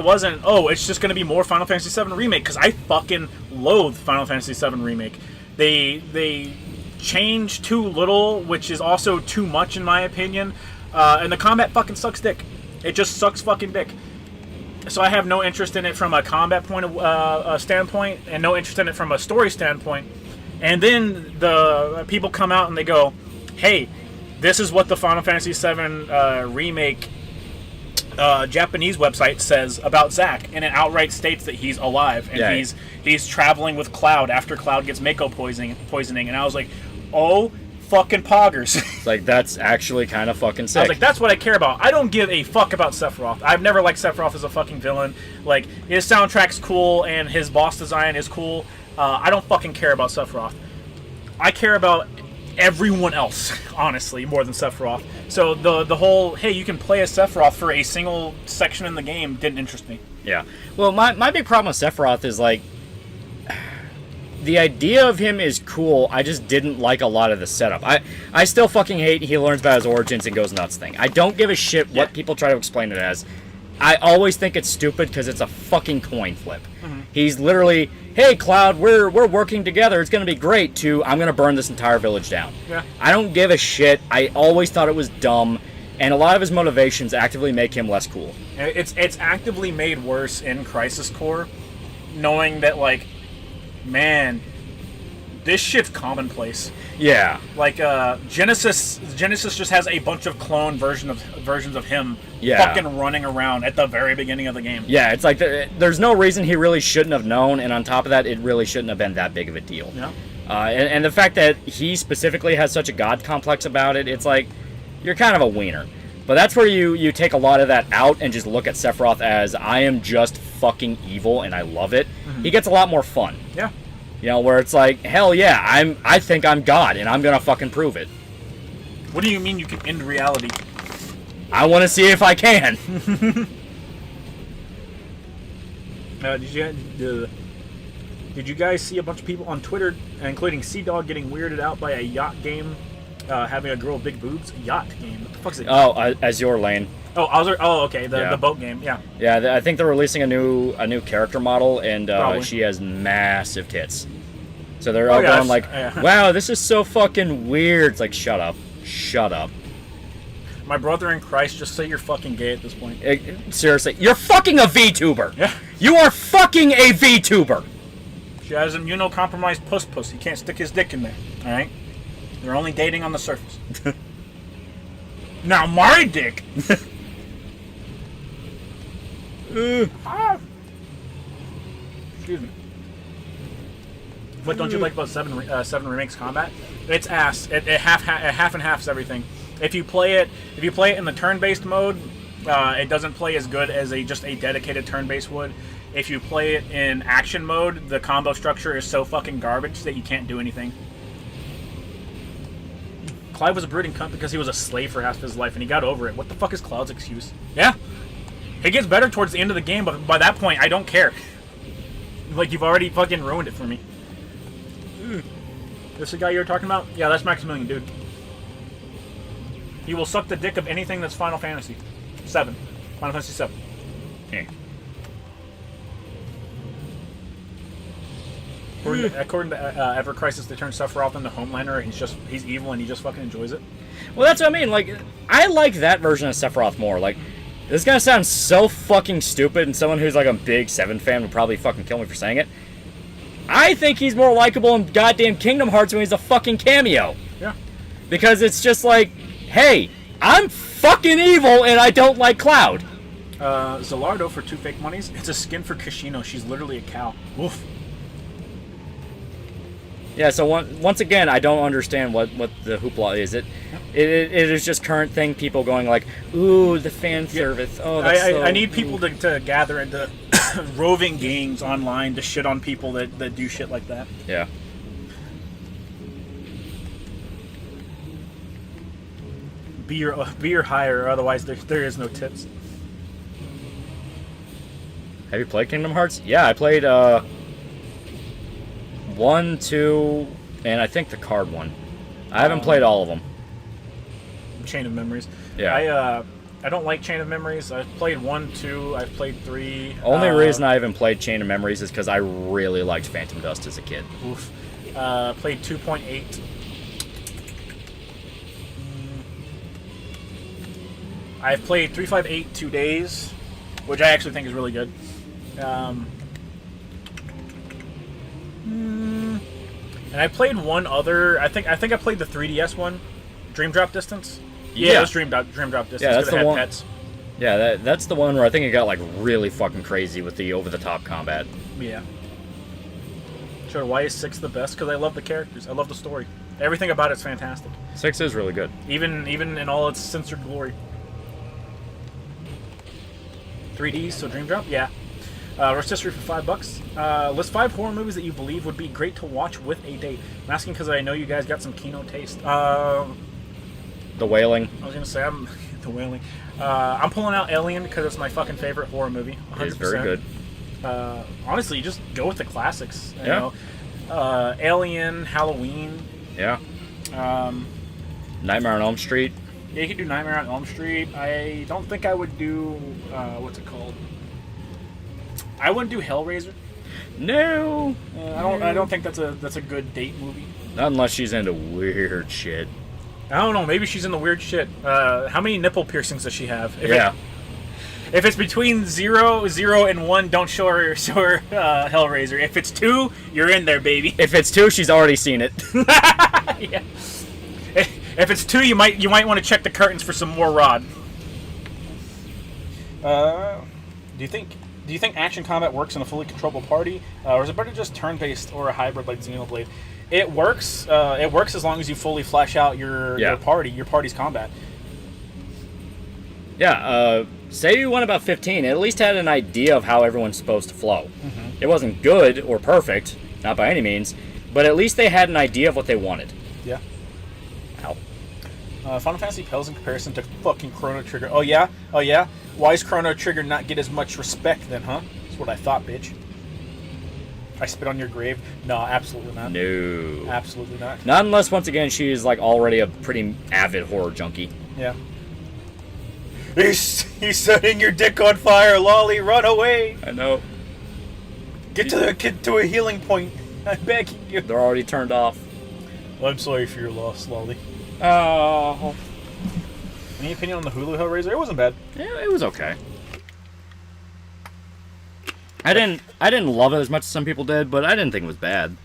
oh, it's just going to be more Final Fantasy VII Remake, because I fucking loathe Final Fantasy VII Remake. They changed too little, which is also too much in my opinion, and the combat fucking sucks dick. It just sucks fucking dick. So I have no interest in it from a combat point of standpoint, and no interest in it from a story standpoint. And then the people come out and they go, hey, this is what the Final Fantasy VII Remake Japanese website says about Zack, and it outright states that he's alive, and he's traveling with Cloud after Cloud gets Mako poisoning, and I was like, oh fucking poggers. Like, that's actually kind of fucking sick. I was like, that's what I care about. I don't give a fuck about Sephiroth. I've never liked Sephiroth as a fucking villain. Like, his soundtrack's cool and his boss design is cool. I don't fucking care about Sephiroth. I care about everyone else, honestly, more than Sephiroth. So the whole, hey, you can play as Sephiroth for a single section in the game didn't interest me. Yeah. Well, my big problem with Sephiroth is, like, the idea of him is cool. I just didn't like a lot of the setup. I still fucking hate he learns about his origins and goes nuts thing. I don't give a shit what people try to explain it as. I always think it's stupid because it's a fucking coin flip. Mm-hmm. He's literally, hey, Cloud, we're working together. It's going to be great, to I'm going to burn this entire village down. Yeah. I don't give a shit. I always thought it was dumb, and a lot of his motivations actively make him less cool. It's actively made worse in Crisis Core, knowing that, like, man, this shit's commonplace. Yeah. Like, Genesis just has a bunch of clone versions of him fucking running around at the very beginning of the game. Yeah, it's like there's no reason he really shouldn't have known, and on top of that, it really shouldn't have been that big of a deal. Yeah. And the fact that he specifically has such a god complex about it, it's like, you're kind of a wiener. But that's where you take a lot of that out and just look at Sephiroth as, I am just fucking evil and I love it. Mm-hmm. He gets a lot more fun. Yeah. You know, where it's like, hell yeah, I think I'm God and I'm gonna fucking prove it. What do you mean you can end reality? I want to see if I can. Did you guys see a bunch of people on Twitter, including Sea-Dog, getting weirded out by a yacht game having a girl with big boobs? Yacht game? What the fuck is it? Oh, Azure Lane. Oh, okay. The boat game. Yeah. Yeah, I think they're releasing a new character model, and she has massive tits. So they're all going like, "Wow, this is so fucking weird." It's like, shut up. My brother in Christ, just say you're fucking gay at this point. Seriously, you're fucking a VTuber. Yeah. You are fucking a VTuber. She has immunocompromised puss. He can't stick his dick in there. All right. They're only dating on the surface. Now my dick. Excuse me. What don't you like about Seven Remakes combat? It's ass. It half and halves everything. If you play it in the turn-based mode, it doesn't play as good as just a dedicated turn-based would. If you play it in action mode, the combo structure is so fucking garbage that you can't do anything. Clyde was a brooding cunt because he was a slave for half of his life, and he got over it. What the fuck is Cloud's excuse? Yeah. It gets better towards the end of the game, but by that point, I don't care. Like, you've already fucking ruined it for me. This the guy you were talking about? Yeah, that's Maximilian, dude. He will suck the dick of anything that's Final Fantasy. Final Fantasy VII. Okay. According to Ever Crisis, they turn Sephiroth into Homelander, and he's evil and he just fucking enjoys it. Well, that's what I mean. Like, I like that version of Sephiroth more. Like, this is gonna sound so fucking stupid, and someone who's like a big Seven fan would probably fucking kill me for saying it. I think he's more likable in goddamn Kingdom Hearts when he's a fucking cameo. Yeah. Because it's just like, hey, I'm fucking evil and I don't like Cloud. Zelardo for 2 fake monies. It's a skin for Kashino. She's literally a cow. Woof. Yeah, so once again, I don't understand what the hoopla is. It is just current thing, people going like, ooh, the fan service. Oh, that's I need people to gather into roving gangs online to shit on people that do shit like that. Yeah. Be your hire, otherwise there is no tips. Have you played Kingdom Hearts? Yeah, I played 1, 2, and I think the card one. I haven't played all of them. Chain of Memories. Yeah. I don't like Chain of Memories. I've played 1, 2, I've played 3. Only reason I haven't played Chain of Memories is because I really liked Phantom Dust as a kid. Oof. Played 2.8. I've played 358 2 days, which I actually think is really good. And I played one other. I think I played the 3DS one, Dream Drop Distance. Yeah, it was Dream Drop Distance. Yeah, that's the one. Pets. Yeah, that's the one where I think it got like really fucking crazy with the over-the-top combat. Yeah. Sure. Why is 6 the best? Because I love the characters. I love the story. Everything about it's fantastic. 6 is really good. Even in all its censored glory. 3D, so Dream Drop, yeah. Rotisserie for $5. List 5 horror movies that you believe would be great to watch with a date. I'm asking because I know you guys got some Kino taste. The Wailing. I was gonna say The Wailing. I'm pulling out Alien because it's my fucking favorite horror movie. 100%. It is very good. Honestly, just go with the classics. You Yeah. know? Alien, Halloween. Yeah. Nightmare on Elm Street. Yeah, you could do Nightmare on Elm Street. I don't think I would do what's it called? I wouldn't do Hellraiser. No. I don't think that's a good date movie. Not unless she's into weird shit. I don't know. Maybe she's in the weird shit. How many nipple piercings does she have? If it's between 0, 0, and 1, don't show her Hellraiser. If it's 2, you're in there, baby. If it's 2, she's already seen it. Yeah. If it's 2, you might want to check the curtains for some more Rod. Do you think action combat works in a fully controllable party, or is it better just turn-based or a hybrid like Xenoblade? It works. It works as long as you fully flesh out your party's combat. Yeah. Say you went about 15. It at least had an idea of how everyone's supposed to flow. Mm-hmm. It wasn't good or perfect, not by any means, but at least they had an idea of what they wanted. Yeah. Ow. Final Fantasy pales in comparison to fucking Chrono Trigger. Oh yeah? Why does Chrono Trigger not get as much respect then, huh? That's what I thought, bitch. I spit on your grave? No, absolutely not. No. Absolutely not. Not unless, once again, she's like already a pretty avid horror junkie. Yeah. He's setting your dick on fire, Loli. Run away. I know. Get to a healing point. I'm begging you. They're already turned off. Well, I'm sorry for your loss, Loli. Oh. Any opinion on the Hulu Hellraiser? It wasn't bad. Yeah, it was okay. I didn't love it as much as some people did, but I didn't think it was bad.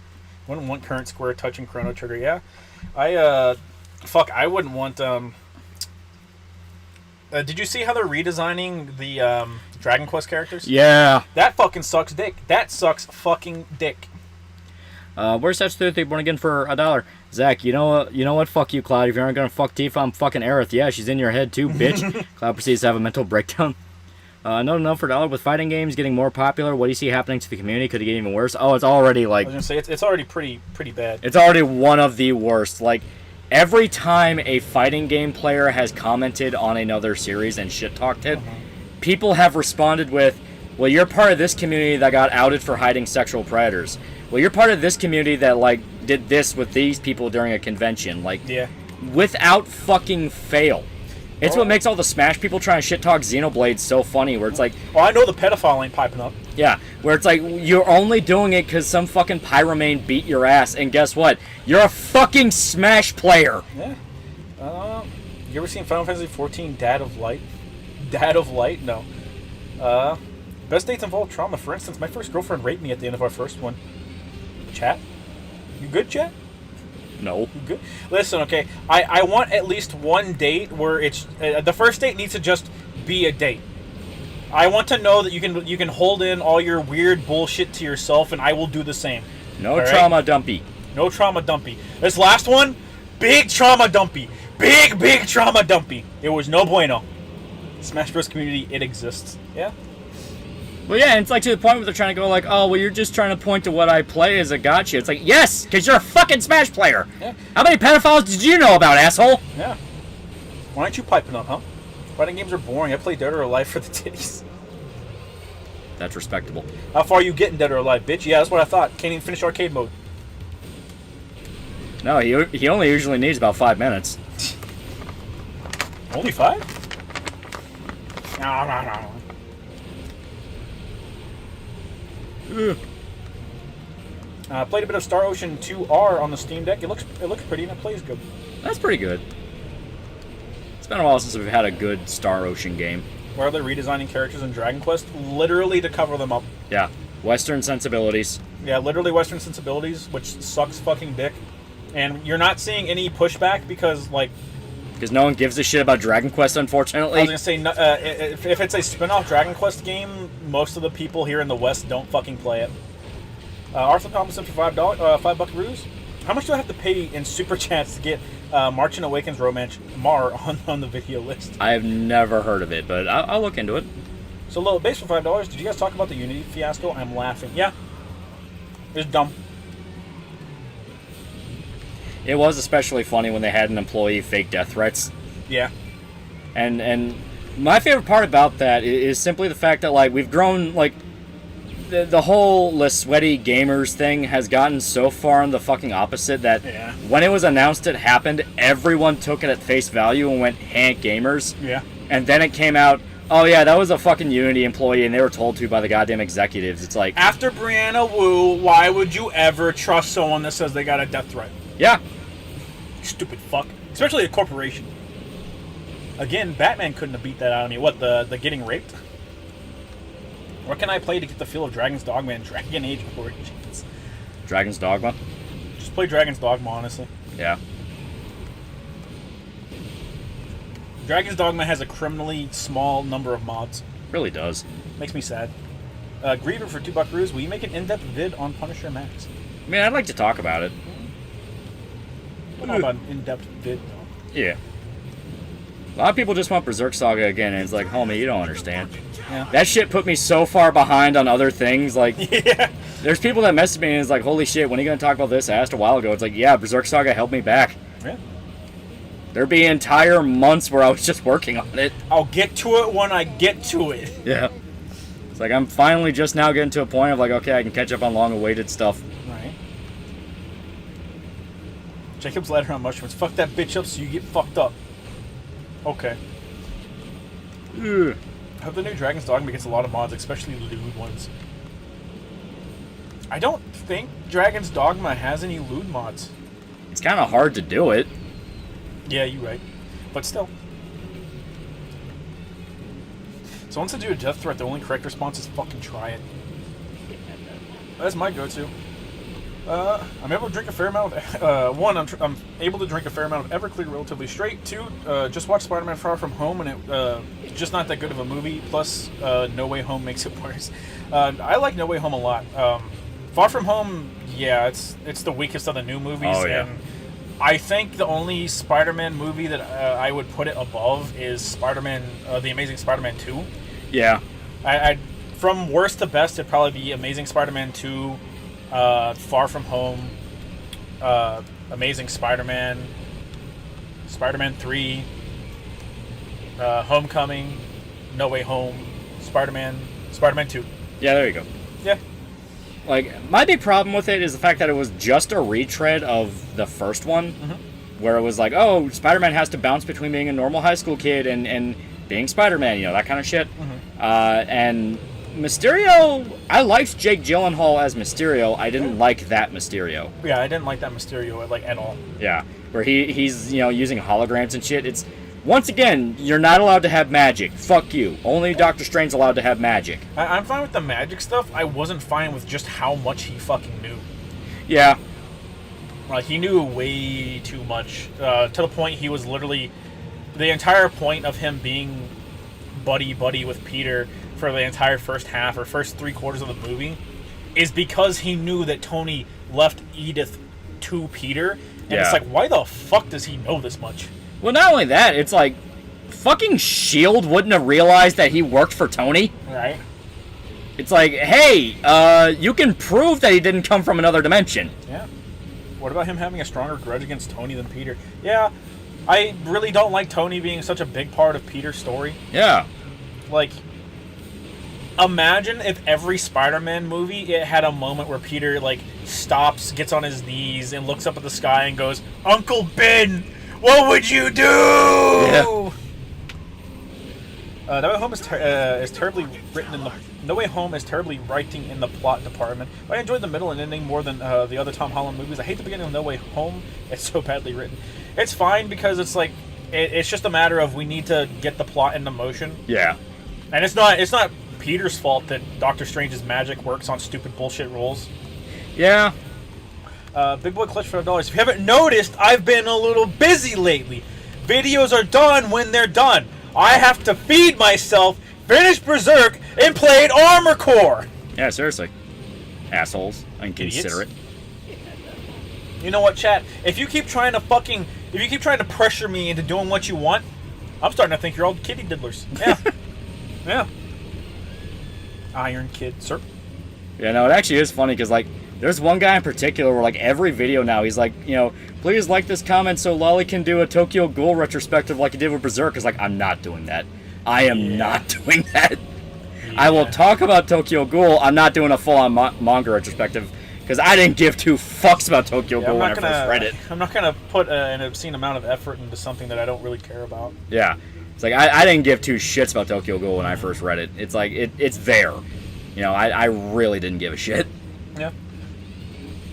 Wouldn't want Current Square touching Chrono Trigger, yeah. I wouldn't want did you see how they're redesigning the Dragon Quest characters? Yeah. That fucking sucks dick. That sucks fucking dick. Where's that stupid born again for $1? Zach, you know what? Fuck you, Cloud. If you aren't gonna fuck Tifa, I'm fucking Aerith. Yeah, she's in your head too, bitch. Cloud proceeds to have a mental breakdown. Note enough for $1 with fighting games getting more popular. What do you see happening to the community? Could it get even worse? Oh, it's already like. I was gonna say it's already pretty bad. It's already one of the worst. Like every time a fighting game player has commented on another series and shit talked it, people have responded with, "Well, you're part of this community that got outed for hiding sexual predators. Well, you're part of this community that like did this with these people during a convention." Like, yeah, without fucking fail. It's what makes all the Smash people trying to shit talk Xenoblade so funny, where it's like... Oh, I know the pedophile ain't piping up. Yeah, where it's like, you're only doing it because some fucking pyromane beat your ass, and guess what? You're a fucking Smash player! Yeah. You ever seen Final Fantasy XIV Dad of Light? Dad of Light? No. Best dates involve trauma. For instance, my first girlfriend raped me at the end of our first one. Chat? You good, chat? No. Good. Listen, okay, I want at least one date where it's the first date needs to just be a date. I want to know that you can hold in all your weird bullshit to yourself, and I will do the same. No trauma dumpy. No trauma dumpy. This last one, big trauma dumpy. Big trauma dumpy. It was no bueno. Smash Bros. Community, it exists. Yeah? Well, yeah, and it's like to the point where they're trying to go like, oh, well, you're just trying to point to what I play as a gotcha. It's like, yes, because you're a fucking Smash player. Yeah. How many pedophiles did you know about, asshole? Yeah. Why aren't you piping up, huh? Fighting games are boring. I play Dead or Alive for the titties. That's respectable. How far are you getting, Dead or Alive, bitch? Yeah, that's what I thought. Can't even finish arcade mode. No, he only usually needs about 5 minutes. Only 5? No. Played a bit of Star Ocean 2R on the Steam Deck. It looks pretty and it plays good. That's pretty good. It's been a while since we've had a good Star Ocean game. Where are they redesigning characters in Dragon Quest? Literally to cover them up. Yeah, Western sensibilities. Yeah, literally Western sensibilities, which sucks fucking dick. And you're not seeing any pushback because, like... Because no one gives a shit about Dragon Quest, I unfortunately. was going to say, if it's a spin-off Dragon Quest game, most of the people here in the West don't fucking play it. Arthur Thompson for $5 ruse. How much do I have to pay in Super Chats to get March and Awakens Romance Mar on the video list? I have never heard of it, but I'll look into it. So low base for $5. Did you guys talk about the Unity fiasco? I'm laughing. Yeah. It's dumb. It was especially funny when they had an employee fake death threats. Yeah. And my favorite part about that is simply the fact that, like, we've grown, like, the whole Les Sweaty Gamers thing has gotten so far on the fucking opposite that when it was announced it happened, everyone took it at face value and went, Hank Gamers. Yeah. And then it came out, oh yeah, that was a fucking Unity employee and they were told to by the goddamn executives. It's like... After Brianna Wu, why would you ever trust someone that says they got a death threat? Yeah. Stupid fuck. Especially a corporation. Again, Batman couldn't have beat that out of me. What, the getting raped? What can I play to get the feel of Dragon's Dogma and Dragon Age Origins? Dragon's Dogma? Just play Dragon's Dogma, honestly. Yeah. Dragon's Dogma has a criminally small number of mods. Really does. Makes me sad. Griever for $2 ruse. Will you make an in-depth vid on Punisher Max? I mean, I'd like to talk about it. I don't know about an in-depth vid, though. Yeah. A lot of people just want Berserk Saga again, and it's like, homie, you don't understand. Yeah. That shit put me so far behind on other things. Like, Yeah. there's people that message me and it's like, holy shit, when are you going to talk about this? I asked a while ago. It's like, yeah, Berserk Saga held me back. Yeah. There'd be entire months where I was just working on it. I'll get to it when I get to it. Yeah. It's like, I'm finally just now getting to a point of like, okay, I can catch up on long-awaited stuff. Right. Jacob's ladder on mushrooms. Fuck that bitch up so you get fucked up. Okay. Ugh. I hope the new Dragon's Dogma gets a lot of mods, especially lewd ones. I don't think Dragon's Dogma has any lewd mods. It's kind of hard to do it. Yeah, you're right. But still. So once I do a death threat, the only correct response is fucking try it. That's my go-to. I'm able to drink a fair amount of... one, I'm able to drink a fair amount of Everclear relatively straight. Two, just watch Spider-Man Far From Home, and it's just not that good of a movie. Plus, No Way Home makes it worse. I like No Way Home a lot. Far From Home, yeah, it's the weakest of the new movies. Oh, yeah. And I think the only Spider-Man movie that I would put it above is Spider-Man, The Amazing Spider-Man 2. Yeah. From worst to best, it'd probably be Amazing Spider-Man 2, Far From Home, Amazing Spider-Man, Spider-Man 3, Homecoming, No Way Home, Spider-Man 2. Yeah, there you go. Yeah. Like, my big problem with it is the fact that it was just a retread of the first one, where it was like, oh, Spider-Man has to bounce between being a normal high school kid and being Spider-Man, you know, that kind of shit. And Mysterio, I liked Jake Gyllenhaal as Mysterio. I didn't like that Mysterio. Yeah, I didn't like that Mysterio, like, at all. Yeah, where he's, you know, using holograms and shit. It's, once again, you're not allowed to have magic. Fuck you. Only Doctor Strange's allowed to have magic. I'm fine with the magic stuff. I wasn't fine with just how much he fucking knew. Yeah. Like, he knew way too much, to the point he was literally... The entire point of him being buddy-buddy with Peter for the entire first half, or first 3/4 of the movie, is because he knew that Tony left Edith to Peter, and Yeah. it's like, why the fuck does he know this much? Well, not only that, it's like, fucking S.H.I.E.L.D. wouldn't have realized that he worked for Tony. Right. It's like, hey, you can prove that he didn't come from another dimension. Yeah. What about him having a stronger grudge against Tony than Peter? Yeah, I really don't like Tony being such a big part of Peter's story. Yeah. Like, imagine if every Spider-Man movie, it had a moment where Peter, like, stops, gets on his knees, and looks up at the sky and goes, Uncle Ben, what would you do? Yeah. No Way Home is terribly written in the... No Way Home is terribly writing in the plot department. But I enjoyed the middle and ending more than the other Tom Holland movies. I hate the beginning of No Way Home. It's so badly written. It's fine because it's like... It's just a matter of we need to get the plot into motion. Yeah. And it's not Peter's fault that Doctor Strange's magic works on stupid bullshit rules. Yeah. Big Boy Clutch for $5. If you haven't noticed, I've been a little busy lately. Videos are done when they're done. I have to feed myself, finish Berserk, and play Armor Core. Yeah, seriously. Assholes. Inconsiderate. You know what, chat? If you keep trying to pressure me into doing what you want, I'm starting to think you're all kitty diddlers. Yeah. Yeah. Iron Kid, sir. Yeah, no, it actually is funny because, like, there's one guy in particular where, like, every video now, he's like, you know, please like this comment so Lolly can do a Tokyo Ghoul retrospective like he did with Berserk. It's like, I'm not doing that. I am not doing that. Yeah. I will talk about Tokyo Ghoul. I'm not doing a full-on manga retrospective because I didn't give two fucks about Tokyo Ghoul when I first read it. I'm not going to put an obscene amount of effort into something that I don't really care about. Yeah. It's like, I didn't give two shits about Tokyo Ghoul when I first read it. It's like, it's there. You know, I really didn't give a shit. Yeah.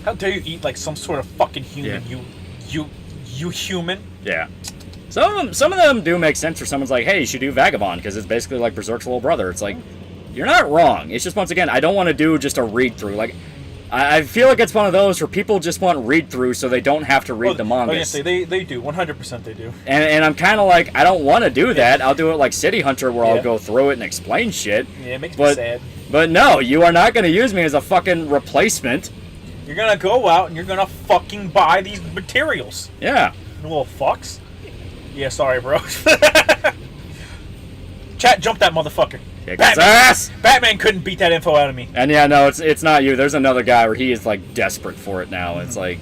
How dare you eat like some sort of fucking human, you human? Yeah. Some of them do make sense for someone's like, hey, you should do Vagabond, because it's basically like Berserk's little brother. It's like, you're not wrong. It's just, once again, I don't want to do just a read-through. Like, I feel like it's one of those where people just want read-through so they don't have to read the manga. Yes, they do. 100% they do. And I'm kind of like, I don't want to do that. I'll do it like City Hunter, where I'll go through it and explain shit. Yeah, it makes me sad. But no, you are not going to use me as a fucking replacement. You're going to go out and you're going to fucking buy these materials. Yeah. You little fucks. Yeah, sorry, bro. Chat, jump that motherfucker. Batman couldn't beat that info out of me. And yeah, no, it's not you. There's another guy where he is like desperate for it now. It's like,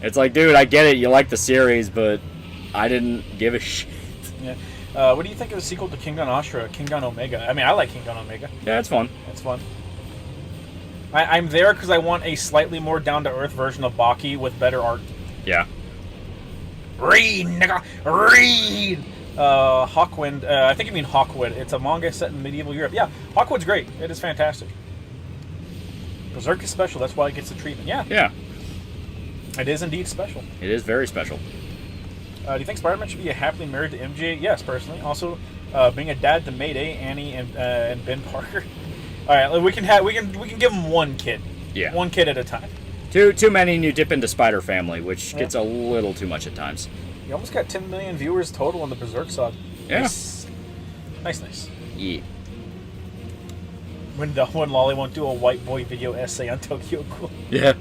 dude, I get it. You like the series, but I didn't give a shit. Yeah. What do you think of the sequel to King Gun Ashura, King Gun Omega? I mean, I like King Gun Omega. Yeah, it's fun. It's fun. I'm there because I want a slightly more down-to-earth version of Baki with better art. Yeah. Read, nigga! Read! Hawkwind. I think you mean Hawkwood. It's a manga set in medieval Europe. Yeah, Hawkwood's great. It is fantastic. Berserk is special. That's why it gets the treatment. Yeah. Yeah. It is indeed special. It is very special. Do you think Spider-Man should be happily married to MJ? Yes, personally. Also, being a dad to Mayday, Annie, and Ben Parker. All right, we can give him one kid. Yeah. One kid at a time. Too many, and you dip into Spider Family, which gets a little too much at times. You almost got 10 million viewers total on the Berserk saga. Yeah. Nice. Yeah. When Lolly won't do a white boy video essay on Tokyo Ghoul. Yeah.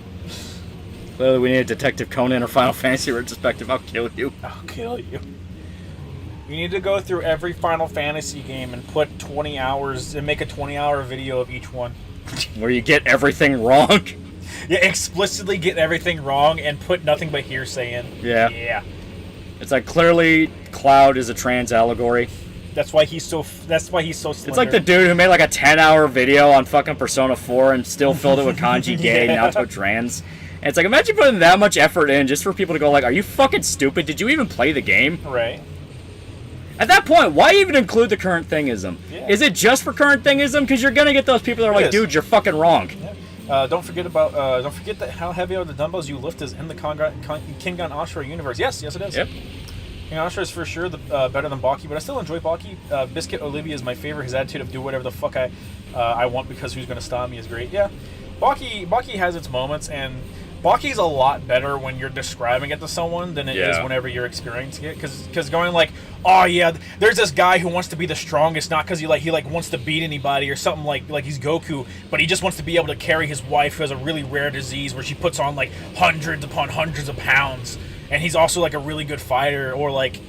Clearly, we need a Detective Conan or Final Fantasy retrospective. I'll kill you. I'll kill you. You need to go through every Final Fantasy game and put 20 hours and make a 20-hour video of each one. Where you get everything wrong. Yeah, explicitly get everything wrong and put nothing but hearsay in. Yeah. Yeah. It's like, clearly Cloud is a trans allegory. That's why he's so slender. It's like the dude who made like a 10-hour video on fucking Persona 4 and still filled it with kanji gay, now it's with trans. And it's like, imagine putting that much effort in just for people to go like, are you fucking stupid? Did you even play the game? Right. At that point, why even include the current thingism? Yeah. Is it just for current thingism? Because you're gonna get those people that are like, dude, you're fucking wrong. Yeah. Don't forget that how heavy are the dumbbells you lift is in the King Gun Ashura universe. Yes, it is. Yep. King Ashura is for sure better than Baki, but I still enjoy Baki. Biscuit Olivia is my favorite. His attitude of do whatever the fuck I want because who's gonna stop me is great. Yeah, Baki has its moments, and Baki's a lot better when you're describing it to someone than it is whenever you're experiencing it. Because going like, oh yeah, there's this guy who wants to be the strongest, not because he wants to beat anybody or something like he's Goku, but he just wants to be able to carry his wife who has a really rare disease where she puts on like hundreds upon hundreds of pounds, and he's also like a really good fighter. Or like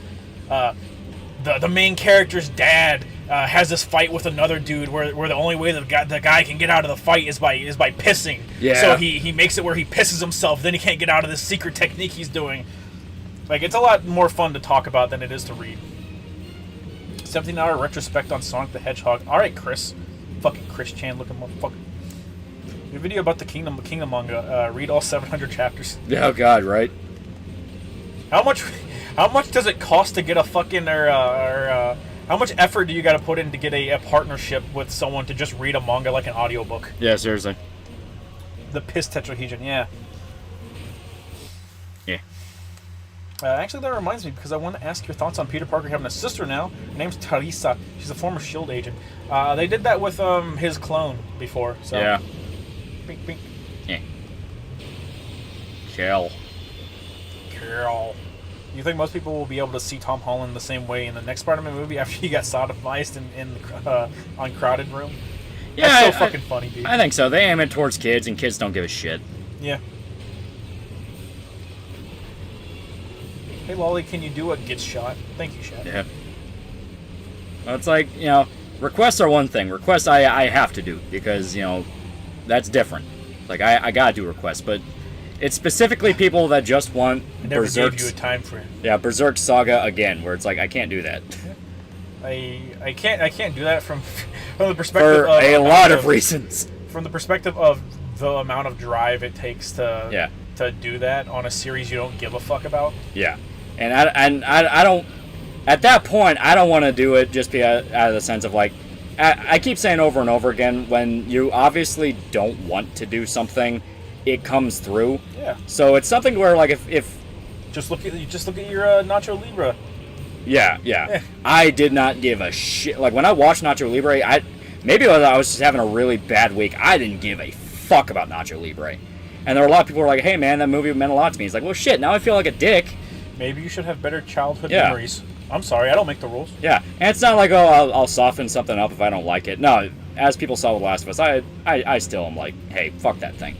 the main character's dad has this fight with another dude where the only way the guy can get out of the fight is by pissing. Yeah. So he makes it where he pisses himself, then he can't get out of this secret technique he's doing. Like, it's a lot more fun to talk about than it is to read. 17-hour retrospect on Sonic the Hedgehog. Alright, Chris. Fucking Chris Chan looking motherfucker. Your video about the Kingdom manga. Read all 700 chapters. Oh god, right? How much does it cost to get a fucking how much effort do you got to put in to get a partnership with someone to just read a manga like an audiobook? Yeah, seriously. The piss tetrahedron, yeah. Yeah. Actually, that reminds me, because I want to ask your thoughts on Peter Parker having a sister now. Her name's Teresa. She's a former S.H.I.E.L.D. agent. They did that with his clone before, so... Yeah. Bink, bink. Yeah. Carol. You think most people will be able to see Tom Holland the same way in the next Spider-Man movie after he got sodomized in the uncrowded room? Yeah, That's so fucking funny, dude. I think so. They aim it towards kids, and kids don't give a shit. Yeah. Hey, Lolly, can you do a get shot? Thank you, Shad. Yeah. Well, it's like, requests are one thing. Requests I have to do, because, that's different. Like, I gotta do requests, but it's specifically people that just want I never Berserk's, gave you a time frame. Yeah, Berserk Saga again, where it's like, I can't do that. I can't do that from the perspective For of a lot of reasons. From the perspective of the amount of drive it takes to do that on a series you don't give a fuck about. Yeah. And I don't, at that point, I don't want to do it just out of the sense of like, I keep saying over and over again, when you obviously don't want to do something, it comes through. Yeah. So it's something where like if just look at your Nacho Libre. Yeah. I did not give a shit. Like when I watched Nacho Libre, maybe I was just having a really bad week. I didn't give a fuck about Nacho Libre. And there were a lot of people who were like, "Hey man, that movie meant a lot to me." It's like, well shit, now I feel like a dick. Maybe you should have better childhood memories. I'm sorry, I don't make the rules. Yeah, and it's not like, oh, I'll soften something up if I don't like it. No, as people saw with Last of Us, I still am like, hey, fuck that thing.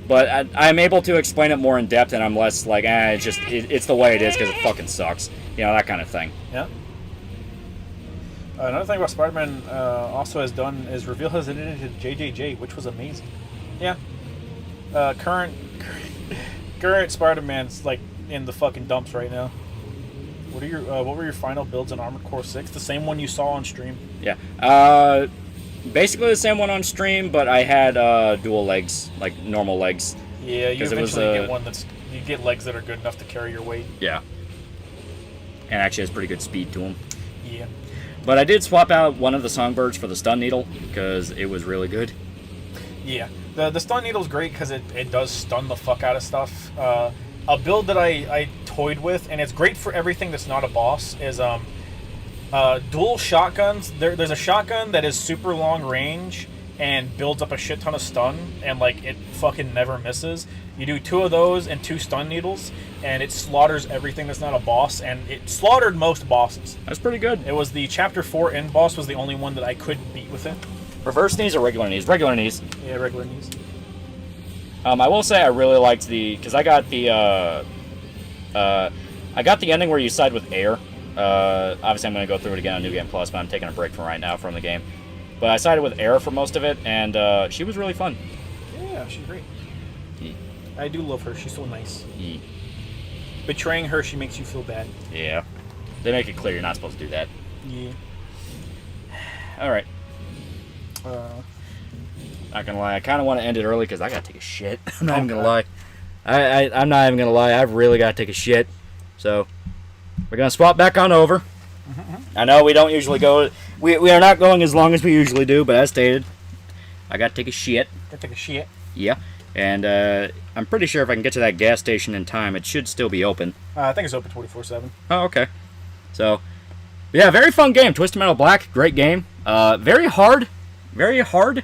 But I'm able to explain it more in depth, and I'm less like, it's the way it is because it fucking sucks. That kind of thing. Yeah. Another thing about Spider-Man also has done is reveal his identity to JJJ, which was amazing. Yeah. Current Spider-Man's like in the fucking dumps right now. What were your final builds in Armored Core 6? The same one you saw on stream? Yeah. Basically the same one on stream, but I had dual legs, like normal legs. Yeah, you eventually get one you get legs that are good enough to carry your weight. Yeah. And actually has pretty good speed to them. Yeah. But I did swap out one of the songbirds for the stun needle because it was really good. Yeah. The stun needle's great because it does stun the fuck out of stuff. A build that I toyed with, and it's great for everything that's not a boss, is dual shotguns. There's a shotgun that is super long range and builds up a shit ton of stun, and like it fucking never misses. You do 2 of those and 2 stun needles, and it slaughters everything that's not a boss, and it slaughtered most bosses. That's pretty good. It was the Chapter 4 end boss was the only one that I couldn't beat with it. Reverse knees or regular knees? Regular knees. Yeah, regular knees. I will say I really liked because I got the ending where you side with Air. Obviously, I'm going to go through it again on New Game Plus, but I'm taking a break from right now from the game. But I sided with Air for most of it, and she was really fun. Yeah, she's great. Yeah. I do love her. She's so nice. Yeah. Betraying her, she makes you feel bad. Yeah. They make it clear you're not supposed to do that. Yeah. Alright. Not gonna lie, I kind of want to end it early because I gotta take a shit. I'm not even gonna lie. I'm not even gonna lie, I've really gotta take a shit. So, we're gonna swap back on over. I know we don't usually go... We are not going as long as we usually do, but as stated, I gotta take a shit. Gotta take a shit. Yeah. And I'm pretty sure if I can get to that gas station in time, it should still be open. I think it's open 24/7. Oh, okay. So, yeah, very fun game. Twisted Metal Black, great game. Very hard. Very hard.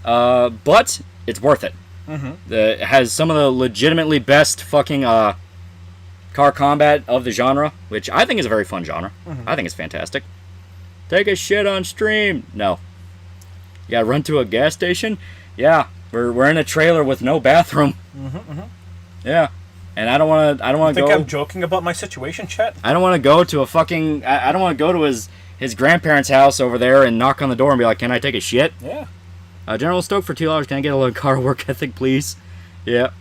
But it's worth it. It has some of the legitimately best fucking car combat of the genre, which I think is a very fun genre. I think it's fantastic. Take a shit on stream. No. You gotta run to a gas station? Yeah. We're in a trailer with no bathroom. Yeah. And I don't want to go... think I'm joking about my situation, chat? I don't want to go to a fucking... I don't want to go to his grandparents' house over there and knock on the door and be like, can I take a shit? Yeah. General Stoke for $2. Can I get a little car work ethic, please? Yeah.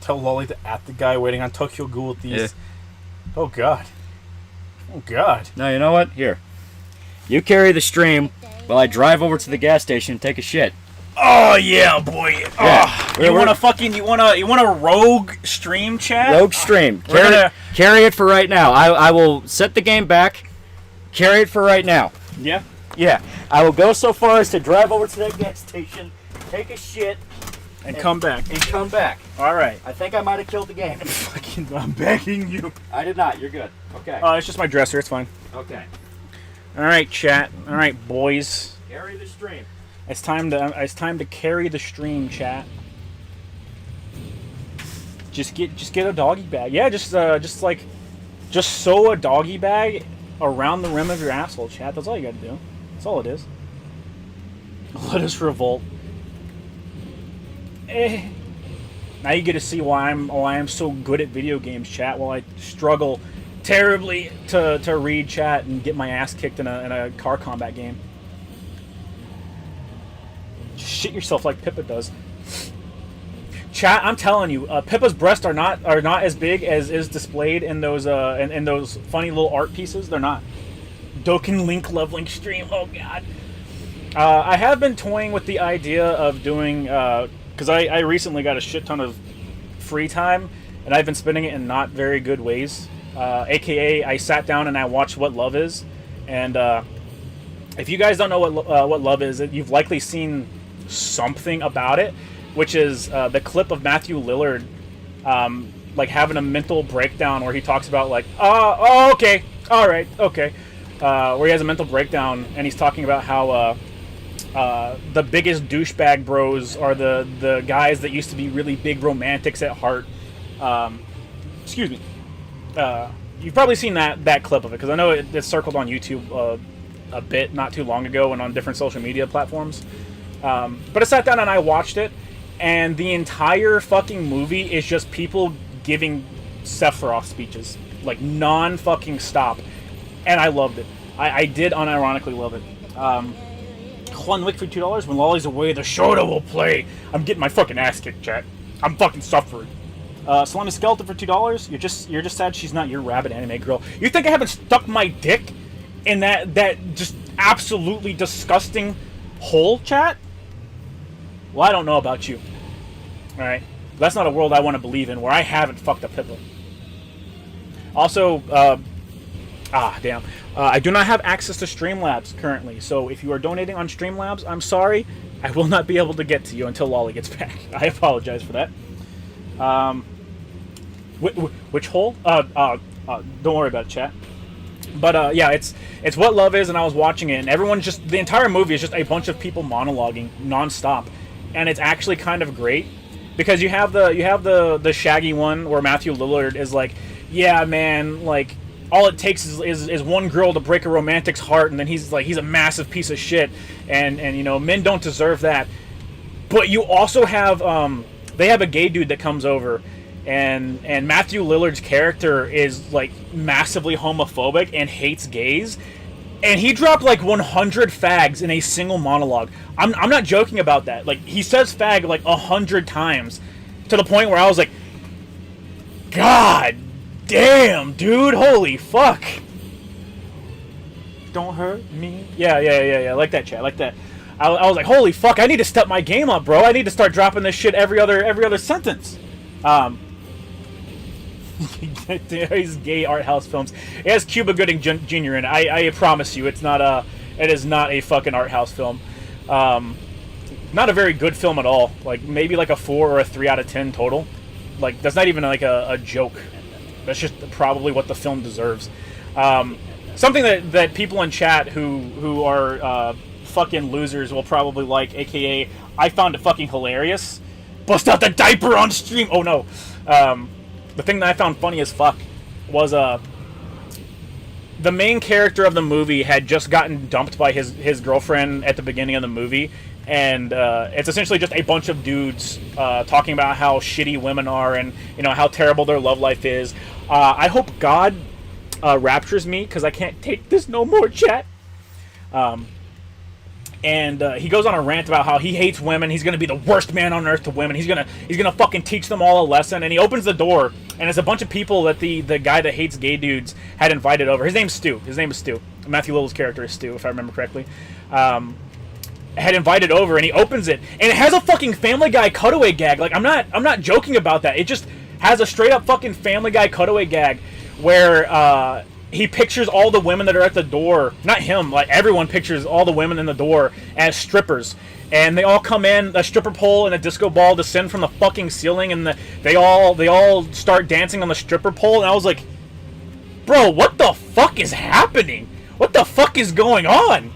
Tell Loli to at the guy waiting on Tokyo Ghoul with these. Yeah. Oh, God. Oh, God. No, you know what? Here. You carry the stream while I drive over to the gas station and take a shit. Oh, yeah, boy. Yeah. You want a rogue stream, chat? Rogue stream. We're Carry it for right now. I will set the game back. Carry it for right now. Yeah. Yeah. I will go so far as to drive over to that gas station, take a shit, And come back. and come back. All right. I think I might have killed the game. Fucking, I'm begging you. I did not. You're good. Okay. It's just my dresser. It's fine. Okay. All right, chat. All right, boys. Carry the stream. It's time to carry the stream, chat. Just get a doggy bag. Yeah, just sew a doggy bag around the rim of your asshole, chat. That's all you got to do. That's all it is. Let us revolt. Now you get to see why I'm so good at video games, chat. While I struggle terribly to read chat and get my ass kicked in a car combat game. Just shit yourself like Pippa does. Chat, I'm telling you, Pippa's breasts are not as big as is displayed in those in those funny little art pieces. They're not. Dokkan Link leveling stream. Oh God. I have been toying with the idea of doing because I recently got a shit ton of free time and I've been spending it in not very good ways. AKA, I sat down and I watched What Love Is, and if you guys don't know what Love is, you've likely seen something about it, which is the clip of Matthew Lillard like having a mental breakdown where he talks about like, oh okay, all right, okay, where he has a mental breakdown and he's talking about how the biggest douchebag bros are the guys that used to be really big romantics at heart. Excuse me. You've probably seen that clip of it because I know it circled on YouTube a bit not too long ago and on different social media platforms. But I sat down and I watched it, and the entire fucking movie is just people giving Sephiroth speeches, like non-fucking stop, and I loved it. I did unironically love it. One Wick for $2. When Lolly's away, the Shota will play. I'm getting my fucking ass kicked, chat. I'm fucking suffering. Salami Skeleton for $2. You're just sad she's not your rabbit anime girl. You think I haven't stuck my dick in that just absolutely disgusting hole, chat? Well, I don't know about you. Alright? That's not a world I want to believe in where I haven't fucked a Pippa. Also, damn. I do not have access to Streamlabs currently, so if you are donating on Streamlabs, I'm sorry. I will not be able to get to you until Lolly gets back. I apologize for that. Which hole? Don't worry about it, chat. But yeah, it's What Love Is, and I was watching it, and the entire movie is just a bunch of people monologuing nonstop, and it's actually kind of great because you have the Shaggy one where Matthew Lillard is like, yeah, man, like all it takes is one girl to break a romantic's heart, and then he's a massive piece of shit, and you know, men don't deserve that. But you also have they have a gay dude that comes over, and Matthew Lillard's character is like massively homophobic and hates gays, and he dropped like 100 fags in a single monologue. I'm not joking about that. Like, he says fag like 100 times, to the point where I was like, God damn, dude, holy fuck. Don't hurt me. Yeah. Like that, chat. Like that. I was like, holy fuck, I need to step my game up, bro. I need to start dropping this shit every other sentence. These gay art house films. It has Cuba Gooding Jr. in it. I promise you, it is not a fucking art house film. Not a very good film at all. Like, maybe like a 4 or a 3 out of 10 total. Like, that's not even like a joke. That's just probably what the film deserves. Something that people in chat who are fucking losers will probably like, aka I found it fucking hilarious, Bust out the diaper on stream. Oh no. The thing that I found funny as fuck was the main character of the movie had just gotten dumped by his girlfriend at the beginning of the movie, and it's essentially just a bunch of dudes talking about how shitty women are and how terrible their love life is. I hope God raptures me because I can't take this no more, chat. And he goes on a rant about how he hates women. He's gonna be the worst man on earth to women. He's gonna fucking teach them all a lesson. And he opens the door, and it's a bunch of people that the guy that hates gay dudes had invited over. His name's Stu. Matthew Little's character is Stu, if I remember correctly. Had invited over, and he opens it, and it has a fucking Family Guy cutaway gag. Like I'm not joking about that. It just has a straight up fucking Family Guy cutaway gag where he pictures all the women that are at the door. Not him, like everyone pictures all the women in the door as strippers. And they all come in, a stripper pole and a disco ball descend from the fucking ceiling, and they all start dancing on the stripper pole. And I was like, bro, what the fuck is happening? What the fuck is going on?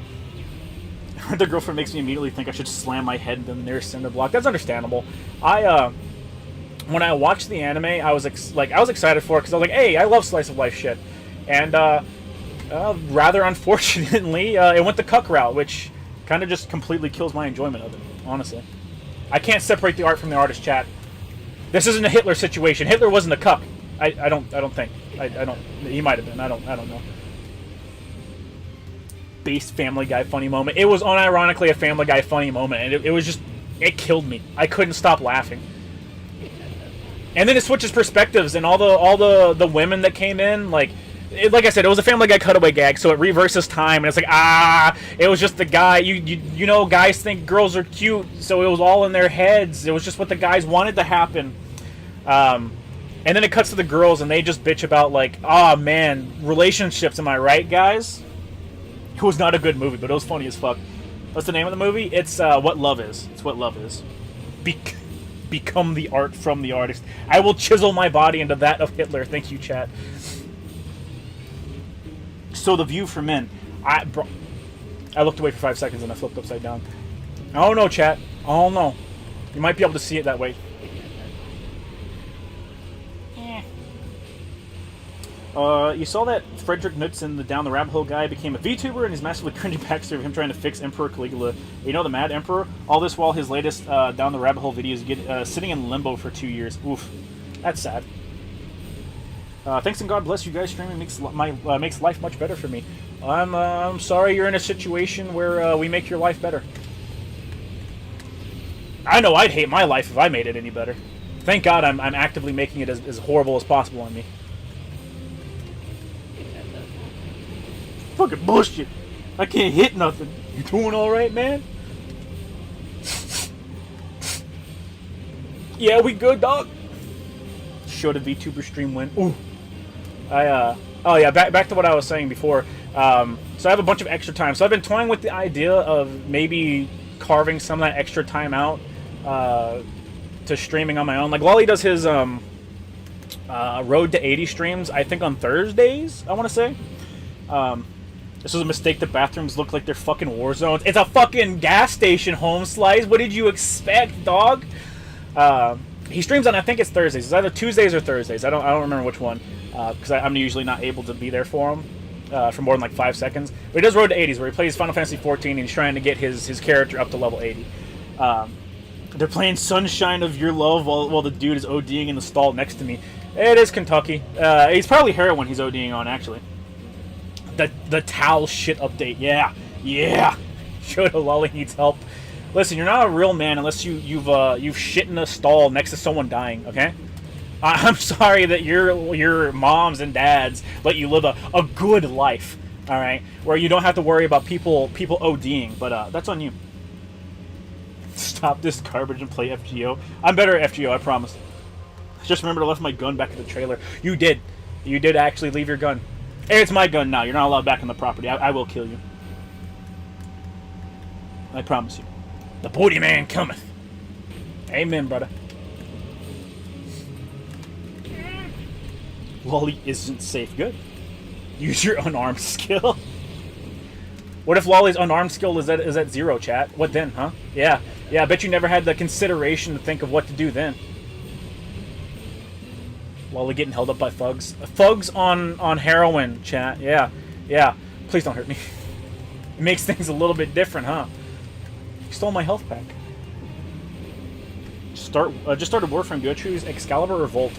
The girlfriend makes me immediately think I should slam my head into the nearest cinder block. That's understandable. When I watched the anime, I was excited for it because I was like, hey, I love slice of life shit. And rather unfortunately, it went the cuck route, which kind of just completely kills my enjoyment of it, honestly. I can't separate the art from the artist, chat. This isn't a Hitler situation. Hitler wasn't a cuck. I don't think. I don't. He might have been. I don't know. Based Family Guy funny moment. It was unironically a Family Guy funny moment, and it was just, it killed me. I couldn't stop laughing. And then it switches perspectives, and all the women that came in, like I said, it was a Family Guy cutaway gag, so it reverses time, and it's like, it was just the guy. You know, guys think girls are cute, so it was all in their heads. It was just what the guys wanted to happen. And then it cuts to the girls, and they just bitch about, like, man, relationships, am I right, guys? It was not a good movie, but it was funny as fuck. What's the name of the movie? It's What Love Is. It's What Love Is. Become the art from the artist. I will chisel my body into that of Hitler. Thank you, chat. So The View for Men. I looked away for 5 seconds and I flipped upside down. I don't know, chat. I don't know. You might be able to see it that way. You saw that Frederick Knudsen, the Down the Rabbit Hole guy, became a VTuber, and his massively cringy backstory of him trying to fix Emperor Caligula. You know, the Mad Emperor? All this while his latest Down the Rabbit Hole videos get sitting in limbo for 2 years. Oof. That's sad. Thanks and God bless you guys. Streaming makes life much better for me. I'm sorry you're in a situation where we make your life better. I know I'd hate my life if I made it any better. Thank God I'm actively making it as horrible as possible on me. Fucking bullshit. I can't hit nothing. You doing alright, man? Yeah, we good, dog. Should a VTuber stream win? Ooh. Oh yeah, back to what I was saying before. So I have a bunch of extra time. So I've been toying with the idea of maybe carving some of that extra time out to streaming on my own. Like Loli does his Road to 80 streams, I think on Thursdays, I want to say. This was a mistake. The bathrooms look like they're fucking war zones. It's a fucking gas station, home slice. What did you expect, dog? He streams on, I think it's Thursdays. It's either Tuesdays or Thursdays. I don't remember which one, because I'm usually not able to be there for him for more than like 5 seconds. But he does Road to 80s, where he plays Final Fantasy XIV and he's trying to get his character up to level 80. They're playing Sunshine of Your Love while the dude is ODing in the stall next to me. It is Kentucky. He's probably heroin he's ODing on, actually. The towel shit update. Yeah. Shoda Lolly needs help. Listen, you're not a real man unless you've shit in a stall next to someone dying. Okay, I'm sorry that your moms and dads let you live a good life. All right, where you don't have to worry about people ODing. But that's on you. Stop this garbage and play FGO. I'm better at FGO, I promise. Just remember to left my gun back in the trailer. You did actually leave your gun. It's my gun now. You're not allowed back on the property. I will kill you. I promise you. The booty man cometh. Amen, brother. Lolly isn't safe. Good. Use your unarmed skill. What if Lolly's unarmed skill is at 0, chat? What then, huh? Yeah. Yeah, I bet you never had the consideration to think of what to do then. Lolly getting held up by thugs. Thugs on heroin, chat. Yeah. Yeah. Please don't hurt me. It makes things a little bit different, huh? You stole my health pack. Just started Warframe. Do I choose Excalibur or Volt?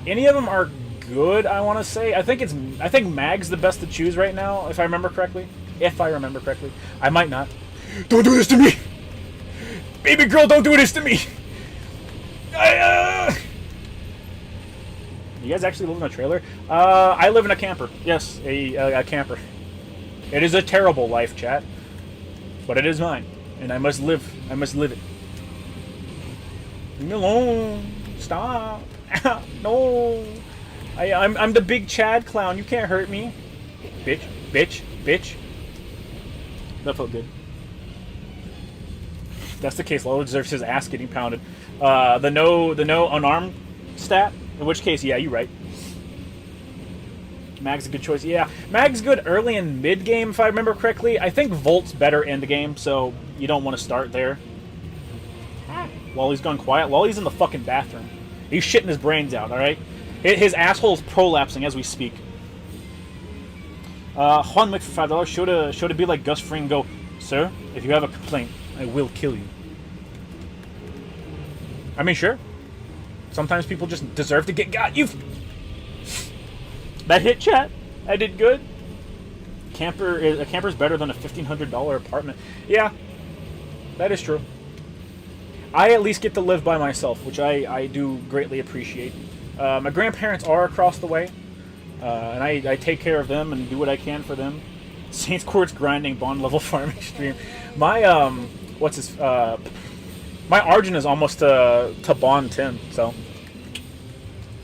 Any of them are good, I want to say. I think Mag's the best to choose right now, if I remember correctly. I might not. Don't do this to me! Baby girl, don't do this to me! You guys actually live in a trailer? I live in a camper. Yes, a camper. It is a terrible life, chat. But it is mine. And I must live it. Leave me alone. Stop. No. I'm the big Chad clown. You can't hurt me. Bitch. Bitch. Bitch. That felt good. If that's the case, Lolo deserves his ass getting pounded. The no unarmed stat. In which case, yeah, you're right. Mag's a good choice. Yeah, Mag's good early and mid game, if I remember correctly. I think Volt's better end game, so you don't want to start there. Wally's gone quiet. Wally's in the fucking bathroom. He's shitting his brains out. All right, his asshole's prolapsing as we speak. Juan Mick for $5. Should it be like Gus Fring? Go, sir. If you have a complaint, I will kill you. I mean, sure. Sometimes people just deserve to get got. That hit, chat. I did good. A camper's better than a $1,500 apartment. Yeah, that is true. I at least get to live by myself, which I do greatly appreciate. My grandparents are across the way, and I take care of them and do what I can for them. Saints Court's grinding bond level farming stream. My my Argent is almost to bond 10, so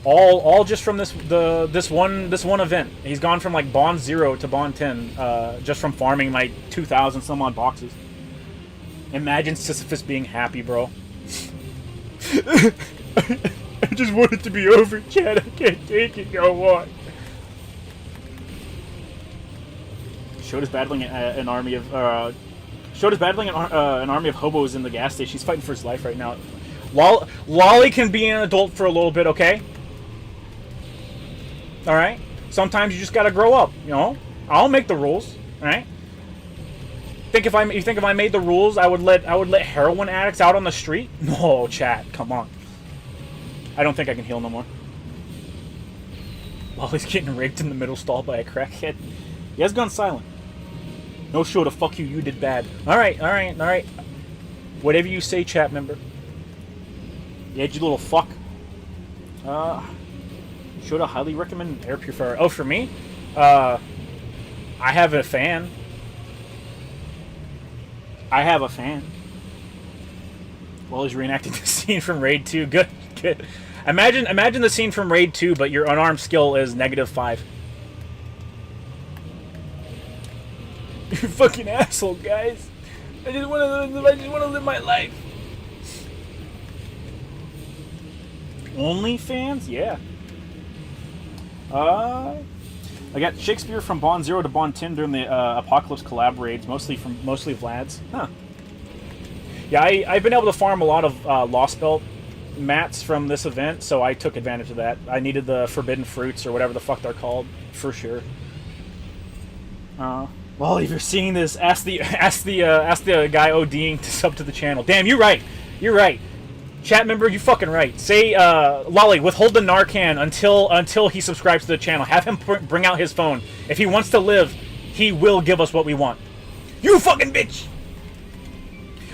all just from this one event. He's gone from like bond 0 to bond 10 just from farming my 2,000 some odd boxes. Imagine Sisyphus being happy, bro. I just want it to be over, Chad. I can't take it no more. Shoda's battling an army of an army of hobos in the gas station. He's fighting for his life right now. Lolly can be an adult for a little bit, okay? All right. Sometimes you just gotta grow up, you know. I'll make the rules, all right? You think if I made the rules, I would let heroin addicts out on the street? No, chat. Come on. I don't think I can heal no more. Lolly's getting raped in the middle stall by a crackhead. He has gone silent. No show to fuck you. You did bad. All right. Whatever you say, chat member. You edgy little fuck. Should I highly recommend an air purifier? Oh, for me? I have a fan. Well, he's reenacting the scene from Raid 2. Good. Imagine the scene from Raid 2, but your unarmed skill is -5. You fucking asshole, guys. I just want to live my life. OnlyFans? Yeah. I got Shakespeare from Bond 0 to Bond 10 during the Apocalypse collab raids, mostly Vlad's. Huh. Yeah, I've been able to farm a lot of Lost Belt mats from this event, so I took advantage of that. I needed the Forbidden Fruits or whatever the fuck they're called, for sure. Well, if you're seeing this, ask the guy ODing to sub to the channel. Damn, you're right. Chat member, you fucking right. Say, Lolly, withhold the Narcan until he subscribes to the channel. Have him bring out his phone. If he wants to live, he will give us what we want. You fucking bitch!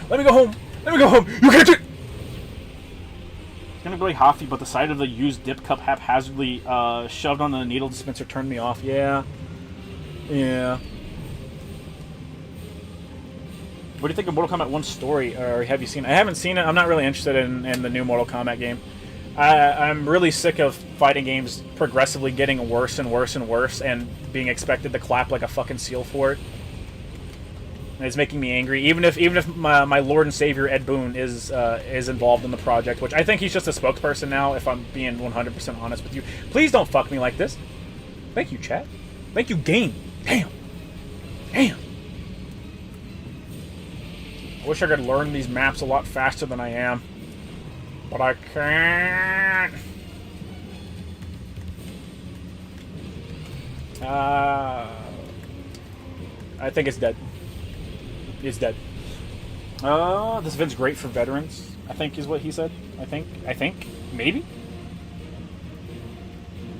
Let me go home. You can't do it! It's gonna be Hoffy, but the sight of the used dip cup haphazardly shoved on the needle dispenser turned me off. Yeah. What do you think of Mortal Kombat 1 story, or have you seen it? I haven't seen it. I'm not really interested in the new Mortal Kombat game. I'm really sick of fighting games progressively getting worse and worse and worse and being expected to clap like a fucking seal for it. And it's making me angry, even if my Lord and Savior Ed Boon is involved in the project, which I think he's just a spokesperson now, if I'm being 100% honest with you. Please don't fuck me like this. Thank you, chat. Thank you, game. Damn. I wish I could learn these maps a lot faster than I am. But I can't. I think it's dead. It's dead. This event's great for veterans, I think is what he said. I think? Maybe?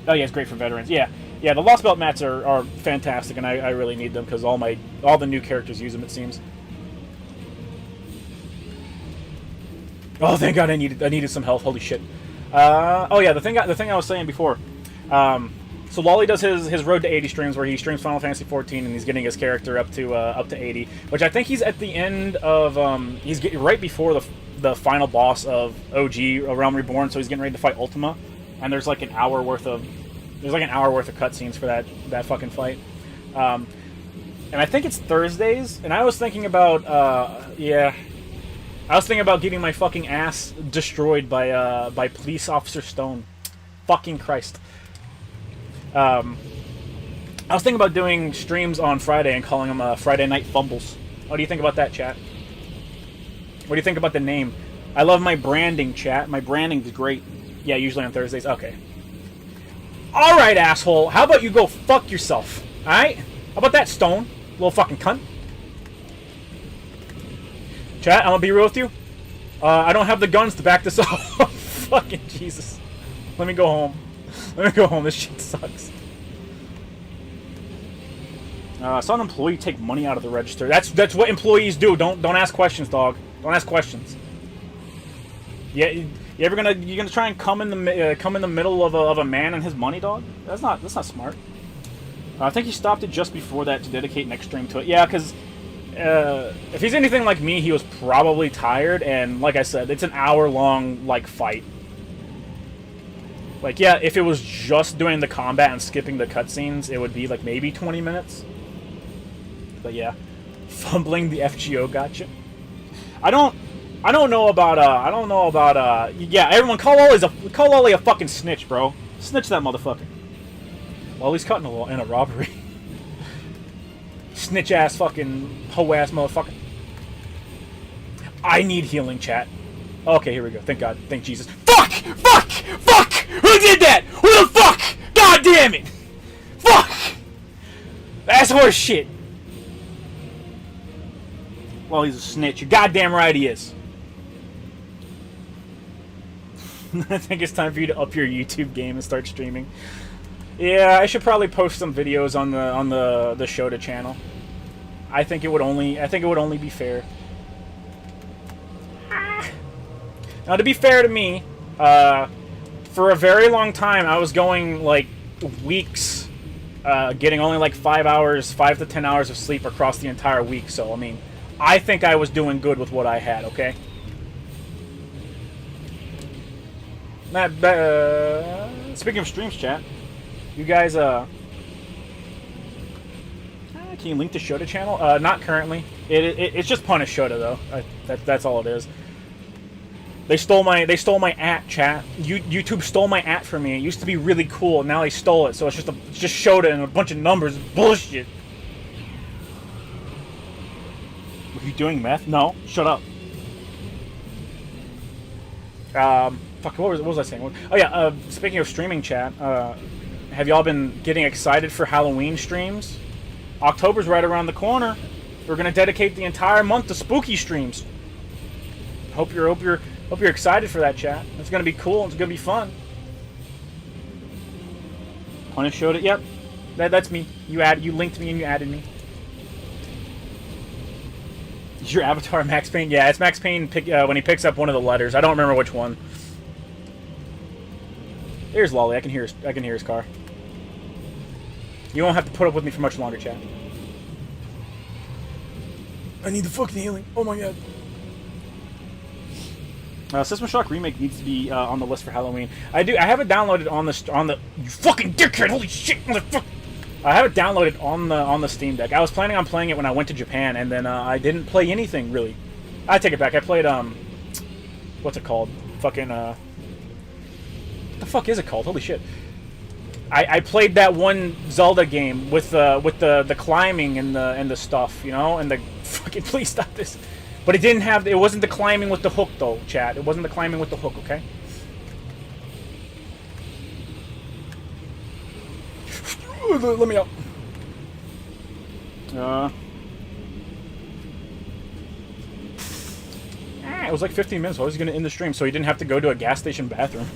Oh yeah, it's great for veterans. Yeah. Yeah, the Lost Belt mats are fantastic, and I really need them because all the new characters use them, it seems. Oh, thank God! I needed some health. Holy shit! Oh yeah, the thing I was saying before. So Loli does his Road to 80 streams where he streams Final Fantasy 14 and he's getting his character up to 80, which I think he's at the end of he's getting right before the final boss of OG Realm Reborn, so he's getting ready to fight Ultima, and there's like an hour worth of cutscenes for that fucking fight. And I think it's Thursdays, and I was thinking about I was thinking about getting my fucking ass destroyed by Police Officer Stone. Fucking Christ. I was thinking about doing streams on Friday and calling them Friday Night Fumbles. What do you think about that, chat? What do you think about the name? I love my branding, chat. My branding is great. Yeah, usually on Thursdays. Okay. Alright, asshole. How about you go fuck yourself? Alright? How about that, Stone? Little fucking cunt. Chat, I'm gonna be real with you. I don't have the guns to back this up. Fucking Jesus. Let me go home. Let me go home. This shit sucks. I saw an employee take money out of the register. That's what employees do. Don't ask questions, dog. Don't ask questions. Yeah, you're gonna try and come in the middle of a man and his money, dog? That's not smart. I think he stopped it just before that to dedicate next stream to it. Yeah, because if he's anything like me, he was probably tired, and like I said, it's an hour-long like fight. Like, yeah, if it was just doing the combat and skipping the cutscenes, it would be like maybe 20 minutes. But yeah, fumbling the FGO gotcha. I don't know about yeah, everyone call Loli a fucking snitch, bro. Snitch that motherfucker. Well, he's caught in a robbery. Snitch ass fucking hoe ass motherfucker. I need healing, chat. Okay, here we go. Thank God. Thank Jesus. Fuck! Fuck! Fuck! Who did that? Who the fuck? God damn it! Fuck! That's horse shit. Well, he's a snitch. You're goddamn right he is. I think it's time for you to up your YouTube game and start streaming. Yeah, I should probably post some videos on the Shota channel. I think it would only be fair. Now, to be fair to me, for a very long time, I was going like weeks, getting only like 5 to 10 hours of sleep across the entire week. So I mean, I think I was doing good with what I had. Okay. Speaking of streams, chat, you guys, can you link the Shota channel? Not currently. It's just Punish Shota though. That's all it is. They stole my @ chat. YouTube stole my @ from me. It used to be really cool. Now they stole it, so it's just Shota and a bunch of numbers. Bullshit. Were you doing meth? No. Shut up. Fuck. What was I saying? Oh yeah. Speaking of streaming, chat. Have y'all been getting excited for Halloween streams? October's right around the corner. We're gonna dedicate the entire month to spooky streams. Hope you're excited for that, chat. It's gonna be cool. It's gonna be fun. Punish showed it. Yep, that's me. You linked me and you added me. Is your avatar Max Payne? Yeah, it's Max Payne when he picks up one of the letters. I don't remember which one. There's Loli. I can hear his car. You won't have to put up with me for much longer, chat. I need the fucking healing. Oh my God. System Shock Remake needs to be on the list for Halloween. I have it downloaded on the. You fucking dickhead! Holy shit, motherfucker! I have it downloaded on the Steam Deck. I was planning on playing it when I went to Japan, and then I didn't play anything really. I take it back. I played what's it called? Fucking what the fuck is it called? Holy shit! I played that one Zelda game with the climbing and the stuff, you know, and the fucking please stop this. But it didn't have. It wasn't the climbing with the hook, though, chat. It wasn't the climbing with the hook. Okay. Let me out. It was like 15 minutes. I was going to end the stream, so he didn't have to go to a gas station bathroom.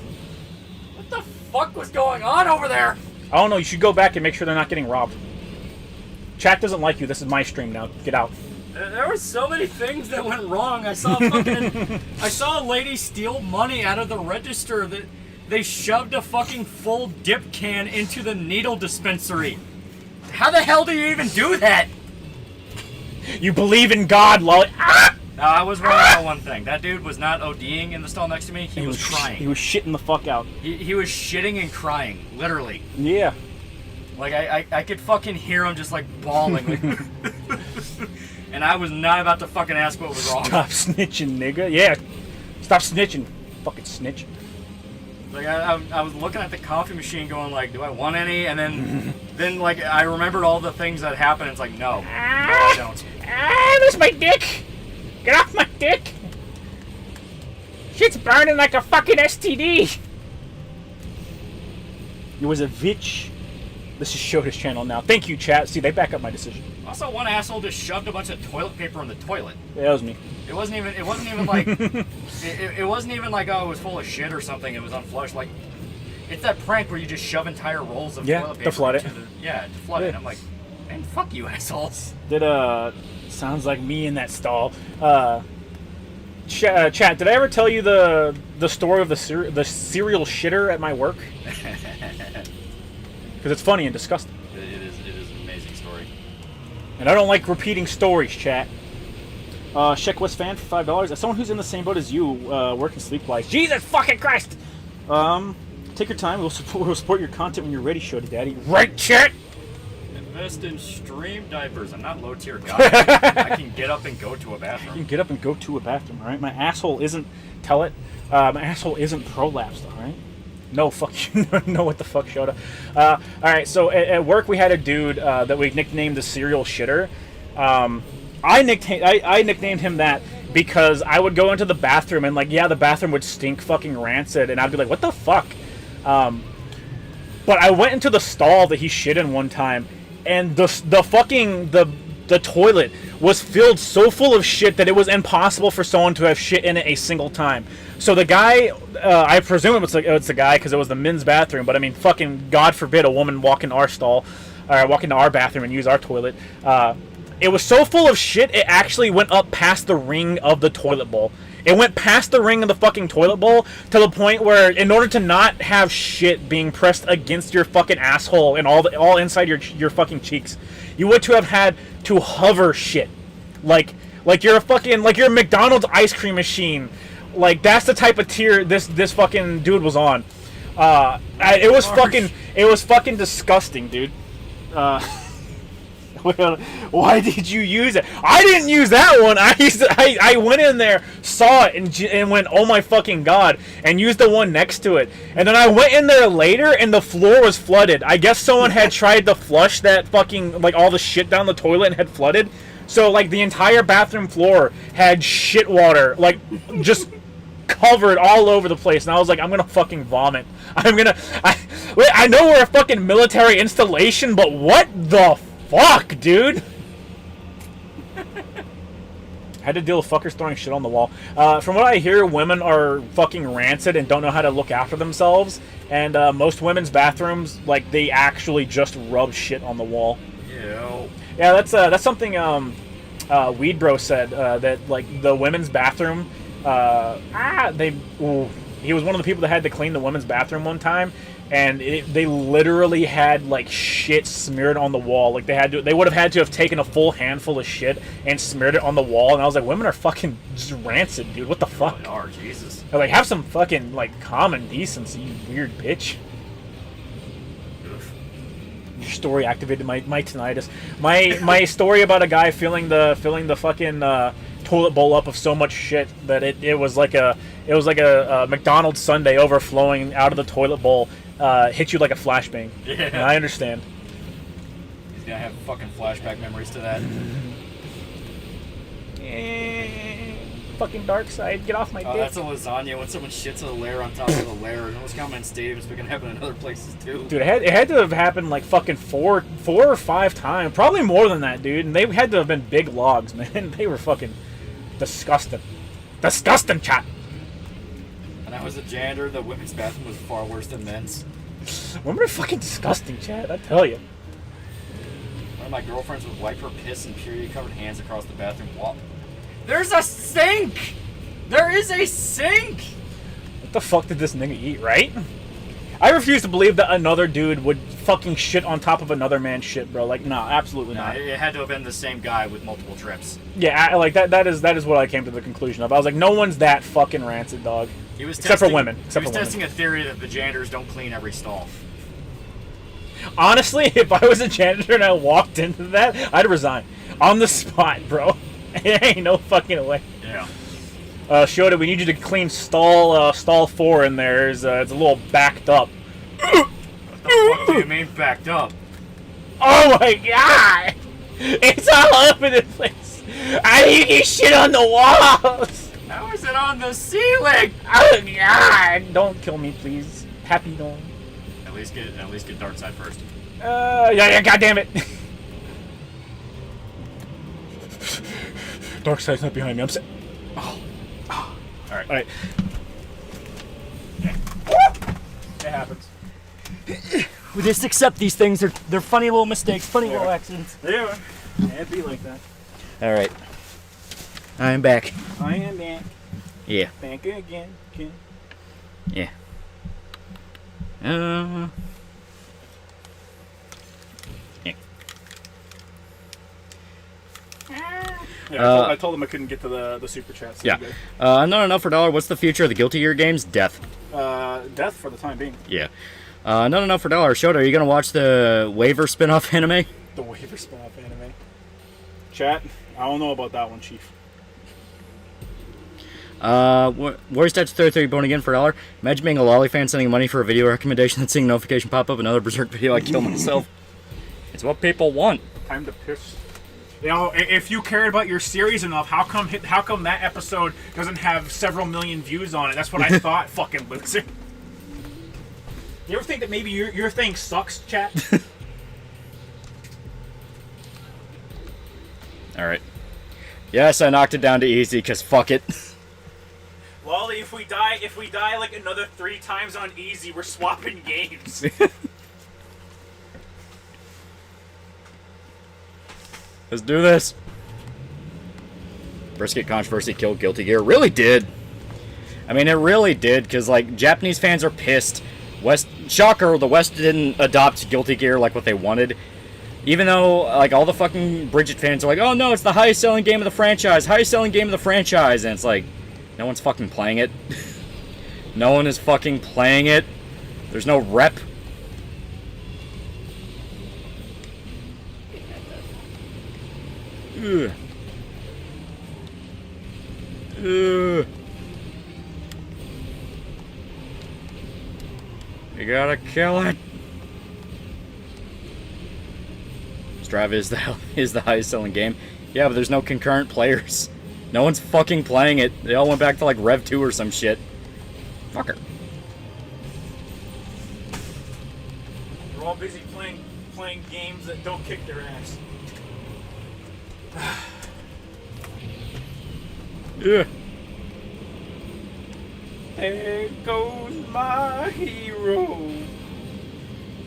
What the fuck was going on over there? I don't know. You should go back and make sure they're not getting robbed. Chat doesn't like you. This is my stream now. Get out. There were so many things that went wrong. I saw a lady steal money out of the register. That they shoved a fucking full dip can into the needle dispensary. How the hell do you even do that? You believe in God, Loli. Ah! No, I was wrong about one thing. That dude was not ODing in the stall next to me. He was crying. He was shitting the fuck out. He was shitting and crying, literally. Yeah. Like, I could fucking hear him just, like, bawling. Like, and I was not about to fucking ask what was wrong. Stop snitching, nigga. Yeah. Stop snitching. Fucking snitch. Like, I was looking at the coffee machine going, like, do I want any? And then like, I remembered all the things that happened. It's like, no. No, I don't. That's my dick. Get off my dick. Shit's burning like a fucking STD. It was a bitch. This is Shota's channel now. Thank you, chat. See, they back up my decision. Also, one asshole just shoved a bunch of toilet paper in the toilet. Yeah, that was me. It wasn't even like it wasn't even like, oh, it was full of shit or something. It was unflushed. Like, it's that prank where you just shove entire rolls of toilet paper to flood it. to flood it. I'm like, man, fuck you, assholes. Sounds like me in that stall. Chat, did I ever tell you the story of the serial shitter at my work? Because it's funny and disgusting. It is an amazing story. And I don't like repeating stories, chat. Sheck West fan for $5. As someone who's in the same boat as you, working sleep-wise. Jesus fucking Christ! Take your time. We'll support your content when you're ready, Shota Daddy. Right, chat? Invest in stream diapers. I'm not low-tier guy. I can get up and go to a bathroom. You can get up and go to a bathroom, alright? My asshole isn't... Tell it. My asshole isn't prolapsed, alright? No, fuck you. No, what the fuck, Shota? Alright, so at work we had a dude that we nicknamed the serial shitter. I nicknamed him that because I would go into the bathroom and, like, yeah, the bathroom would stink fucking rancid, and I'd be like, what the fuck? But I went into the stall that he shit in one time, and the toilet was filled so full of shit that it was impossible for someone to have shit in it a single time. So the guy, I presume it's the guy because it was the men's bathroom, but I mean, fucking God forbid a woman walk in our stall, or walk into our bathroom and use our toilet. It was so full of shit, it actually went up past the ring of the toilet bowl. It went past the ring of the fucking toilet bowl to the point where, in order to not have shit being pressed against your fucking asshole and all inside your fucking cheeks, you would to have had to hover shit, like you're a McDonald's ice cream machine. Like, that's the type of tier this fucking dude was on. It was fucking disgusting, dude. Why did you use it? I didn't use that one. I went in there, saw it, and went, oh my fucking God, and used the one next to it. And then I went in there later, and the floor was flooded. I guess someone had tried to flush that fucking, like, all the shit down the toilet and had flooded. So, like, the entire bathroom floor had shit water, like, just covered all over the place. And I was like, I'm gonna fucking vomit. I know we're a fucking military installation, but what the fuck, dude? Had to deal with fuckers throwing shit on the wall. From what I hear, women are fucking rancid and don't know how to look after themselves. And most women's bathrooms, like, they actually just rub shit on the wall. Ew. Yeah, that's something Weed Bro said, that, like, the women's bathroom, he was one of the people that had to clean the women's bathroom one time, and they literally had, like, shit smeared on the wall. Like, they would have had to have taken a full handful of shit and smeared it on the wall. And I was like, women are fucking just rancid, dude. What the fuck? They are, Jesus. They're like, have some fucking, like, common decency, you weird bitch. Your story activated my tinnitus. My story about a guy filling the fucking toilet bowl up of so much shit that it was like a McDonald's sundae overflowing out of the toilet bowl. Hit you like a flashbang. Yeah. And I understand. He's gonna have fucking flashback memories to that. fucking dark side. Get off my dick. That's a lasagna when someone shits a layer on top of the layer. Those common stadiums, but can happen in other places too. Dude, it had to have happened like fucking four or five times. Probably more than that, dude. And they had to have been big logs, man. They were fucking disgusting. Disgusting, chat. And I was a janitor. The women's bathroom was far worse than men's. Women are fucking disgusting, chat. I tell you. One of my girlfriends would wipe her piss and period-covered hands across the bathroom wall. There's a sink! There is a sink! What the fuck did this nigga eat, right? I refuse to believe that another dude would fucking shit on top of another man's shit, bro. Like, no, absolutely not. It had to have been the same guy with multiple trips. Yeah, like that is what I came to the conclusion of. I was like, no one's that fucking rancid, dog. Except for women. He was testing a theory that the janitors don't clean every stall. Honestly, if I was a janitor and I walked into that, I'd resign. On the spot, bro. It ain't no fucking way. Yeah. Shota, we need you to clean stall 4 in there. It's a little backed up. What the fuck do you mean backed up? Oh my god! It's all up in the place. You get shit on the walls. How is it on the ceiling? Oh god! Don't kill me, please. Happy dawn. At least get dark side first. Yeah, god damn it. Dark side's not behind me. I'm Alright. It happens. We just accept these things. They're funny little mistakes, funny little accidents. They are. Can't be like that. Alright. I am back. I am back. Yeah. Back again. Yeah. Yeah, I told him I couldn't get to the super chats. So Yeah. Not enough for $1. What's the future of the Guilty Gear games? Death. Death for the time being. Yeah. Not enough for $1. Shota, are you gonna watch the Waiver spin-off anime? The Waiver spin-off anime. Chat, I don't know about that one, Chief. Warriors Stats 33 bone again for $1. Imagine being a Loli fan sending money for a video recommendation and seeing a notification pop up another Berserk video. I kill myself. It's what people want. Time to piss. You know, if you cared about your series enough, how come that episode doesn't have several million views on it? That's what I thought, fucking loser. You ever think that maybe your thing sucks, chat? Alright. Yes, I knocked it down to easy, because fuck it. Lolly, if we die like another 3 times on easy, we're swapping games. Let's do this. Brisket controversy killed Guilty Gear. Really did. I mean, it really did, because, like, Japanese fans are pissed. Shocker, the West didn't adopt Guilty Gear like what they wanted. Even though, like, all the fucking Bridget fans are like, oh no, it's the highest selling game of the franchise. Highest selling game of the franchise. And it's like, no one's fucking playing it. No one is fucking playing it. There's no rep. Ugh. Ugh. You gotta kill it. Strive is the highest selling game. Yeah, but there's no concurrent players. No one's fucking playing it. They all went back to like Rev 2 or some shit. Fucker. We're all busy playing games that don't kick their ass. Yeah. There goes my hero.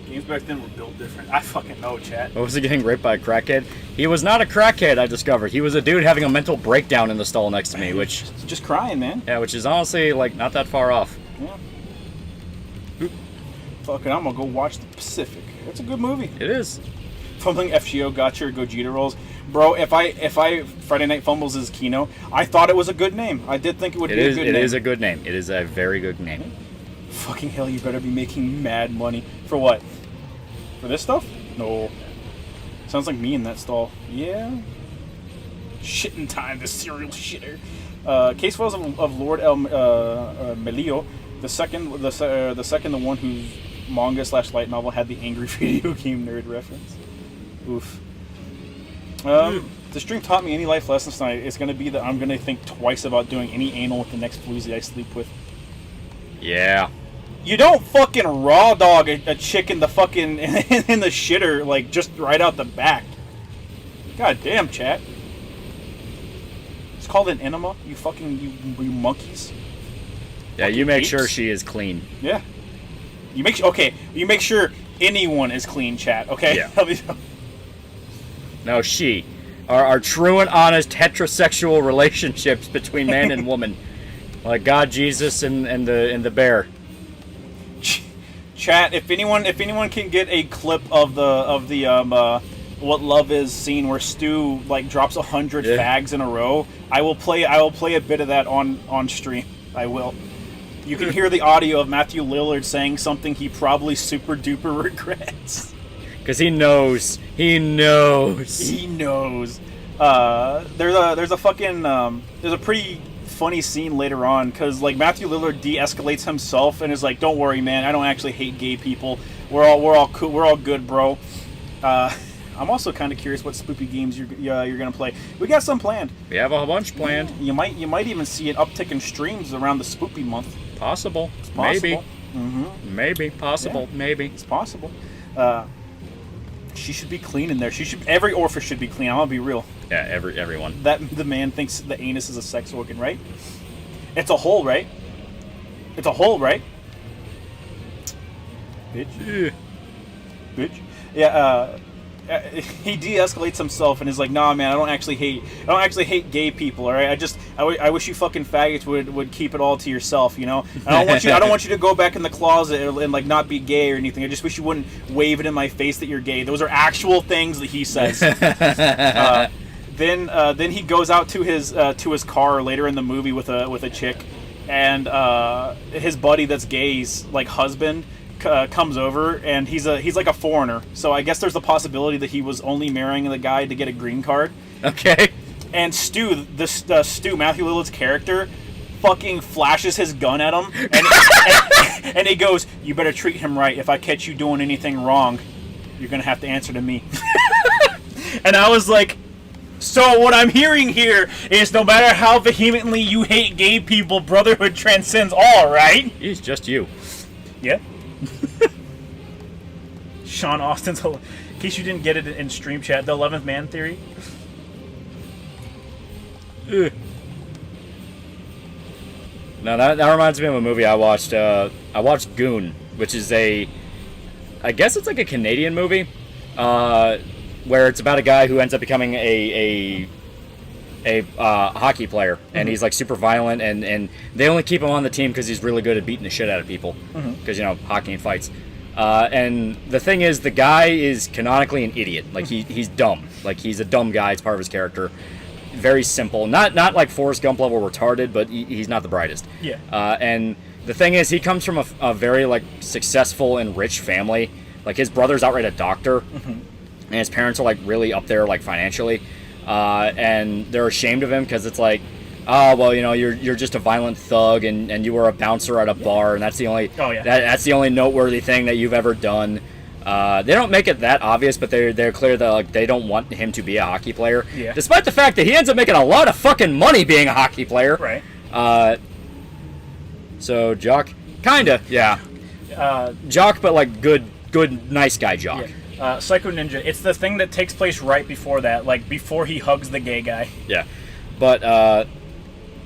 Games back then were built different. I fucking know, chat. What was he getting raped by a crackhead? He was not a crackhead, I discovered. He was a dude having a mental breakdown in the stall next to me, which... Just crying, man. Yeah, which is honestly, like, not that far off. Yeah. Fuck it, I'm gonna go watch The Pacific. It's a good movie. It is. Fumbling FGO got your Gogeta rolls. Bro, if I Friday Night Fumbles is Kino, I thought it was a good name. I did think it would be a good name. It is a good name. It is a very good name. Fucking hell, you better be making mad money. For what? For this stuff? No. Sounds like me in that stall. Yeah. Shitting time, the serial shitter. Case files of Lord Melio, the second, the one whose manga/light novel had the angry video game nerd reference. Oof. If the stream taught me any life lessons tonight, it's going to be that I'm going to think twice about doing any anal with the next floozy I sleep with. Yeah. You don't fucking raw dog a chick in the fucking in the shitter, like, just right out the back. God damn, chat. It's called an enema, you fucking you monkeys. Yeah, Fucking you make apes. sure she is clean. Yeah. You make sure anyone is clean, chat, okay? Yeah. No, she. Are true and honest heterosexual relationships between man and woman. Like God, Jesus, and the bear. Chat, if anyone can get a clip of the What Love Is scene where Stu like drops 100 fags in a row, I will play a bit of that on stream. I will. You can hear the audio of Matthew Lillard saying something he probably super duper regrets. Because he knows. He knows. He knows. There's a pretty funny scene later on because like Matthew Lillard de-escalates himself and is like, "Don't worry, man. I don't actually hate gay people. We're all cool. We're all good, bro." I'm also kind of curious what spoopy games you're gonna play. We got some planned. We have a whole bunch planned. You might even see an uptick in streams around the spoopy month. Possible. It's possible. Maybe. Maybe. Possible. Yeah. Maybe. It's possible. She should be clean in there. Every orifice should be clean. I'm gonna be real. Yeah, everyone. That the man thinks the anus is a sex organ, right? It's a hole, right? It's a hole, right? Bitch. Bitch. Yeah. He de-escalates himself and is like, "Nah, man, I don't actually hate gay people. All right, I wish you fucking faggots would keep it all to yourself. You know, I don't want you to go back in the closet and like not be gay or anything. I just wish you wouldn't wave it in my face that you're gay. Those are actual things that he says." Then he goes out to his car later in the movie with a chick, and his buddy that's gay's like husband comes over, and he's like a foreigner, so I guess there's the possibility that he was only marrying the guy to get a green card. Okay. And Stu, Matthew Lillard's character, fucking flashes his gun at him, and he goes, "You better treat him right. If I catch you doing anything wrong, you're gonna have to answer to me." And I was like, so what I'm hearing here is no matter how vehemently you hate gay people, brotherhood transcends all, right? He's just you. Yeah. Sean Austin's, in case you didn't get it in stream chat, the 11th Man Theory. No, that reminds me of a movie I watched. I watched Goon, which is I guess it's like a Canadian movie, where it's about a guy who ends up becoming a hockey player, and he's like super violent, and they only keep him on the team because he's really good at beating the shit out of people, because hockey and fights. And the thing is, the guy is canonically an idiot. Like he's dumb. Like he's a dumb guy. It's part of his character. Very simple. Not like Forrest Gump level retarded, but he's not the brightest. Yeah. And the thing is, he comes from a very like successful and rich family. Like his brother's outright a doctor, and his parents are like really up there like financially. And they're ashamed of him because it's like, oh well, you're just a violent thug, and you were a bouncer at a bar, and that's the only that's the only noteworthy thing that you've ever done. They don't make it that obvious, but they're clear that like they don't want him to be a hockey player, despite the fact that he ends up making a lot of fucking money being a hockey player. Right. So jock, kinda, yeah. Jock, but like good, nice guy jock. Yeah. Psycho Ninja. It's the thing that takes place right before that, like before he hugs the gay guy. Yeah, but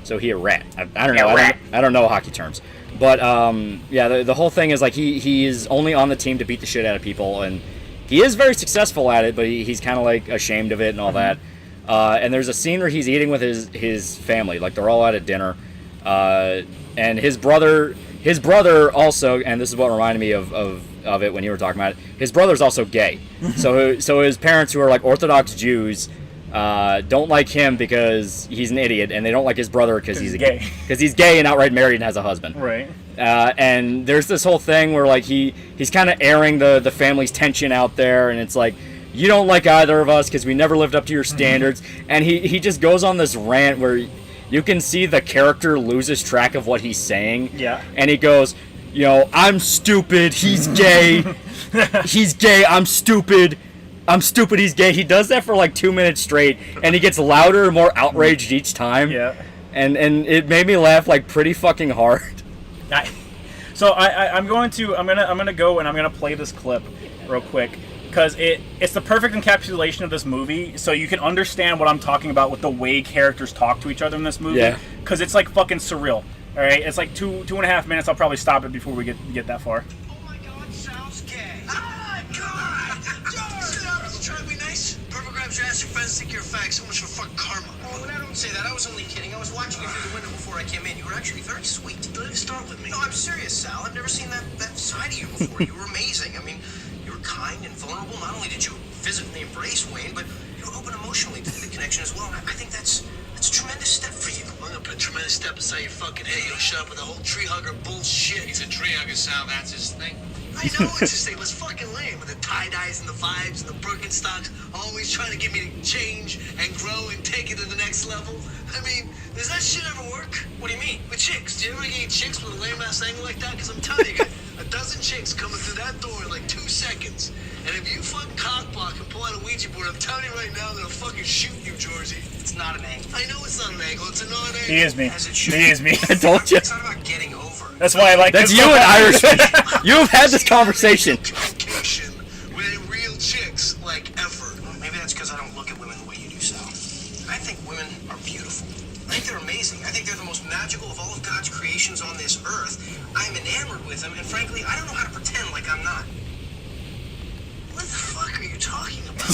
so he a rat. I don't know. I don't know hockey terms. But yeah, the whole thing is like he is only on the team to beat the shit out of people, and he is very successful at it, but he's kind of like ashamed of it and all that. And there's a scene where he's eating with his family, like they're all out at dinner, and his brother also, and this is what reminded me of it when you were talking about it. His brother's also gay, so his parents, who are like Orthodox Jews, don't like him because he's an idiot, and they don't like his brother because he's gay. Because he's gay and outright married and has a husband. Right. And there's this whole thing where like he's kind of airing the family's tension out there, and it's like, you don't like either of us because we never lived up to your standards. And he just goes on this rant where you can see the character loses track of what he's saying. Yeah. And he goes, I'm stupid. He's gay. He's gay. I'm stupid. I'm stupid, he's gay. He does that for like 2 minutes straight, and he gets louder and more outraged each time. Yeah. And it made me laugh like pretty fucking hard. I'm gonna go and I'm gonna play this clip real quick because it's the perfect encapsulation of this movie, so you can understand what I'm talking about with the way characters talk to each other in this movie. Yeah. Because it's like fucking surreal. All right, it's like two and a half minutes. I'll probably stop it before we get that far. Oh my god, sounds gay. Oh my god! George! Try to be nice. Perfect grabs your ass, your friends think you're a fag. So much for fucking karma. Oh, I don't say that. I was only kidding. I was watching you through the window before I came in. You were actually very sweet. Don't even start with me. No, I'm serious, Sal. I've never seen that side of you before. You were amazing. I mean, you were kind and vulnerable. Not only did you physically embrace Wayne, but you were open emotionally to the connection as well. And I think that's a tremendous step for you. I'm gonna put a tremendous step inside your fucking head. You'll shut up with the whole tree hugger bullshit. He's a tree hugger, Sal. That's his thing. I know it's his thing, but it's fucking lame with the tie-dyes and the vibes and the Birkenstocks always trying to get me to change and grow and take it to the next level. I mean, does that shit ever work? What do you mean? With chicks. Do you ever get chicks with a lame-ass angle like that? Because I'm telling you, a dozen chicks coming through that door in like 2 seconds. And if you fucking cockblock and pull out a Ouija board, I'm telling you right now, they'll fucking shoot you, Georgie. It's not an angle. I know it's not an angle. It's a non-angle. He is me. As it should. He is me. I told you. It's not about getting over. That's why I like. That's this you so and much. Irish. You've had this conversation. Communication with real chicks, like ever. Well, maybe that's because I don't look at women the way you do, Sal. I think women are beautiful. I think they're amazing. I think they're the most magical of all of God's creations on this earth. I'm enamored with them, and frankly, I don't know how to pretend like I'm not. What the fuck are you talking about?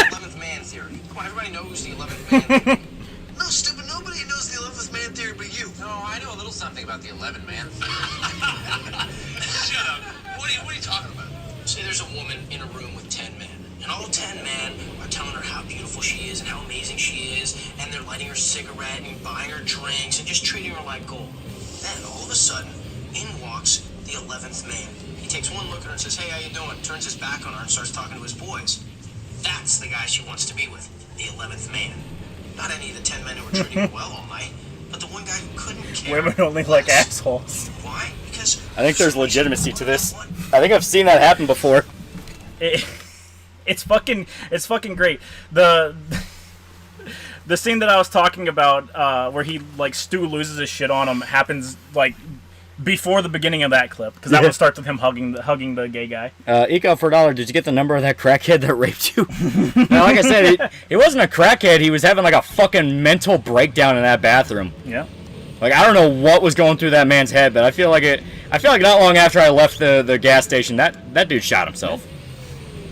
11th man theory. Come on, everybody knows the 11th man theory. No, stupid, nobody knows the 11th man theory but you. No, I know a little something about the 11 man. Shut up. What are you talking about? Say there's a woman in a room with 10 men, and all 10 men are telling her how beautiful she is and how amazing she is, and they're lighting her cigarette and buying her drinks and just treating her like gold. Then, all of a sudden, in walks the 11th man. He takes one look at her and says, "Hey, how you doing?" Turns his back on her and starts talking to his boys. That's the guy she wants to be with, the 11th man. Not any of the 10 men who were treating her well all night, but the one guy who couldn't care. Women only like assholes. Why? Because I think there's legitimacy to this. I think I've seen that happen before. It's fucking great. The scene that I was talking about, where he like Stu loses his shit on him, happens like before the beginning of that clip, because that one starts with him hugging the gay guy. Eco for $1, did you get the number of that crackhead that raped you? Now, like I said, he wasn't a crackhead. He was having like a fucking mental breakdown in that bathroom. Yeah. Like, I don't know what was going through that man's head, but I feel like not long after I left the gas station, that dude shot himself.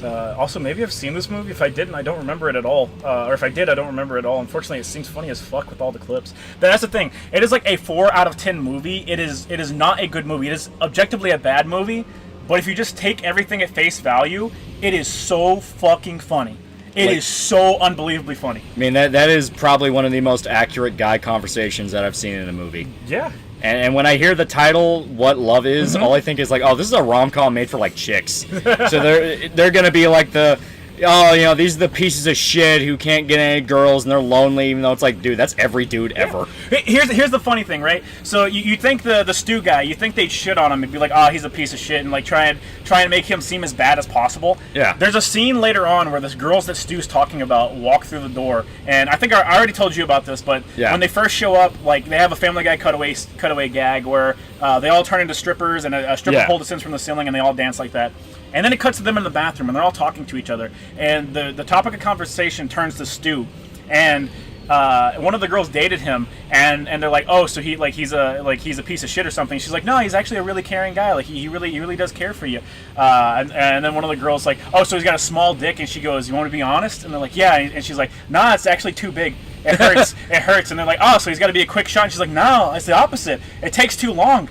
Also, maybe I've seen this movie. If I didn't, I don't remember it at all. Or if I did, I don't remember it at all. Unfortunately, it seems funny as fuck with all the clips. But that's the thing. It is like a 4 out of 10 movie. It is not a good movie. It is objectively a bad movie. But if you just take everything at face value, it is so fucking funny. It is so unbelievably funny. I mean, that is probably one of the most accurate guy conversations that I've seen in a movie. Yeah. And when I hear the title, What Love Is, all I think is like, oh, this is a rom-com made for like chicks. So they're gonna be like these are the pieces of shit who can't get any girls and they're lonely, even though it's like, dude, that's every dude ever. Here's the funny thing, right? So you think the Stu guy, you think they'd shit on him and be like, oh, he's a piece of shit, and like try and make him seem as bad as possible. Yeah. There's a scene later on where this girls that Stu's talking about walk through the door, and I think I already told you about this, but when they first show up, like they have a Family Guy cutaway gag where they all turn into strippers and a stripper pole descends from the ceiling and they all dance like that. And then it cuts to them in the bathroom, and they're all talking to each other. And the topic of conversation turns to Stu, and one of the girls dated him, and they're like, oh, so he's a piece of shit or something. She's like, no, he's actually a really caring guy. Like he really does care for you. And then one of the girls like, oh, so he's got a small dick, and she goes, you want me to be honest? And they're like, yeah. And she's like, nah, it's actually too big. It hurts. It hurts. And they're like, oh, so he's got to be a quick shot. And she's like, no, it's the opposite. It takes too long.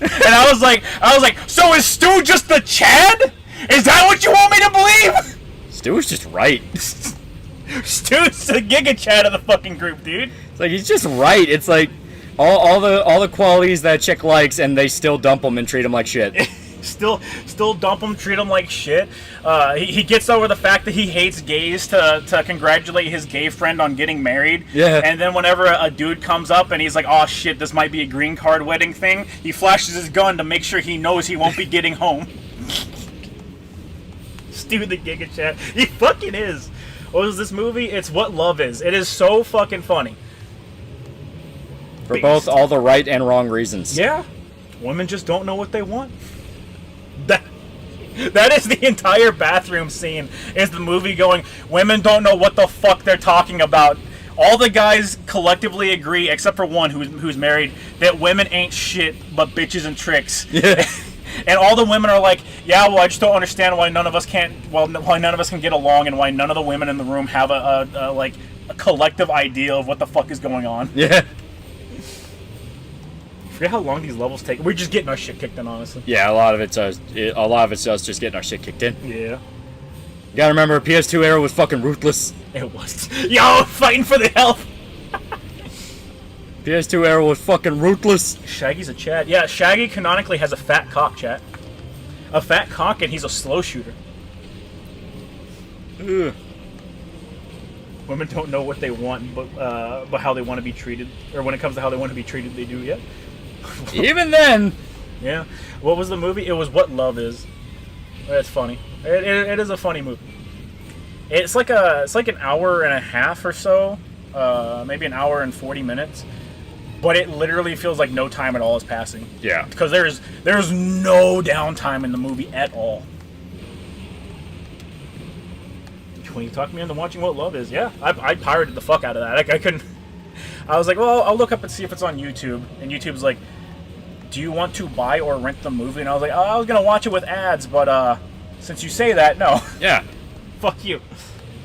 And I was like, so is Stu just the Chad? Is that what you want me to believe? Stu is just right. Stu's the Giga Chad of the fucking group, dude. It's like he's just right. It's like all the qualities that a chick likes, and they still dump him and treat him like shit. Still dump him, treat him like shit. He gets over the fact that he hates gays to congratulate his gay friend on getting married. Yeah. And then whenever a dude comes up and he's like, oh shit, this might be a green card wedding thing, he flashes his gun to make sure he knows he won't be getting home. dude, the Giga Chat. He fucking is. What was this movie? It's What Love Is. It is so fucking funny. For both all the right and wrong reasons. Yeah. Women just don't know what they want. That is the entire bathroom scene, is the movie going, women don't know what the fuck they're talking about. All the guys collectively agree, except for one who's married, that women ain't shit but bitches and tricks. Yeah. And all the women are like, yeah, well, I just don't understand why none of us can get along, and why none of the women in the room have a collective idea of what the fuck is going on. Yeah. I forget how long these levels take. We're just getting our shit kicked in, honestly. Yeah, a lot of it's us just getting our shit kicked in. Yeah. You gotta remember, PS2 era was fucking ruthless. It was. Yo, fighting for the health. PS2 era was fucking ruthless. Shaggy's a Chad. Yeah, Shaggy canonically has a fat cock, chat. A fat cock, and he's a slow shooter. Ugh. Women don't know what they want, but how they want to be treated. Or when it comes to how they want to be treated, they do, yeah. Even then. Yeah. What was the movie? It was What Love Is. It's funny. It is a funny movie. It's like an hour and a half or so, maybe an hour and 40 minutes, but it literally feels like no time at all is passing. Yeah. Because there's no downtime in the movie at all. When you talk me into watching What Love Is, yeah, I pirated the fuck out of that. I couldn't. I was like, well, I'll look up and see if it's on YouTube, and YouTube's like, do you want to buy or rent the movie? And I was like, oh, I was gonna watch it with ads, but since you say that, no. Yeah. Fuck you.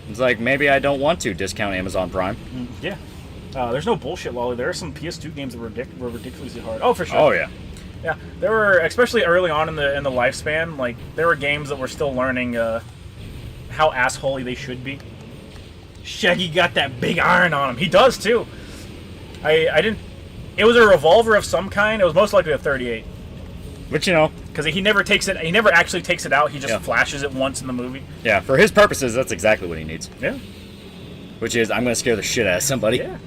It's like, maybe I don't want to discount Amazon Prime. Yeah. There's no bullshit, Lolly. There are some PS2 games that were ridiculously hard. Oh, for sure. Oh, yeah. Yeah. There were, especially early on in the lifespan, like, there were games that were still learning how assholey they should be. Shaggy got that big iron on him. He does, too. I didn't... It was a revolver of some kind. It was most likely a 38. But, you know... Because he never actually takes it out. He just flashes it once in the movie. Yeah, for his purposes, that's exactly what he needs. Yeah. Which is, I'm going to scare the shit out of somebody. Yeah.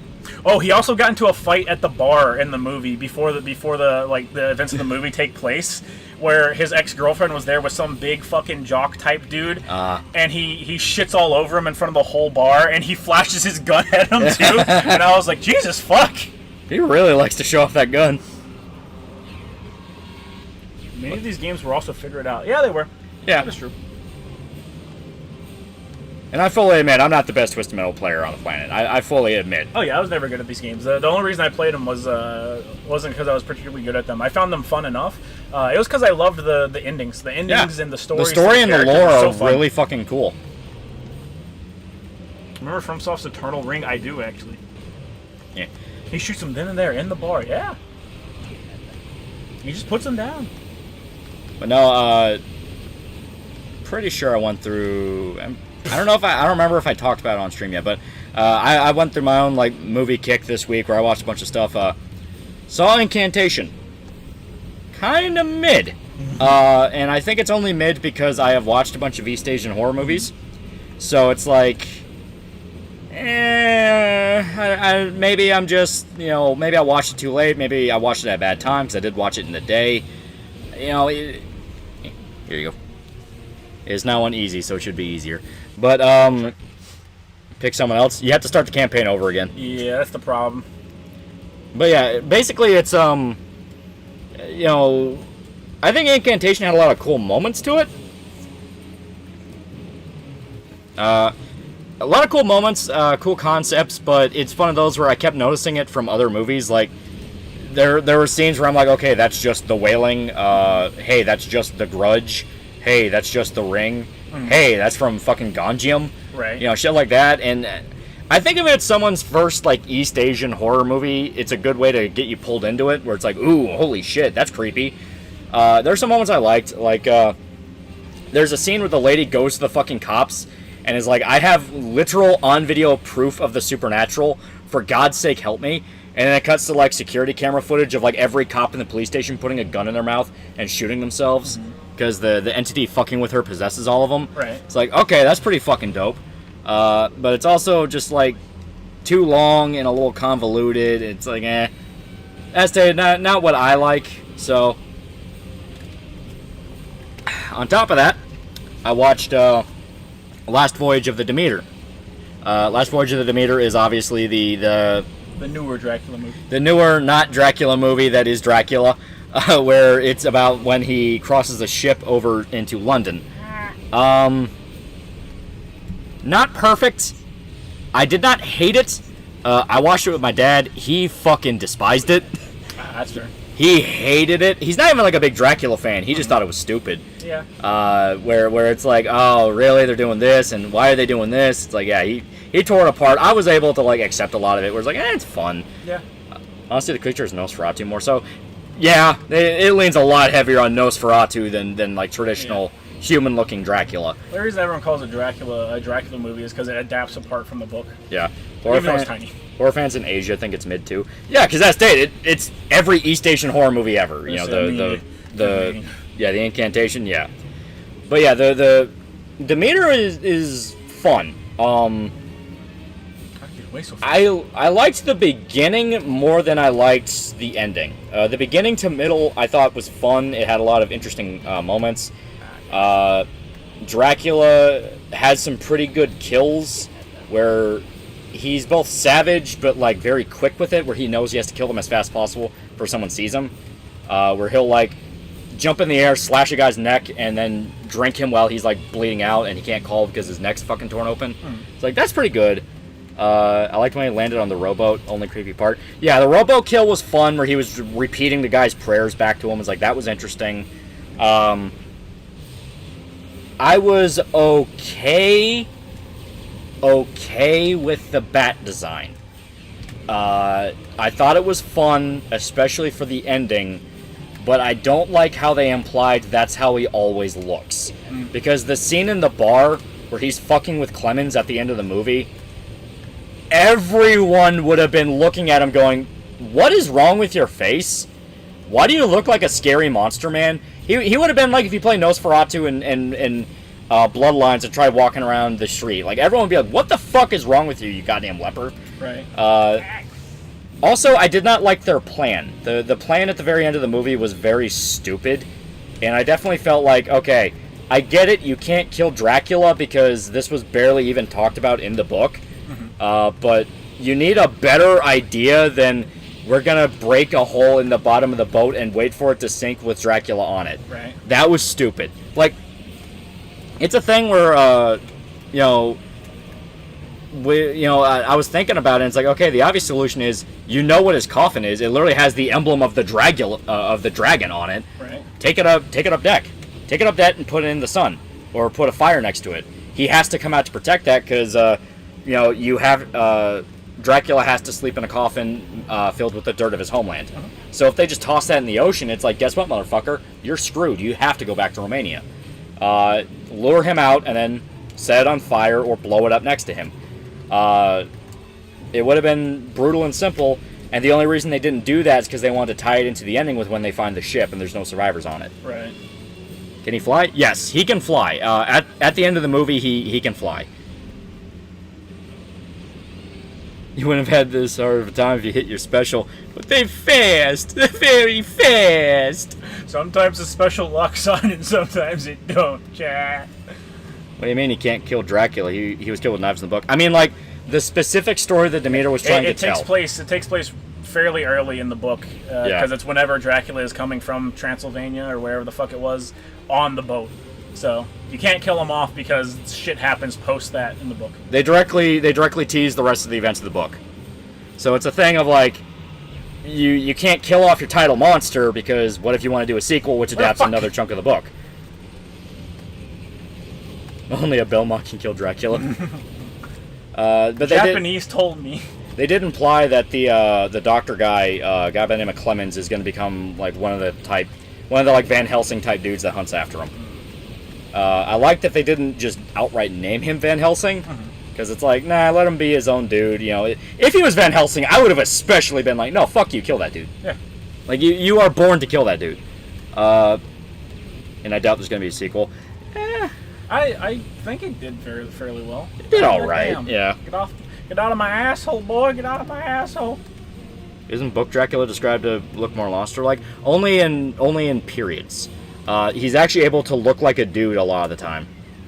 Oh, he also got into a fight at the bar in the movie before the events of the movie take place, where his ex-girlfriend was there with some big fucking jock type dude, and he shits all over him in front of the whole bar, and he flashes his gun at him too. And I was like, Jesus fuck. He really likes to show off that gun. Many of these games were also Figure It Out. Yeah, they were. Yeah. That's true. And I fully admit, I'm not the best Twisted Metal player on the planet. I fully admit. Oh yeah, I was never good at these games. The only reason I played them wasn't because I was particularly good at them. I found them fun enough. It was because I loved the endings. The endings and the stories. The story and the lore are so really fucking cool. Remember FromSoft's Eternal Ring? I do, actually. Yeah. He shoots them then and there in the bar, yeah. He just puts them down. But no, pretty sure I went through... I don't remember if I talked about it on stream yet, but I went through my own like movie kick this week where I watched a bunch of stuff. Saw Incantation. Kinda mid. And I think it's only mid because I have watched a bunch of East Asian horror movies. So it's like... maybe I'm just, maybe I watched it too late. Maybe I watched it at a bad time because I did watch it in the day. Here you go. It's now on easy, so it should be easier. But, pick someone else. You have to start the campaign over again. Yeah, that's the problem. But yeah, basically it's, I think Incantation had a lot of cool moments to it. A lot of cool moments, cool concepts, but it's one of those where I kept noticing it from other movies. Like, there were scenes where I'm like, okay, that's just The Wailing. Hey, that's just The Grudge. Hey, that's just The Ring. Hey, that's from fucking Gonjiam. Right. Shit like that. And I think if it's someone's first, like, East Asian horror movie, it's a good way to get you pulled into it, where it's like, ooh, holy shit, that's creepy. There's some moments I liked. Like, there's a scene where the lady goes to the fucking cops and is like, I have literal on-video proof of the supernatural. For God's sake, help me. And then it cuts to, like, security camera footage of, like, every cop in the police station putting a gun in their mouth and shooting themselves. Because the entity fucking with her possesses all of them. Right. It's like, okay, that's pretty fucking dope. But it's also just, like, too long and a little convoluted. It's like, That's not what I like. So, on top of that, I watched Last Voyage of the Demeter. Last Voyage of the Demeter is obviously the newer Dracula movie. The newer, not Dracula movie that is Dracula, where it's about when he crosses a ship over into London. Not perfect. I did not hate it. I watched it with my dad. He fucking despised it. That's fair. He hated it. He's not even like a big Dracula fan. He just thought it was stupid. Yeah. Where it's like, oh, really? They're doing this, and why are they doing this? It's like, yeah, he tore it apart. I was able to like accept a lot of it. Where it's like, it's fun. Yeah. Honestly, the creature is Nosferatu more so. Yeah, it leans a lot heavier on Nosferatu than like traditional human-looking Dracula. The reason everyone calls it a Dracula movie is because it adapts apart from the book. Yeah. Even though it's tiny. Horror fans in Asia think it's mid too. Yeah, because that's dated. It's every East Asian horror movie ever. You know, the incantation. Yeah, but yeah, the Demeter is fun. I liked the beginning more than I liked the ending. The beginning to middle I thought was fun. It had a lot of interesting moments. Dracula has some pretty good kills where he's both savage but like very quick with it, where he knows he has to kill them as fast as possible before someone sees him. Where he'll like jump in the air, slash a guy's neck, and then drink him while he's like bleeding out and he can't call because his neck's fucking torn open. It's like, that's pretty good. I liked when he landed on the rowboat, only creepy part. Yeah, the rowboat kill was fun, where he was repeating the guy's prayers back to him. It's like, that was interesting. I was okay with the bat design. I thought it was fun, especially for the ending, but I don't like how they implied that's how he always looks. Because the scene in the bar where he's fucking with Clemens at the end of the movie, everyone would have been looking at him going, what is wrong with your face? Why do you look like a scary monster, man? He would have been like if you play Nosferatu and Bloodlines and tried walking around the street. Like, everyone would be like, what the fuck is wrong with you, you goddamn leper? Right. Also, I did not like their plan. The plan at the very end of the movie was very stupid, and I definitely felt like, okay, I get it, you can't kill Dracula because this was barely even talked about in the book, but you need a better idea than we're gonna break a hole in the bottom of the boat and wait for it to sink with Dracula on it. Right. That was stupid. Like, it's a thing where, I was thinking about it, and it's like, okay, the obvious solution is, you know what his coffin is. It literally has the emblem of the dragon on it. Right. Take it up deck. Take it up deck and put it in the sun, or put a fire next to it. He has to come out to protect that because, Dracula has to sleep in a coffin filled with the dirt of his homeland. So if they just toss that in the ocean, it's like, guess what, motherfucker? You're screwed. You have to go back to Romania. Lure him out and then set it on fire or blow it up next to him. It would have been brutal and simple, and the only reason they didn't do that is because they wanted to tie it into the ending with when they find the ship and there's no survivors on it. Right. Can he fly? Yes, he can fly. At the end of the movie, he can fly. You wouldn't have had this hard of a time if you hit your special, but they're fast. They're very fast. Sometimes the special locks on and sometimes it don't, chat. What do you mean he can't kill Dracula? He was killed with knives in the book. I mean, like, the specific story that Demeter was trying to tell. It takes place fairly early in the book, because it's whenever Dracula is coming from Transylvania or wherever the fuck it was on the boat. So you can't kill him off because shit happens post that in the book. They directly tease the rest of the events of the book. So it's a thing of like, you can't kill off your title monster because what if you want to do a sequel which adapts another chunk of the book? Only a Belmont can kill Dracula. But Japanese told me. They did imply that the doctor guy by the name of Clemens, is going to become like one of the like Van Helsing type dudes that hunts after him. I like that they didn't just outright name him Van Helsing, because it's like, nah, let him be his own dude. You know, if he was Van Helsing, I would have especially been like, no, fuck you, kill that dude. Yeah. Like, you are born to kill that dude. And I doubt there's going to be a sequel. I think it did fairly well. It did all right, yeah. Get out of my asshole, boy. Get out of my asshole. Isn't Book Dracula described to look more monster-like? Only in periods. He's actually able to look like a dude a lot of the time.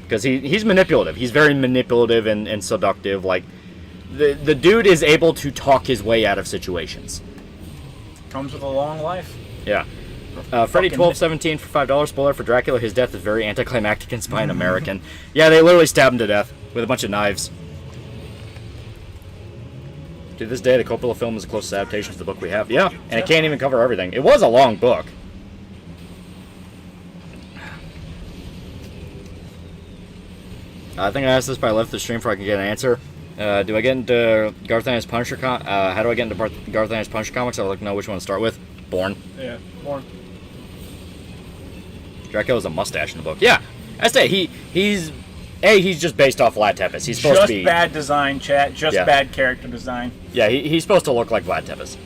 Because he's manipulative. He's very manipulative and seductive. Like, the dude is able to talk his way out of situations. Comes with a long life. Yeah. Freddy 1217 for $5. Spoiler for Dracula. His death is very anticlimactic and by an American. Yeah, they literally stabbed him to death with a bunch of knives. To this day, the Coppola film is the closest adaptation to the book we have. Yeah, and it can't even cover everything. It was a long book. I think I asked this, but I left the stream before I can get an answer. Do I get into Garth Ennis Punisher? How do I get into Garth Ennis Punisher comics? I would like to know which one to start with. Born. Yeah, Born. Dracula's a mustache in the book. Yeah, I say he's just based off Vlad Tepes. He's supposed just to be bad design, chat. Just bad character design. Yeah, he's supposed to look like Vlad Tepes.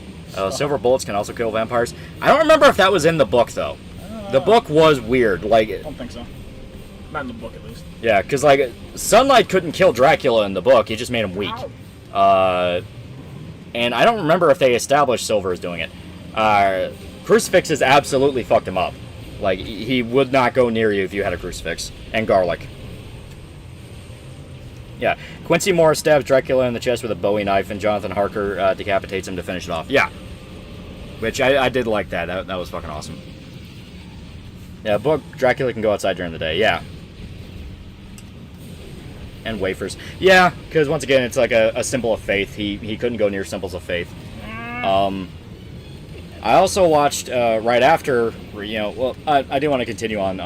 Silver bullets can also kill vampires. I don't remember if that was in the book though. The book was weird. Like, I don't think so. Not in the book, at least. Yeah, because like sunlight couldn't kill Dracula in the book. It just made him weak. And I don't remember if they established Silver as doing it. Crucifixes absolutely fucked him up. Like, he would not go near you if you had a crucifix. And garlic. Yeah. Quincy Morris stabs Dracula in the chest with a Bowie knife, and Jonathan Harker decapitates him to finish it off. Yeah. Which I did like that. That was fucking awesome. Yeah, book Dracula can go outside during the day. Yeah. And wafers. Yeah, because once again, it's like a symbol of faith. He couldn't go near symbols of faith. I also watched right after, well, I do want to continue on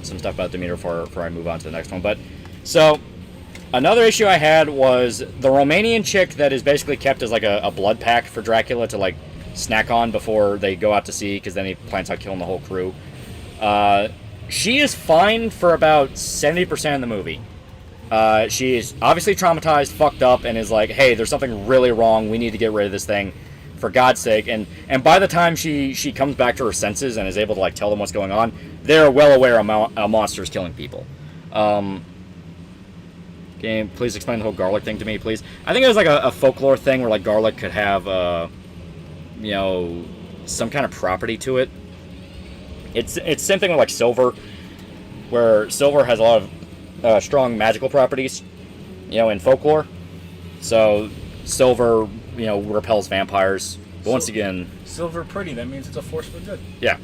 some stuff about Demeter before I move on to the next one. But, so, another issue I had was the Romanian chick that is basically kept as like a blood pack for Dracula to like snack on before they go out to sea, because then he plans on killing the whole crew. She is fine for about 70% of the movie. She is obviously traumatized, fucked up, and is like, hey, there's something really wrong. We need to get rid of this thing. For God's sake. And by the time she comes back to her senses and is able to like tell them what's going on, they're well aware a monster is killing people. Game, please explain the whole garlic thing to me, please. I think it was like a folklore thing where like garlic could have, some kind of property to it. It's same thing with like silver, where silver has a lot of strong magical properties, in folklore. So silver, repels vampires. But once again, silver pretty. That means it's a force for good. Yeah.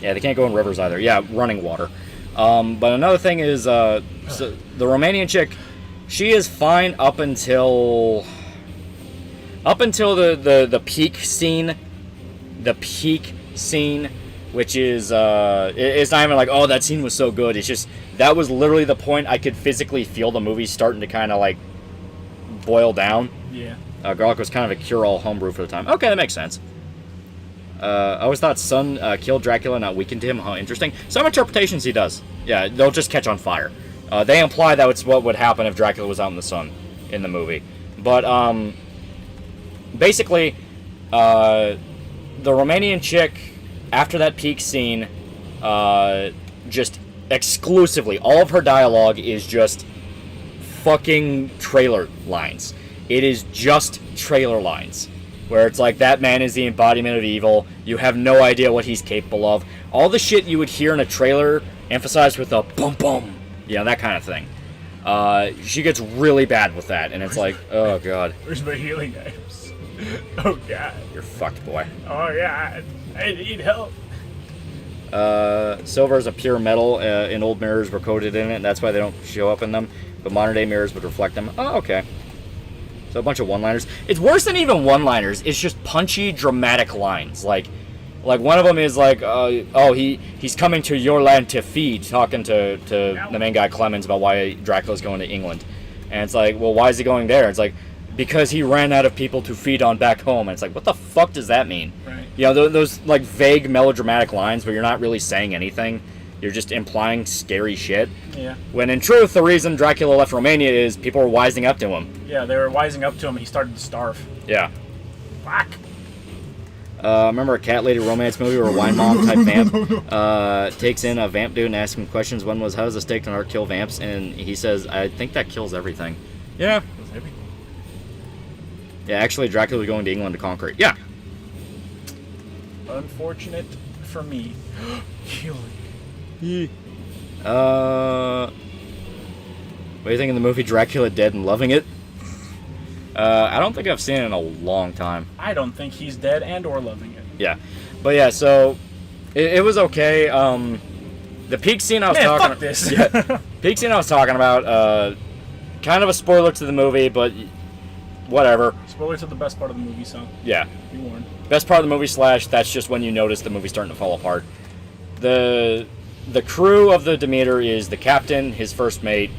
Yeah, they can't go in rivers either. Yeah, running water. But another thing is, so the Romanian chick, she is fine up until the peak scene. The peak scene, which is it's not even like, oh, that scene was so good. It's just that was literally the point I could physically feel the movie starting to kind of like boil down. Yeah. Garlic was kind of a cure-all homebrew for the time. Okay, that makes sense. I always thought Sun killed Dracula, not weakened him. Huh, interesting. Some interpretations he does. Yeah, they'll just catch on fire. They imply that it's what would happen if Dracula was out in the sun in the movie. But, basically, the Romanian chick, after that peak scene, just exclusively, all of her dialogue is just fucking trailer lines. It is just trailer lines. Where it's like, that man is the embodiment of evil. You have no idea what he's capable of. All the shit you would hear in a trailer emphasized with a bum bum. That kind of thing. She gets really bad with that. And it's like, oh god. Where's my healing items? Oh god. You're fucked, boy. Oh god. I need help. Silver is a pure metal. In old mirrors were coated in it. And that's why they don't show up in them. But modern day mirrors would reflect them. Oh, okay. So a bunch of one-liners. It's worse than even one-liners. It's just punchy, dramatic lines. Like one of them is like, oh, he's coming to your land to feed, talking to the main guy Clemens about why Dracula's going to England. And it's like, well, why is he going there? It's like, because he ran out of people to feed on back home. And it's like, what the fuck does that mean? Right. Those like vague melodramatic lines where you're not really saying anything. You're just implying scary shit. Yeah. When in truth, the reason Dracula left Romania is people were wising up to him. Yeah, they were wising up to him and he started to starve. Yeah. Fuck. Remember a cat lady romance movie where a wine mom type vamp takes in a vamp dude and asks him questions. One was, how does a steak and art kill vamps? And he says, I think that kills everything. Yeah. Kills everything. Yeah, actually Dracula was going to England to conquer it. Yeah. Unfortunate for me. Healing. What do you think of the movie Dracula Dead and Loving It? I don't think I've seen it in a long time. I don't think he's dead and or loving it. Yeah. But yeah, so it was okay. The peak scene I was talking fuck this. Yeah, peak scene I was talking about, kind of a spoiler to the movie, but whatever. Spoiler to the best part of the movie, so Yeah. be warned. Best part of the movie / that's just when you notice the movie's starting to fall apart. The crew of the Demeter is the captain, his first mate,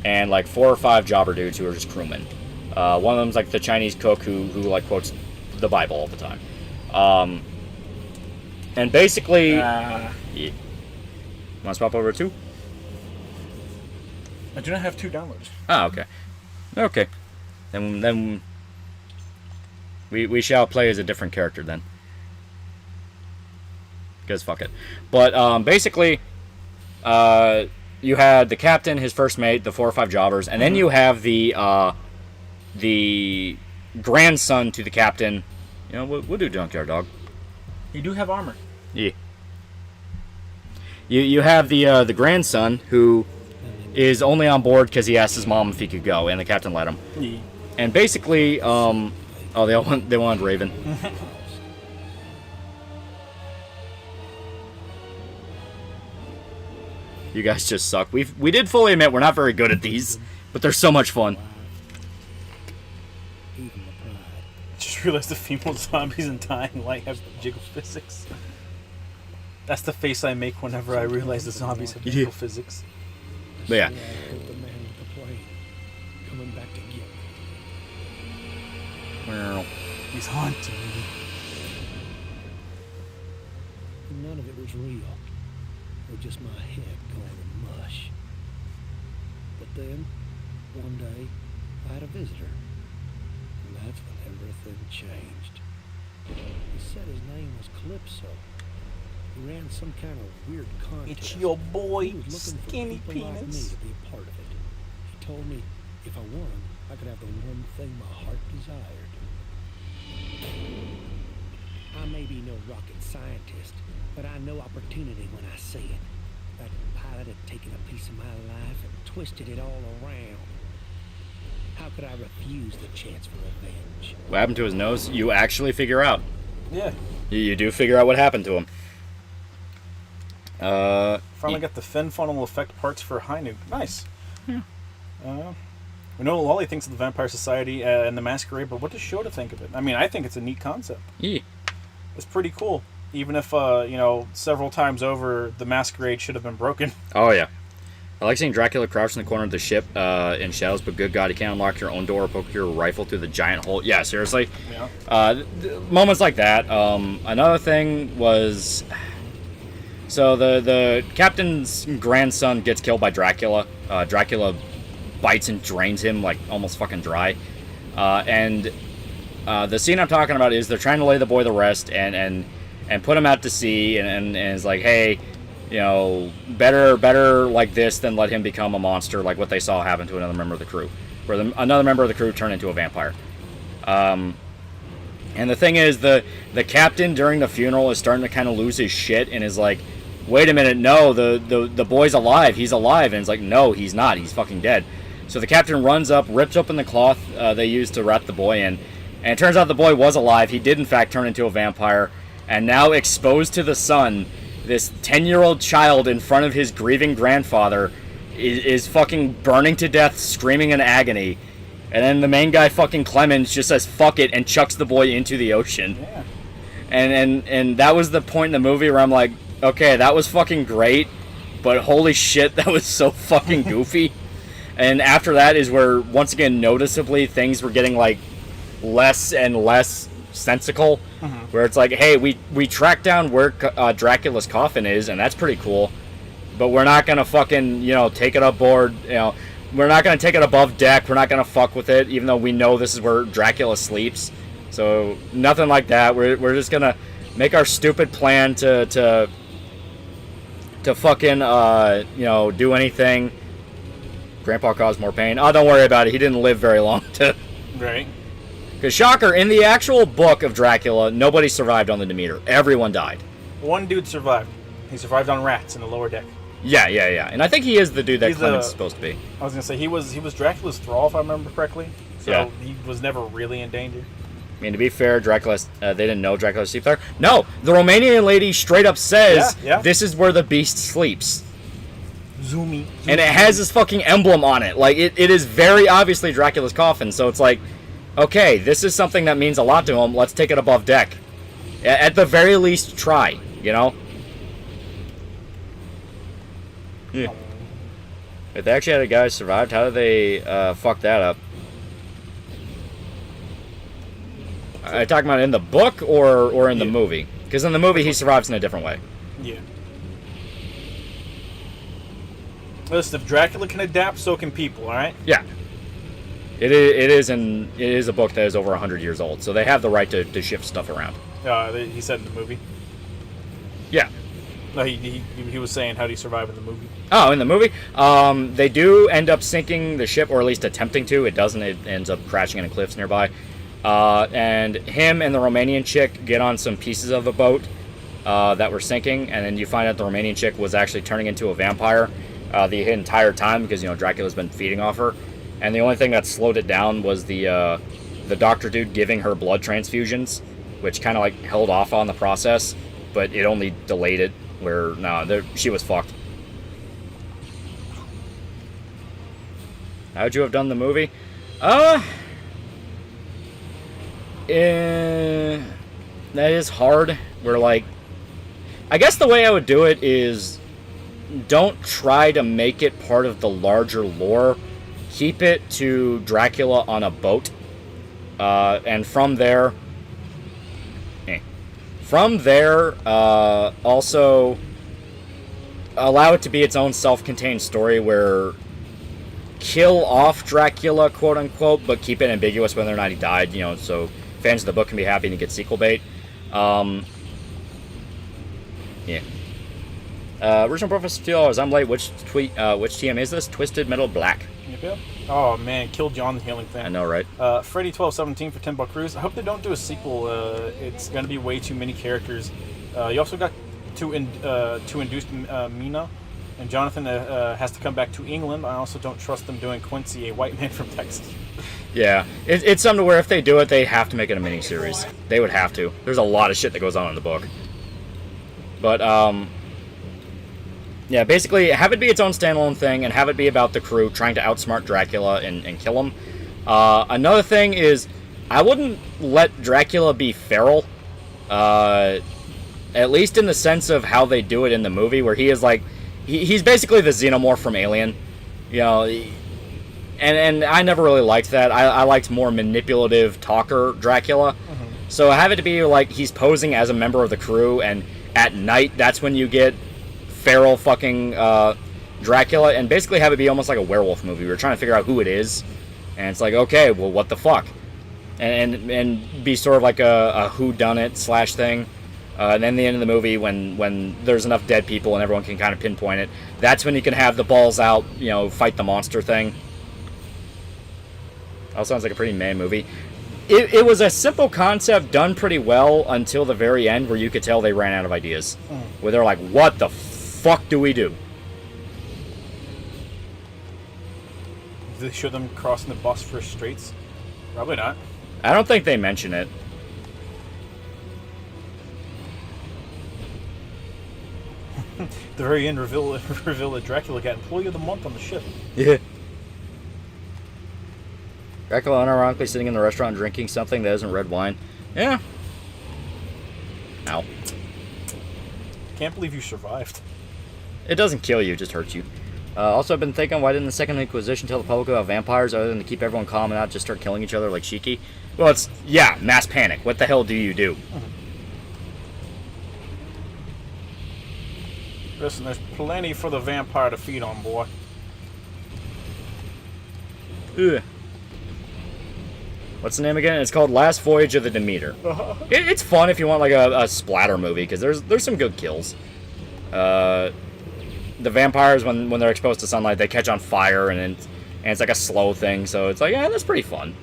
and like 4 or 5 jobber dudes who are just crewmen. One of them's like the Chinese cook who like quotes the Bible all the time. And basically, yeah. Want to swap over to 2? I do not have 2 downloads. Ah, okay. Okay. Then we shall play as a different character then. Because fuck it. But basically, you had the captain, his first mate, the 4 or 5 jobbers, and then you have the grandson to the captain. You know, we'll do Junkyard Dog. You do have armor. Yeah. You have the grandson who is only on board because he asked his mom if he could go, and the captain let him. Yeah. And basically, oh, they wanted Raven. You guys just suck. We did fully admit we're not very good at these, but they're so much fun. Just realized the female zombies in Dying Light have jiggle physics. That's the face I make whenever I realize the zombies have jiggle physics. But yeah. Well, He's haunting me. None of it was real. Or just my head going to mush. But then, one day, I had a visitor. And that's when everything changed. He said his name was Calypso. He ran some kind of weird contest. It's your boy, He was looking for Skinny people like me Penis. to be a part of it. He told me if I won, I could have the one thing my heart desired. I may be no rocket scientist, but I know opportunity when I see it. That pilot had taken a piece of my life and twisted it all around. How could I refuse the chance for revenge? what happened to his nose? You actually figure out. Yeah. You do figure out what happened to him. Finally got the fin funnel effect parts for Hainu. Nice. Yeah. We know Lolly thinks of the Vampire Society and the Masquerade, but what does Shota think of it? I mean, I think it's a neat concept. Yeah. It's pretty cool. Even if, several times over, the Masquerade should have been broken. Oh, yeah. I like seeing Dracula crouch in the corner of the ship in shadows, but good God, you can't unlock your own door or poke your rifle through the giant hole. Yeah, seriously. Yeah. Moments like that. Another thing was... So the captain's grandson gets killed by Dracula. Dracula bites and drains him like almost fucking dry. And the scene I'm talking about is they're trying to lay the boy to rest and put him out to sea and it's like, hey, better like this than let him become a monster like what they saw happen to another member of the crew, where another member of the crew turned into a vampire. And the thing is, the captain during the funeral is starting to kind of lose his shit and is like, wait a minute, no, the boy's alive, he's alive. And it's like, no, he's not, he's fucking dead. So the captain runs up, rips open the cloth they used to wrap the boy in, and it turns out the boy was alive. He did in fact turn into a vampire, and now exposed to the sun, this 10-year-old child in front of his grieving grandfather is fucking burning to death, screaming in agony. And then the main guy, fucking Clemens, just says fuck it and chucks the boy into the ocean. Yeah. And that was the point in the movie where I'm like, okay, that was fucking great, but holy shit, that was so fucking goofy. And after that is where, once again, noticeably, things were getting, like, less and less sensical. Mm-hmm. Where it's like, hey, we tracked down where Dracula's coffin is, and that's pretty cool. But we're not going to fucking, take it aboard, we're not going to take it above deck. We're not going to fuck with it, even though we know this is where Dracula sleeps. So, nothing like that. We're just going to make our stupid plan to fucking, do anything. Grandpa caused more pain. Oh, don't worry about it. He didn't live very long. Right. Because, shocker, in the actual book of Dracula, nobody survived on the Demeter. Everyone died. One dude survived. He survived on rats in the lower deck. Yeah. And I think he is the dude that He's Clement's supposed to be. I was gonna say he was Dracula's thrall, if I remember correctly. So Yeah. he was never really in danger. I mean, to be fair, Dracula, they didn't know Dracula sleep there. No, the Romanian lady straight up says, Yeah. this is where the beast sleeps. Zoomy. And it has this fucking emblem on it. Like, it is very obviously Dracula's coffin. So it's like, okay, this is something that means a lot to him. Let's take it above deck. At the very least, try, you know? Yeah. If they actually had a guy survived, how did they fuck that up? Are you talking about in the book or in the movie? Because in the movie, he survives in a different way. Yeah. Listen, if Dracula can adapt, so can people. All right. Yeah. It is a book that is over 100 years old, so they have the right to shift stuff around. He said in the movie. Yeah. No, he was saying how do you survive in the movie? Oh, in the movie, they do end up sinking the ship, or at least attempting to. It doesn't. It ends up crashing into cliffs nearby. And him and the Romanian chick get on some pieces of a boat that were sinking, and then you find out the Romanian chick was actually turning into a vampire the entire time because Dracula's been feeding off her, and the only thing that slowed it down was the doctor dude giving her blood transfusions, which kind of like held off on the process, but it only delayed it. Where she was fucked. How'd you have done the movie? That is hard. We're like, I guess the way I would do it is don't try to make it part of the larger lore. Keep it to Dracula on a boat. And from there, also allow it to be its own self-contained story where kill off Dracula, quote unquote, but keep it ambiguous whether or not he died, so fans of the book can be happy to get sequel bait. Yeah. Original Professor $2. I'm late. Which TM is this? Twisted Metal Black. Yep. Oh man, kill John the Healing thing. I know, right? Freddy1217 for $10. I hope they don't do a sequel. It's gonna be way too many characters. You also got to induce Mina, and Jonathan has to come back to England. I also don't trust them doing Quincy, a white man from Texas. Yeah, it's something to where if they do it, they have to make it a miniseries. They would have to. There's a lot of shit that goes on in the book. But yeah, basically have it be its own standalone thing and have it be about the crew trying to outsmart Dracula and kill him. Another thing is, I wouldn't let Dracula be feral. At least in the sense of how they do it in the movie, where he is like, he's basically the xenomorph from Alien. And I never really liked that. I liked more manipulative talker Dracula. Mm-hmm. So have it to be like he's posing as a member of the crew, and at night that's when you get feral fucking Dracula, and basically have it be almost like a werewolf movie. We're trying to figure out who it is, and it's like, okay, well, what the fuck, and be sort of like a whodunit / thing. And then the end of the movie, when there's enough dead people and everyone can kind of pinpoint it, that's when you can have the balls out, fight the monster thing. That sounds like a pretty man movie. It was a simple concept done pretty well until the very end, where you could tell they ran out of ideas. Where they're like, what the fuck do we do? Did they show them crossing the Bosphorus Straits? Probably not. I don't think they mention it. The very end reveal that Dracula got Employee of the Month on the ship. Yeah. Dracula unironically sitting in the restaurant drinking something that isn't red wine. Yeah. Ow. Can't believe you survived. It doesn't kill you, it just hurts you. Also, I've been thinking, why didn't the Second Inquisition tell the public about vampires other than to keep everyone calm and not just start killing each other like Shiki? Well, it's, yeah, mass panic. What the hell do you do? Listen, there's plenty for the vampire to feed on, boy. Ugh. What's the name again? It's called Last Voyage of the Demeter. It's fun if you want like a splatter movie, because there's some good kills. The vampires, when they're exposed to sunlight, they catch on fire, and it's like a slow thing, so it's like, yeah, that's pretty fun.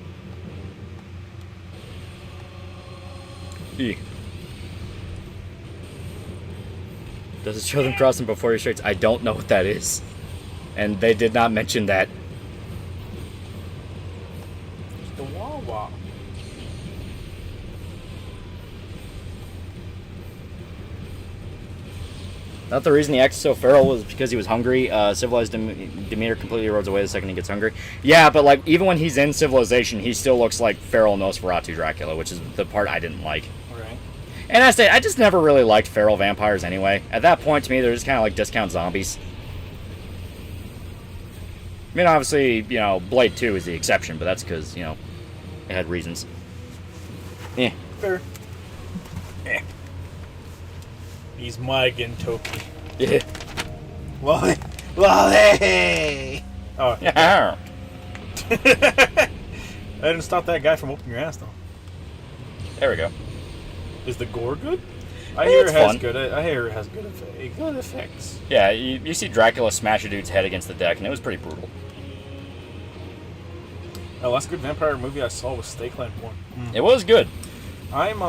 Does it show them crossing before your streets? I don't know what that is. And they did not mention that. It's the Wawa. Not the reason he acted so feral was because he was hungry. Civilized demeanor completely erodes away the second he gets hungry. Yeah, but like even when he's in civilization, he still looks like feral Nosferatu Dracula, which is the part I didn't like. Right. And I just never really liked feral vampires anyway. At that point, to me, they're just kind of like discount zombies. I mean, obviously, you know, Blade 2 is the exception, but that's because, you know, it had reasons. Yeah. Fair. Eh. He's my Gintoki. Yeah. Lolly! Lolly! Oh. Yeah. I didn't stop that guy from whooping your ass, though. There we go. Is the gore good? I Yeah, hear it's it has fun. good. I hear it has good effects. Yeah, you see Dracula smash a dude's head against the deck, and it was pretty brutal. The last good vampire movie I saw was Stakeland 1. It was good. I'm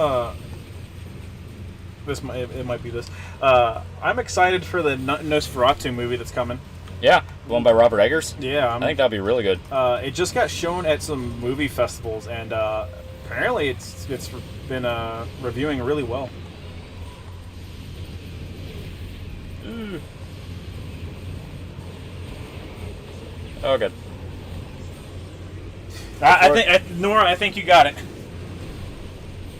it might be this. I'm excited for the Nosferatu movie that's coming. Yeah, the one by Robert Eggers. Yeah, I think that'd be really good. It just got shown at some movie festivals, and apparently it's been reviewing really well. Ooh. Oh, good. Nora, I think you got it.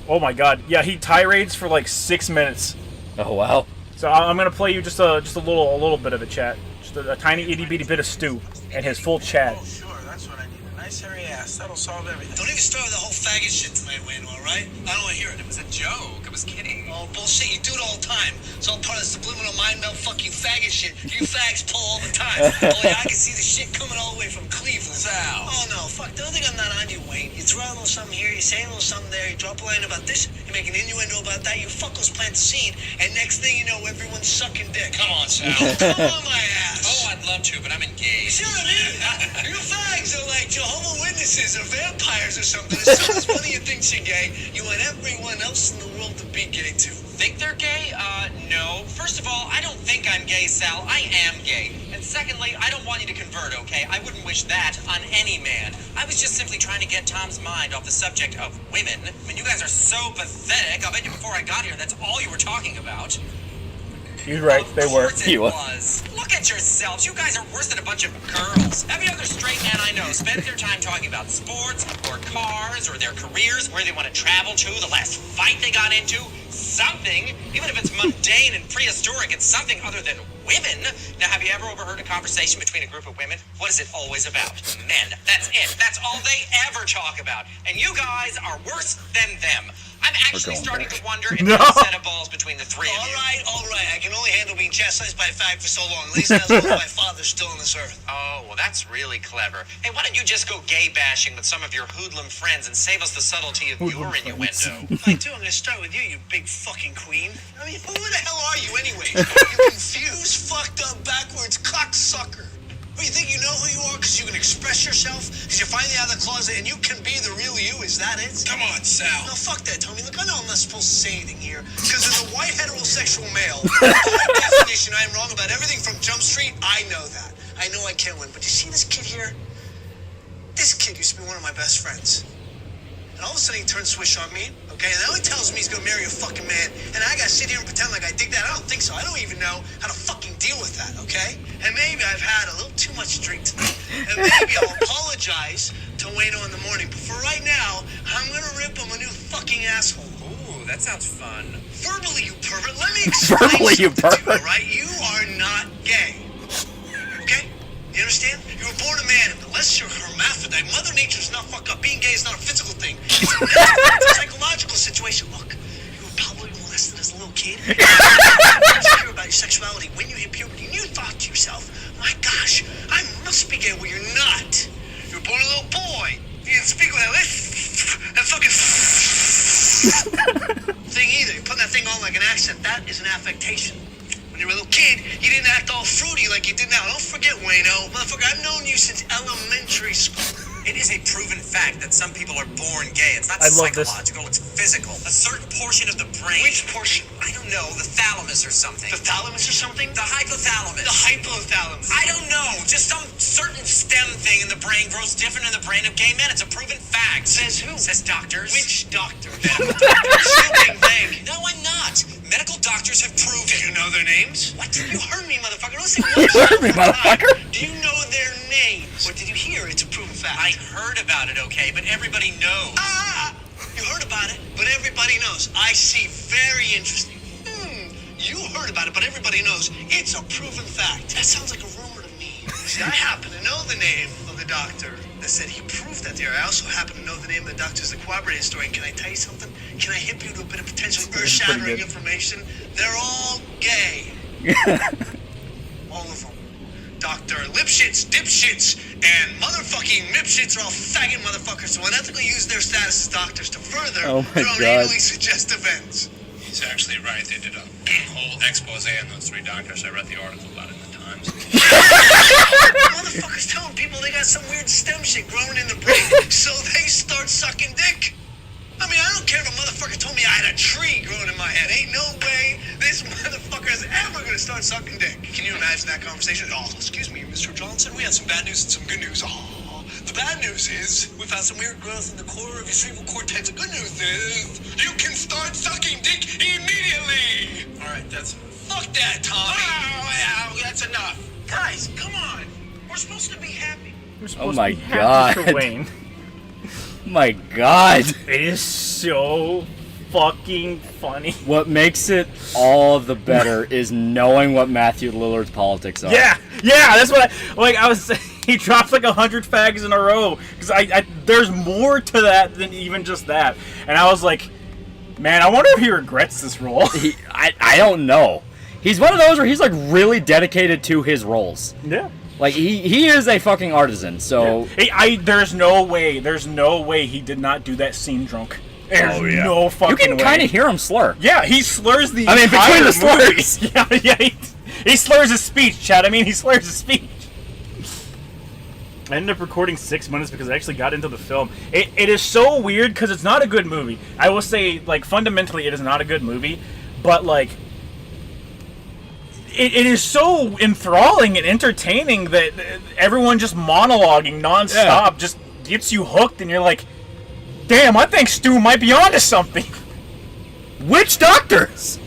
Oh my God! Yeah, he tirades for like 6 minutes. Oh wow. So I'm gonna play you just a little bit of a chat, just a tiny itty bitty bit of stew, and his full chat. Oh, sure, that's what I need. A nice hairy ass. That'll solve everything. Don't even start with the whole faggot shit tonight, Wayne, all right? I don't want to hear it. It was a joke. I was kidding. Oh, bullshit. You do it all the time. It's all part of the subliminal mind melt fucking faggot shit. You fags pull all the time. Oh, yeah, I can see the shit coming all the way from Cleveland. Sal. Oh, no. Fuck. Don't think I'm not on you, Wayne. You throw a little something here. You say a little something there. You drop a line about this. You make an innuendo about that. You fuckers plant the seed. And next thing you know, everyone's sucking dick. Come on, Sal. Come on, my ass. Oh, I'd love to, but I'm engaged. You see what I mean? You fags are like Jehovah's Witnesses or vampires or something. As soon as one of you thinks you're gay, you want everyone else in the world to be gay too. Think they're gay? No. First of all, I don't think I'm gay, Sal. I am gay. And secondly, I don't want you to convert, okay? I wouldn't wish that on any man. I was just simply trying to get Tom's mind off the subject of women. I mean, you guys are so pathetic. I bet you before I got here, that's all you were talking about. You're right, they were. Of course it was. Look at yourselves. You guys are worse than a bunch of girls. Every other straight man I know spends their time talking about sports or cars or their careers, where they want to travel to, the last fight they got into, something. Even if it's mundane and prehistoric, it's something other than women. Now, have you ever overheard a conversation between a group of women? What is it always about? Men. That's it. That's all they ever talk about. And you guys are worse than them. I'm actually starting to wonder if there's a set of balls between the three of you. All right. I can only handle being chastised by a fag for so long. At least as long as my father's still on this earth. Oh, well, that's really clever. Hey, why don't you just go gay bashing with some of your hoodlum friends and save us the subtlety of your innuendo? I do. I'm going to start with you, you big fucking queen. I mean, who the hell are you anyway? You confused, fucked up, backwards cocksucker. What, you think you know who you are because you can express yourself? Because you're finally out of the closet and you can be the real you? Is that it? Come on, Sal. No, fuck that, Tommy. Look, I know I'm not supposed to say anything here. Because as a white heterosexual male, by definition, I'm wrong about everything from Jump Street. I know that. I know I can't win. But you see this kid here? This kid used to be one of my best friends. And all of a sudden he turns swish on me, okay? And now he tells me he's gonna marry a fucking man. And I gotta sit here and pretend like I dig that. I don't think so. I don't even know how to fucking deal with that, okay? And maybe I've had a little too much drink tonight. And maybe I'll apologize to Wayno in the morning. But for right now, I'm gonna rip him a new fucking asshole. Ooh, that sounds fun. Verbally, you pervert. Let me explain Verbally, you something to pervert. you, all right? You are not gay. Okay? You understand? You were born a man, and unless you're hermaphrodite, Mother Nature's not fucked up. Being gay is not a physical thing. It's a mental, it's a psychological situation. Look, you were probably molested as a little kid. You were insecure about your sexuality when you hit puberty, and you thought to yourself, my gosh, I must be gay. Well, you're not. You were born a little boy. You didn't speak with that fucking thing either. You're putting that thing on like an accent. That is an affectation. When you were a little kid, you didn't act all fruity like you did now. Don't forget, Wayno. Motherfucker, I've known you since elementary school. It is a proven fact that some people are born gay. It's not I love this. psychological, it's physical. A certain portion of the brain. Which portion? I don't know, the thalamus or something. The thalamus or something? The hypothalamus. The hypothalamus. I don't know. Just some certain stem thing in the brain grows different in the brain of gay men. It's a proven fact. Says who? Says doctors. Which doctor? Medical doctors. You think? No, I'm not. Medical doctors have proved it. Do you know their names? What? You heard me, motherfucker. Don't say You heard me, motherfucker. Do you know their names? What did you hear? It's a proven fact. I heard about it, okay, but everybody knows. You heard about it, but everybody knows. I see. Very interesting. You heard about it, but everybody knows. It's a proven fact. That sounds like a rumor to me. See, I happen to know the name of the doctor that said he proved that there. I also happen to know the name of the doctors that corroborated the story. And can I tell you something? Can I hip you to a bit of potential earth-shattering information? They're all gay. All of them. Dr. Lipshits, Dipshits, and motherfucking Mipshits are all faggot motherfuckers who unethically use their status as doctors to further their own anally suggestive ends. He's actually right. They did a whole expose on those 3 doctors. I read the article about it in the Times. Motherfuckers telling people they got some weird stem shit growing in the brain, so they start sucking dick. I mean, I don't care if a motherfucker told me I had a tree growing in my head. Ain't no way this motherfucker is ever gonna start sucking dick. Can you imagine that conversation? Oh, excuse me, Mr. Johnson, we had some bad news and some good news. Oh, the bad news is we found some weird growth in the core of your cerebral cortex. The good news is you can start sucking dick immediately. All right, that's... Fuck that, Tommy. Oh, yeah, that's enough. Guys, come on. We're supposed to be happy. Oh my god. Mr. Wayne. My god. It is so fucking funny. What makes it all the better is knowing what Matthew Lillard's politics are. Yeah, that's what I was saying. He dropped like 100 fags in a row. Because there's more to that than even just that. And I was like, man, I wonder if he regrets this role. I don't know. He's one of those where he's like really dedicated to his roles. Yeah. Like he is a fucking artisan, so yeah. There's no way he did not do that scene drunk. There's no fucking way. You can kind of hear him slur. Yeah, he slurs the between the movie. slurs. Yeah, he slurs his speech, Chad. I mean, he slurs his speech. I ended up recording 6 minutes because I actually got into the film. It is so weird because it's not a good movie. I will say, like, fundamentally, it is not a good movie, but like. It is so enthralling and entertaining that everyone just monologuing nonstop just gets you hooked, and you're like, damn, I think Stu might be onto something. Which doctors?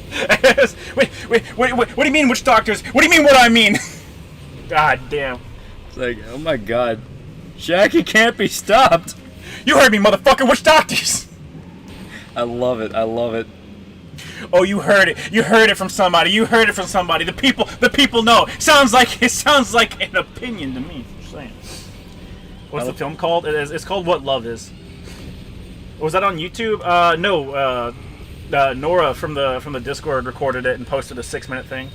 Wait, what do you mean, which doctors? What do you mean, what I mean? God damn. It's like, oh my god. Jackie can't be stopped. You heard me, motherfucker, which doctors? I love it. Oh, you heard it. You heard it from somebody. The people know. Sounds like an opinion to me. Just saying. What's the film called? It's called What Love Is. Was that on YouTube? No. Nora from the Discord recorded it and posted a 6-minute thing.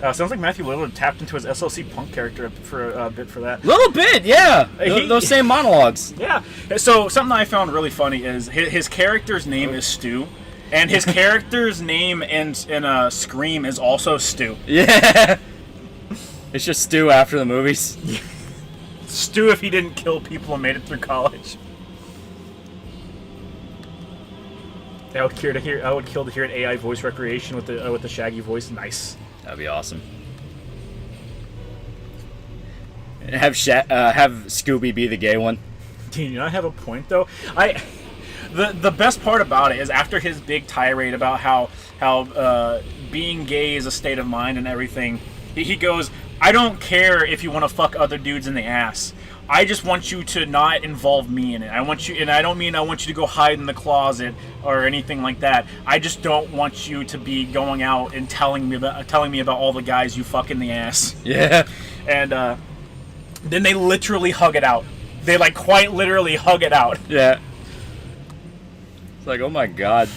Sounds like Matthew Lillard tapped into his SLC Punk character for a bit for that. Little bit, yeah. Those same monologues. Yeah. So something I found really funny is his character's name is Stu. And his character's name in Scream is also Stu. Yeah. It's just Stu after the movies. Stu if he didn't kill people and made it through college. I would kill to hear an AI voice recreation with the Shaggy voice. Nice. That'd be awesome. And have Scooby be the gay one. Do you not have a point though? The best part about it is after his big tirade about how being gay is a state of mind and everything, he goes, I don't care if you want to fuck other dudes in the ass. I just want you to not involve me in it. And I don't mean I want you to go hide in the closet or anything like that. I just don't want you to be going out and telling me about all the guys you fuck in the ass. Yeah. And then they literally hug it out. They like quite literally hug it out. Yeah. It's like, oh my god.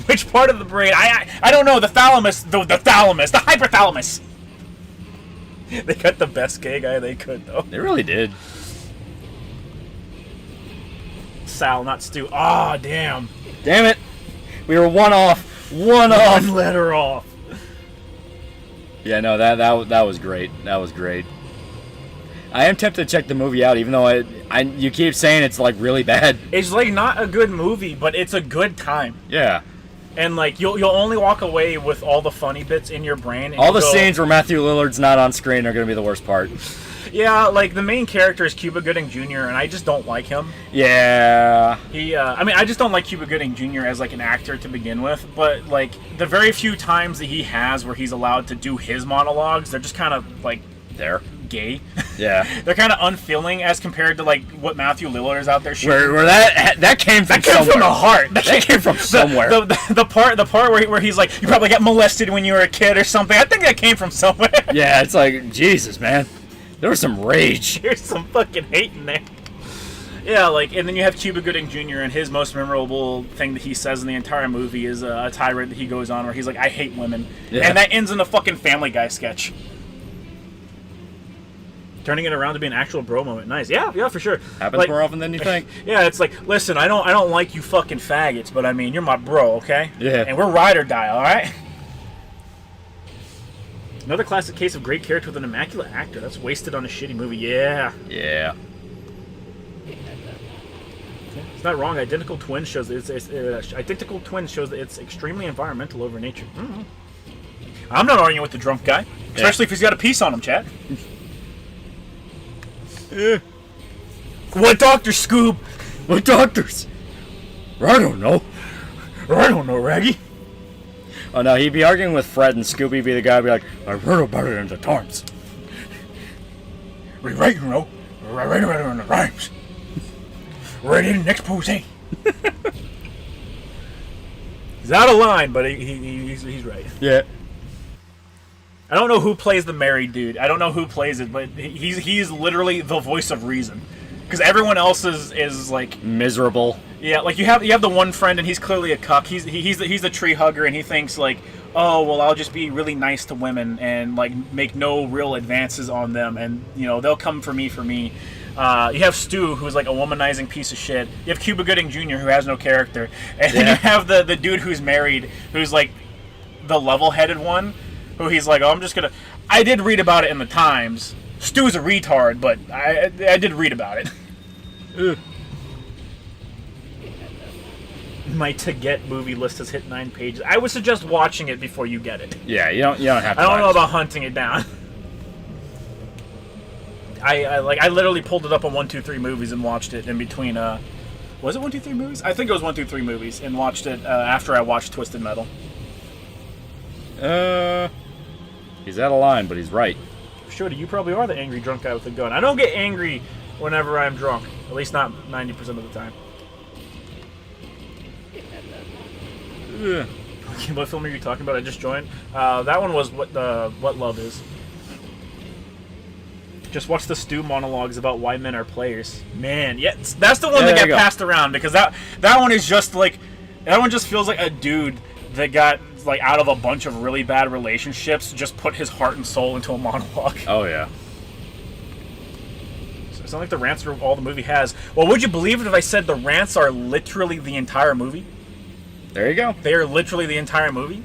Which part of the brain? I don't know. The thalamus, the hypothalamus. They got the best gay guy they could, though. They really did. Sal, not Stu. Ah, damn. Damn it. We were one off. One letter off. Yeah, no, that was great. That was great. I am tempted to check the movie out, even though you keep saying it's like really bad. It's like not a good movie, but it's a good time. Yeah. And like you'll only walk away with all the funny bits in your brain. And All the scenes where Matthew Lillard's not on screen are going to be the worst part. Yeah, like the main character is Cuba Gooding Jr. and I just don't like him. Yeah. I just don't like Cuba Gooding Jr. as like an actor to begin with. But like the very few times that he has where he's allowed to do his monologues, they're just kind of like gay. Yeah. They're kind of unfeeling as compared to like what Matthew Lillard is out there shooting. Where that came from somewhere. From the heart. That came from somewhere. The part where he's like, you probably got molested when you were a kid or something. I think that came from somewhere. Yeah, it's like, Jesus, man. There was some rage. There's some fucking hate in there. Yeah, like, and then you have Cuba Gooding Jr. and his most memorable thing that he says in the entire movie is a tirade that he goes on where he's like, I hate women. Yeah. And that ends in a fucking Family Guy sketch. Turning it around to be an actual bro moment. Nice. Yeah, for sure. Happens like, more often than you think. Yeah, it's like, listen, I don't like you fucking faggots, but I mean, you're my bro, okay? Yeah. And we're ride or die, alright? Another classic case of great character with an immaculate actor. That's wasted on a shitty movie. Yeah. Yeah. It's not wrong. Identical twins shows that it's extremely environmental over nature. Mm-hmm. I'm not arguing with the drunk guy, especially if he's got a piece on him, Chad. What doctor, Scoob? What doctors? I don't know. I don't know, Raggy. Oh no, he'd be arguing with Fred, and Scooby be the guy who'd be like, I read about it in the Times. Right, you know. I read about it in the Times. Right in the expose. He's out of line, but he's right. Yeah. I don't know who plays the married dude. I don't know who plays it, but he's literally the voice of reason. Because everyone else is like miserable. Yeah, like you have the one friend, and he's clearly a cuck. He's the tree hugger, and he thinks like, oh well, I'll just be really nice to women and like make no real advances on them, and you know they'll come for me. You have Stu, who's like a womanizing piece of shit. You have Cuba Gooding Jr., who has no character, and then you have the dude who's married, who's like the level-headed one, who he's like, oh, I did read about it in the Times. Stu's a retard, but I did read about it. Ugh. My to get movie list has hit 9 pages. I would suggest watching it before you get it. Yeah, you don't have to. I don't know about hunting it down. I literally pulled it up on 123 Movies and watched it in between. Was it 123 Movies? I think it was 123 Movies, and watched it after I watched Twisted Metal. He's out of line, but he's right. Shorty, you probably are the angry drunk guy with a gun. I don't get angry whenever I'm drunk. At least not 90% of the time. Ugh. What film are you talking about? I just joined. That one was What Love Is. Just watch the Stu monologues about why men are players. Man, yeah, that's the one that got passed around because that one is just like, that one just feels like a dude that got like out of a bunch of really bad relationships, just put his heart and soul into a monologue. Oh yeah. So it's not like the rants are all the movie has. Well, would you believe it if I said the rants are literally the entire movie? There you go. They are literally the entire movie.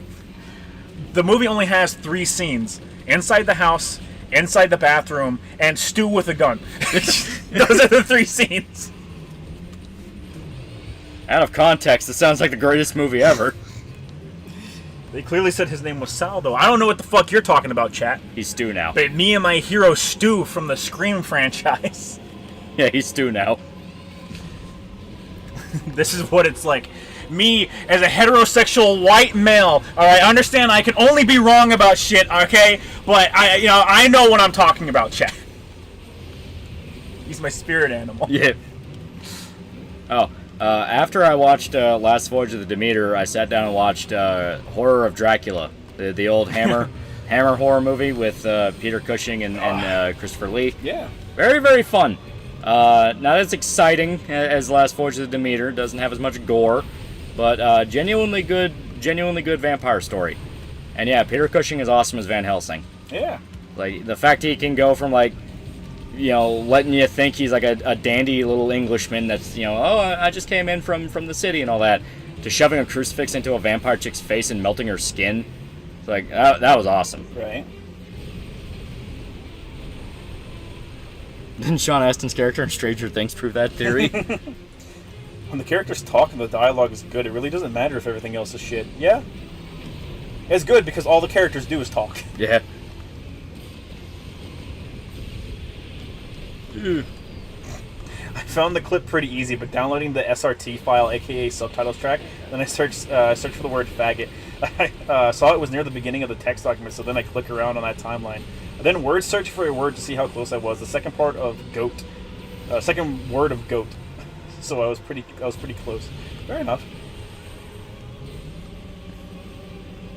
The movie only has 3 scenes: inside the house, inside the bathroom, and Stu with a gun. Those are the 3 scenes. Out of context, it sounds like the greatest movie ever. They clearly said his name was Sal, though. I don't know what the fuck you're talking about, chat. He's Stu now. But me and my hero Stu from the Scream franchise. Yeah, he's Stu now. This is what it's like. Me, as a heterosexual white male, alright, I understand I can only be wrong about shit, okay? But, I know what I'm talking about, chat. He's my spirit animal. Yeah. Oh, after I watched Last Voyage of the Demeter, I sat down and watched Horror of Dracula, the old Hammer horror movie with Peter Cushing and Christopher Lee. Yeah. Very, very fun. Not as exciting as Last Voyage of the Demeter. Doesn't have as much gore, but genuinely good vampire story. And yeah, Peter Cushing is awesome as Van Helsing. Yeah. Like the fact he can go from like, letting you think he's like a dandy little Englishman that's, I just came in from the city and all that, to shoving a crucifix into a vampire chick's face and melting her skin. It's like, that was awesome. Right. Didn't Sean Astin's character in Stranger Things prove that theory? When the characters talk and the dialogue is good, it really doesn't matter if everything else is shit. Yeah. It's good because all the characters do is talk. Yeah. I found the clip pretty easy, but downloading the SRT file, aka subtitles track, then I searched for the word faggot. I saw it was near the beginning of the text document, so then I click around on that timeline. I then word search for a word to see how close I was. The second part of goat, second word of goat. So I was pretty close. Fair enough.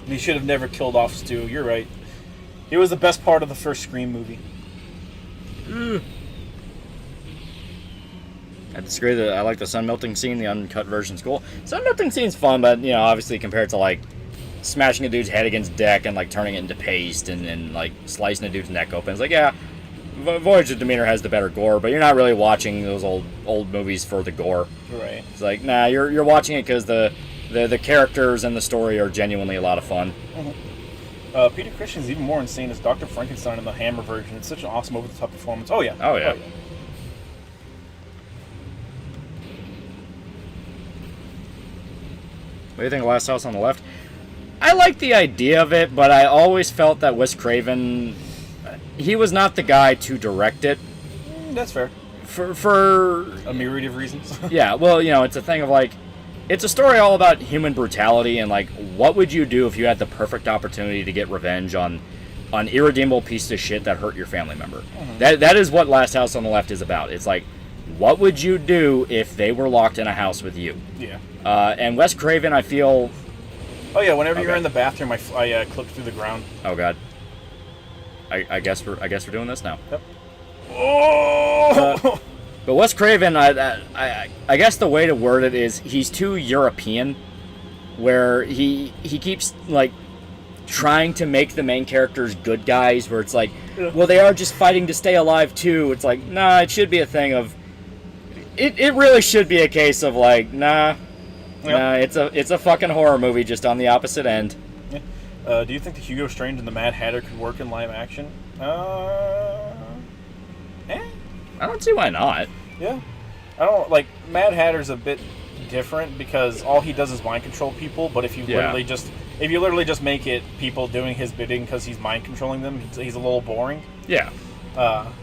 He should have never killed off Stu. You're right. He was the best part of the first Scream movie. I disagree that I like the sun melting scene. The uncut version's cool. Sun melting scene's fun, but obviously compared to like smashing a dude's head against deck and like turning it into paste and like slicing a dude's neck open, it's like, yeah, Voyage of Demeanor has the better gore, but you're not really watching those old movies for the gore. Right. It's like, nah, you're watching it because the characters and the story are genuinely a lot of fun. Mm-hmm. Peter Christian's even more insane as Dr. Frankenstein in the Hammer version. It's such an awesome over-the-top performance. Oh yeah. Oh yeah. What do you think of Last House on the Left? I like the idea of it, but I always felt that Wes Craven, he was not the guy to direct it. That's fair. For a myriad of reasons. Yeah, well, it's a thing of like, it's a story all about human brutality and like, what would you do if you had the perfect opportunity to get revenge on irredeemable piece of shit that hurt your family member? Mm-hmm. That is what Last House on the Left is about. It's like, what would you do if they were locked in a house with you? Yeah. And Wes Craven, I feel... Oh yeah, whenever you're in the bathroom, I clip through the ground. Oh god. I guess we're doing this now. Yep. Oh! But Wes Craven, I guess the way to word it is he's too European, where he keeps like trying to make the main characters good guys, where it's like, well, they are just fighting to stay alive too. It's like, nah, it should be a thing of... It really should be a case of like, nah, it's a fucking horror movie just on the opposite end. Yeah. Do you think the Hugo Strange and the Mad Hatter could work in live action? I don't see why not. Yeah. I don't like Mad Hatter's a bit different because all he does is mind control people, but if you literally just make it people doing his bidding because he's mind controlling them, he's a little boring. Yeah. Got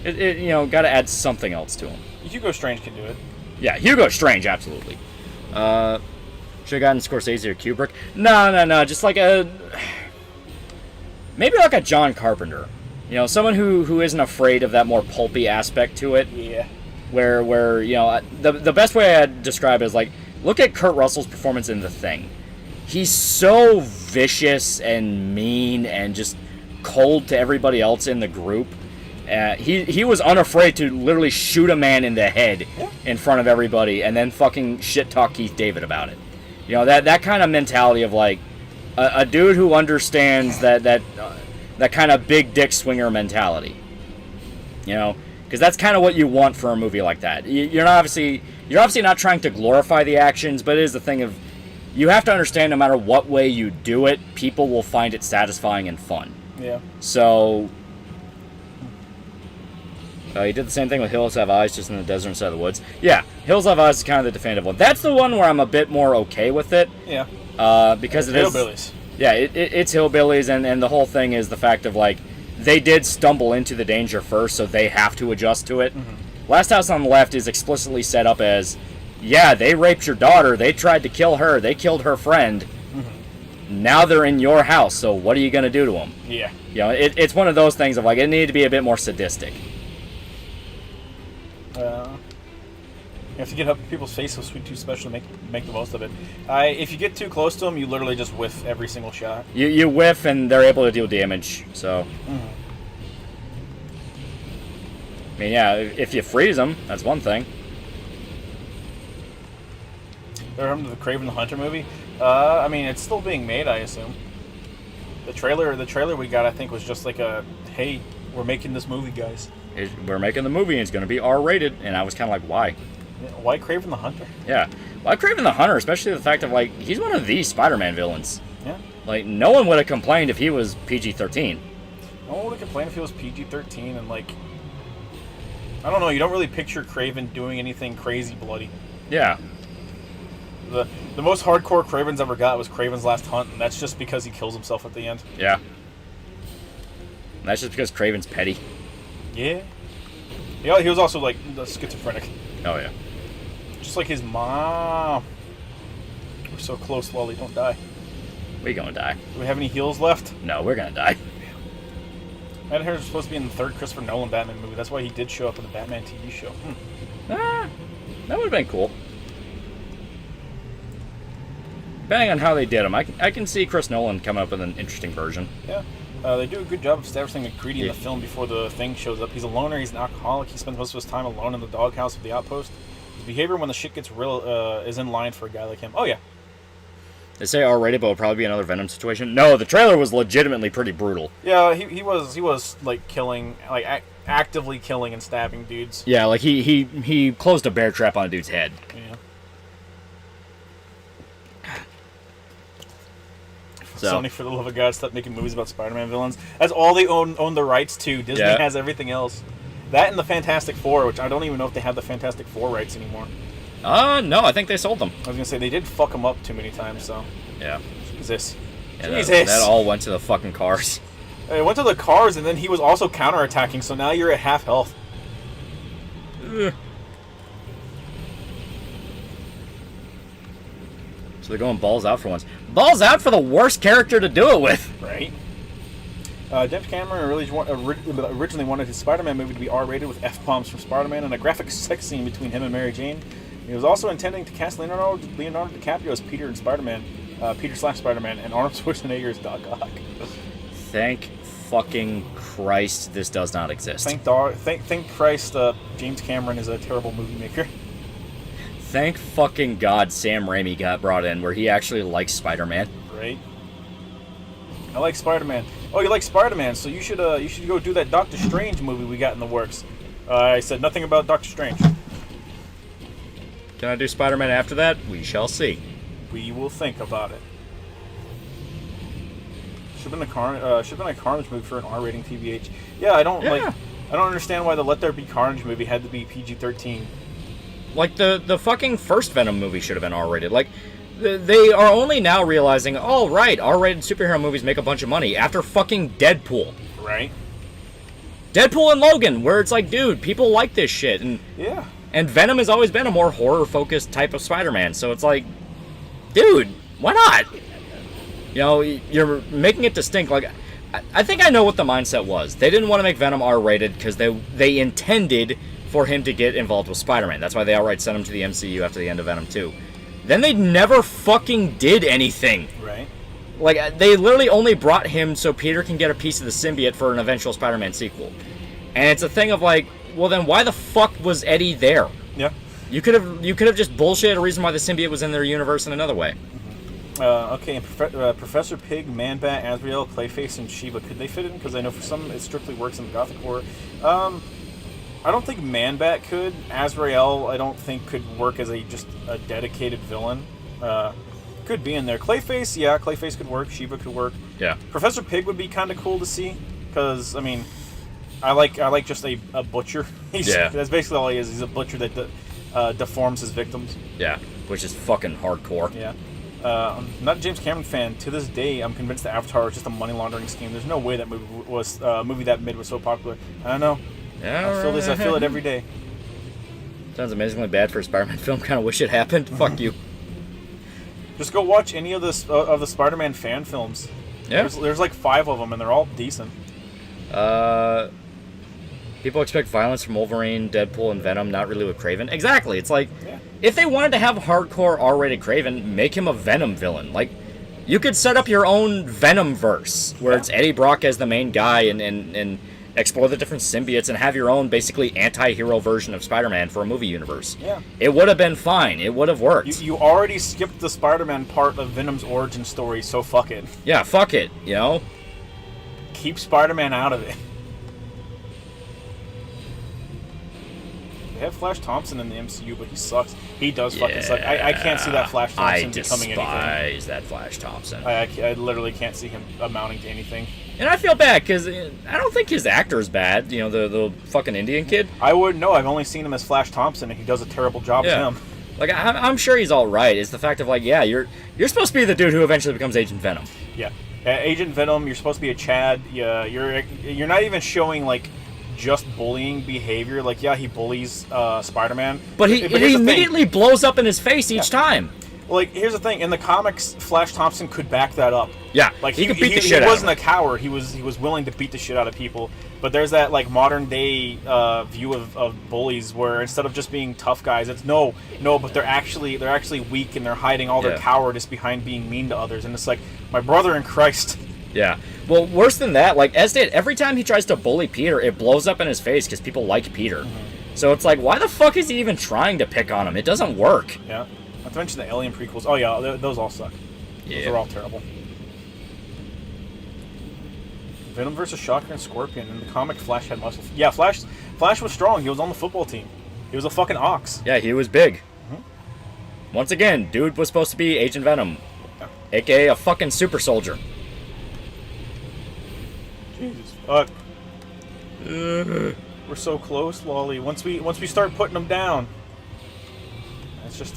to add something else to him. Hugo Strange can do it. Yeah, Hugo Strange, absolutely. Should have gotten Scorsese or Kubrick. No. Just like maybe like a John Carpenter. Someone who isn't afraid of that more pulpy aspect to it. Yeah. Where the best way I'd describe it is like, look at Kurt Russell's performance in The Thing. He's so vicious and mean and just cold to everybody else in the group. He was unafraid to literally shoot a man in the head in front of everybody and then fucking shit talk Keith David about it. That kind of mentality of like a dude who understands that kind of big dick swinger mentality. Because that's kind of what you want for a movie like that. You're obviously not trying to glorify the actions, but it is the thing of, you have to understand no matter what way you do it, people will find it satisfying and fun. Yeah. So he did the same thing with Hills Have Eyes, just in the desert inside the woods. Yeah, Hills Have Eyes is kind of the definitive one. That's the one where I'm a bit more okay with it. Yeah. Because it's hillbillies. Yeah, it's hillbillies, and the whole thing is the fact of like, they did stumble into the danger first, so they have to adjust to it. Mm-hmm. Last House on the Left is explicitly set up as, yeah, they raped your daughter, they tried to kill her, they killed her friend. Mm-hmm. Now they're in your house, so what are you going to do to them? Yeah. It's one of those things of like, it needed to be a bit more sadistic. You have to get up in people's face so sweet too special to make the most of it. If you get too close to them, you literally just whiff every single shot. You whiff and they're able to deal damage. So, I mean, yeah, if you freeze them, that's one thing. Remember the Kraven the Hunter movie? I mean, it's still being made, I assume. The trailer we got, I think, was just like a, hey, we're making this movie, guys. We're making the movie, and it's going to be R-rated. And I was kind of like, why? Why Kraven the Hunter? Yeah. Why Kraven the Hunter? Especially the fact of, like, he's one of the Spider-Man villains. Yeah. Like, no one would have complained if he was PG-13. No one would have complained if he was PG-13 and, like... I don't know. You don't really picture Craven doing anything crazy bloody. Yeah. The most hardcore Craven's ever got was Craven's Last Hunt, and that's just because he kills himself at the end. Yeah. And that's just because Craven's petty. Yeah. Yeah, he was also, like, schizophrenic. Oh, yeah. Just like his mom. We're so close, Lolly. Don't die. We gonna die. Do we have any heals left? No, we're gonna die. Ed Harris was supposed to be in the third Christopher Nolan Batman movie. That's why he did show up in the Batman TV show. That would have been cool. Depending on how they did him, I can see Chris Nolan coming up with an interesting version. Yeah. They do a good job of establishing McCready in the film before the Thing shows up. He's a loner, he's an alcoholic, he spends most of his time alone in the doghouse of the outpost. His behavior when the shit gets real is in line for a guy like him. Oh, yeah. They say R-rated, but it'll probably be another Venom situation. No, the trailer was legitimately pretty brutal. Yeah, he was like killing, like actively killing and stabbing dudes. Yeah, like he closed a bear trap on a dude's head. Yeah. So. Sony, for the love of God, stop making movies about Spider-Man villains. That's all they own the rights to. Disney has everything else. That and the Fantastic Four, which I don't even know if they have the Fantastic Four rights anymore. No, I think they sold them. I was gonna say they did fuck them up too many times. So. Yeah. Jesus. Yeah, Jesus. That all went to the fucking cars. It went to the cars, and then he was also counterattacking. So now you're at half health. Ugh. So they're going balls out for once. Balls out for the worst character to do it with. Right. James Cameron originally wanted his Spider-Man movie to be R-rated with F-bombs from Spider-Man and a graphic sex scene between him and Mary Jane. He was also intending to cast Leonardo DiCaprio as Peter and Spider-Man, Peter/Spider-Man, and Arnold Schwarzenegger as Doc Ock. Thank fucking Christ this does not exist. Thank Christ James Cameron is a terrible movie maker. Thank fucking God Sam Raimi got brought in where he actually likes Spider-Man. Right. I like Spider-Man. Oh, you like Spider-Man, so you should go do that Doctor Strange movie we got in the works. I said nothing about Doctor Strange. Can I do Spider-Man after that? We shall see. We will think about it. Should have been a Carnage movie for an R-rating TVH. Yeah, I don't understand why the Let There Be Carnage movie had to be PG-13. Like the fucking first Venom movie should have been R-rated. Like they are only now realizing, oh right, R-rated superhero movies make a bunch of money after fucking Deadpool. Right. Deadpool and Logan, where it's like, dude, people like this shit, and yeah. And Venom has always been a more horror-focused type of Spider-Man, so it's like, dude, why not? You know, you're making it distinct. Like, I think I know what the mindset was. They didn't want to make Venom R-rated because they intended for him to get involved with Spider-Man. That's why they outright sent him to the MCU after the end of Venom 2. Then they never fucking did anything. Right. Like, they literally only brought him so Peter can get a piece of the symbiote for an eventual Spider-Man sequel. And it's a thing of like, well then why the fuck was Eddie there? Yeah. You could have just bullshit a reason why the symbiote was in their universe in another way. Okay, and Professor Pig, Man-Bat, Azrael, Clayface, and Shiva, could they fit in? Because I know for some it strictly works in the Gothic horror. I don't think Man-Bat could. Azrael, I don't think could work as just a dedicated villain. Could be in there. Clayface, yeah, Clayface could work. Shiva could work. Yeah. Professor Pig would be kind of cool to see, because I mean, I like just a butcher. That's basically all he is. He's a butcher that deforms his victims. Yeah, which is fucking hardcore. Yeah. I'm not a James Cameron fan. To this day, I'm convinced that Avatar was just a money laundering scheme. There's no way that movie that mid was so popular. I don't know. Yeah, I feel this. I feel it every day. Sounds amazingly bad for a Spider-Man film. Kind of wish it happened. Fuck you. Just go watch any of the Spider-Man fan films. Yeah. There's like 5 of them, and they're all decent. People expect violence from Wolverine, Deadpool, and Venom, not really with Kraven. Exactly. It's like, if they wanted to have hardcore R-rated Kraven, make him a Venom villain. Like, you could set up your own Venom verse, where it's Eddie Brock as the main guy, and explore the different symbiotes, and have your own, basically, anti-hero version of Spider-Man for a movie universe. Yeah. It would have been fine. It would have worked. You already skipped the Spider-Man part of Venom's origin story, so fuck it. Yeah, fuck it, you know? Keep Spider-Man out of it. have Flash Thompson in the MCU, but he sucks. He does fucking suck. I can't see that Flash Thompson becoming anything. I despise that Flash Thompson. I literally can't see him amounting to anything. And I feel bad because I don't think his actor is bad. You know, the fucking Indian kid. I wouldn't know. I've only seen him as Flash Thompson, and he does a terrible job as him. Like I'm sure he's all right. It's the fact of like, yeah, you're supposed to be the dude who eventually becomes Agent Venom. Yeah, Agent Venom. You're supposed to be a Chad. Yeah, you're not even showing like just bullying behavior. Like, yeah, he bullies Spider-Man, but he immediately blows up in his face each time. Like, here's the thing: in the comics, Flash Thompson could back that up. Yeah, like he could beat the shit out. He wasn't a coward. He was willing to beat the shit out of people. But there's that like modern day view of bullies where instead of just being tough guys, it's no, but they're actually weak and they're hiding all their cowardice behind being mean to others. And it's like, my brother in Christ. Yeah. Well, worse than that, like Esdate, every time he tries to bully Peter, it blows up in his face because people like Peter. Mm-hmm. So it's like, why the fuck is he even trying to pick on him? It doesn't work. Yeah. Not to mention the Alien prequels. Oh yeah, those all suck. Yeah. Those are all terrible. Venom versus Shocker and Scorpion. In the comic, Flash had muscle. Yeah, Flash was strong. He was on the football team. He was a fucking ox. Yeah, he was big. Mm-hmm. Once again, dude was supposed to be Agent Venom, aka a fucking super soldier. Jesus fuck. We're so close, Lolly. Once we start putting them down, it's just.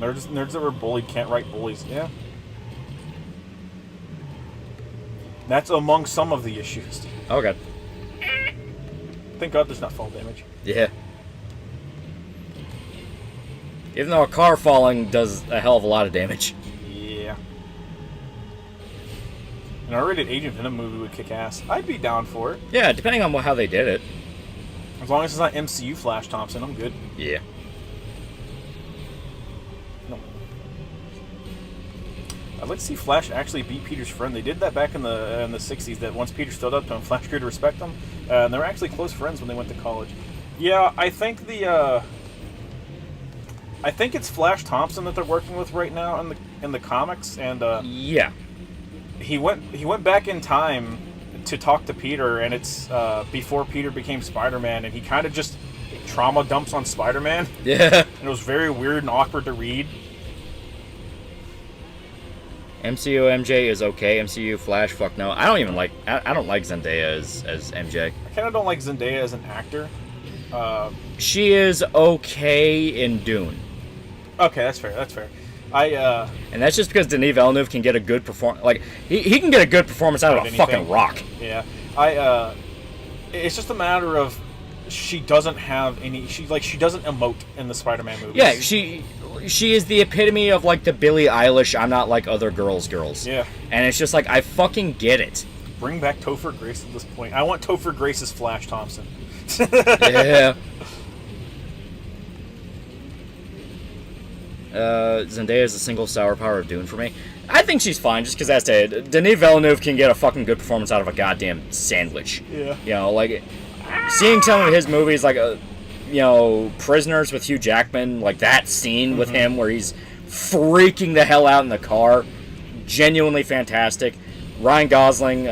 Nerds that were bullied can't write bullies. Yeah. That's among some of the issues. Okay. Thank God there's not fall damage. Yeah. Even though a car falling does a hell of a lot of damage. Yeah. An R-rated Agent Venom movie would kick ass. I'd be down for it. Yeah, depending on how they did it. As long as it's not MCU Flash Thompson, I'm good. Yeah. No. I'd like to see Flash actually be Peter's friend. They did that back in the 60s, that once Peter stood up to him, Flash grew to respect him. And they were actually close friends when they went to college. Yeah, I think it's Flash Thompson that they're working with right now in the comics, and yeah, he went back in time to talk to Peter, and it's before Peter became Spider-Man, and he kind of just trauma dumps on Spider-Man. Yeah, and it was very weird and awkward to read. MCU MJ is okay. MCU Flash, fuck no. I don't like Zendaya as MJ. I kind of don't like Zendaya as an actor. She is okay in Dune. Okay, that's fair. And that's just because Denis Villeneuve can get a good performance. Like he can get a good performance out of a fucking rock. Yeah, it's just a matter of she doesn't have any. She doesn't emote in the Spider-Man movies. Yeah, she is the epitome of like the Billie Eilish. I'm not like other girls. Yeah, and it's just like I fucking get it. Bring back Topher Grace at this point. I want Topher Grace as Flash Thompson. Yeah. Zendaya is a single sour power of Dune for me. I think she's fine, just because that's it. Denis Villeneuve can get a fucking good performance out of a goddamn sandwich. Yeah. You know, like, seeing some of his movies, like, Prisoners with Hugh Jackman, like that scene with him where he's freaking the hell out in the car, genuinely fantastic. Ryan Gosling,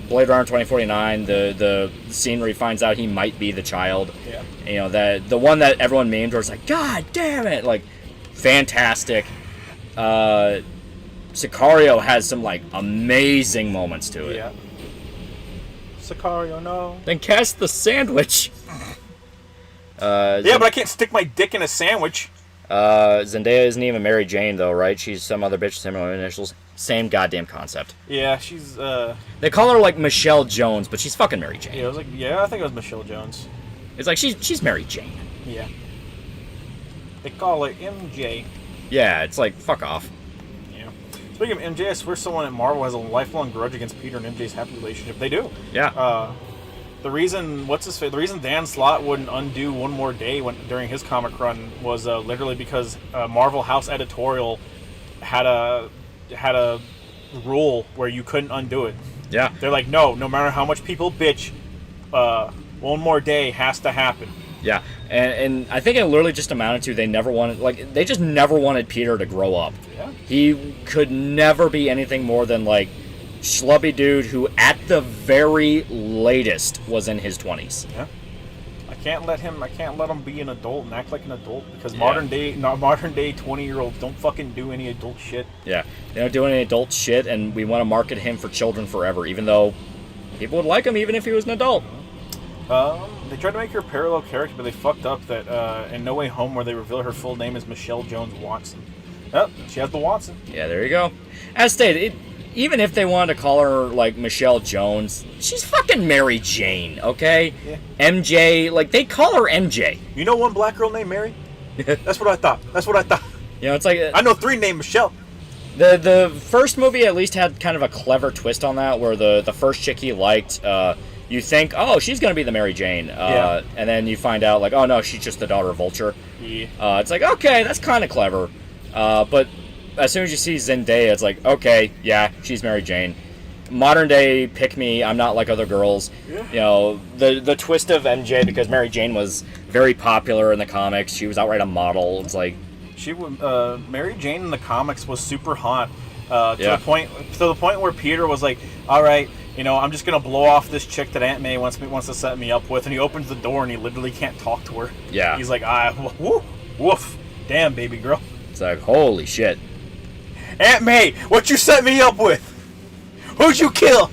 Blade Runner 2049, the scene where he finds out he might be the child. Yeah. You know, the one that everyone memed where it's like, God damn it! Like, fantastic. Sicario has some, like, amazing moments to it. Yeah. Sicario, no. Then cast the sandwich. Yeah, but I can't stick my dick in a sandwich. Zendaya isn't even Mary Jane, though, right? She's some other bitch with similar initials. Same goddamn concept. Yeah, she's, They call her, like, Michelle Jones, but she's fucking Mary Jane. Yeah, I think it was Michelle Jones. It's like, she's Mary Jane. Yeah. They call her MJ. Yeah, it's like, fuck off. Yeah. Speaking of MJ, I swear someone at Marvel has a lifelong grudge against Peter and MJ's happy relationship. They do. Yeah. The reason Dan Slott wouldn't undo One More Day during his comic run was literally because Marvel House Editorial had a rule where you couldn't undo it. Yeah. They're like, no matter how much people bitch, One More Day has to happen. Yeah, and I think it literally just amounted to they just never wanted Peter to grow up. Yeah. He could never be anything more than, like, schlubby dude who, at the very latest, was in his 20s. Yeah. I can't let him be an adult and act like an adult because Yeah. modern day 20-year-olds don't fucking do any adult shit. Yeah, they don't do any adult shit, and we want to market him for children forever, even though people would like him even if he was an adult. They tried to make her a parallel character, but they fucked up that in No Way Home, where they reveal her full name is Michelle Jones Watson. Oh, she has the Watson. Yeah, there you go. As stated, even if they wanted to call her, like, Michelle Jones, she's fucking Mary Jane, okay? Yeah. MJ, like, they call her MJ. You know one black girl named Mary? That's what I thought. You know, it's like... I know 3 named Michelle. The first movie at least had kind of a clever twist on that, where the first chick he liked, you think, oh, she's going to be the Mary Jane. Yeah. And then you find out, like, oh, no, she's just the daughter of Vulture. Yeah. It's like, okay, that's kind of clever. But as soon as you see Zendaya, it's like, okay, yeah, she's Mary Jane. Modern day, pick me, I'm not like other girls. Yeah. You know, the twist of MJ, because Mary Jane was very popular in the comics, she was outright a model. It's like... Mary Jane in the comics was super hot to Yeah. the point where Peter was like, all right, you know, I'm just going to blow off this chick that Aunt May wants to set me up with, and he opens the door and he literally can't talk to her. Yeah. He's like, woof, damn, baby girl. It's like, holy shit. Aunt May, what you set me up with? Who'd you kill?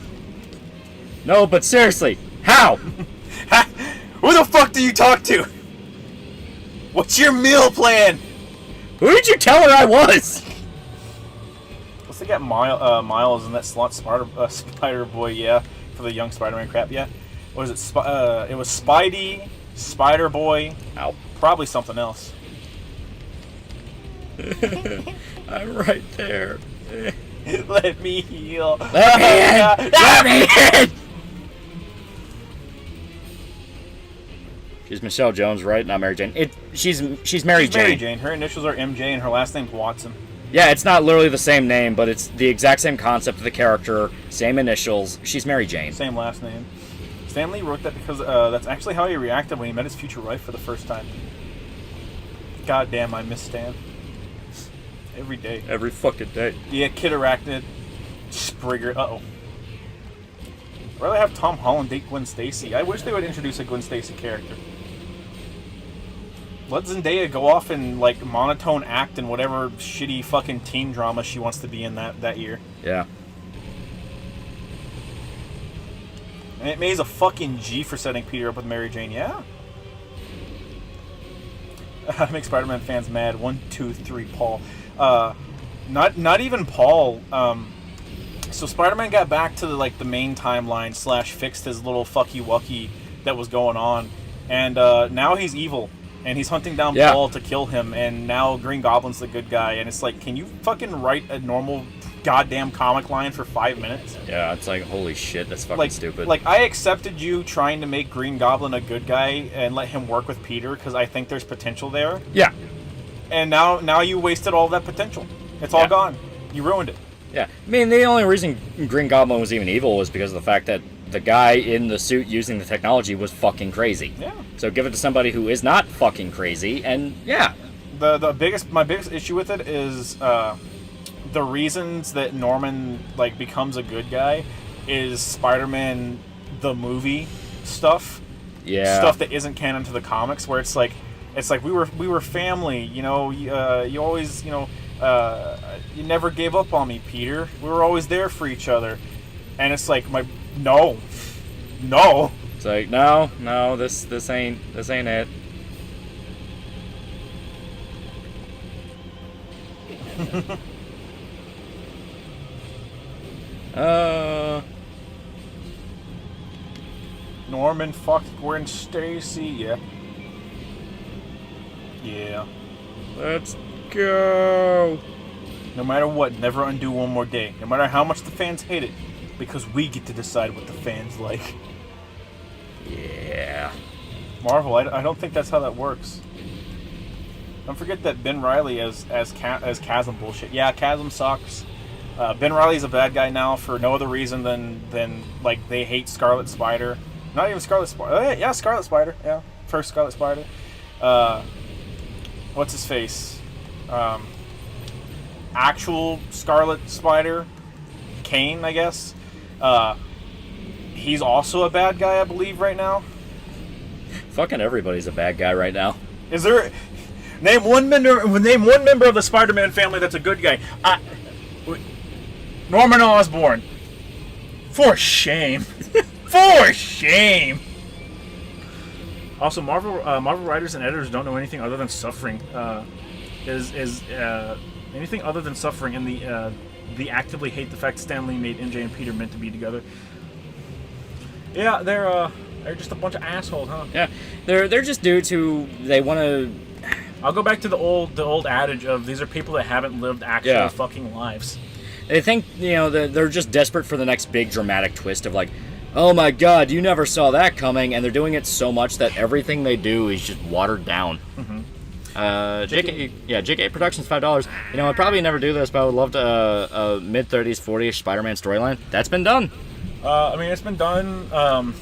No, but seriously, how? Who the fuck do you talk to? What's your meal plan? Who did you tell her I was? Let's get Miles and that slot Spider Boy, yeah, for the young Spider-Man crap, yeah. What is it? It was Spidey, Spider Boy, Ow. probably something else. I'm right there. Let me heal. Let me in! Let me in! She's Michelle Jones, right? Not Mary Jane. She's Mary Jane. Mary Jane. Her initials are MJ and her last name's Watson. Yeah, it's not literally the same name, but it's the exact same concept of the character, same initials. She's Mary Jane. Same last name. Stan Lee wrote that because that's actually how he reacted when he met his future wife for the first time. God damn, I miss Stan. Every day. Every fucking day. Yeah, Kid Arachnid, Sprigger. Uh-oh. I'd rather have Tom Holland date Gwen Stacy. I wish they would introduce a Gwen Stacy character. Let Zendaya go off and, like, monotone act in whatever shitty fucking teen drama she wants to be in that year. Yeah. And Aunt May's a fucking G for setting Peter up with Mary Jane, yeah? How to make Spider-Man fans mad. 1, 2, 3, Paul. Not even Paul. So Spider-Man got back to the main timeline / fixed his little fucky wucky that was going on, and now he's evil and he's hunting down Paul to kill him, and now Green Goblin's the good guy, and it's like, can you fucking write a normal goddamn comic line for 5 minutes? Yeah, it's like, holy shit, that's fucking stupid. Like, I accepted you trying to make Green Goblin a good guy and let him work with Peter because I think there's potential there. Yeah. And now you wasted all that potential. It's all gone. You ruined it. Yeah. I mean, the only reason Green Goblin was even evil was because of the fact that the guy in the suit using the technology was fucking crazy. Yeah. So give it to somebody who is not fucking crazy, and yeah. My biggest issue with it is the reasons that Norman becomes a good guy is Spider-Man the movie stuff. Yeah. Stuff that isn't canon to the comics, where it's like we were family, you know. You always, you know, you never gave up on me, Peter. We were always there for each other, and it's like no. It's like no, this ain't it. Norman fucked Gwen Stacy, yeah. Yeah. Let's go. No matter what, never undo one more day. No matter how much the fans hate it, because we get to decide what the fans like. Yeah. Marvel, I don't think that's how that works. Don't forget that Ben Reilly as Chasm bullshit. Yeah, Chasm sucks. Ben Reilly's a bad guy now for no other reason than they hate Scarlet Spider. Not even Scarlet Spider. Yeah, Scarlet Spider. Yeah, first Scarlet Spider. What's his face? Actual Scarlet Spider Kane, I guess. He's also a bad guy, I believe, right now. Fucking everybody's a bad guy right now. Is there... Name one member of the Spider-Man family that's a good guy. Norman Osborn. For shame. For shame. Also, Marvel writers and editors don't know anything other than suffering. Anything other than suffering, and they actively hate the fact Stan Lee made MJ and Peter meant to be together. Yeah, they're just a bunch of assholes, huh? Yeah, they're just dudes who they want to. I'll go back to the old adage of these are people that haven't lived actual fucking lives. They think, they're just desperate for the next big dramatic twist of like, oh my god, you never saw that coming, and they're doing it so much that everything they do is just watered down. Mm-hmm. JK Productions, $5. I'd probably never do this, but I would love to a mid-30s, 40ish Spider-Man storyline. That's been done. It's been done.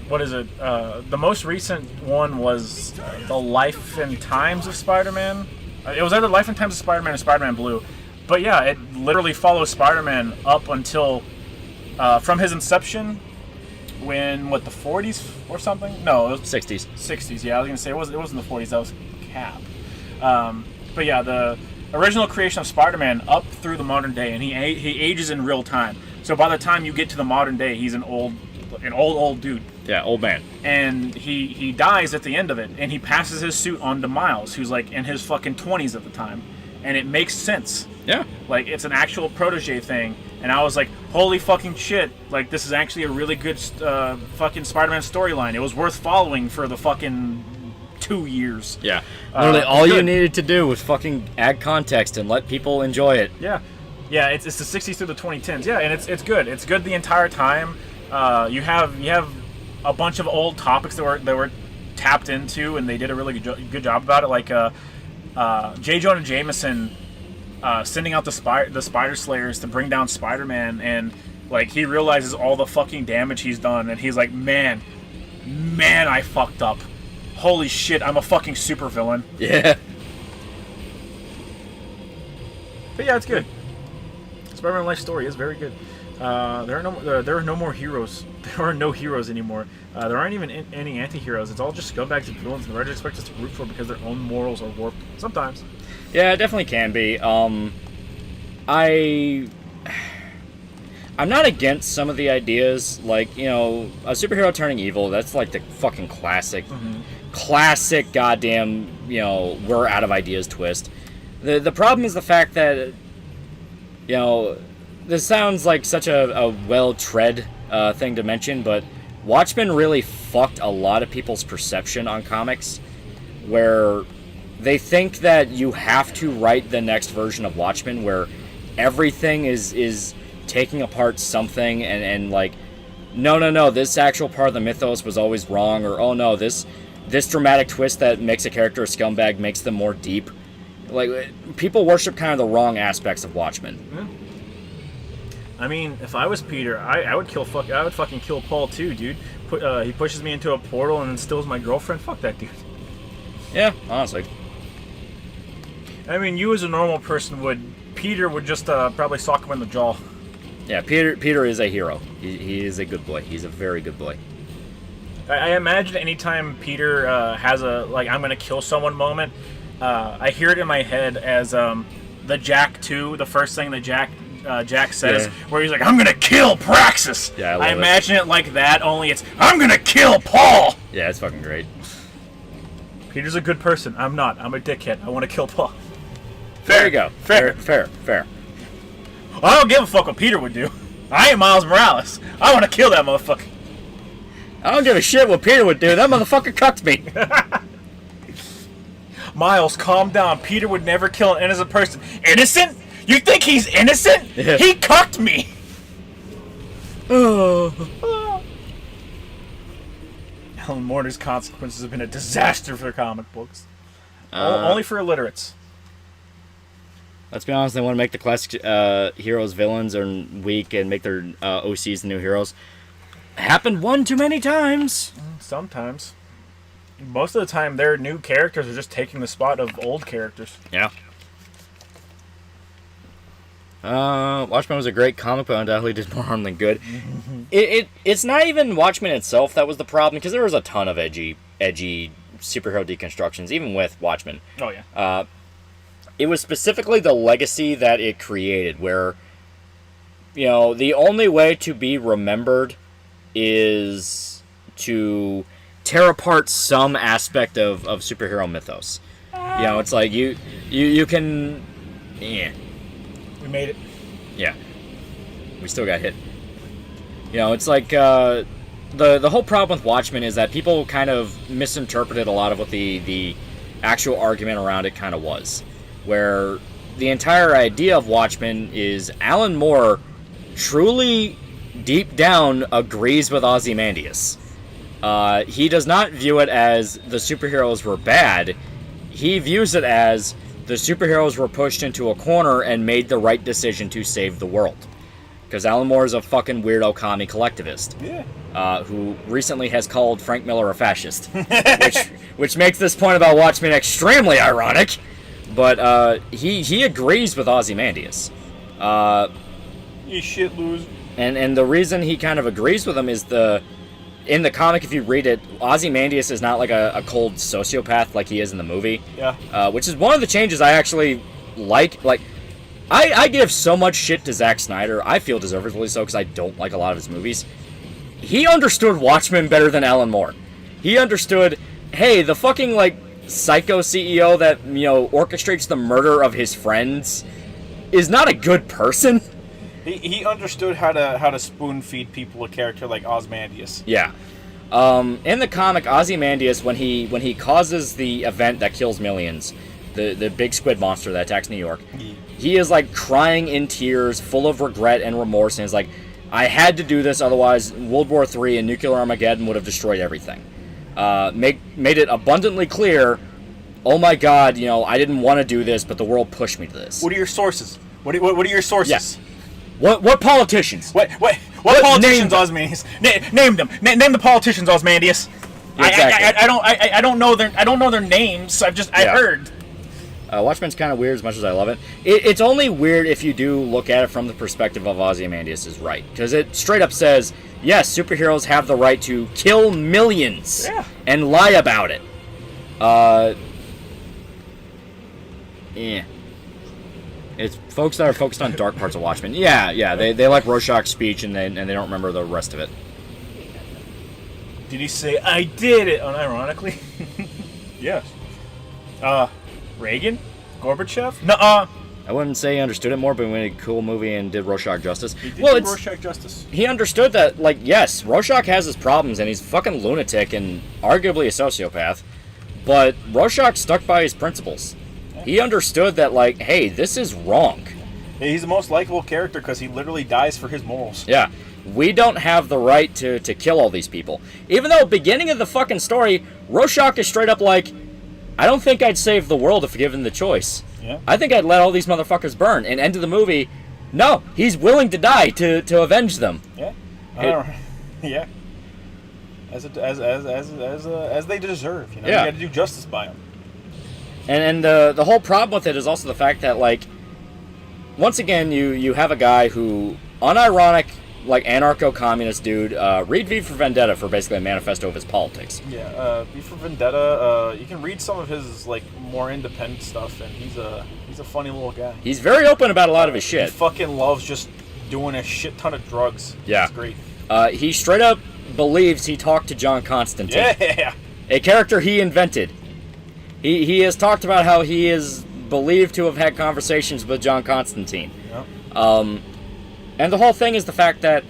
What is it? The most recent one was The Life and Times of Spider-Man. It was either Life and Times of Spider-Man or Spider-Man Blue. But yeah, it literally follows Spider-Man up until from his inception, when the 40s or something? No, it was 60s. 60s. Yeah, I was gonna say it wasn't the 40s. That was Cap. But yeah, the original creation of Spider-Man up through the modern day, and he ages in real time. So by the time you get to the modern day, he's an old dude. Yeah, old man. And he dies at the end of it, and he passes his suit on to Miles, who's like in his fucking 20s at the time. And it makes sense. Yeah. Like, it's an actual protege thing. And I was like, holy fucking shit. Like, this is actually a really good fucking Spider-Man storyline. It was worth following for the fucking 2 years. Yeah. Literally, all you needed to do was fucking add context and let people enjoy it. Yeah. Yeah, it's the 60s through the 2010s. Yeah, and it's good. It's good the entire time. You have a bunch of old topics that were tapped into, and they did a really good job about it. Like, J. Jonah Jameson sending out the Spider Slayers to bring down Spider-Man, and like he realizes all the fucking damage he's done, and he's like, man, I fucked up. Holy shit, I'm a fucking supervillain. Yeah. But yeah, it's good. Spider-Man life story is very good. There are no more heroes. There are no heroes anymore. There aren't even any anti-heroes. It's all just scumbags and villains, and the writers expect us to root for because their own morals are warped. Sometimes. Yeah, it definitely can be. I'm not against some of the ideas, like, a superhero turning evil. That's like the fucking classic, classic goddamn, we're out of ideas twist. The problem is the fact that, this sounds like such a well-tread thing to mention, but Watchmen really fucked a lot of people's perception on comics, where they think that you have to write the next version of Watchmen where everything is taking apart something and like, no, this actual part of the mythos was always wrong, or, oh no, this dramatic twist that makes a character a scumbag makes them more deep. Like, people worship kind of the wrong aspects of Watchmen. Mm-hmm. I mean, if I was Peter, I would fucking kill Paul too, dude. He pushes me into a portal and then steals my girlfriend. Fuck that dude. Yeah, honestly. I mean, you as a normal person would. Peter would just probably sock him in the jaw. Yeah, Peter is a hero. He is a good boy. He's a very good boy. I imagine anytime Peter has a, like, I'm gonna kill someone moment, I hear it in my head as the Jack 2, the first thing that Jack says, where he's like, I'm gonna kill Praxis! Yeah, I imagine it like that, only it's, I'm gonna kill Paul! Yeah, it's fucking great. Peter's a good person. I'm not. I'm a dickhead. I want to kill Paul. Fair. There you go. Fair. I don't give a fuck what Peter would do. I ain't Miles Morales. I want to kill that motherfucker. I don't give a shit what Peter would do. That motherfucker cucked me. Miles, calm down. Peter would never kill an innocent person. Innocent? You think he's innocent? Yeah. He cucked me. Helen Mortar's consequences have been a disaster for comic books. Only for illiterates. Let's be honest, they want to make the classic heroes villains and weak and make their OCs the new heroes. Happened one too many times. Sometimes. Most of the time, their new characters are just taking the spot of old characters. Yeah. Watchmen was a great comic, but undoubtedly did more harm than good. It's not even Watchmen itself that was the problem, because there was a ton of edgy superhero deconstructions, even with Watchmen. Oh, yeah. It was specifically the legacy that it created, where, you know, the only way to be remembered is to tear apart some aspect of superhero mythos. You know, it's like you can... Yeah. We made it. Yeah. We still got hit. You know, it's like, the whole problem with Watchmen is that people kind of misinterpreted a lot of what the actual argument around it kind of was. Where the entire idea of Watchmen is Alan Moore truly, deep down, agrees with Ozymandias. He does not view it as the superheroes were bad. He views it as the superheroes were pushed into a corner and made the right decision to save the world. Because Alan Moore is a fucking weirdo commie collectivist. Yeah. Who recently has called Frank Miller a fascist. which makes this point about Watchmen extremely ironic. But he agrees with Ozymandias. You shit loser. And the reason he kind of agrees with him is in the comic, if you read it, Ozymandias is not like a cold sociopath like he is in the movie. Yeah. Which is one of the changes I actually like. Like, I give so much shit to Zack Snyder. I feel deservedly so, because I don't like a lot of his movies. He understood Watchmen better than Alan Moore. He understood, hey, the fucking, like, psycho CEO that, you know, orchestrates the murder of his friends is not a good person. He understood how to spoon feed people a character like Ozymandias. Yeah. In the comic, Ozymandias, when he causes the event that kills millions, the big squid monster that attacks New York, he is like crying in tears, full of regret and remorse, and is like, I had to do this, otherwise World War III and nuclear Armageddon would have destroyed everything. Made it abundantly clear, oh my god, you know, I didn't want to do this, but the world pushed me to this. What are your sources? What are your sources? Yes. What politicians? What politicians, Ozymandias? Name them. Name the politicians, Ozymandias. Exactly. I don't know their names. I heard. Watchmen's kind of weird as much as I love it. It's only weird if you do look at it from the perspective of Ozymandias is right. Because it straight up says, yes, superheroes have the right to kill millions and lie about it. Yeah. It's folks that are focused on dark parts of Watchmen. Yeah, they like Rorschach's speech and they don't remember the rest of it. Did he say, I did it, unironically? Yes. Reagan? Gorbachev? Nuh-uh. I wouldn't say he understood it more, but we made a cool movie and did Rorschach justice. He did do Rorschach justice. He understood that, like, yes, Rorschach has his problems, and he's a fucking lunatic and arguably a sociopath, but Rorschach stuck by his principles. He understood that, like, hey, this is wrong. Yeah, he's the most likable character because he literally dies for his morals. Yeah. We don't have the right to kill all these people. Even though, beginning of the fucking story, Rorschach is straight up like, I don't think I'd save the world if given the choice. Yeah. I think I'd let all these motherfuckers burn. And end of the movie, no, he's willing to die to avenge them. Yeah. Yeah. As they deserve, you know. Yeah. You got to do justice by them. And the whole problem with it is also the fact that, like, once again, you have a guy who, unironic, like, anarcho-communist dude, read V for Vendetta for basically a manifesto of his politics. Yeah, V for Vendetta, you can read some of his, like, more independent stuff, and he's a funny little guy. He's very open about a lot of his shit. He fucking loves just doing a shit ton of drugs. Yeah. It's great. He straight up believes he talked to John Constantine. Yeah! A character he invented. He has talked about how he is believed to have had conversations with John Constantine. Yep. And the whole thing is the fact that,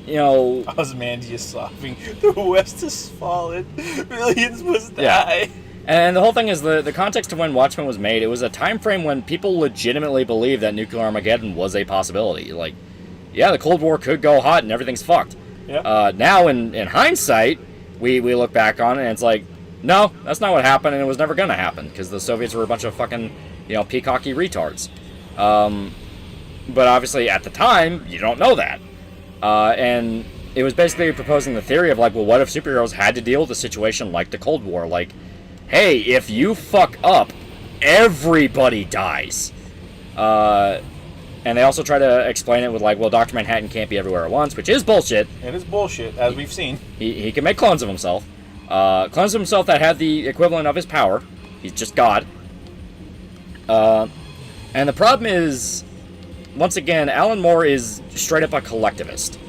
you know... Ozymandias sobbing. The West has fallen. Millions must die. And the whole thing is the context of when Watchmen was made, it was a time frame when people legitimately believed that nuclear Armageddon was a possibility. Like, yeah, the Cold War could go hot and everything's fucked. Yeah. Now, in hindsight, we look back on it and it's like, no, that's not what happened and it was never going to happen because the Soviets were a bunch of fucking, you know, peacocky retards. But obviously, at the time, you don't know that. And it was basically proposing the theory of, like, well, what if superheroes had to deal with a situation like the Cold War? Like, hey, if you fuck up, everybody dies. And And they also try to explain it with like, well, Dr. Manhattan can't be everywhere at once, which is bullshit. It is bullshit, as we've seen. He can make clones of himself. Clones of himself that have the equivalent of his power. He's just God. And the problem is, once again, Alan Moore is straight up a collectivist.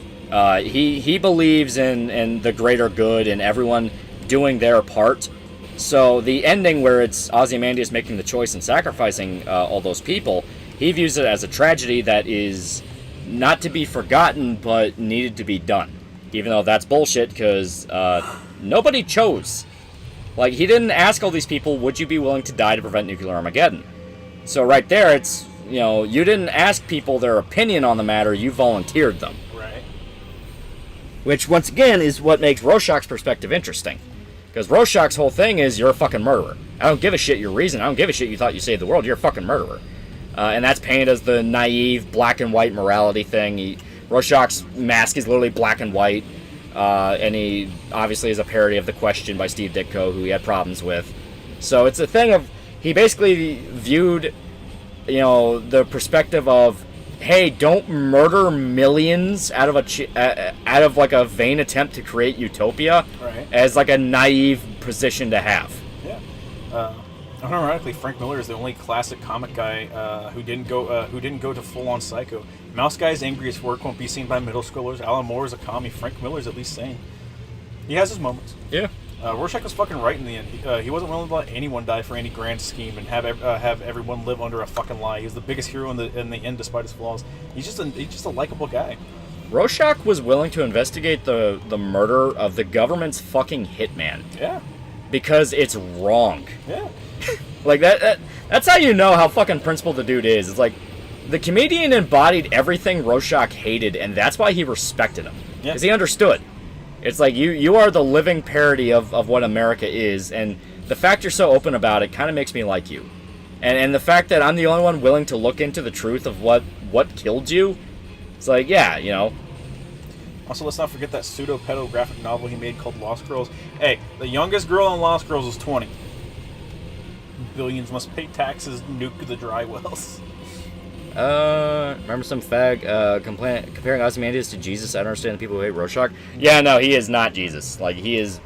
He believes in the greater good and everyone doing their part. So the ending where it's Ozymandias making the choice and sacrificing all those people, he views it as a tragedy that is not to be forgotten, but needed to be done. Even though that's bullshit, because nobody chose. Like, he didn't ask all these people, would you be willing to die to prevent nuclear Armageddon? So right there, it's, you know, you didn't ask people their opinion on the matter, you volunteered them. Right. Which, once again, is what makes Rorschach's perspective interesting. Because Rorschach's whole thing is, you're a fucking murderer. I don't give a shit your reason. I don't give a shit you thought you saved the world. You're a fucking murderer. And that's painted as the naive black and white morality thing. Rorschach's mask is literally black and white. And he obviously is a parody of The Question by Steve Ditko, who he had problems with. So it's a thing of, he basically viewed, you know, the perspective of, hey, don't murder millions out of like a vain attempt to create utopia, right, as like a naive position to have. Yeah. Unironically, Frank Miller is the only classic comic guy who didn't go to full-on psycho. Mouse Guy's angriest work won't be seen by middle schoolers. Alan Moore is a commie. Frank Miller's at least sane. He has his moments. Yeah. Rorschach was fucking right in the end. He wasn't willing to let anyone die for any grand scheme and have everyone live under a fucking lie. He's the biggest hero in the end, despite his flaws. He's just a likable guy. Rorschach was willing to investigate the murder of the government's fucking hitman. Yeah. Because it's wrong. Yeah. Like, that's how you know how fucking principled the dude is. It's like, the comedian embodied everything Rorschach hated, and that's why he respected him. Yeah. Because he understood. It's like, you are the living parody of what America is, and the fact you're so open about it kind of makes me like you. And the fact that I'm the only one willing to look into the truth of what killed you, it's like, yeah, you know. Also, let's not forget that pseudo-pedo graphic novel he made called Lost Girls. Hey, the youngest girl in Lost Girls was 20. Billions must pay taxes, nuke the dry wells. Remember some fag comparing Ozymandias to Jesus? I don't understand the people who hate Rorschach. Yeah, no, he is not Jesus. Like, he is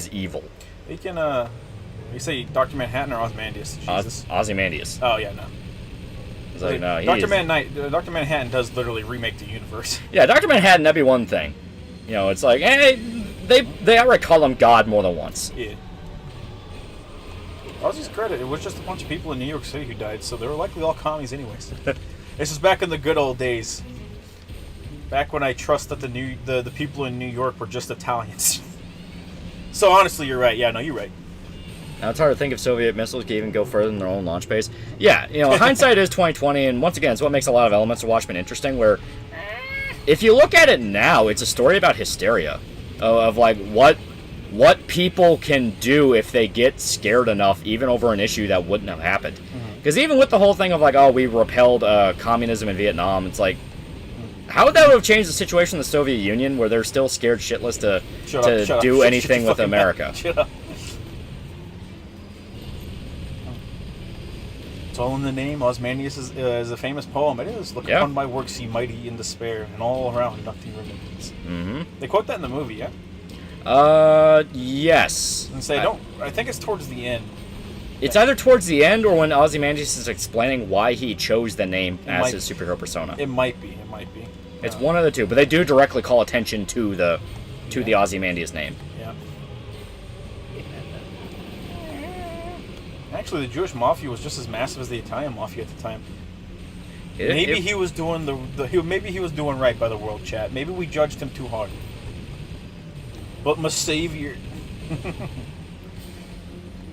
evil. He can, you say Dr. Manhattan or Ozymandias? Jesus. Ozymandias. Oh, yeah, no. It's like, no, Dr. Manhattan does literally remake the universe. Yeah, Dr. Manhattan, that'd be one thing. You know, it's like, hey, they already call him God more than once. Yeah. Ozzy's credit, it was just a bunch of people in New York City who died, so they were likely all commies anyways. This is back in the good old days. Back when I trust that the people in New York were just Italians. So honestly, you're right. Yeah, no, you're right. Now it's hard to think if Soviet missiles could even go further than their own launch base. Yeah, you know, hindsight is 2020, and once again, it's what makes a lot of elements of Watchmen interesting, where if you look at it now, it's a story about hysteria. Of like, what people can do if they get scared enough, even over an issue that wouldn't have happened. Because even with the whole thing of like, oh, we repelled communism in Vietnam, it's like, how would that have changed the situation in the Soviet Union, where they're still scared shitless to do anything with America? Shut up. It's all in the name. Ozymandias is a famous poem. It is. Look upon my works, ye mighty in despair, and all around nothing remains. Mm-hmm. They quote that in the movie, yeah? Yes. And say, I think it's towards the end. It's either towards the end or when Ozymandias is explaining why he chose the name as his superhero persona. It might be. It's one of the two, but they do directly call attention to the Ozymandias name. Yeah. Actually, the Jewish mafia was just as massive as the Italian mafia at the time. Maybe he was doing maybe he was doing right by the world, chat. Maybe we judged him too hard. But my savior.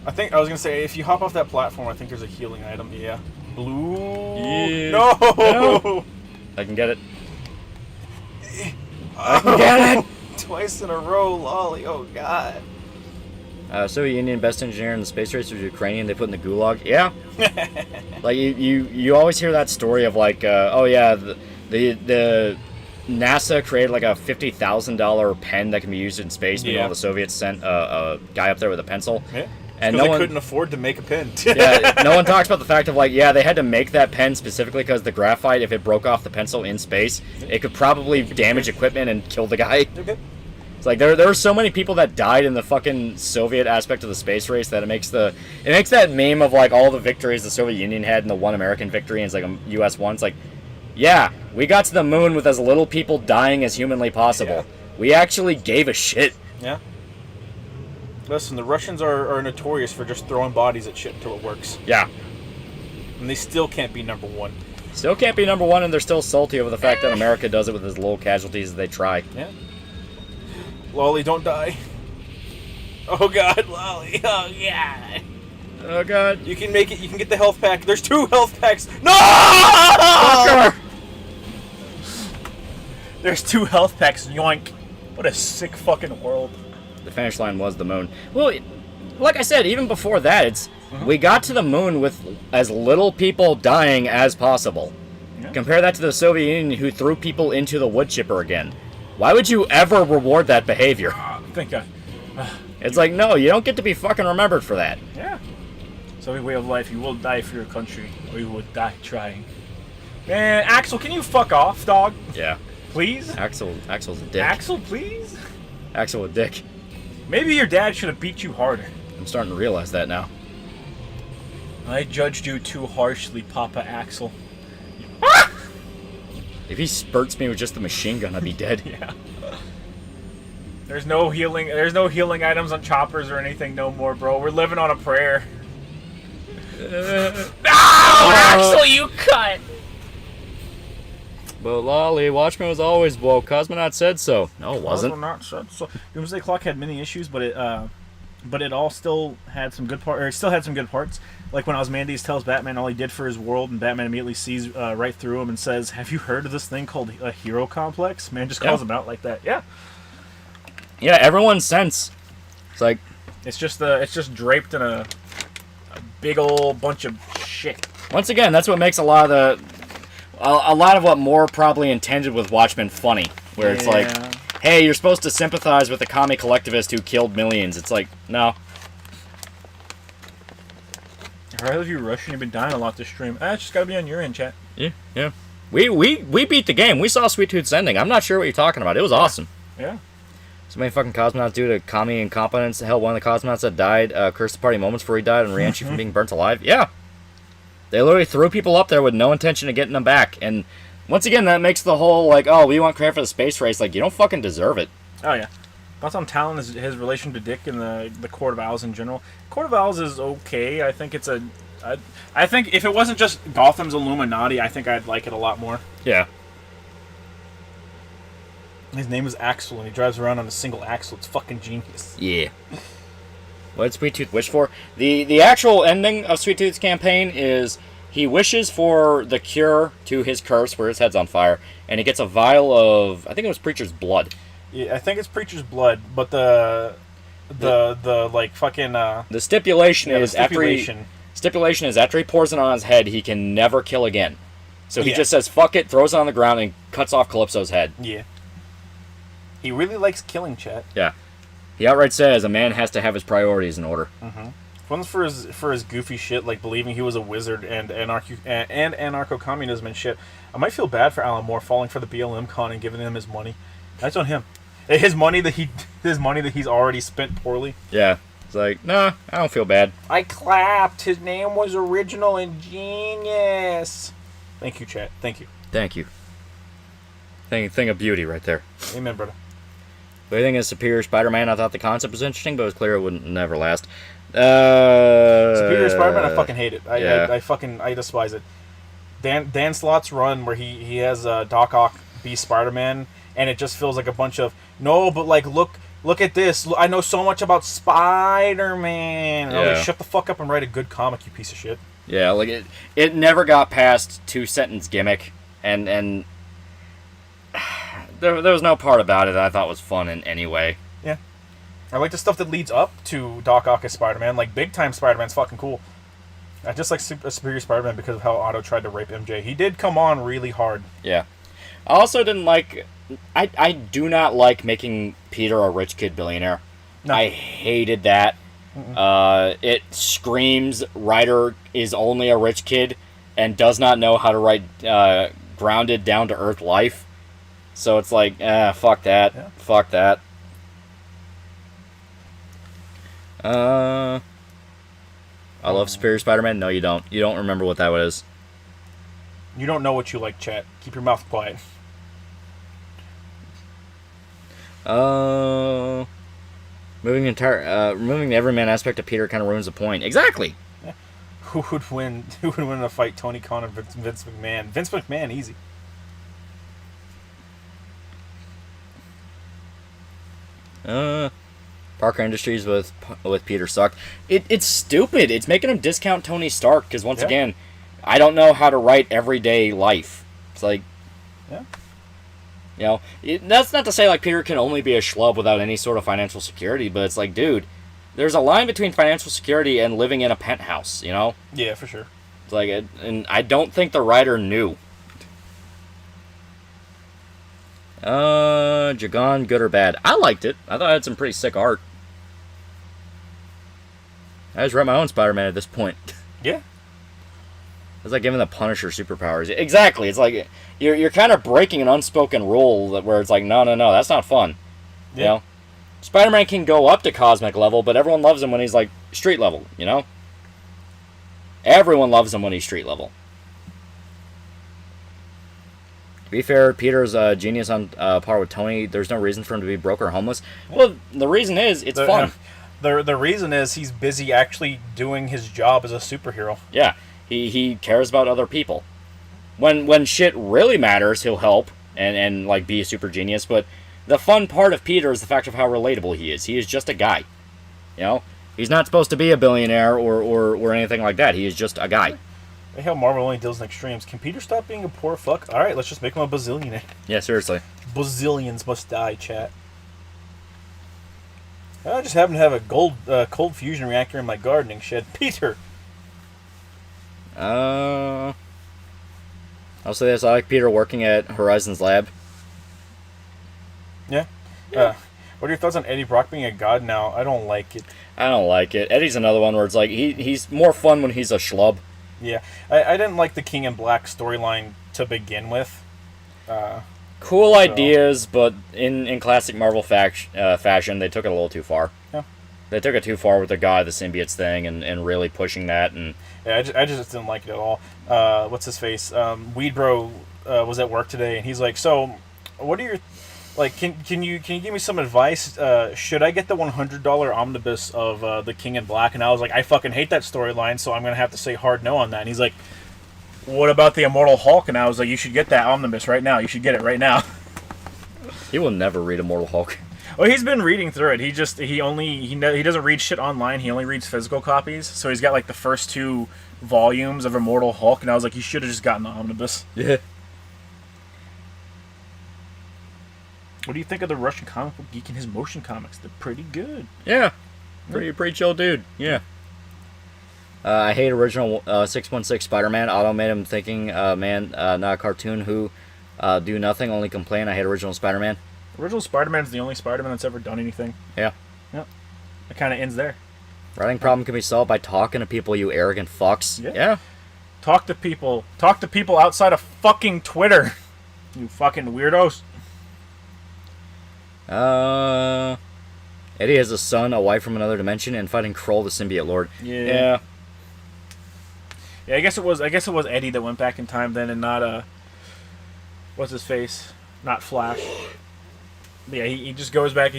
I think I was gonna say, if you hop off that platform, I think there's a healing item. Yeah. Blue. Yeah. No. I can get it. I can get it. Twice in a row, Lolly. Oh God. Soviet Union best engineer in the space race was Ukrainian. They put in the gulag. Yeah. Like you always hear that story of like, oh yeah, the NASA created like a $50,000 pen that can be used in space. Meanwhile, the Soviets sent a guy up there with a pencil. Yeah. And Because no they one couldn't afford to make a pen. yeah, no one talks about the fact of like, yeah, they had to make that pen specifically because the graphite, if it broke off the pencil in space, it could probably damage equipment and kill the guy. Okay. It's like there were so many people that died in the fucking Soviet aspect of the space race that it makes that meme of like all the victories the Soviet Union had and the one American victory and it's like a US one. It's like, yeah, we got to the moon with as little people dying as humanly possible. Yeah. We actually gave a shit. Yeah. Listen, the Russians are notorious for just throwing bodies at shit until it works. Yeah. And they still can't be number one. Still can't be number one, and they're still salty over the fact that America does it with as low casualties as they try. Yeah. Loli, don't die. Oh god, Loli. Oh yeah. Oh god. You can make it. You can get the health pack. There's 2 health packs. No! Fucker! There's 2 health packs. Yoink. What a sick fucking world. The finish line was the moon. Well, like I said, even before that, we got to the moon with as little people dying as possible. Yeah. Compare that to the Soviet Union, who threw people into the wood chipper again. Why would you ever reward that behavior? It's like, no, you don't get to be fucking remembered for that. Yeah. Soviet way of life. You will die for your country, or you will die trying. Man, Axel, can you fuck off, dog? Yeah. Please? Axel's a dick. Axel, please? Axel a dick. Maybe your dad should have beat you harder. I'm starting to realize that now. I judged you too harshly, Papa Axel. If he spurts me with just the machine gun, I'd be dead. Yeah. There's no healing items on choppers or anything no more, bro. We're living on a prayer. Axel, you cut! But Loli, Watchmen was always woke. Cosmonaut said so. No, it wasn't. Cosmonaut said so. Doomsday Clock had many issues, but it all still had some good parts. It still had some good parts. Like when Ozymandias tells Batman all he did for his world, and Batman immediately sees right through him and says, "Have you heard of this thing called a hero complex?" Man just calls him out like that. Yeah. Yeah, everyone's sense. It's like it's just draped in a big old bunch of shit. Once again, that's what makes a lot of what Moore probably intended with Watchmen funny, where it's like, hey, you're supposed to sympathize with the commie collectivist who killed millions. It's like, no. I love you, Russian. You've been dying a lot this stream. It's just gotta be on your end, chat. Yeah. We beat the game. We saw Sweet Tooth's ending. I'm not sure what you're talking about. It was awesome. Yeah. So many fucking cosmonauts due to commie incompetence. Hell, one of the cosmonauts that died cursed the party moments before he died and re-entry from being burnt alive. Yeah. They literally threw people up there with no intention of getting them back. And once again, that makes the whole, like, oh, we want credit for the space race. Like, you don't fucking deserve it. Oh, yeah. Thoughts on Talon, his relation to Dick and the Court of Owls in general? Court of Owls is okay. I think I think if it wasn't just Gotham's Illuminati, I think I'd like it a lot more. Yeah. His name is Axel, and he drives around on a single axle. It's fucking genius. Yeah. What did Sweet Tooth wish for? The actual ending of Sweet Tooth's campaign is he wishes for the cure to his curse where his head's on fire, and he gets a vial of, I think it was Preacher's blood. Yeah, I think it's Preacher's blood, but the like fucking the stipulation is after he pours it on his head, he can never kill again. So he just says fuck it, throws it on the ground, and cuts off Calypso's head. Yeah. He really likes killing, chat. Yeah. He outright says a man has to have his priorities in order. Mm-hmm. One's for his goofy shit, like believing he was a wizard and anarcho-communism and shit. I might feel bad for Alan Moore falling for the BLM con and giving him his money. That's on him. His money that he's already spent poorly. Yeah. It's like, nah, I don't feel bad. I clapped. His name was original and genius. Thank you, chat. Thank you. Thank you. Thing of beauty right there. Amen, brother. The only thing is Superior Spider-Man, I thought the concept was interesting, but it was clear it would never last. Superior Spider-Man, I fucking hate it. I despise it. Dan Slott's run where he has Doc Ock be Spider-Man, and it just feels like a bunch of look at this. I know so much about Spider-Man. Yeah. Shut the fuck up and write a good comic, you piece of shit. Yeah, like it never got past 2-sentence gimmick, and there was no part about it that I thought was fun in any way. Yeah. I like the stuff that leads up to Doc Ock as Spider-Man. Like, Big Time Spider-Man's fucking cool. I just like Superior Spider-Man because of how Otto tried to rape MJ. He did come on really hard. Yeah. I also didn't like... I do not like making Peter a rich kid billionaire. No. I hated that. It screams writer is only a rich kid and does not know how to write grounded, down-to-earth life. So it's like, fuck that. Yeah. Fuck that. I love Superior Spider-Man. No, you don't. You don't remember what that was. You don't know what you like, chat. Keep your mouth quiet. Removing the everyman aspect of Peter kind of ruins the point. Exactly. Yeah. Who would win? Who would win in a fight? Tony Khan or Vince McMahon? Vince McMahon, easy. Parker Industries with Peter sucked. It's stupid. It's making him discount Tony Stark because once again, I don't know how to write everyday life. It's like, you know, that's not to say like Peter can only be a schlub without any sort of financial security, but it's like, dude, there's a line between financial security and living in a penthouse. You know? Yeah, for sure. It's like, and I don't think the writer knew. Jagan, good or bad? I liked it. I thought it had some pretty sick art. I just write my own Spider-Man at this point. Yeah. It's like giving the Punisher superpowers. Exactly. It's like you're kind of breaking an unspoken rule where it's like, no, that's not fun. Yeah. You know? Spider-Man can go up to cosmic level, but everyone loves him when he's like street level, you know? Everyone loves him when he's street level. To be fair, Peter's genius on par with Tony. There's no reason for him to be broke or homeless. Well, the reason is it's fun. The reason is he's busy actually doing his job as a superhero. Yeah, he cares about other people. When shit really matters, he'll help and like be a super genius. But the fun part of Peter is the fact of how relatable he is. He is just a guy. You know, he's not supposed to be a billionaire or anything like that. He is just a guy. The hell, Marvel only deals in extremes. Can Peter stop being a poor fuck? All right, let's just make him a bazillionaire. Yeah, seriously. Bazillions must die, chat. I just happen to have a cold fusion reactor in my gardening shed. Peter! I'll say this. I like Peter working at Horizon's lab. Yeah? What are your thoughts on Eddie Brock being a god now? I don't like it. I don't like it. Eddie's another one where it's like, he's more fun when he's a schlub. Yeah. I didn't like the King in Black storyline to begin with. Cool ideas, but in classic Marvel fashion, they took it a little too far. Yeah. They took it too far with the guy, the symbiotes thing, and really pushing that. And yeah, I just didn't like it at all. What's his face? Weed Bro was at work today, and he's like, "So, what are your like? Can you give me some advice? Should I get the $100 omnibus of the King in Black?" And I was like, "I fucking hate that storyline, so I'm gonna have to say hard no on that." And he's like, "What about the Immortal Hulk?" And I was like, "You should get that omnibus right now. You should get it right now." He will never read Immortal Hulk. Well, he's been reading through it. He doesn't read shit online. He only reads physical copies. So he's got like the first 2 volumes of Immortal Hulk, and I was like, you should have just gotten the omnibus. Yeah. What do you think of the Russian comic book geek and his motion comics? They're pretty good. Yeah. Pretty chill dude. Yeah. I hate original 616 Spider-Man. Otto made him thinking, man, not a cartoon who do nothing, only complain. I hate original Spider-Man. Original Spider-Man's the only Spider-Man that's ever done anything. Yeah. Yep. It kind of ends there. Writing problem can be solved by talking to people, you arrogant fucks. Yeah. Talk to people. Talk to people outside of fucking Twitter. You fucking weirdos. Eddie has a son, a wife from another dimension, and fighting Kroll, the symbiote lord. Yeah. Yeah, I guess it was Eddie that went back in time then, and not what's his face? Not Flash. Yeah, he just goes back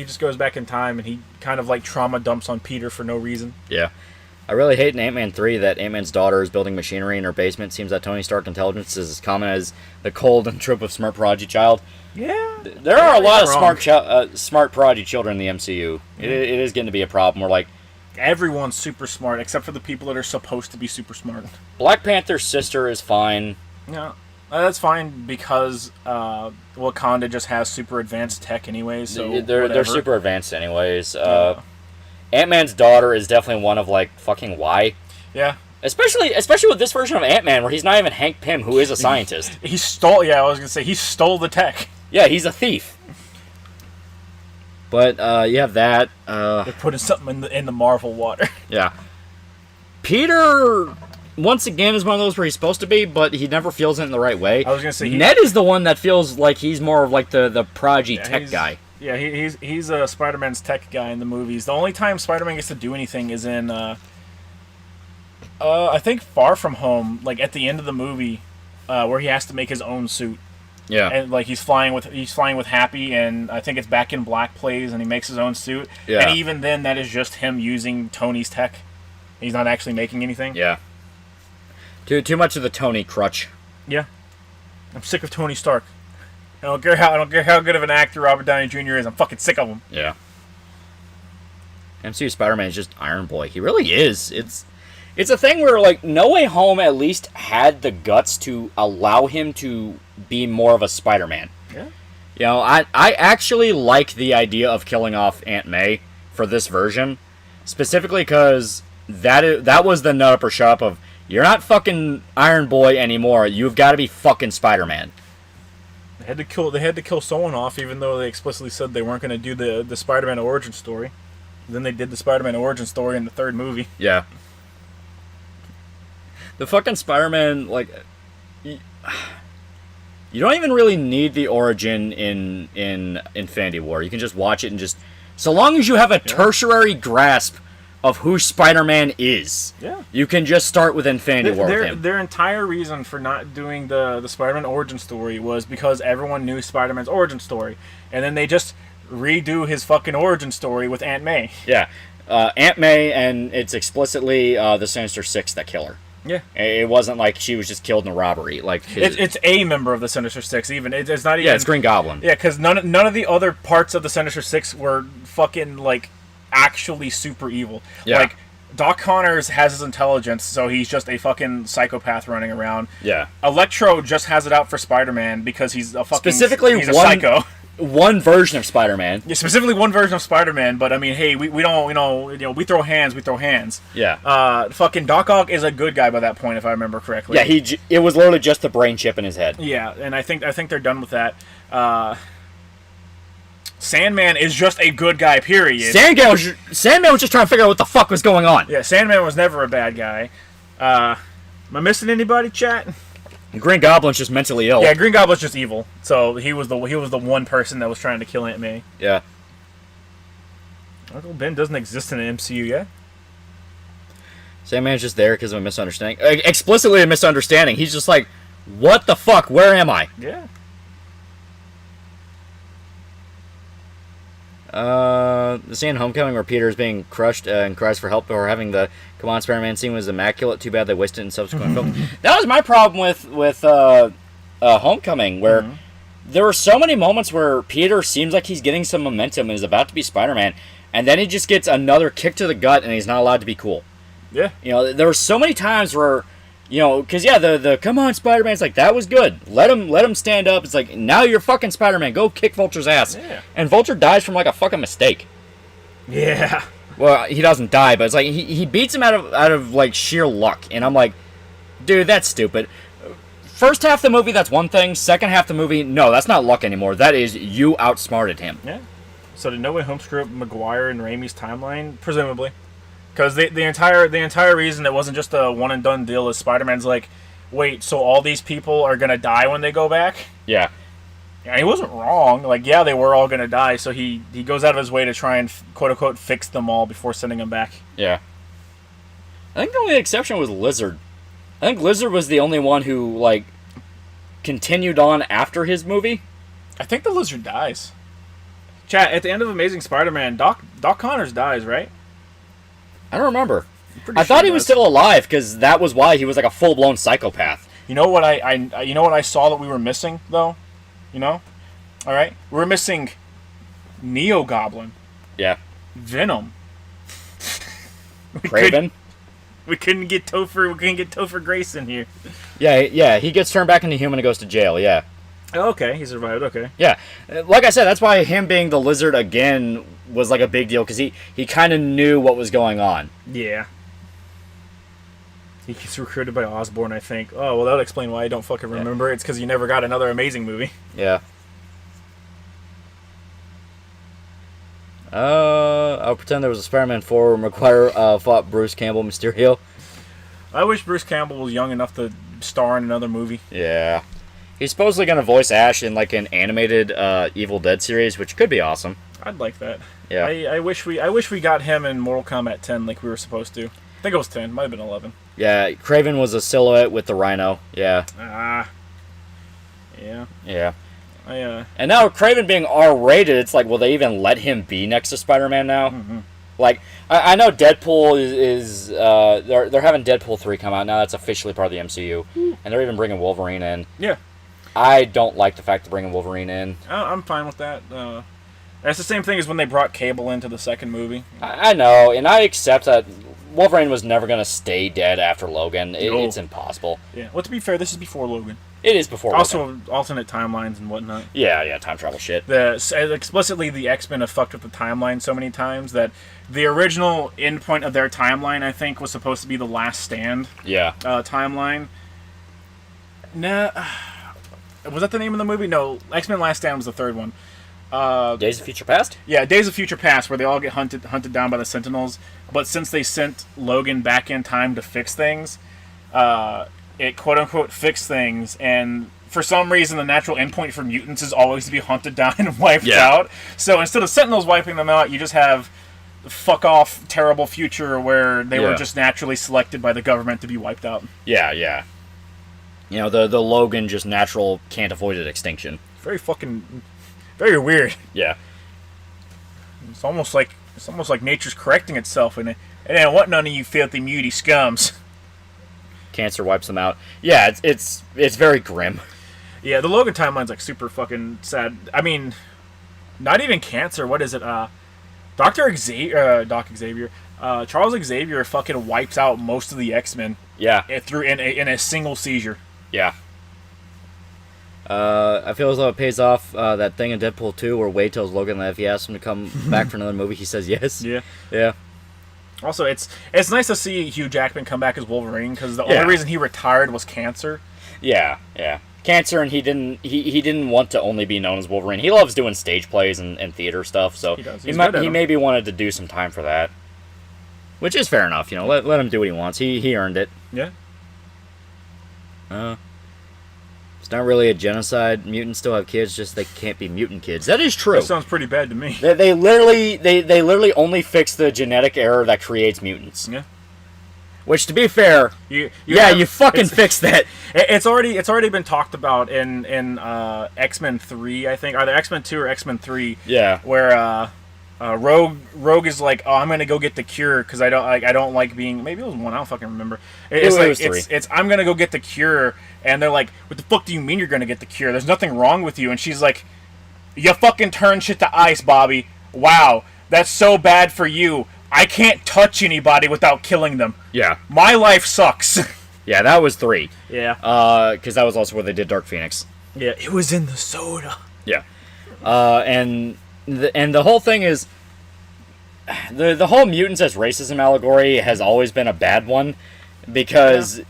in time, and he kind of like trauma dumps on Peter for no reason. Yeah. I really hate in Ant-Man 3 that Ant-Man's daughter is building machinery in her basement. Seems that Tony Stark intelligence is as common as the cold and trope of smart prodigy child. Yeah. There are a lot of smart prodigy children in the MCU. It is getting to be a problem. We're like, everyone's super smart except for the people that are supposed to be super smart. Black Panther's sister is fine. Yeah. That's fine because Wakanda just has super advanced tech anyways. So they're super advanced anyways. Ant-Man's daughter is definitely one of like fucking why. Yeah. Especially with this version of Ant-Man where he's not even Hank Pym, who is a scientist. He stole. Yeah, I was gonna say he stole the tech. Yeah, he's a thief. But you have that. They're putting something in the Marvel water. Yeah. Peter, once again, is one of those where he's supposed to be, but he never feels it in the right way. I was gonna say Ned is the one that feels like he's more of like the prodigy tech guy. Yeah, he's a Spider-Man's tech guy in the movies. The only time Spider-Man gets to do anything is in, I think Far From Home, like at the end of the movie, where he has to make his own suit. Yeah. And like he's flying with Happy, and I think it's Back in Black plays, and he makes his own suit. Yeah. And even then, that is just him using Tony's tech. He's not actually making anything. Yeah. Too much of the Tony crutch. Yeah. I'm sick of Tony Stark. I don't care how good of an actor Robert Downey Jr. is. I'm fucking sick of him. Yeah. MCU Spider-Man is just Iron Boy. He really is. It's a thing where like No Way Home at least had the guts to allow him to be more of a Spider-Man. Yeah. You know, I actually like the idea of killing off Aunt May for this version, specifically because that was the nut up or shut up of, you're not fucking Iron Boy anymore. You've got to be fucking Spider-Man. They had to kill someone off, even though they explicitly said they weren't going to do the Spider-Man origin story. Then they did the Spider-Man origin story in the third movie. Yeah. The fucking Spider-Man, like, you don't even really need the origin in Infinity War. You can just watch it and just, so long as you have a tertiary grasp of who Spider-Man is, you can just start with Infinity War with him. Their entire reason for not doing the Spider-Man origin story was because everyone knew Spider-Man's origin story. And then they just redo his fucking origin story with Aunt May. Yeah. Aunt May, and it's explicitly the Sinister Six that kill her. Yeah. It wasn't like she was just killed in a robbery. Like it's a member of the Sinister Six. Even it's not even. Yeah, it's Green Goblin. Yeah, because none of the other parts of the Sinister Six were fucking like actually super evil. Yeah. Like Doc Connors has his intelligence, so he's just a fucking psychopath running around. Yeah. Electro just has it out for Spider-Man because he's a fucking specifically a psycho. One version of Spider-Man. Yeah, specifically one version of Spider-Man, but I mean, hey, we don't, we throw hands. Yeah. Fucking Doc Ock is a good guy by that point, if I remember correctly. Yeah, it was literally just the brain chip in his head. Yeah, and I think they're done with that. Sandman is just a good guy, period. Sandman was just trying to figure out what the fuck was going on. Yeah, Sandman was never a bad guy. Am I missing anybody, chat? Green Goblin's just mentally ill. Yeah, Green Goblin's just evil. So he was the one person that was trying to kill Aunt May. Yeah. Uncle Ben doesn't exist in the MCU yet. Sandman's just there because of a misunderstanding. Explicitly a misunderstanding. He's just like, what the fuck? Where am I? Yeah. The scene in Homecoming where Peter is being crushed and cries for help or having the Come On Spider-Man scene was immaculate. Too bad they wasted it in subsequent films. That was my problem with Homecoming, where there were so many moments where Peter seems like he's getting some momentum and is about to be Spider-Man, and then he just gets another kick to the gut and he's not allowed to be cool. Yeah. You know, there were so many times where, you know, because yeah, the Come On Spider-Man's like, that was good. Let him stand up. It's like, now you're fucking Spider-Man. Go kick Vulture's ass. Yeah. And Vulture dies from like a fucking mistake. Yeah. Well, he doesn't die, but it's like he beats him out of like sheer luck, and I'm like, dude, that's stupid. First half of the movie, that's one thing. Second half of the movie, no, that's not luck anymore. That is, you outsmarted him. Yeah. So did No Way Home screw up Maguire and Raimi's timeline? Presumably. Because the entire reason it wasn't just a one and done deal is Spider-Man's like, wait, so all these people are gonna die when they go back? Yeah. Yeah, he wasn't wrong. Like, yeah, they were all gonna die. So he goes out of his way to try and quote unquote fix them all before sending them back. Yeah. I think the only exception was Lizard. I think Lizard was the only one who like continued on after his movie. I think the Lizard dies. Chat, at the end of Amazing Spider-Man, Doc Connors dies, right? I don't remember. I thought he was still alive because that was why he was like a full-blown psychopath. You know what I saw that we were missing though? You know? All right? We were missing Neo Goblin. Yeah. Venom. Kraven. We couldn't get Topher Grace in here. Yeah, he gets turned back into human and goes to jail, yeah. Okay, he survived, okay. Yeah, like I said, that's why him being the Lizard again was like a big deal, because he kind of knew what was going on. Yeah. He gets recruited by Osborn, I think. Oh, well, that would explain why I don't fucking remember. Yeah. It's because you never got another Amazing movie. Yeah. I'll pretend there was a Spider-Man 4 where McGuire fought Bruce Campbell Mysterio. I wish Bruce Campbell was young enough to star in another movie. Yeah. He's supposedly going to voice Ash in like an animated Evil Dead series, which could be awesome. I'd like that. Yeah. I wish we got him in Mortal Kombat 10 like we were supposed to. I think it was 10. Might have been 11. Yeah, Kraven was a silhouette with the rhino. Yeah. Yeah. Yeah. And now Kraven being R-rated, it's like, will they even let him be next to Spider-Man now? Mm-hmm. Like, I know Deadpool is they're having Deadpool 3 come out now. That's officially part of the MCU, and they're even bringing Wolverine in. Yeah. I don't like the fact of bringing Wolverine in. I'm fine with that. That's the same thing as when they brought Cable into the second movie. I know, and I accept that Wolverine was never going to stay dead after Logan. It's impossible. Yeah. Well, to be fair, this is before Logan. It is before also, Logan. Alternate timelines and whatnot. Yeah, time travel shit. Explicitly, the X-Men have fucked up the timeline so many times that the original endpoint of their timeline, I think, was supposed to be the Last Stand timeline. Nah. Was that the name of the movie? No, X-Men Last Stand was the third one. Days of Future Past? Yeah, Days of Future Past, where they all get hunted down by the Sentinels. But since they sent Logan back in time to fix things, it quote-unquote fixed things, and for some reason the natural endpoint for mutants is always to be hunted down and wiped out. So instead of Sentinels wiping them out, you just have fuck-off terrible future where they were just naturally selected by the government to be wiped out. Yeah. You know, the Logan just natural can't avoid it extinction. Very weird. Yeah. It's almost like nature's correcting itself, and it ain't want none of you filthy muty scums. Cancer wipes them out. Yeah, it's very grim. Yeah, the Logan timeline's like super fucking sad. I mean, not even cancer. What is it? Doc Xavier. Charles Xavier fucking wipes out most of the X-Men. Yeah. Through in a single seizure. Yeah. I feel as though it pays off that thing in Deadpool 2 where Wade tells Logan that if he asks him to come back for another movie, he says yes. Yeah. Also, it's nice to see Hugh Jackman come back as Wolverine because the only reason he retired was cancer. Yeah. Cancer, and he didn't want to only be known as Wolverine. He loves doing stage plays and theater stuff, so he maybe wanted to do some time for that. Which is fair enough, you know. Let him do what he wants. He earned it. Yeah. It's not really a genocide. Mutants still have kids, just they can't be mutant kids. That is true. That sounds pretty bad to me. They literally only fix the genetic error that creates mutants. Yeah. Which, to be fair, you fucking fixed that. It's already been talked about in X-Men 3, I think, either X-Men 2 or X-Men 3. Yeah. Where Rogue is like, oh, I'm gonna go get the cure because I don't like being. Maybe it was 1. I don't fucking remember. It was 3. It's I'm gonna go get the cure, and they're like, what the fuck do you mean you're gonna get the cure? There's nothing wrong with you. And she's like, you fucking turn shit to ice, Bobby. Wow, that's so bad for you. I can't touch anybody without killing them. Yeah. My life sucks. Yeah, that was 3. Yeah. Because that was also where they did Dark Phoenix. Yeah, it was in the soda. Yeah. And the whole thing is, the whole mutants as racism allegory has always been a bad one, because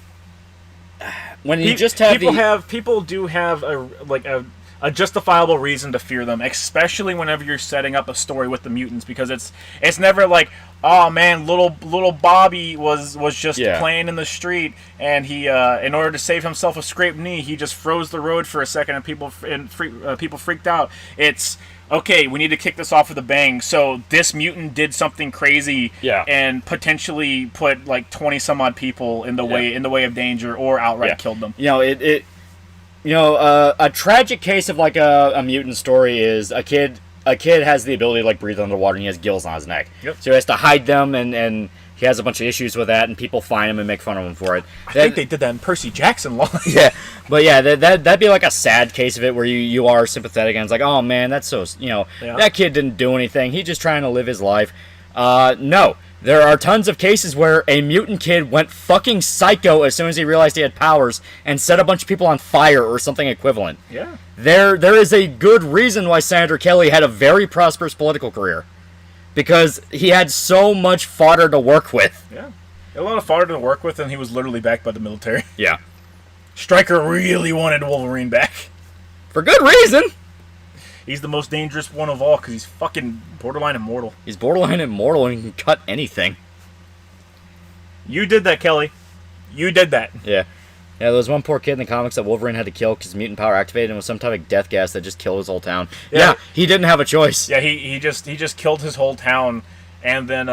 when you just have people do have a justifiable reason to fear them, especially whenever you're setting up a story with the mutants, because it's never like, oh man, little Bobby was just playing in the street, and he in order to save himself a scraped knee, he just froze the road for a second, and people freaked out. It's okay, we need to kick this off with a bang. So this mutant did something crazy, and potentially put like 20 some odd people in the way of danger, or outright killed them. You know, a tragic case of like a mutant story is a kid has the ability to like breathe underwater, and he has gills on his neck. Yep. So he has to hide them, and he has a bunch of issues with that, and people find him and make fun of him for it. I think they did that in Percy Jackson Law. Yeah, but yeah, that'd be like a sad case of it where you are sympathetic, and it's like, oh man, that's so, that kid didn't do anything. He's just trying to live his life. No. There are tons of cases where a mutant kid went fucking psycho as soon as he realized he had powers and set a bunch of people on fire or something equivalent. Yeah. There is a good reason why Senator Kelly had a very prosperous political career. Because he had so much fodder to work with. Yeah. A lot of fodder to work with, and he was literally backed by the military. Yeah. Stryker really wanted Wolverine back. For good reason. He's the most dangerous one of all because he's fucking borderline immortal. He's borderline immortal and he can cut anything. You did that, Kelly. You did that. Yeah. Yeah, there was one poor kid in the comics that Wolverine had to kill because mutant power activated and was some type of death gas that just killed his whole town. Yeah, he didn't have a choice. Yeah, he just killed his whole town, and then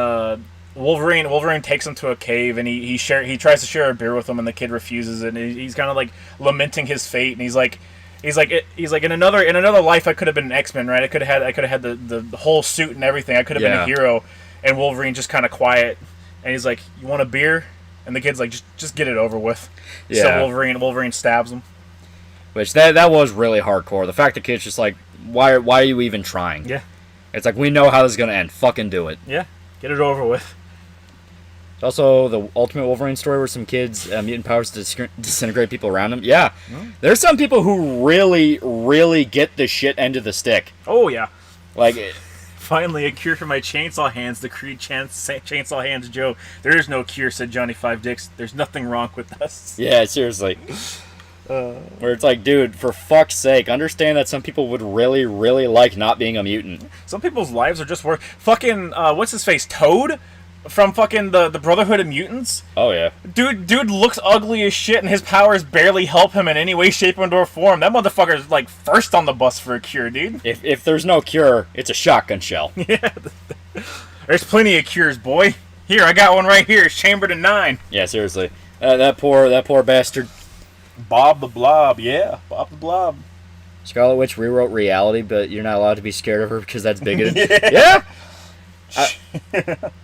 Wolverine takes him to a cave and he tries to share a beer with him, and the kid refuses it. And he's kind of like lamenting his fate, and he's like in another life I could have been an X-Men, right? I could have had the whole suit and everything. I could have been a hero, and Wolverine just kind of quiet, and he's like, "You want a beer?" And the kid's like, just get it over with. Yeah. So Wolverine stabs him. Which, that was really hardcore. The fact the kid's just like, why are you even trying? Yeah. It's like, we know how this is going to end. Fucking do it. Yeah. Get it over with. There's also the Ultimate Wolverine story where some kids, mutant powers to disintegrate people around them. Yeah. There's some people who really, really get the shit end of the stick. Oh, yeah. Like... Finally, a cure for my chainsaw hands, the Creed chainsaw hands joke. There is no cure, said Johnny Five Dicks. There's nothing wrong with us. Yeah, seriously. Where it's like, dude, for fuck's sake, understand that some people would really, really like not being a mutant. Some people's lives are just worth... Fucking, what's his face? Toad? From fucking the Brotherhood of Mutants? Oh, yeah. Dude looks ugly as shit, and his powers barely help him in any way, shape, or form. That motherfucker's, like, first on the bus for a cure, dude. If there's no cure, it's a shotgun shell. Yeah. There's plenty of cures, boy. Here, I got one right here. It's chambered in 9. Yeah, seriously. That poor bastard. Bob the Blob, yeah. Bob the Blob. Scarlet Witch rewrote reality, but you're not allowed to be scared of her because that's bigoted. Yeah!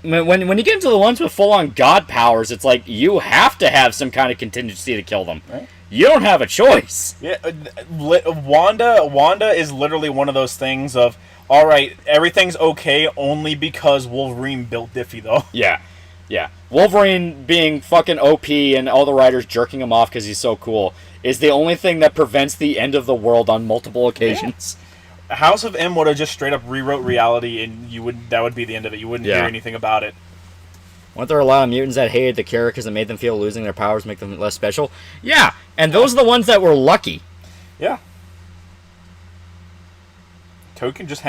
When you get into the ones with full-on god powers, it's like you have to have some kind of contingency to kill them. Right? You don't have a choice. Yeah, Wanda is literally one of those things of, all right, everything's okay only because Wolverine built Diffie, though. Yeah. Wolverine being fucking OP and all the writers jerking him off because he's so cool is the only thing that prevents the end of the world on multiple occasions. Yeah. House of M would have just straight up rewrote reality, and that would be the end of it. You wouldn't hear anything about it. Weren't there a lot of mutants that hated the cure because it made them feel losing their powers make them less special? Yeah, and those are the ones that were lucky. Yeah. Toad can just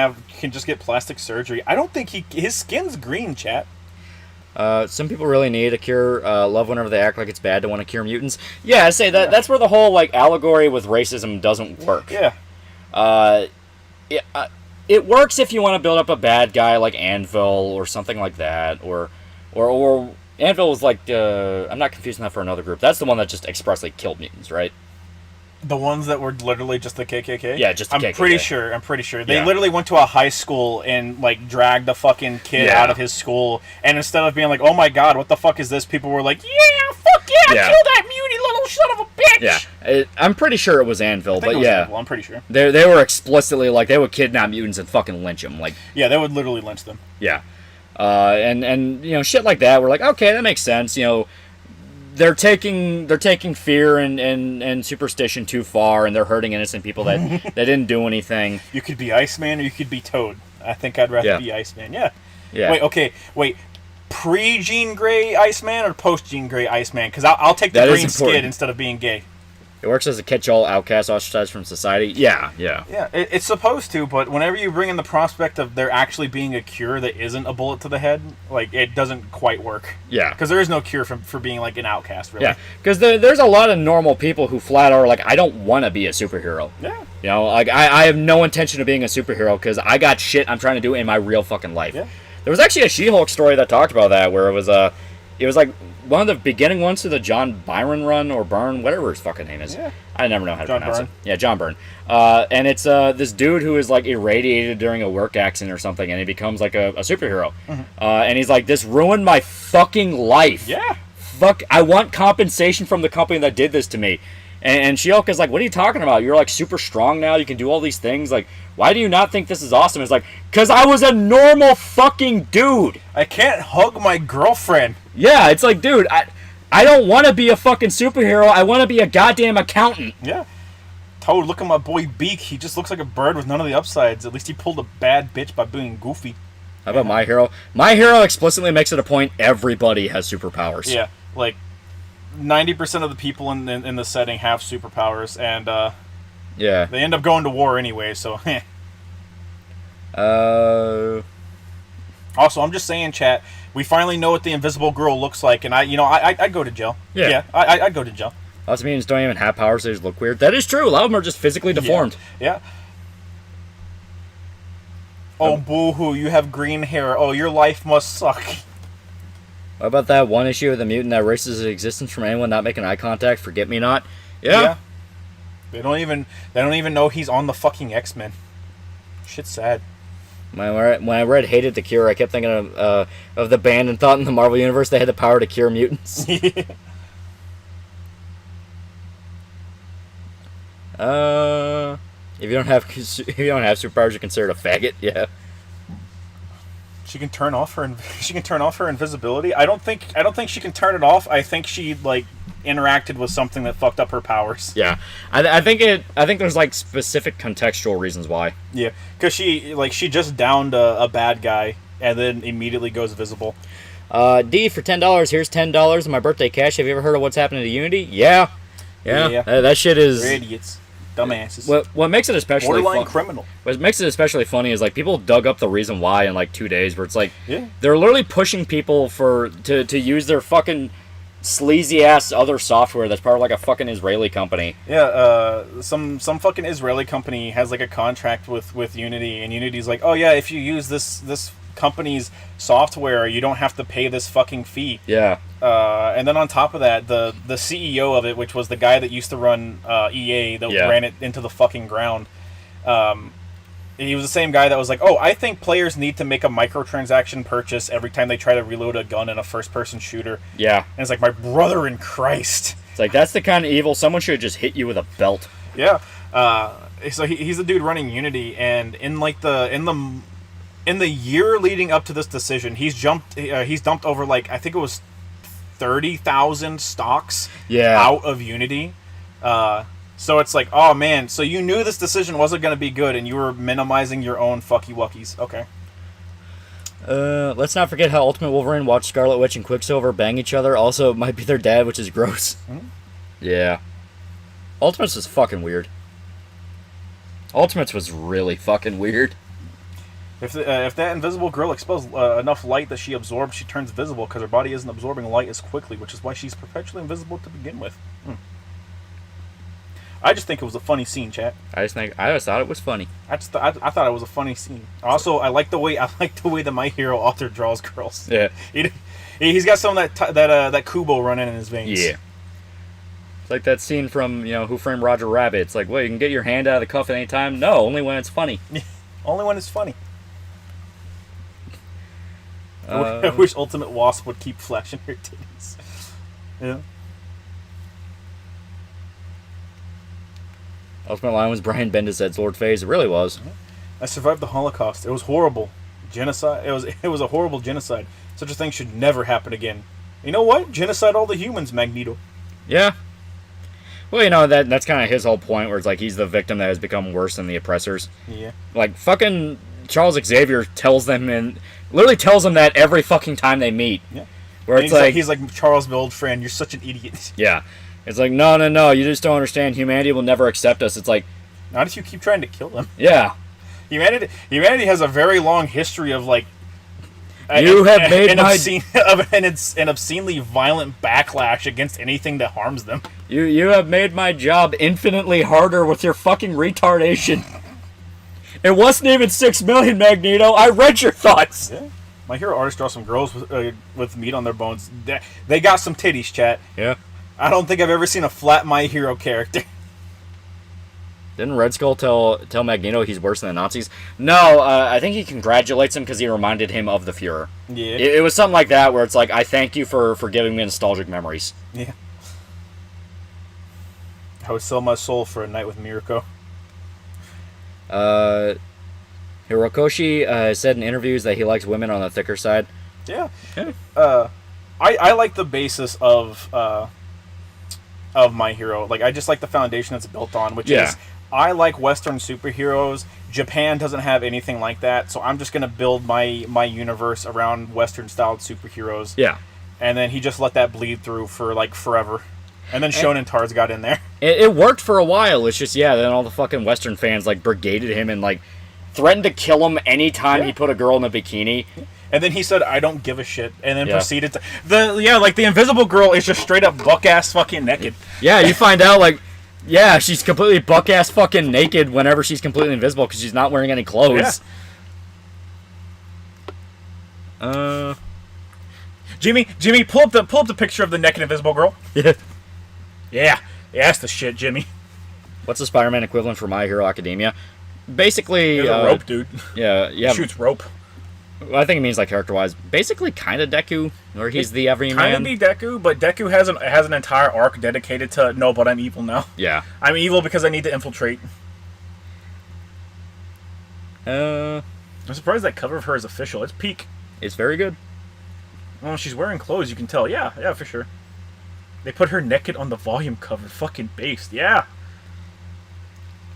get plastic surgery. I don't think his skin's green, chat. Some people really need a cure. Love whenever they act like it's bad to want to cure mutants. Yeah, I say that. That's where the whole like allegory with racism doesn't work. Yeah. It works if you want to build up a bad guy like Anvil or something like that, or Anvil was like I'm not confusing that for another group. That's the one that just expressly killed mutants, right? The ones that were literally just the KKK? Yeah, just the KKK. I'm pretty sure. They literally went to a high school and, like, dragged the fucking kid out of his school, and instead of being like, oh my god, what the fuck is this? People were like, yeah, fuck yeah, kill that mutie little son of a bitch! Yeah, I'm pretty sure it was Anvil, but yeah. Anvil, I'm pretty sure. They were explicitly, like, they would kidnap mutants and fucking lynch them. Like, yeah, they would literally lynch them. Yeah. And you know, shit like that, we're like, okay, that makes sense, you know. They're taking fear and superstition too far, and they're hurting innocent people that didn't do anything. You could be Iceman or you could be Toad. I think I'd rather be Iceman. Yeah. Wait. Pre-Jean Grey Iceman or post-Jean Grey Iceman? Because I'll take the green skid instead of being gay. It works as a catch-all outcast ostracized from society. Yeah. Yeah, it's supposed to, but whenever you bring in the prospect of there actually being a cure that isn't a bullet to the head, like, it doesn't quite work. Yeah. Because there is no cure for being, like, an outcast, really. Yeah, because there's a lot of normal people who flat out are like, I don't want to be a superhero. Yeah. You know, like, I have no intention of being a superhero because I got shit I'm trying to do in my real fucking life. Yeah. There was actually a She-Hulk story that talked about that, where it was like one of the beginning ones to the John Byron run or Byrne, whatever his fucking name is. Yeah. I never know how to pronounce Byrne. it. Yeah, John Byrne. And it's this dude who is like irradiated during a work accident or something, and he becomes like a superhero. Mm-hmm. And he's like, this ruined my fucking life. Yeah. Fuck, I want compensation from the company that did this to me. And She-Hulk is like, what are you talking about? You're like super strong now. You can do all these things. Like, why do you not think this is awesome? It's like, because I was a normal fucking dude. I can't hug my girlfriend. Yeah, it's like, dude, I don't want to be a fucking superhero. I want to be a goddamn accountant. Yeah. Toad, look at my boy Beak. He just looks like a bird with none of the upsides. At least he pulled a bad bitch by being goofy. How about My Hero? My Hero explicitly makes it a point everybody has superpowers. Yeah, like 90% of the people in the setting have superpowers, and yeah, they end up going to war anyway. So, Also, I'm just saying, chat. We finally know what the Invisible Girl looks like, and I'd go to jail. Yeah. I'd go to jail. Lots of mutants don't even have powers; they just look weird. That is true. A lot of them are just physically deformed. Yeah. Oh, boo-hoo, you have green hair. Oh, your life must suck. What about that one issue of the mutant that erases his existence from anyone not making eye contact? Forget me not. Yeah. They don't even know he's on the fucking X-Men. Shit's sad. When I read Hated the Cure, I kept thinking of the band and thought in the Marvel Universe they had the power to cure mutants. If you don't have superpowers, you're considered a faggot. Yeah. She can turn off her invisibility. I don't think she can turn it off. I think she interacted with something that fucked up her powers. Yeah. I think there's specific contextual reasons why. Yeah, because she just downed a bad guy and then immediately goes visible. D for $10. Here's $10 in my birthday cash. Have you ever heard of what's happening to Unity? Yeah. That shit is. They're idiots. Dumbasses. What makes it especially borderline criminal. What makes it especially funny is people dug up the reason why in 2 days, where it's they're literally pushing people to use their fucking sleazy ass other software that's part of a fucking Israeli company. Yeah, some fucking Israeli company has a contract with Unity, and Unity's like, oh yeah, if you use this company's software, you don't have to pay this fucking fee. Yeah. And then on top of that, the CEO of it, which was the guy that used to run EA, that ran it into the fucking ground, he was the same guy that was like, oh, I think players need to make a microtransaction purchase every time they try to reload a gun in a first-person shooter. Yeah. And it's like, my brother in Christ. It's that's the kind of evil someone should just hit you with a belt. Yeah. So he's the dude running Unity, and in the year leading up to this decision, he's dumped over I think it was 30,000 stocks out of Unity. So it's oh man, so you knew this decision wasn't going to be good, and you were minimizing your own fucky wuckies. Okay. Let's not forget how Ultimate Wolverine watched Scarlet Witch and Quicksilver bang each other. Also, it might be their dad, which is gross. Mm-hmm. Yeah. Ultimates was fucking weird. Ultimates was really fucking weird. If that invisible girl expels enough light that she absorbs, she turns visible because her body isn't absorbing light as quickly, which is why she's perpetually invisible to begin with. I just think it was a funny scene, chat. I just thought it was funny. I thought it was a funny scene. Also, I like the way the My Hero author draws girls. Yeah. He's got some of that Kubo running in his veins. Yeah. It's like that scene from Who Framed Roger Rabbit. It's well, you can get your hand out of the cuff at any time. No, only when it's funny. Only when it's funny. I wish Ultimate Wasp would keep flashing her titties. Yeah. Ultimate line was Brian Bendis' Lord Phase. It really was. I survived the Holocaust. It was horrible. Genocide. It was a horrible genocide. Such a thing should never happen again. You know what? Genocide all the humans, Magneto. Yeah. Well, that's kind of his whole point, where it's he's the victim that has become worse than the oppressors. Yeah. Fucking Charles Xavier tells them that every fucking time they meet. Yeah. Where it's he's like, Charles, my old friend, you're such an idiot. Yeah. It's no, you just don't understand. Humanity will never accept us. It's not if you keep trying to kill them. Yeah. Humanity has a very long history of an obscenely violent backlash against anything that harms them. You have made my job infinitely harder with your fucking retardation. It wasn't even 6 million, Magneto. I read your thoughts. Yeah. My Hero artists draw some girls with meat on their bones. They got some titties, chat. Yeah. I don't think I've ever seen a flat My Hero character. Didn't Red Skull tell Magneto he's worse than the Nazis? No, I think he congratulates him because he reminded him of the Fuhrer. Yeah. It was something like that, where it's I thank you for giving me nostalgic memories. Yeah. I would sell my soul for a night with Mirko. Hirokoshi said in interviews that he likes women on the thicker side. Yeah. I like the basis of My Hero. I just like the foundation it's built on, which is I like Western superheroes. Japan doesn't have anything like that, so I'm just gonna build my universe around Western-styled superheroes. Yeah. And then he just let that bleed through for forever. And then Shonen Tards got in there. It worked for a while. It's just then all the fucking Western fans brigaded him and threatened to kill him anytime he put a girl in a bikini. And then he said, "I don't give a shit," and then proceeded to the invisible girl is just straight up buck ass fucking naked. Yeah, you find out like, yeah, she's completely buck ass fucking naked whenever she's completely invisible because she's not wearing any clothes. Yeah. Jimmy, pull up the picture of the naked invisible girl. Yeah, that's the shit, Jimmy. What's the Spider-Man equivalent for My Hero Academia? Basically, He's a rope dude. Yeah. Shoots rope. I think it means like character-wise, basically kind of Deku, where he's the everyman. Kind of be Deku, but Deku has an entire arc dedicated to no, but I'm evil now. Yeah. I'm evil because I need to infiltrate. I'm surprised that cover of her is official. It's peak. It's very good. Well, she's wearing clothes, you can tell. Yeah, for sure. They put her naked on the volume cover. Fucking based. Yeah.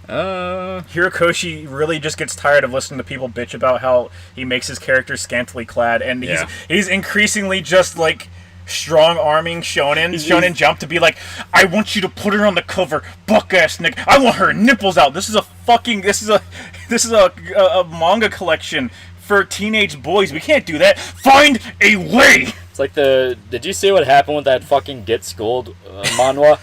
Hirokoshi really just gets tired of listening to people bitch about how he makes his character scantily clad, and he's increasingly just like strong-arming Shonen Jump to be like, I want you to put her on the cover, buck ass nigga. I want her nipples out. This is a manga collection for teenage boys. We can't do that. Find a way. It's like did you see what happened with that fucking Get Schooled manhwa?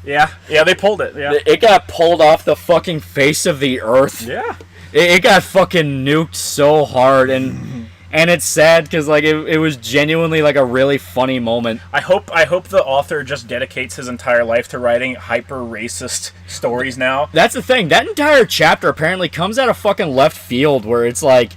Yeah, they pulled it. Yeah, it got pulled off the fucking face of the earth. Yeah, it got fucking nuked so hard, and it's sad because like it was genuinely like a really funny moment. I hope the author just dedicates his entire life to writing hyper racist stories now. That's the thing. That entire chapter apparently comes out of fucking left field, where it's like,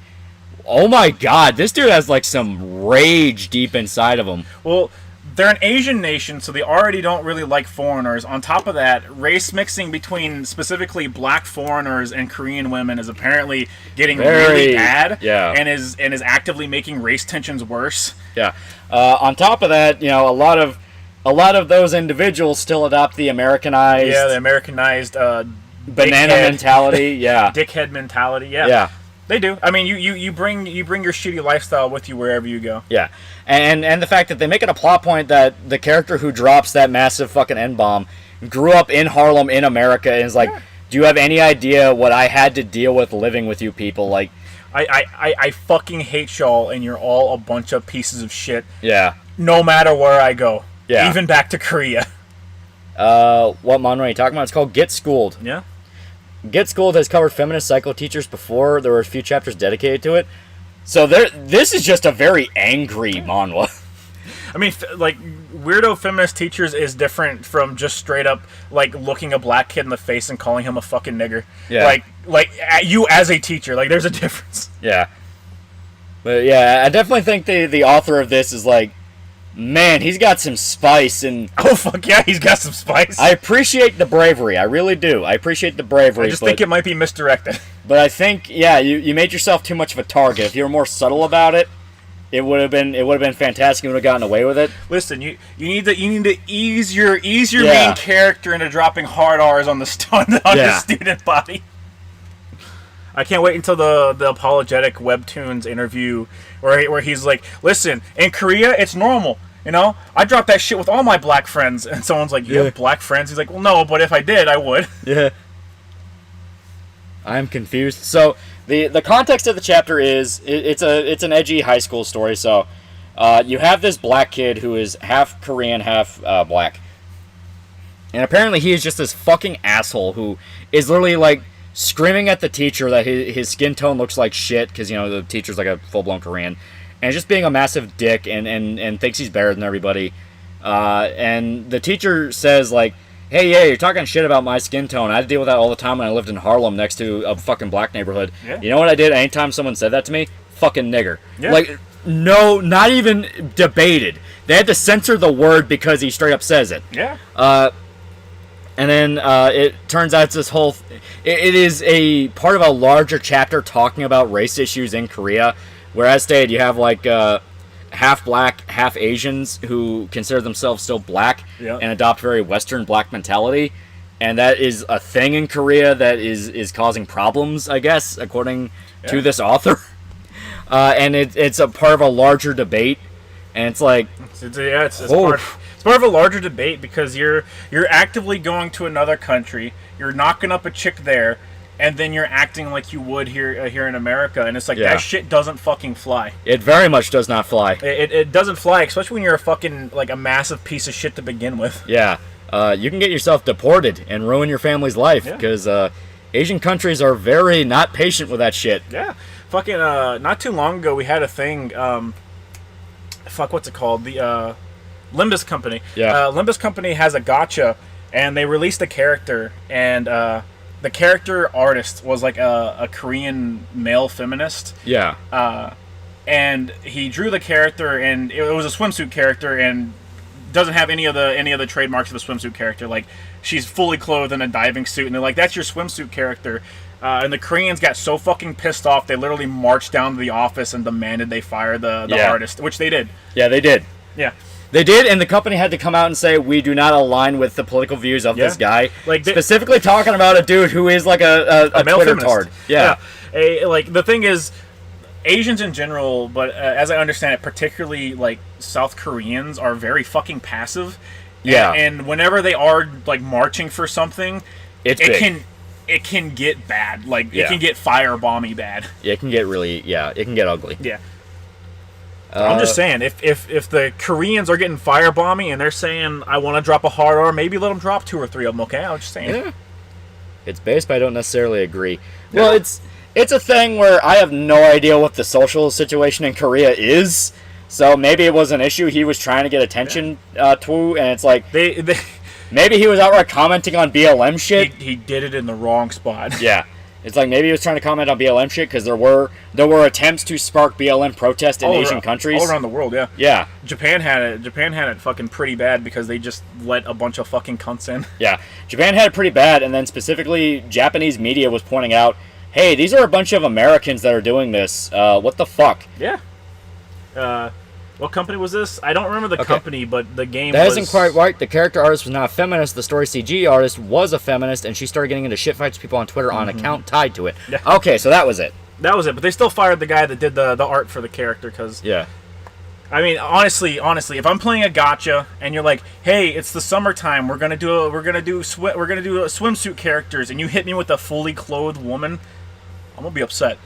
oh my god, this dude has like some rage deep inside of him. Well, they're an Asian nation, so they already don't really like foreigners. On top of that, race mixing between specifically black foreigners and Korean women is apparently getting really bad. Yeah. And is actively making race tensions worse. Yeah. On top of that, a lot of those individuals still adopt the Americanized. Yeah, the Americanized banana mentality. Yeah. Dickhead mentality. Yeah. Yeah. They do. I mean, you bring your shitty lifestyle with you wherever you go. Yeah, and the fact that they make it a plot point that the character who drops that massive fucking N-bomb grew up in Harlem in America and is like, do you have any idea what I had to deal with living with you people? Like, I fucking hate y'all, and you're all a bunch of pieces of shit. Yeah. No matter where I go. Yeah. Even back to Korea. What manhwa are you talking about? It's called Get Schooled. Yeah. Get Schooled has covered feminist psycho teachers before. There were a few chapters dedicated to it. So this is just a very angry manhwa. I mean, like, weirdo feminist teachers is different from just straight up, like, looking a black kid in the face and calling him a fucking nigger. Yeah. Like you as a teacher. Like, there's a difference. Yeah. But, yeah, I definitely think the author of this is like, man, he's got some spice, and oh fuck yeah, he's got some spice. I appreciate the bravery, I really do. I appreciate the bravery. I just think it might be misdirected. But I think, yeah, you made yourself too much of a target. If you were more subtle about it, it would have been fantastic. You would have gotten away with it. Listen, you need to ease your main character into dropping hard R's on the student body. I can't wait until the apologetic webtoons interview where he's like, listen, in Korea it's normal. I drop that shit with all my black friends. And someone's like, you have black friends? He's like, well, no, but if I did, I would. Yeah. I'm confused. So, the context of the chapter is, it's an edgy high school story. So, you have this black kid who is half Korean, half black. And apparently he is just this fucking asshole who is literally, like, screaming at the teacher that his skin tone looks like shit, because, the teacher's like a full-blown Korean. And just being a massive dick and thinks he's better than everybody. And the teacher says, like, hey, yeah, you're talking shit about my skin tone. I had to deal with that all the time when I lived in Harlem next to a fucking black neighborhood. Yeah. You know what I did anytime someone said that to me? Fucking nigger. Yeah. Like, no, not even debated. They had to censor the word because he straight up says it. Yeah. And then it turns out it's this whole... It is a part of a larger chapter talking about race issues in Korea. Where, as stated, you have, like, half black, half Asians who consider themselves still black and adopt very Western black mentality. And that is a thing in Korea that is causing problems, I guess, according to this author. And it's a part of a larger debate. And it's like... It's part of a larger debate because you're actively going to another country, you're knocking up a chick there, and then you're acting like you would here in America, and it's like Yeah. that shit doesn't fucking fly. It very much does not fly. It doesn't fly, especially when you're a fucking like a massive piece of shit to begin with. Yeah. You can get yourself deported and ruin your family's life Yeah. because Asian countries are very not patient with that shit. Yeah, fucking. Not too long ago, we had a thing. What's it called? The Limbus Company. Yeah. Limbus Company has a gacha, and they released a character, and the character artist was like a Korean male feminist. Yeah. And he drew the character, and it was a swimsuit character, and doesn't have any of the trademarks of a swimsuit character. Like, she's fully clothed in a diving suit, and they're like, "That's your swimsuit character." And the Koreans got so fucking pissed off, they literally marched down to the office and demanded they fire the Yeah. artist, which they did. Yeah, they did. Yeah. They did, and the company had to come out and say, we do not align with the political views of this guy. Like specifically talking about a dude who is like a male Twitter feminist. tard. Yeah. Like, the thing is, Asians in general, but as I understand it, particularly like South Koreans, are very fucking passive. Yeah. And whenever they are like marching for something, It's it big. can get bad. Like, Yeah. it can get firebomby bad. Yeah, it can get really, it can get ugly. Yeah. I'm just saying, if the Koreans are getting firebomby and they're saying, I want to drop a hard R, maybe let them drop 2 or 3 of them, okay? I'm just saying. Yeah. It's based, but I don't necessarily agree. Well, it's a thing where I have no idea what the social situation in Korea is. So maybe it was an issue he was trying to get attention to, and it's like They maybe he was outright commenting on BLM shit. he did it in the wrong spot. Yeah, it's like maybe he was trying to comment on BLM shit because there were attempts to spark BLM protest in Asian countries all around the world. Yeah. Yeah, Japan had it fucking pretty bad because they just let a bunch of fucking cunts in. yeah. Japan had it pretty bad, and then specifically Japanese media was pointing out, hey, these are a bunch of Americans that are doing this. What the fuck? Yeah. What company was this? I don't remember the company, but the game That was... isn't quite right. The character artist was not a feminist. The story CG artist was a feminist, and she started getting into shit fights with people on Twitter on an account tied to it. Yeah. Okay, so that was it. That was it, but they still fired the guy that did the art for the character, because... Yeah. I mean, honestly, if I'm playing a gacha and you're like, "Hey, it's the summertime. We're gonna do swimsuit characters," and you hit me with a fully clothed woman, I'm gonna be upset.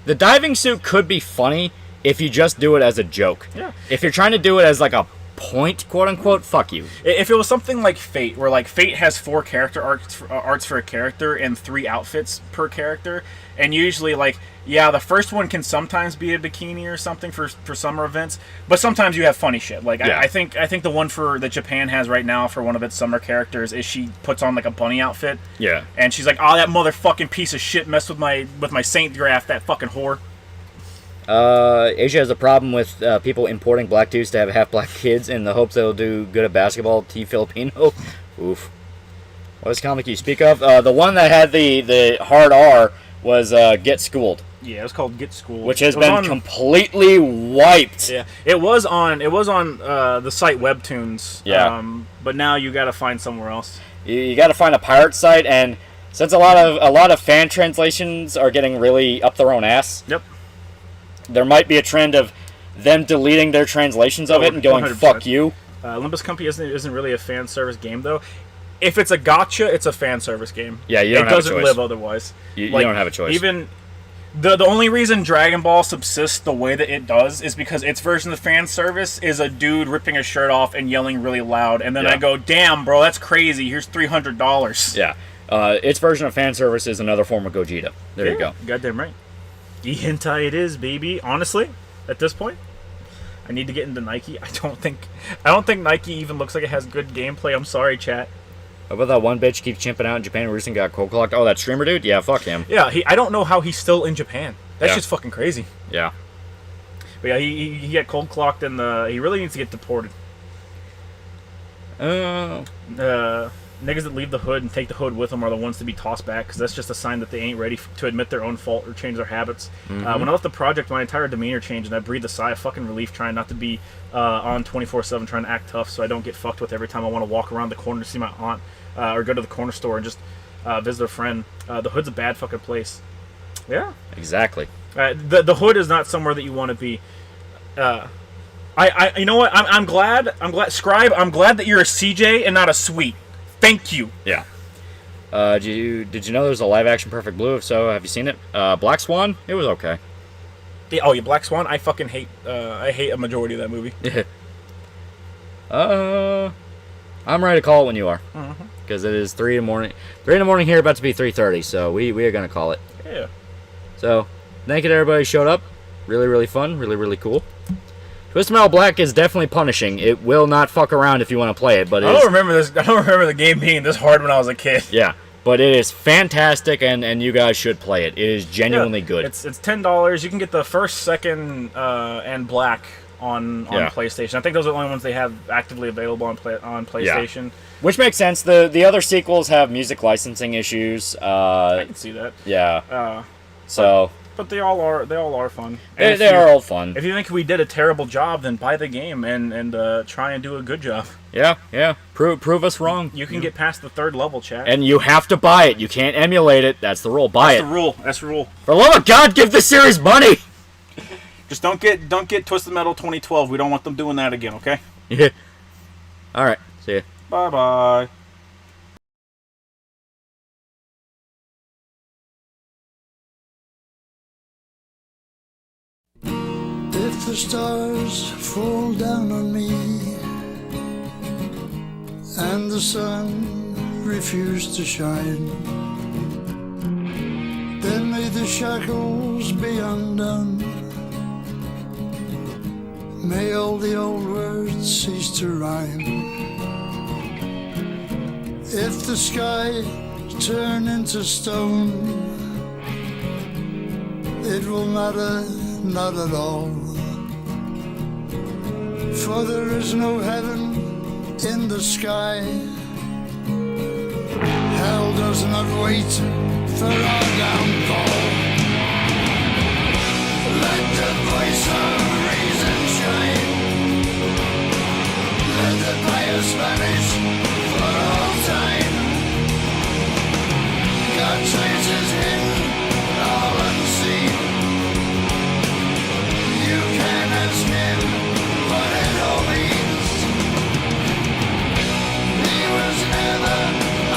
The diving suit could be funny if you just do it as a joke. Yeah. If you're trying to do it as like a point, quote unquote, fuck you. If it was something like Fate, where like Fate has 4 character arts for a character and 3 outfits per character, and usually like, yeah, the first one can sometimes be a bikini or something for summer events, but sometimes you have funny shit. Like Yeah. I think the one that Japan has right now for one of its summer characters is she puts on like a bunny outfit. Yeah. And she's like, "Oh, that motherfucking piece of shit messed with my Saint Graph, that fucking whore." Asia has a problem with people importing black dudes to have half-black kids in the hopes they'll do good at basketball. T Filipino. Oof. What is comic you speak of? The one that had the hard R was Get Schooled. Yeah, it was called Get Schooled, which has been completely wiped. Yeah, it was on the site Webtoons. Yeah. But now you got to find somewhere else. You got to find a pirate site, and since a lot of fan translations are getting really up their own ass. Yep. There might be a trend of them deleting their translations of it and going 100%. fuck you. Limbus Company isn't really a fan service game though. If it's a gacha, it's a fan service game. Yeah, you don't it have a doesn't choice. live otherwise. You don't have a choice. Even the only reason Dragon Ball subsists the way that it does is because its version of fan service is a dude ripping his shirt off and yelling really loud, and then Yeah. I go, "Damn, bro, that's crazy. Here's $300." Yeah. Its version of fan service is another form of Gogeta. There you go. Goddamn right. E-hentai it is, baby. Honestly, at this point, I need to get into Nike. I don't think Nike even looks like it has good gameplay. I'm sorry, chat. How about that one bitch keeps chimping out in Japan and recently got cold clocked? Oh, that streamer dude? Yeah, fuck him. Yeah, I don't know how he's still in Japan. That's Yeah. just fucking crazy. Yeah. But yeah, he got cold clocked, and he really needs to get deported. Niggas that leave the hood and take the hood with them are the ones to be tossed back, because that's just a sign that they ain't ready to admit their own fault or change their habits. When I left the project, my entire demeanor changed, and I breathed a sigh of fucking relief trying not to be on 24/7 trying to act tough so I don't get fucked with every time I want to walk around the corner to see my aunt or go to the corner store and just visit a friend. The hood's a bad fucking place. Yeah. Exactly. The hood is not somewhere that you want to be. You know what? I'm glad, Scribe, I'm glad that you're a CJ and not a Sweet. Thank you. Yeah. Did you know there's a live action Perfect Blue? If so, have you seen it? Black Swan. It was okay. Oh, yeah, Black Swan. I fucking hate. I hate a majority of that movie. I'm ready to call it when you are, because it is 3 in the morning. 3 in the morning here, about to be 3:30. So we are gonna call it. Yeah. So thank you to everybody who showed up. Really, really fun. Really, really cool. Twisted Metal Black is definitely punishing. It will not fuck around if you want to play it, but I don't remember this. I don't remember the game being this hard when I was a kid. Yeah, but it is fantastic, and you guys should play it. It is genuinely good. It's $10. You can get the first, second, and black on PlayStation. I think those are the only ones they have actively available on PlayStation. Yeah. Which makes sense. The other sequels have music licensing issues. I can see that. Yeah. But they all are fun. They are all fun. If you think we did a terrible job, then buy the game and try and do a good job. Yeah. Prove us wrong. You can get past the 3rd level, chat. And you have to buy it. You can't emulate it. That's the rule. Buy it. That's the rule. For the love of God, give the series money. Just don't get Twisted Metal 2012. We don't want them doing that again, okay? Yeah. All right. See ya. Bye-bye. If the stars fall down on me and the sun refuse to shine, then may the shackles be undone. May all the old words cease to rhyme. If the sky turn into stone, it will matter not at all. For there is no heaven in the sky. Hell does not wait for our downfall. Let the voice of reason shine. Let the pious vanish for all time. God traces hidden, all unseen. You can ask him what it all means. He was never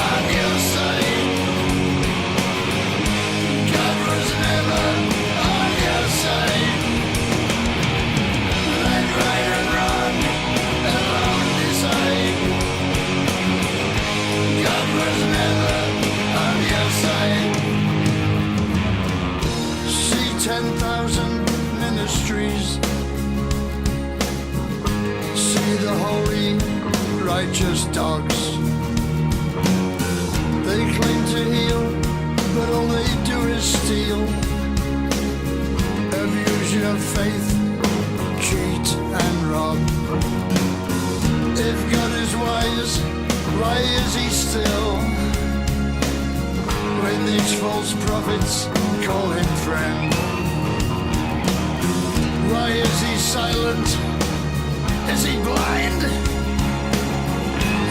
on your side. God was never on your side. Let right and wrong alone decide. God was never on your side. See 10,000 ministries. See the holy, righteous dogs. They claim to heal, but all they do is steal. Abuse your faith, cheat and rob. If God is wise, why is he still? When these false prophets call him friend, why is he silent? Is he blind?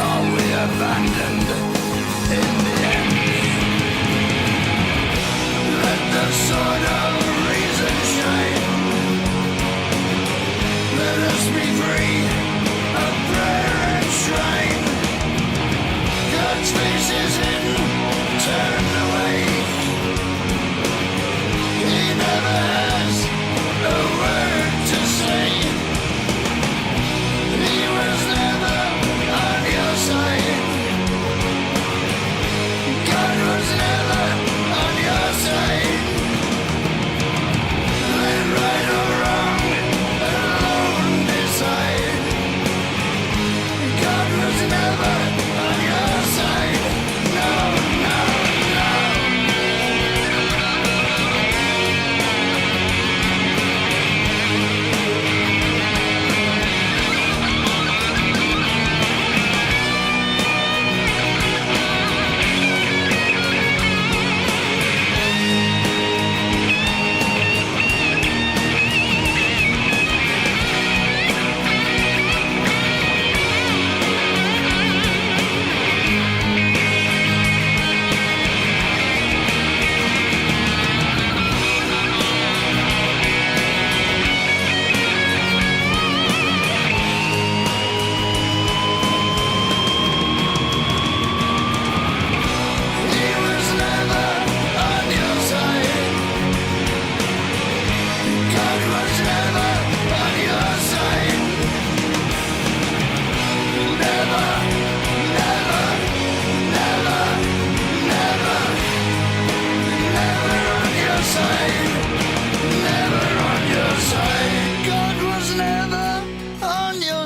Are we abandoned in the end? Let the sword of reason shine. Let us be free of prayer and shrine. God's face is hidden, turn away. He never has a word to say. He was never on your side.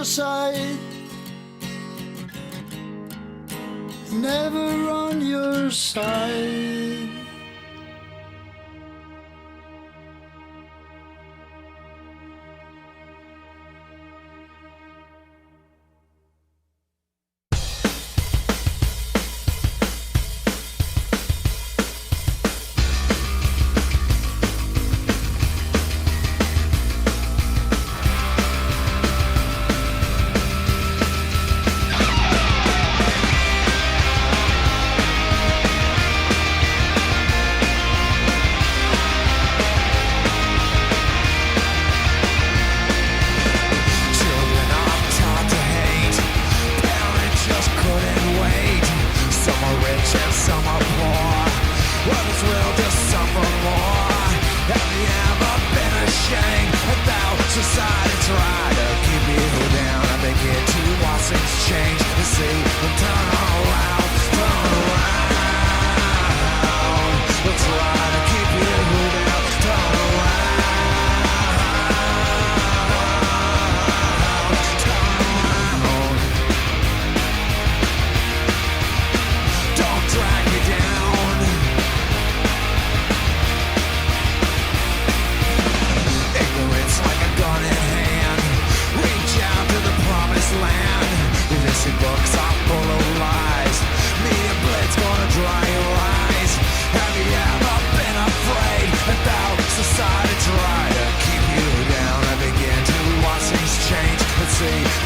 side, never on your side.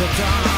The dawn